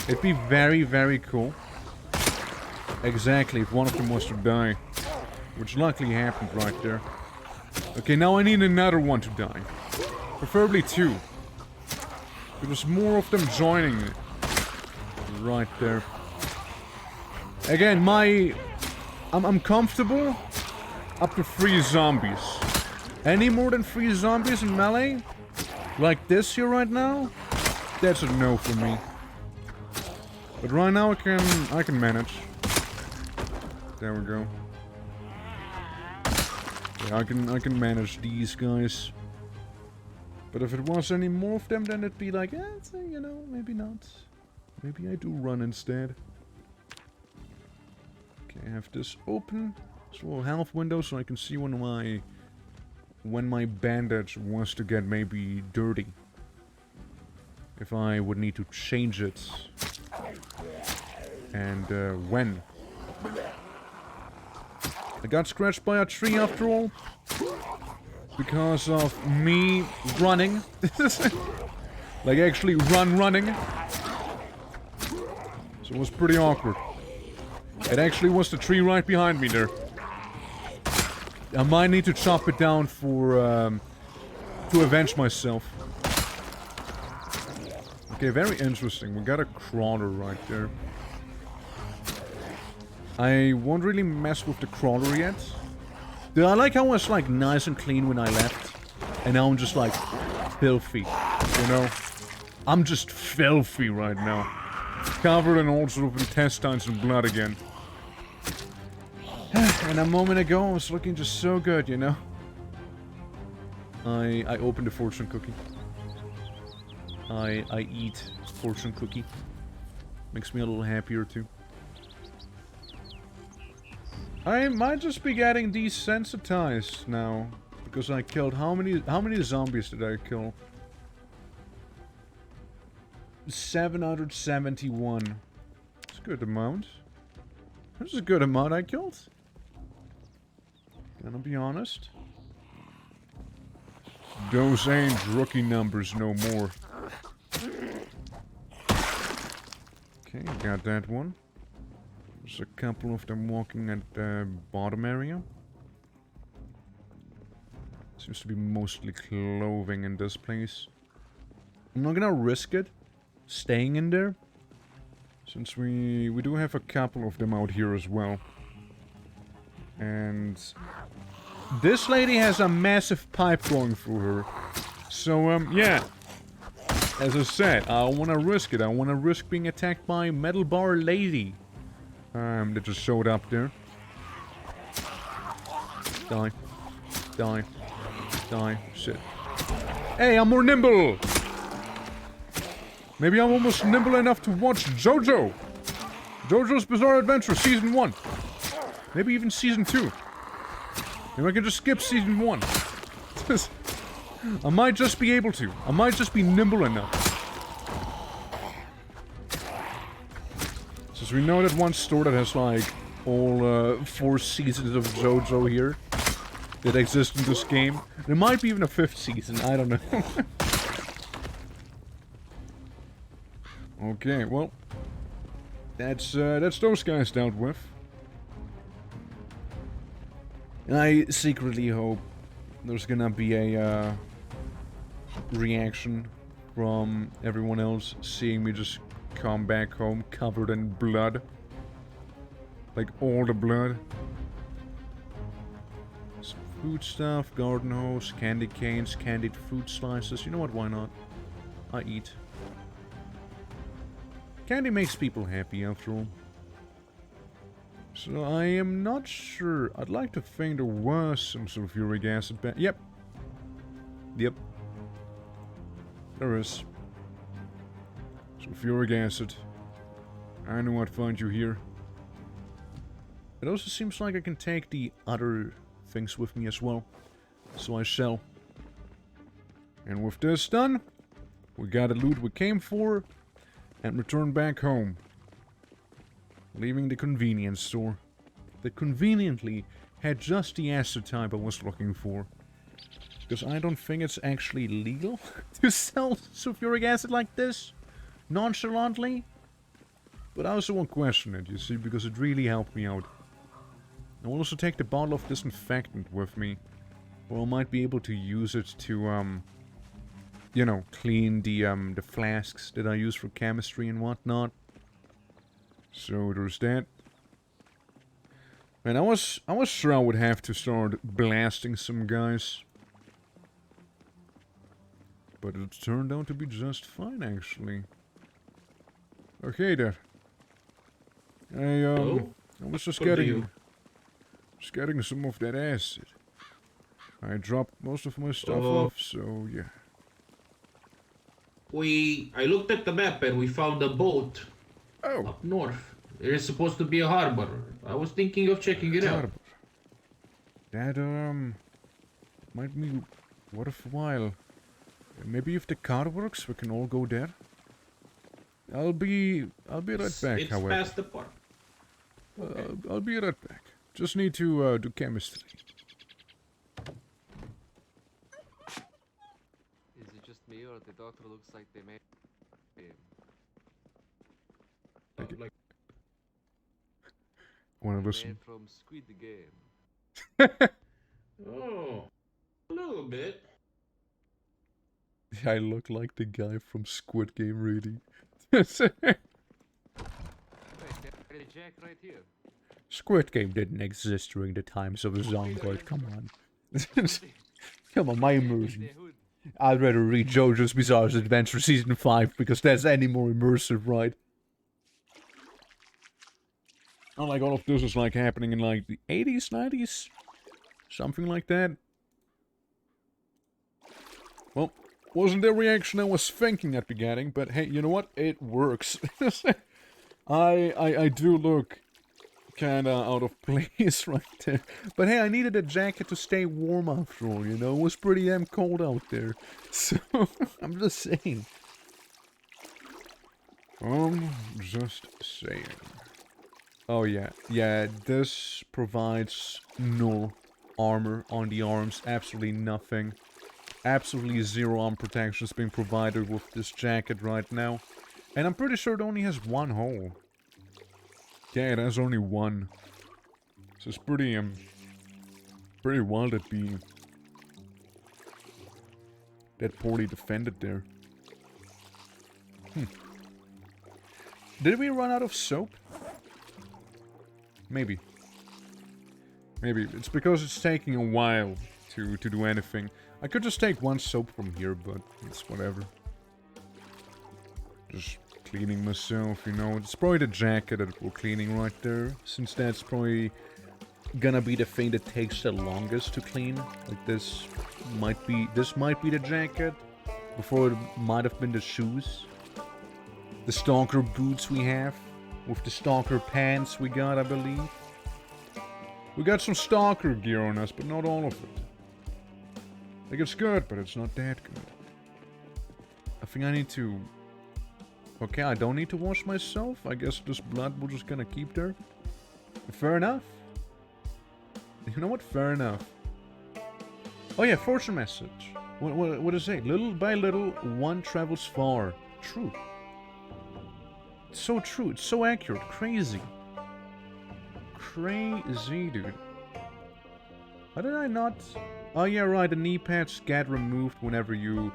It'd be very, very cool. Exactly, if one of them was to die. Which luckily happened right there. Okay, now I need another one to die. Preferably 2. Because more of them joining me. Right there. Again, I'm comfortable up to 3 zombies. Any more than 3 zombies in melee? Like this here right now? That's a no for me. But right now I can manage. There we go. Yeah, I can manage these guys. But if it was any more of them, then it'd be like, you know, maybe not. Maybe I do run instead. Okay, I have this open. This little health window so I can see when my bandage wants to get maybe dirty. If I would need to change it. And when. I got scratched by a tree after all. Because of me running. Like actually running. So it was pretty awkward. It actually was the tree right behind me there. I might need to chop it down for to avenge myself. Okay, very interesting. We got a crawler right there. I won't really mess with the crawler yet. Dude, I like how I was like nice and clean when I left. And now I'm just like filthy. You know? I'm just filthy right now. Covered in all sort of intestines and blood again. And a moment ago I was looking just so good, you know? I opened a fortune cookie. I eat fortune cookie. Makes me a little happier too. I might just be getting desensitized now. Because I killed how many zombies did I kill? 771. That's a good amount. That's a good amount I killed. Gonna be honest. Those ain't rookie numbers no more. Okay, got that one. There's a couple of them walking at the bottom area. Seems to be mostly clothing in this place. I'm not gonna risk it staying in there. Since we do have a couple of them out here as well. And this lady has a massive pipe going through her. So, yeah. As I said, I don't want to risk it. I want to risk being attacked by a metal bar lady. That just showed up there. Die. Die. Die. Shit. Hey, I'm more nimble! Maybe I'm almost nimble enough to watch JoJo! JoJo's Bizarre Adventure Season 1. Maybe even Season 2. Maybe I can just skip Season 1. I might just be able to. I might just be nimble enough. Since we know that one store that has like all 4 seasons of JoJo here that exist in this game. There might be even a 5th season, I don't know. Okay, well, that's those guys dealt with. And I secretly hope there's gonna be a reaction from everyone else seeing me just come back home covered in blood. Like all the blood. Some food stuff, garden hose, candy canes, candied fruit slices. You know what, why not? I eat. Candy makes people happy after all. So I am not sure. I'd like to think there was some sulfuric acid back. Yep. Yep. There is. Sulfuric acid. I knew I'd find you here. It also seems like I can take the other things with me as well. So I shall. And with this done, we got the loot we came for. And return back home. Leaving the convenience store. That conveniently had just the acid type I was looking for. Because I don't think it's actually legal to sell sulfuric acid like this. Nonchalantly. But I also won't question it, you see, because it really helped me out. I will also take the bottle of disinfectant with me. Or I might be able to use it to, you know, clean the flasks that I use for chemistry and whatnot. So there's that. Man, I was sure I would have to start blasting some guys. But it turned out to be just fine, actually. Okay, there. I was just getting some of that acid. I dropped most of my stuff off, so yeah. I looked at the map and we found a boat up north. There is supposed to be a harbor. I was thinking of checking it out. That might be worthwhile. Maybe if the car works, we can all go there. I'll be right back. It's however, past the park. Okay. I'll be right back. Just need to do chemistry. Is it just me or the doctor looks like they made Like, Wanna listen? from Squid Game? oh, a little bit. I look like the guy from Squid Game, really. Wait, there's a jack right here. Squid Game didn't exist during the times of Zongoid, come on. Come on, my immersion. I'd rather read JoJo's Bizarre Adventure Season 5, because that's any more immersive, right? Not like all of this is like happening in like the 80s, 90s? Something like that. Well, wasn't the reaction I was thinking at the beginning, but hey, you know what? It works. I do look kinda out of place right there. But hey, I needed a jacket to stay warm after all, you know? It was pretty damn cold out there. So, I'm just saying. Just saying. Oh yeah, this provides no armor on the arms, absolutely nothing. Absolutely zero arm protection is being provided with this jacket right now. And I'm pretty sure it only has one hole. Yeah, it has only one. So it's pretty wild at being that poorly defended there. Did we run out of soap? Maybe. Maybe. It's because it's taking a while to do anything. I could just take one soap from here, but it's whatever. Just cleaning myself, you know. It's probably the jacket that we're cleaning right there, since that's probably gonna be the thing that takes the longest to clean. Like this might be the jacket. Before it might have been the shoes. The stalker boots we have. With the stalker pants we got, I believe. We got some stalker gear on us, but not all of it. Like, it's good, but it's not that good. I think I need to... Okay, I don't need to wash myself. I guess this blood will just gonna keep there. Fair enough. You know what? Fair enough. Oh yeah, fortune message. What does it say? Little by little, one travels far. True. It's so true. It's so accurate. Crazy. Crazy, dude. How did I not... Oh yeah, right. The knee pads get removed whenever you,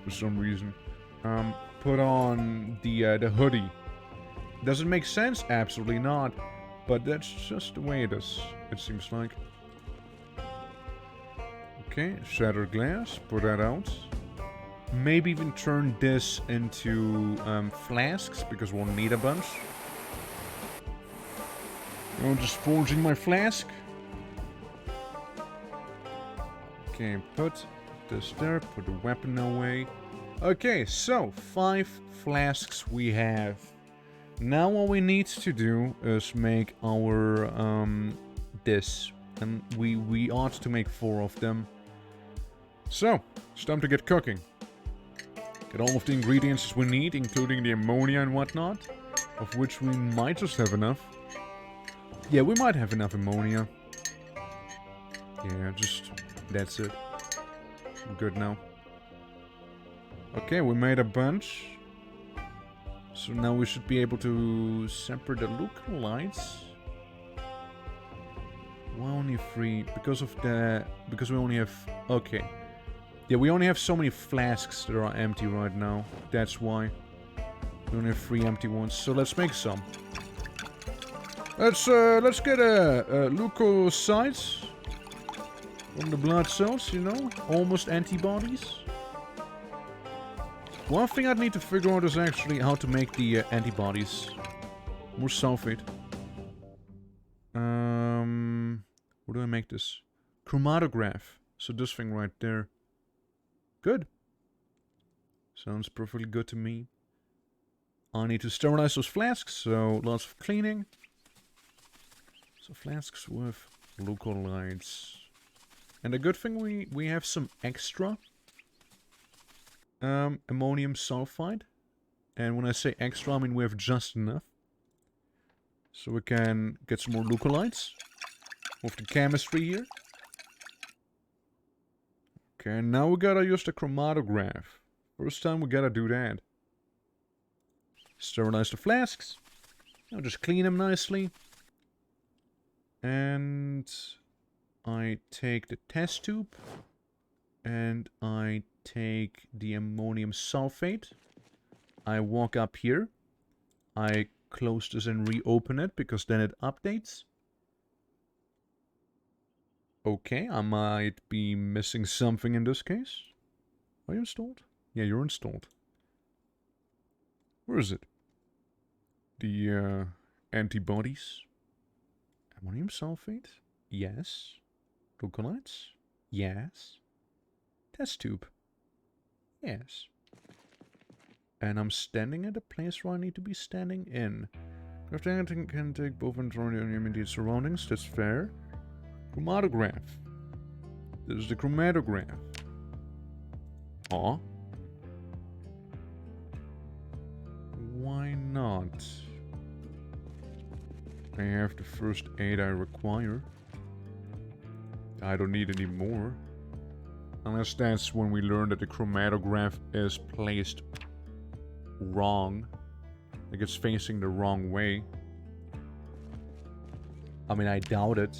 for some reason, put on the hoodie. Does it make sense? Absolutely not. But that's just the way it is, it seems like. Okay, shattered glass. Put that out. Maybe even turn this into flasks, because we'll need a bunch. I'm just forging my flask. Okay, put this there, put the weapon away. Okay, so 5 flasks we have. Now what we need to do is make our this. And we ought to make 4 of them. So, it's time to get cooking. Get all of the ingredients we need, including the ammonia and whatnot. Of which we might just have enough. Yeah, we might have enough ammonia. Yeah, just... that's it. I'm good now. Okay, we made a bunch. So now we should be able to separate the lookalikes. Why only 3? Because of the... because we only have... okay. Yeah, we only have so many flasks that are empty right now. That's why. We only have 3 empty ones. So let's make some. Let's get a leukocytes from the blood cells, you know? Almost antibodies. One thing I'd need to figure out is actually how to make the antibodies. More sulfate. Where do I make this? Chromatograph. So this thing right there. Good. Sounds perfectly good to me. I need to sterilize those flasks, so lots of cleaning. So flasks with leukocytes. And the good thing we have some extra ammonium sulfide. And when I say extra, I mean we have just enough. So we can get some more leukocytes with the chemistry here. Okay, now we gotta use the chromatograph. First time we gotta do that. Sterilize the flasks. I'll just clean them nicely. And I take the test tube. And I take the ammonium sulfate. I walk up here. I close this and reopen it because then it updates. Okay, I might be missing something in this case. Are you installed? Yeah, you're installed. Where is it? The antibodies. Ammonium sulfate? Yes. Leukocytes? Yes. Test tube? Yes. And I'm standing at a place where I need to be standing in. Crafting can take both internal and immediate surroundings, that's fair. Chromatograph. This is the chromatograph. Huh? Why not? I have the first aid I require. I don't need any more. Unless that's when we learn that the chromatograph is placed wrong. Like it's facing the wrong way. I mean, I doubt it.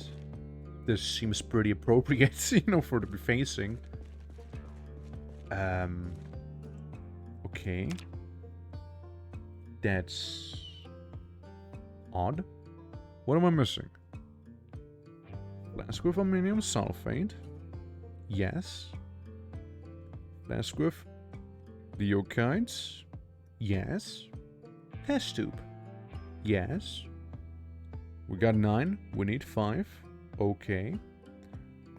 This seems pretty appropriate, you know, for to be facing. Okay. That's odd. What am I missing? Flask with ammonium sulfate. Yes. Flask with leukocytes. Yes. Test tube. Yes. We got 9. We need 5. Okay.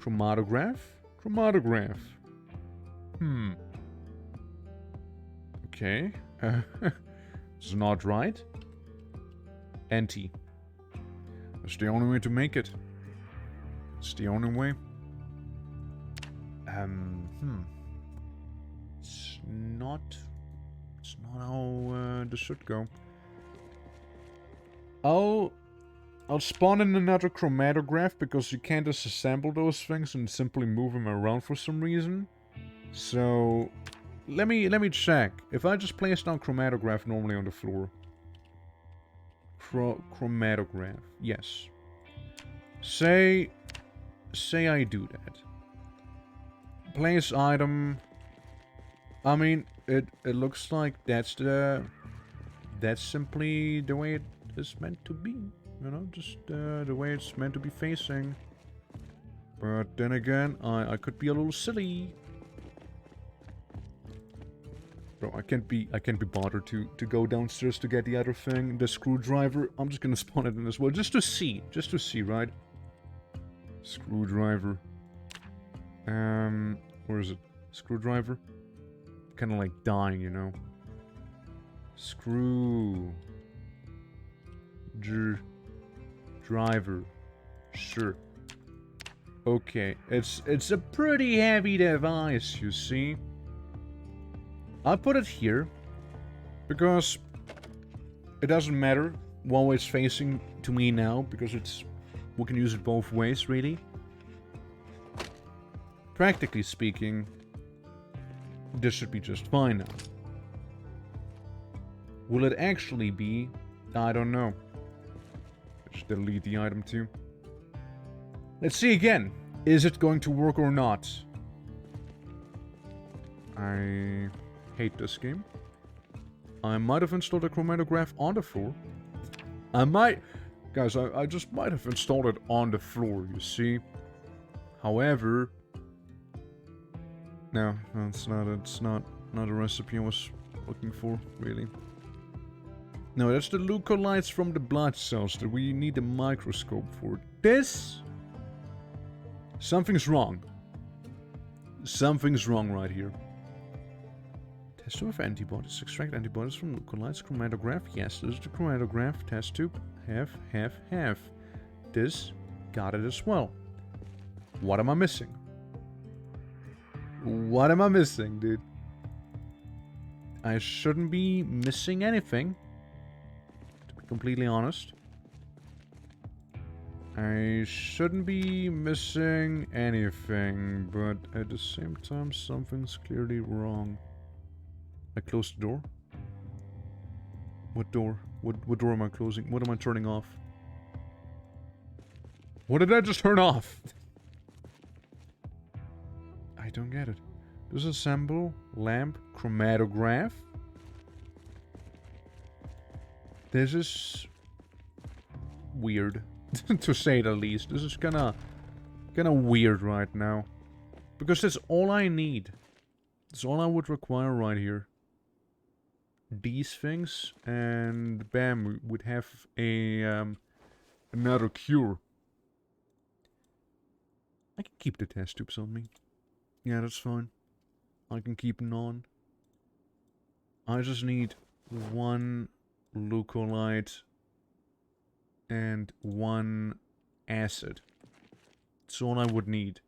Chromatograph. Chromatograph. Okay. It's not right. Anti. That's the only way to make it. It's the only way. Hmm. It's not... It's not how this should go. I'll spawn in another chromatograph because you can't disassemble those things and simply move them around for some reason. So let me check. If I just place down chromatograph normally on the floor. Chromatograph. Yes. Say I do that. Place item. I mean, it looks like that's simply the way it is meant to be. You know, just the way it's meant to be facing. But then again, I could be a little silly. Bro, I can't be bothered to go downstairs to get the other thing, the screwdriver. I'm just gonna spawn it in as well, just to see, right? Screwdriver. Where is it? Screwdriver. Kind of like dying, you know. Driver. Sure. Okay, it's a pretty heavy device, you see. I'll put it here because it doesn't matter one way it's facing to me now, because we can use it both ways, really. Practically speaking, this should be just fine now. Will it actually be? I don't know. Let's delete the item too. Let's see again. Is it going to work or not? I hate this game. I might have installed a chromatograph on the floor. Guys, I just might have installed it on the floor, you see. However, no, it's not a recipe I was looking for, really. No, that's the leukocytes from the blood cells that we need a microscope for. Something's wrong. Something's wrong right here. Test tube of antibodies. Extract antibodies from leukocytes. Chromatograph. Yes, this is the chromatograph. Test tube. Have. This. Got it as well. What am I missing? What am I missing, dude? I shouldn't be missing anything. To be completely honest. I shouldn't be missing anything, but at the same time, something's clearly wrong. I closed the door. What door? What door am I closing? What am I turning off? What did I just turn off? I don't get it. Disassemble, lamp, chromatograph. This is weird, to say the least. This is kinda weird right now. Because that's all I need. That's all I would require right here. These things, and bam, we would have a another cure. I can keep the test tubes on me. Yeah, that's fine. I can keep them on. I just need one leukocyte and one acid. That's all I would need.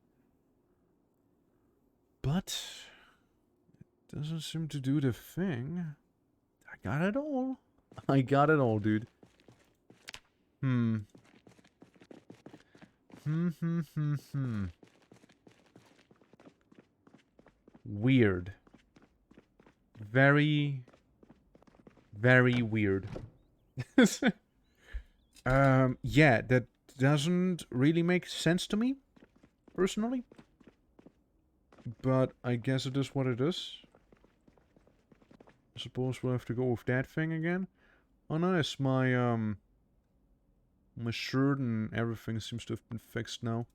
But it doesn't seem to do the thing. I got it all. I got it all, dude. Weird. Very, very weird. Yeah, that doesn't really make sense to me, personally. But I guess it is what it is. I suppose we'll have to go with that thing again. Oh nice, my shirt and everything seems to have been fixed now.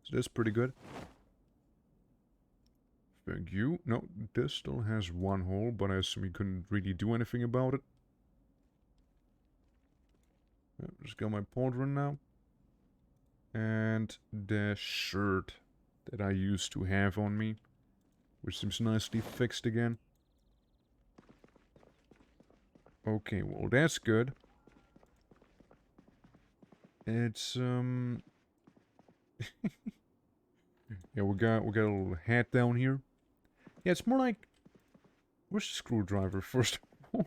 So that's pretty good. Thank you. No, this still has one hole, but I assume you couldn't really do anything about it. Just got my pauldron now. And the shirt that I used to have on me, which seems nicely fixed again. Okay, well that's good. It's Yeah, we got a little head down here. Yeah, it's more like... Where's the screwdriver, first of all?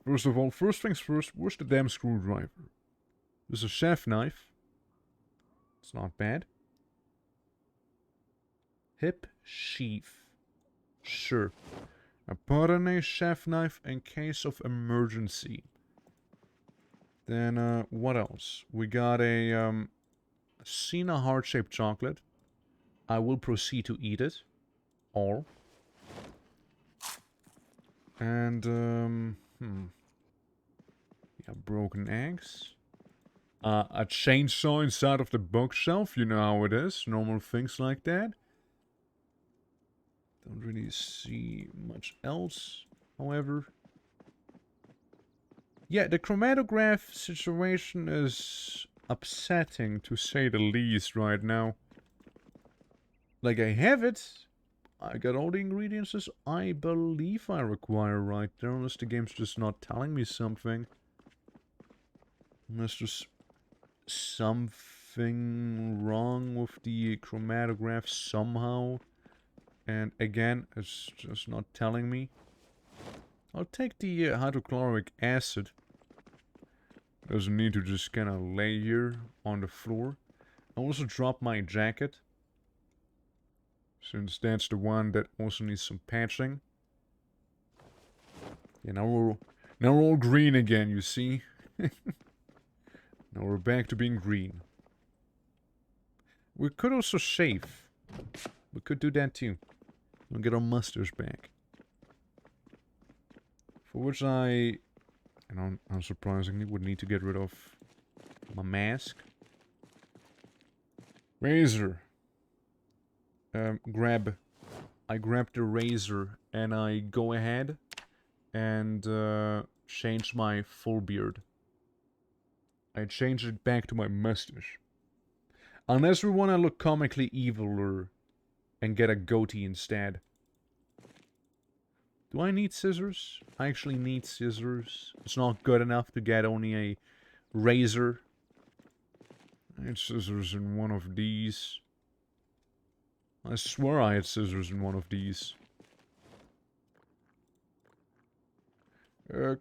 First of all, first things first, where's the damn screwdriver? There's a chef knife. It's not bad. Hip sheath. Sure. I put in a chef knife in case of emergency. Then, what else? We got a, Cena heart-shaped chocolate. I will proceed to eat it. All. And, yeah, broken eggs. A chainsaw inside of the bookshelf. You know how it is. Normal things like that. Don't really see much else, however. Yeah, the chromatograph situation is upsetting, to say the least, right now. Like, I have it. I got all the ingredients as I believe I require right there, unless the game's just not telling me something. Unless there's something wrong with the chromatograph somehow. And again, it's just not telling me. I'll take the hydrochloric acid. Doesn't need to just kind of lay here on the floor. I also dropped my jacket. Since that's the one that also needs some patching. Yeah, now we're all green again, you see? Now we're back to being green. We could also shave. We could do that too. We'll get our mustache back. For which I, and unsurprisingly, would need to get rid of my mask. Razor. I grab the razor and I go ahead and change my full beard. I change it back to my mustache. Unless we want to look comically eviler and get a goatee instead. Do I need scissors? I actually need scissors. It's not good enough to get only a razor. I had scissors in one of these. I swear I had scissors in one of these.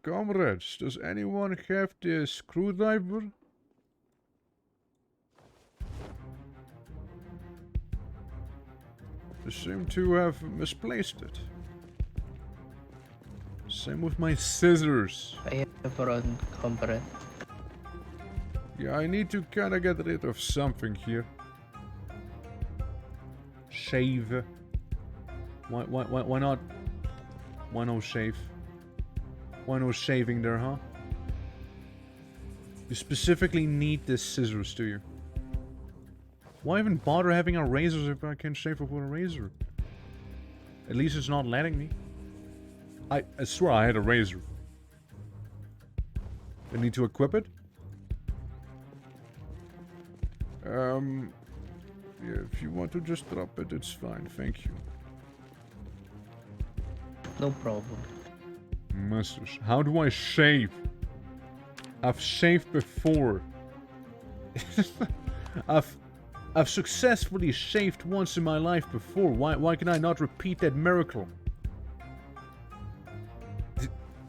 Comrades, does anyone have the screwdriver? They seem to have misplaced it. Same with my scissors. I have run, comrade. Yeah, I need to kinda get rid of something here. Shave. Why not? Why no shave? Why no shaving there, huh? You specifically need the scissors, do you? Why even bother having a razor if I can shave with a razor? At least it's not letting me. I swear I had a razor. I need to equip it? Yeah, if you want to just drop it, it's fine, thank you. No problem. Mustache. How do I shave? I've shaved before. I've successfully shaved once in my life before. Why can I not repeat that miracle?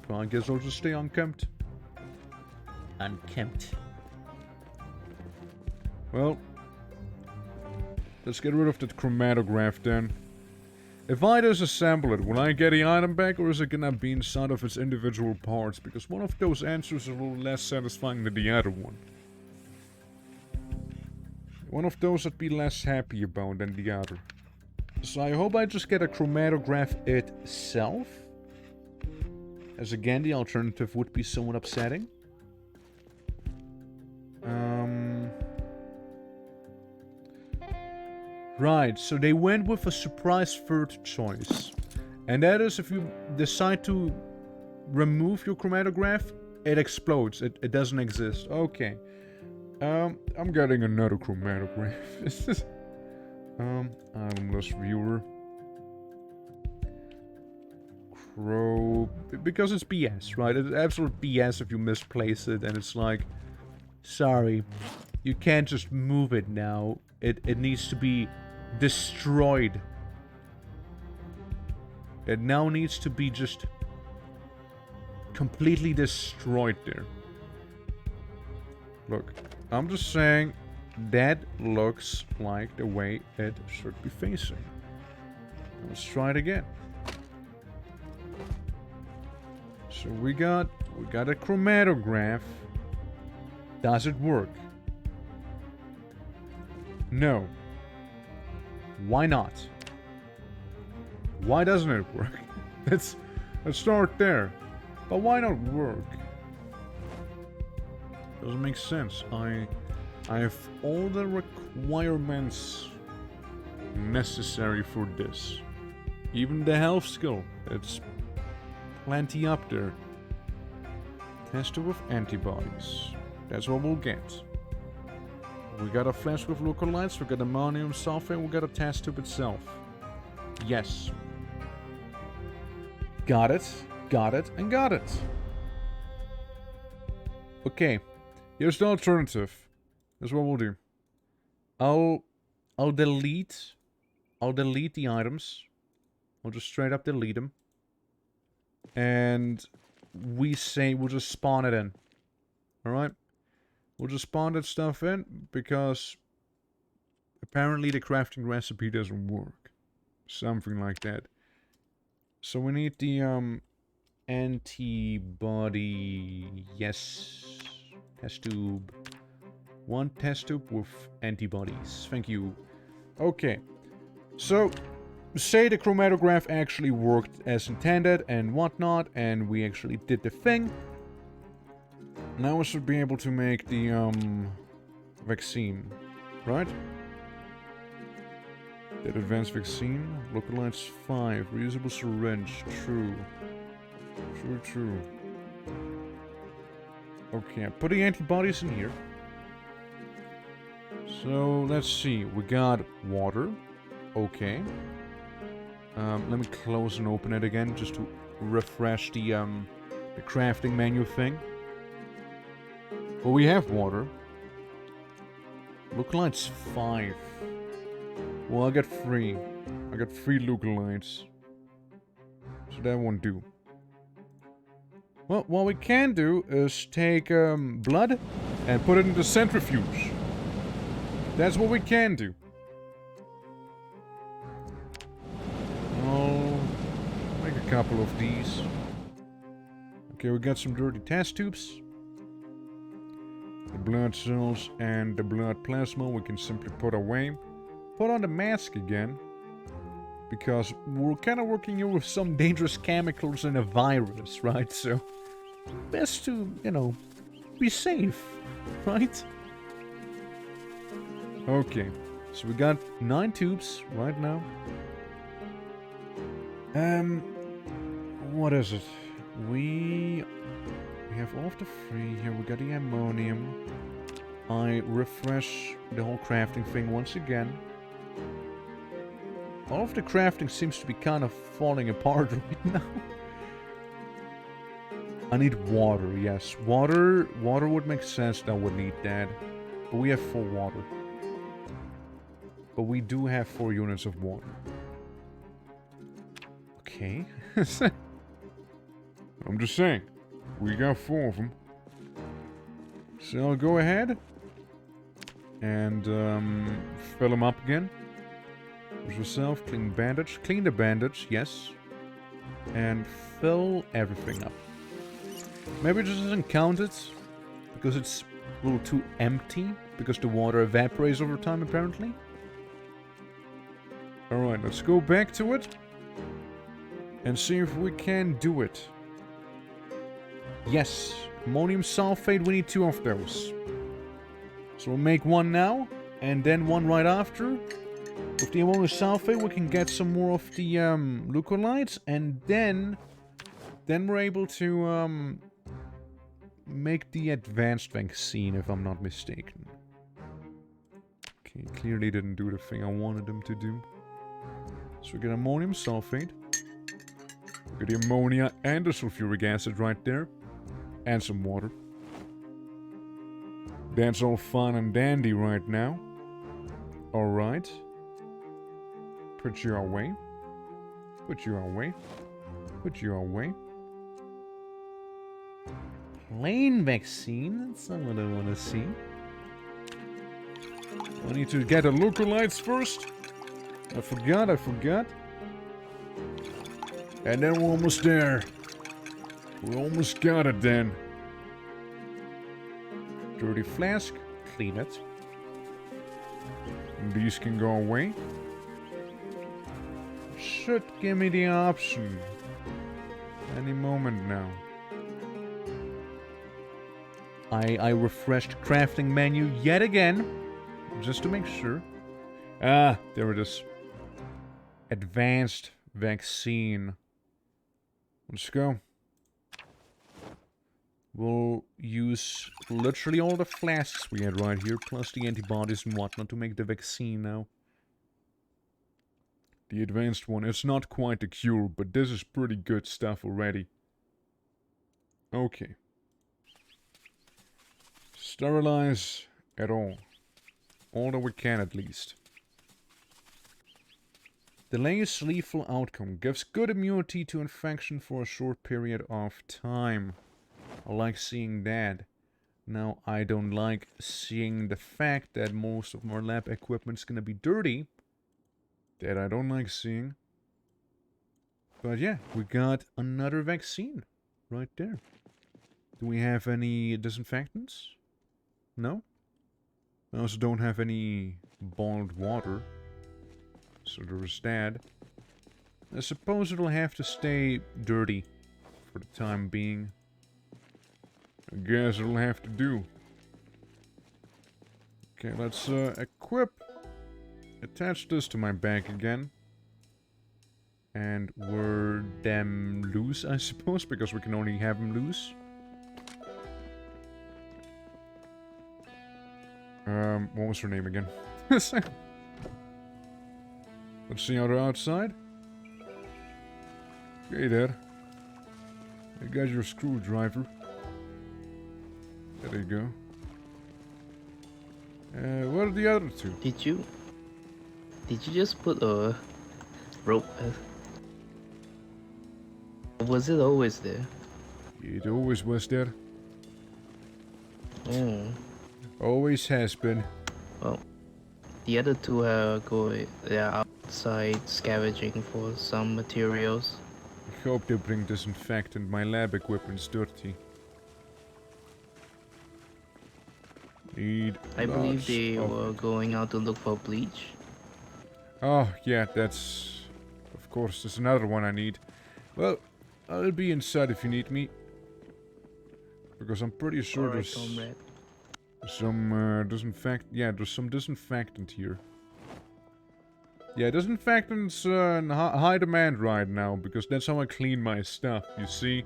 Well, I guess I'll just stay unkempt. Unkempt. Well, let's get rid of that chromatograph then. If I disassemble it, will I get the item back, or is it gonna be inside of its individual parts? Because one of those answers is a little less satisfying than the other one. One of those I'd be less happy about than the other. So I hope I just get a chromatograph itself. As again, the alternative would be somewhat upsetting. Right, so they went with a surprise third choice. And that is if you decide to remove your chromatograph, it explodes. It doesn't exist. Okay. I'm getting another chromatograph. Itemless viewer. Because it's BS, right? It's absolute BS if you misplace it and it's like, sorry, you can't just move it now. It needs to be destroyed. It now needs to be just completely destroyed there. Look, I'm just saying that looks like the way it should be facing. Let's try it again. So we got a chromatograph. Does it work? No. Why not? Why doesn't it work? Let's start there. But why not work? Doesn't make sense. I have all the requirements necessary for this. Even the health skill. It's plenty up there. Test tube with antibodies. That's what we'll get. We got a flash with lookalikes, we got ammonium sulfate, we got a test tube itself. Yes. Got it, and got it. Okay. Here's the alternative. Here's what we'll do. I'll delete the items. I'll just straight up delete them. And we'll just spawn it in. Alright? We'll just spawn that stuff in because apparently the crafting recipe doesn't work. Something like that. So we need the antibody. Yes. Test tube. One test tube with antibodies. Thank you. Okay. So say the chromatograph actually worked as intended and whatnot, and we actually did the thing. Now we should be able to make the vaccine, right? That advanced vaccine, localized 5, reusable syringe, true. True. Okay, I put the antibodies in here. So let's see, we got water. Okay. Let me close and open it again just to refresh the crafting menu thing. Well, we have water. Lookalikes 5. Well, I got 3. I got 3 lookalikes. So that won't do. Well, what we can do is take blood and put it in the centrifuge. That's what we can do. I'll make a couple of these. Okay, we got some dirty test tubes. The blood cells and the blood plasma we can simply put away. Put on the mask again. Because we're kind of working here with some dangerous chemicals and a virus, right? So, best to, you know, be safe, right? Okay, so we got 9 tubes right now. What is it? We have all of the 3 here. We got the ammonium. I refresh the whole crafting thing once again. All of the crafting seems to be kind of falling apart right now. I need water, yes. Water would make sense that would need that. But we have 4 water. But we do have 4 units of water. Okay. I'm just saying. We got 4 of them. So I'll go ahead and fill them up again. There's yourself, clean bandage. Clean the bandage, yes. And fill everything up. Maybe it just doesn't count it because it's a little too empty because the water evaporates over time apparently. Alright, let's go back to it and see if we can do it. Yes, ammonium sulfate, we need 2 of those. So we'll make 1 now, and then 1 right after. With the ammonium sulfate, we can get some more of the leucolytes, and then we're able to make the advanced vaccine, if I'm not mistaken. Okay, clearly didn't do the thing I wanted them to do. So we get ammonium sulfate. We get the ammonia and the sulfuric acid right there. And some water. That's all fun and dandy right now. Alright. Put you away. Put you away. Put you away. Plain vaccine? That's not what I want to see. I need to get the lookalikes first. I forgot. And then we're almost there. We almost got it then. Dirty flask. Clean it. And these can go away. Should give me the option. Any moment now. I refreshed crafting menu yet again. Just to make sure. Ah, there it is. Advanced vaccine. Let's go. We'll use literally all the flasks we had right here, plus the antibodies and whatnot to make the vaccine now. The advanced one, it's not quite a cure, but this is pretty good stuff already. Okay. Sterilize at all. All that we can at least. Delays lethal outcome. Gives good immunity to infection for a short period of time. I like seeing that. Now, I don't like seeing the fact that most of my lab equipment's gonna be dirty. That I don't like seeing. But yeah, we got another vaccine right there. Do we have any disinfectants? No? I also don't have any boiled water. So there's that. I suppose it'll have to stay dirty for the time being. I guess it'll have to do. Okay, let's equip. Attach this to my bag again. And we're them loose, I suppose, because we can only have them loose. What was her name again? Let's see how they're outside. Okay, there. I got your screwdriver. There you go. What are the other two? Did you just put a rope? Was it always there? It always was there. Oh. Always has been. Well, the other two are they're outside scavenging for some materials. I hope they bring disinfectant. My lab equipment's dirty. I believe they were going out to look for bleach. Oh, yeah, that's... Of course, there's another one I need. Well, I'll be inside if you need me. Because I'm pretty sure there's... Comrade. Some there's some disinfectant here. Yeah, disinfectant's in high demand right now, because that's how I clean my stuff, you see?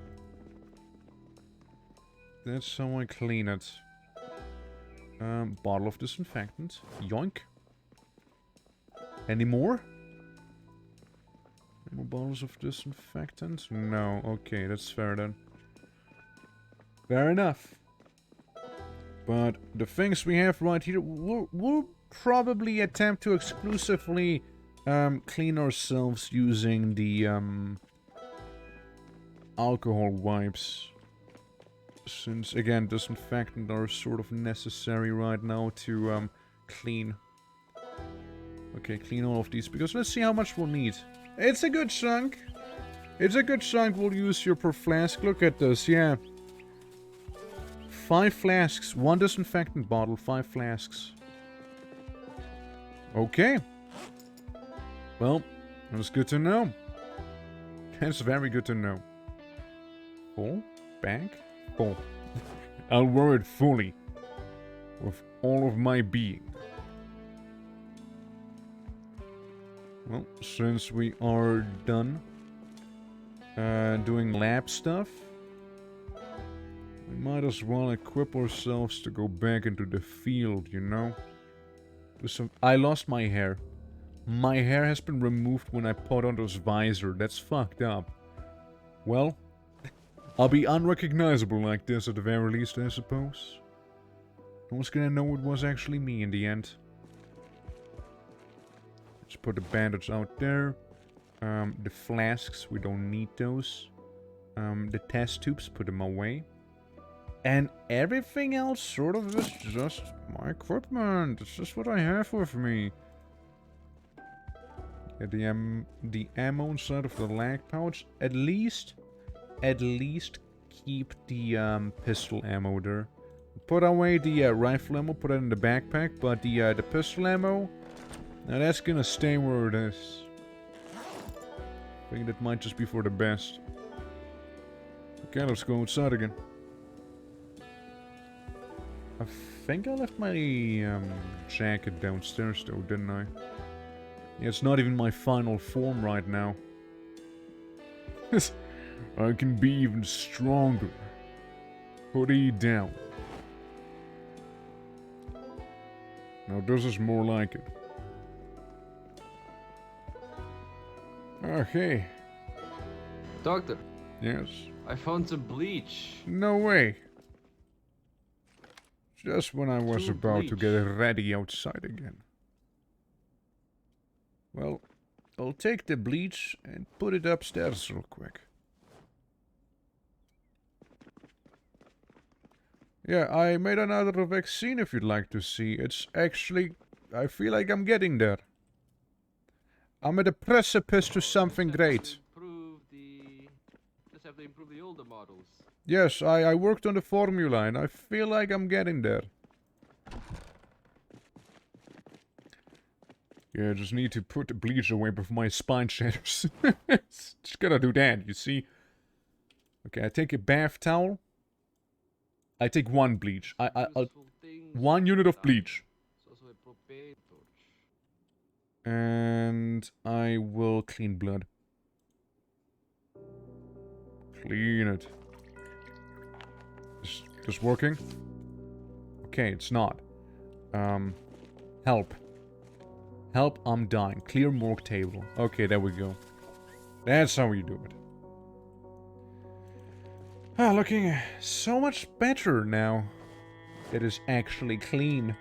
That's how I clean it. Bottle of disinfectant. Yoink. Any more? Any more bottles of disinfectant? No, okay, that's fair then. Fair enough. But the things we have right here, we'll probably attempt to exclusively clean ourselves using the alcohol wipes. Since, again, disinfectant are sort of necessary right now to clean. Okay, clean all of these, because let's see how much we'll need. It's a good chunk. It's a good chunk we'll use here per flask. Look at this, yeah. 5 flasks, 1 disinfectant bottle, 5 flasks. Okay. Well, that's good to know. That's very good to know. Full? Bag? Full. I'll wear it fully. With all of my being. Well, since we are done doing lab stuff, we might as well equip ourselves to go back into the field, you know? I lost my hair. My hair has been removed when I put on this visor. That's fucked up. Well, I'll be unrecognizable like this at the very least, I suppose. No one's gonna know it was actually me in the end. Let's put the bandits out there. The flasks, we don't need those. The test tubes, put them away. And everything else sort of is just my equipment. It's just what I have with me. Yeah, the ammo inside of the lag pouch. At least keep the pistol ammo there. Put away the rifle ammo, put it in the backpack, but the pistol ammo, now that's gonna stay where it is. I think that might just be for the best. Okay, let's go outside again. I think I left my jacket downstairs though, didn't I? Yeah, it's not even my final form right now. I can be even stronger. Hoodie down. Now this is more like it. Okay. Doctor, Yes. I found some bleach. No way. Just when I was Some about to bleach. get ready outside again. Well, I'll take the bleach and put it upstairs real quick. Yeah, I made another vaccine if you'd like to see. It's actually... I feel like I'm getting there. I'm at a precipice to something great. Just have to improve the older models. Yes, I worked on the formula and I feel like I'm getting there. Yeah, I just need to put the bleach away before my spine shatters. Just gotta do that, you see. Okay, I take a bath towel. I take one bleach. I'll Useful things 1 unit of bleach. It's also a propane torch. And I will clean blood. Clean it. Is this working? Okay, it's not. Help. Help, I'm dying. Clear morgue table. Okay, there we go. That's how you do it. Ah, looking so much better now. It is actually clean.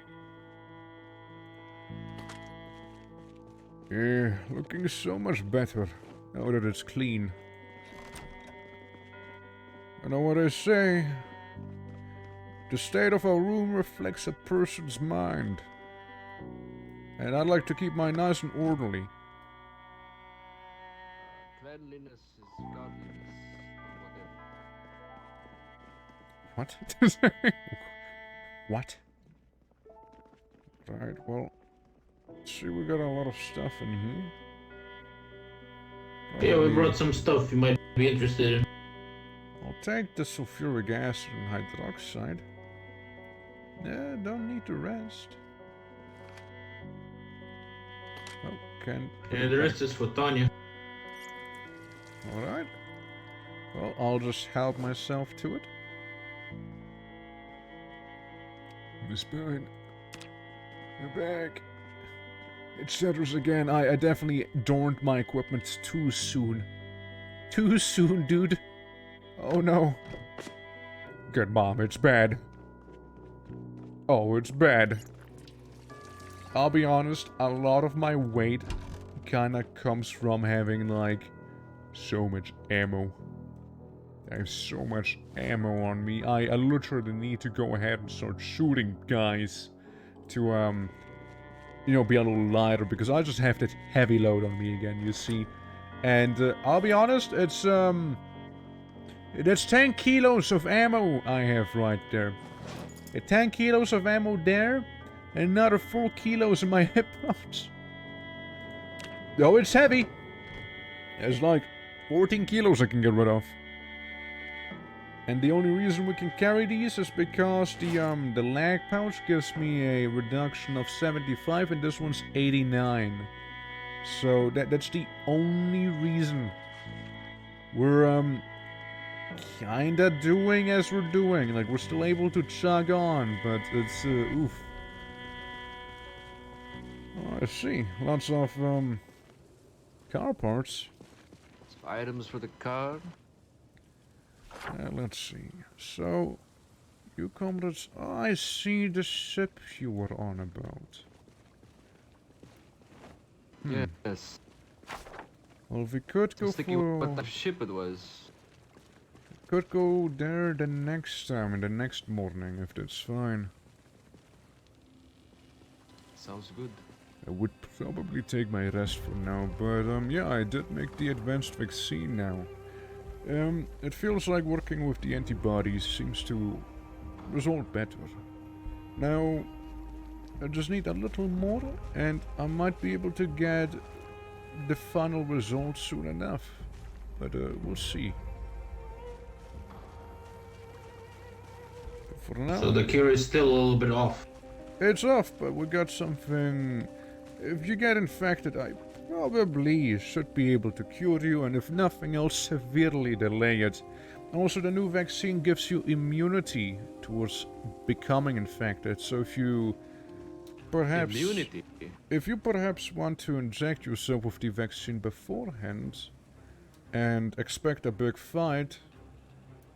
Yeah, looking so much better now that it's clean. You know what I say? The state of a room reflects a person's mind. And I'd like to keep mine nice and orderly. Cleanliness is godliness. Whatever. What? What? Right, well... Let's see, we got a lot of stuff in here. Yeah, we Probably- brought some stuff you might be interested in. I'll take the sulfuric acid and hydroxide. Yeah, don't need to rest. Oh, can... Yeah, the rest is for Tanya. Alright. Well, I'll just help myself to it. Miss Pine. You're back. It shatters again. I definitely adorned my equipment too soon. Too soon, dude. Oh no. Good mom, it's bad. Oh, it's bad. I'll be honest, a lot of my weight kinda comes from having, like, so much ammo. I have so much ammo on me. I literally need to go ahead and start shooting guys to, you know, be a little lighter, because I just have that heavy load on me again, you see. And, I'll be honest, it's, that's 10 kilos of ammo I have right there. 10 kilos of ammo there, and another 4 kilos in my hip pouch. Though it's heavy. There's like 14 kilos I can get rid of. And the only reason we can carry these is because the lag pouch gives me a reduction of 75 and this one's 89. So that's the only reason we're kinda doing as we're doing. Like, we're still able to chug on, but it's oof. Oh, I see. Lots of car parts. Some items for the car. Let's see. So, you comrades, I see the ship you were on about. Yes. Well, if we could I go was thinking what for... type of ship it was. Could go there the next time, in the next morning, if that's fine. Sounds good. I would probably take my rest for now, but yeah, I did make the advanced vaccine now. It feels like working with the antibodies seems to result better. Now, I just need a little more, and I might be able to get the final result soon enough. But we'll see. For now, So the cure is still a little bit off. it's off, but we got something. If you get infected, I probably should be able to cure you, and if nothing else, severely delay it. Also, the new vaccine gives you immunity towards becoming infected, so if you perhaps... Immunity. If you perhaps want to inject yourself with the vaccine beforehand, and expect a big fight,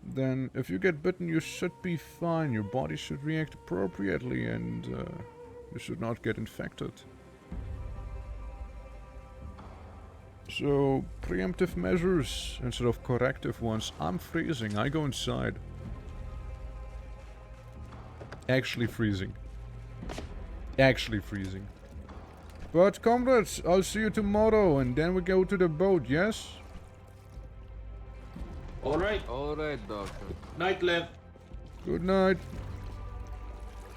then if you get bitten you should be fine, your body should react appropriately, and you should not get infected. So, preemptive measures instead of corrective ones. I'm freezing, I go inside. Actually freezing. Actually freezing. But comrades, I'll see you tomorrow, and then we go to the boat, yes? Alright, Alright, doctor. night left. Good night.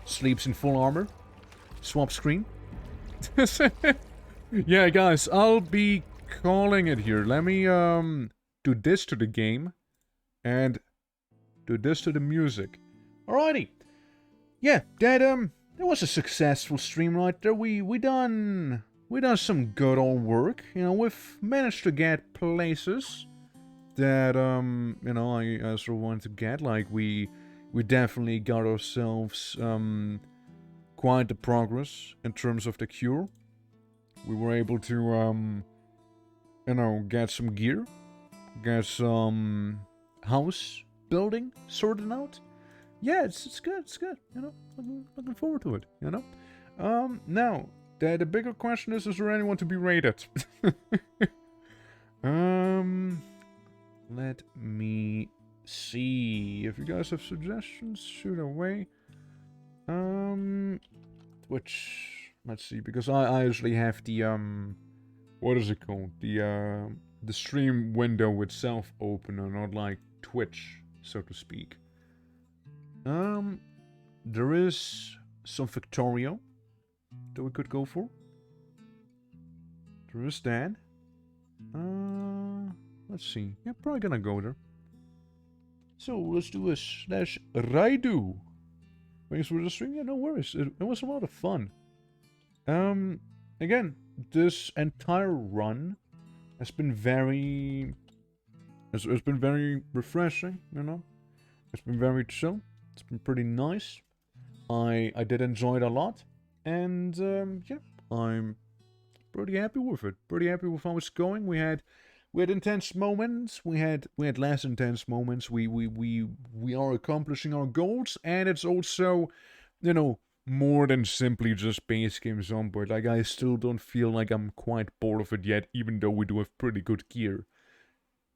Sleeps in full armor. Swap screen. Yeah, guys, I'll be calling it here. Let me, do this to the game. And do this to the music. Alrighty. Yeah, that was a successful stream right there. We done some good old work. You know, we've managed to get places that, you know, I sort of wanted to get. Like, we definitely got ourselves, quite the progress in terms of the cure. We were able to, you know, get some gear, get some house building sorted out. Yeah, it's good, you know, looking forward to it, you know. Now, the bigger question is there anyone to be rated? Let me see. If you guys have suggestions, shoot away. Which, let's see, because I usually have the, what is it called? The stream window itself open, and not like Twitch, so to speak. There is some Victorio that we could go for. There is that. Let's see. Yeah, probably gonna go there. So let's do a /Raidu. Thanks for the stream. Yeah, no worries. It was a lot of fun. Again, this entire run has been very... It's been very refreshing, you know? It's been very chill. It's been pretty nice. I did enjoy it a lot. And, yeah, I'm pretty happy with it. Pretty happy with how it's going. We had intense moments. We had less intense moments. We are accomplishing our goals, and it's also, you know, more than simply just base game Zomboid. Like, I still don't feel like I'm quite bored of it yet, even though we do have pretty good gear.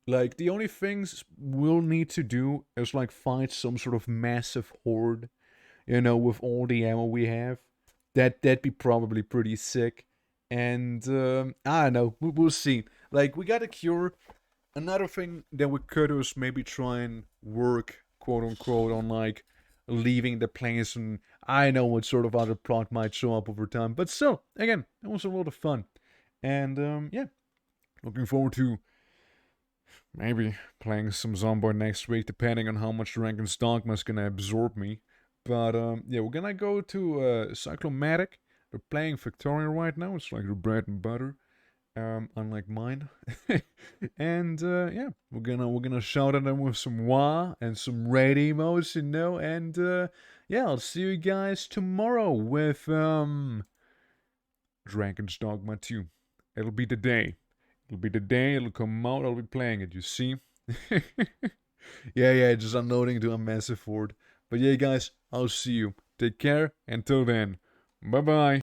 Like, the only things we'll need to do is, like, fight some sort of massive horde, you know, with all the ammo we have. That'd be probably pretty sick. And, I don't know, we'll see. Like, we got a cure. Another thing that we could do is maybe try and work, quote-unquote, on, like, leaving the place, and I know what sort of other plot might show up over time. But still, again, it was a lot of fun. And, yeah, looking forward to maybe playing some Zomboid next week, depending on how much Rankin's Dogma is gonna absorb me. But, yeah, we're gonna go to Cyclomatic. They're playing Victoria right now. It's like their bread and butter. Unlike mine. And, yeah, we're gonna shout at them with some wah and some red emotes, you know, and, yeah, I'll see you guys tomorrow with, Dragon's Dogma 2. It'll be the day. It'll come out, I'll be playing it, you see? Yeah, just unloading to a massive horde. But yeah, guys, I'll see you. Take care, until then. Bye-bye.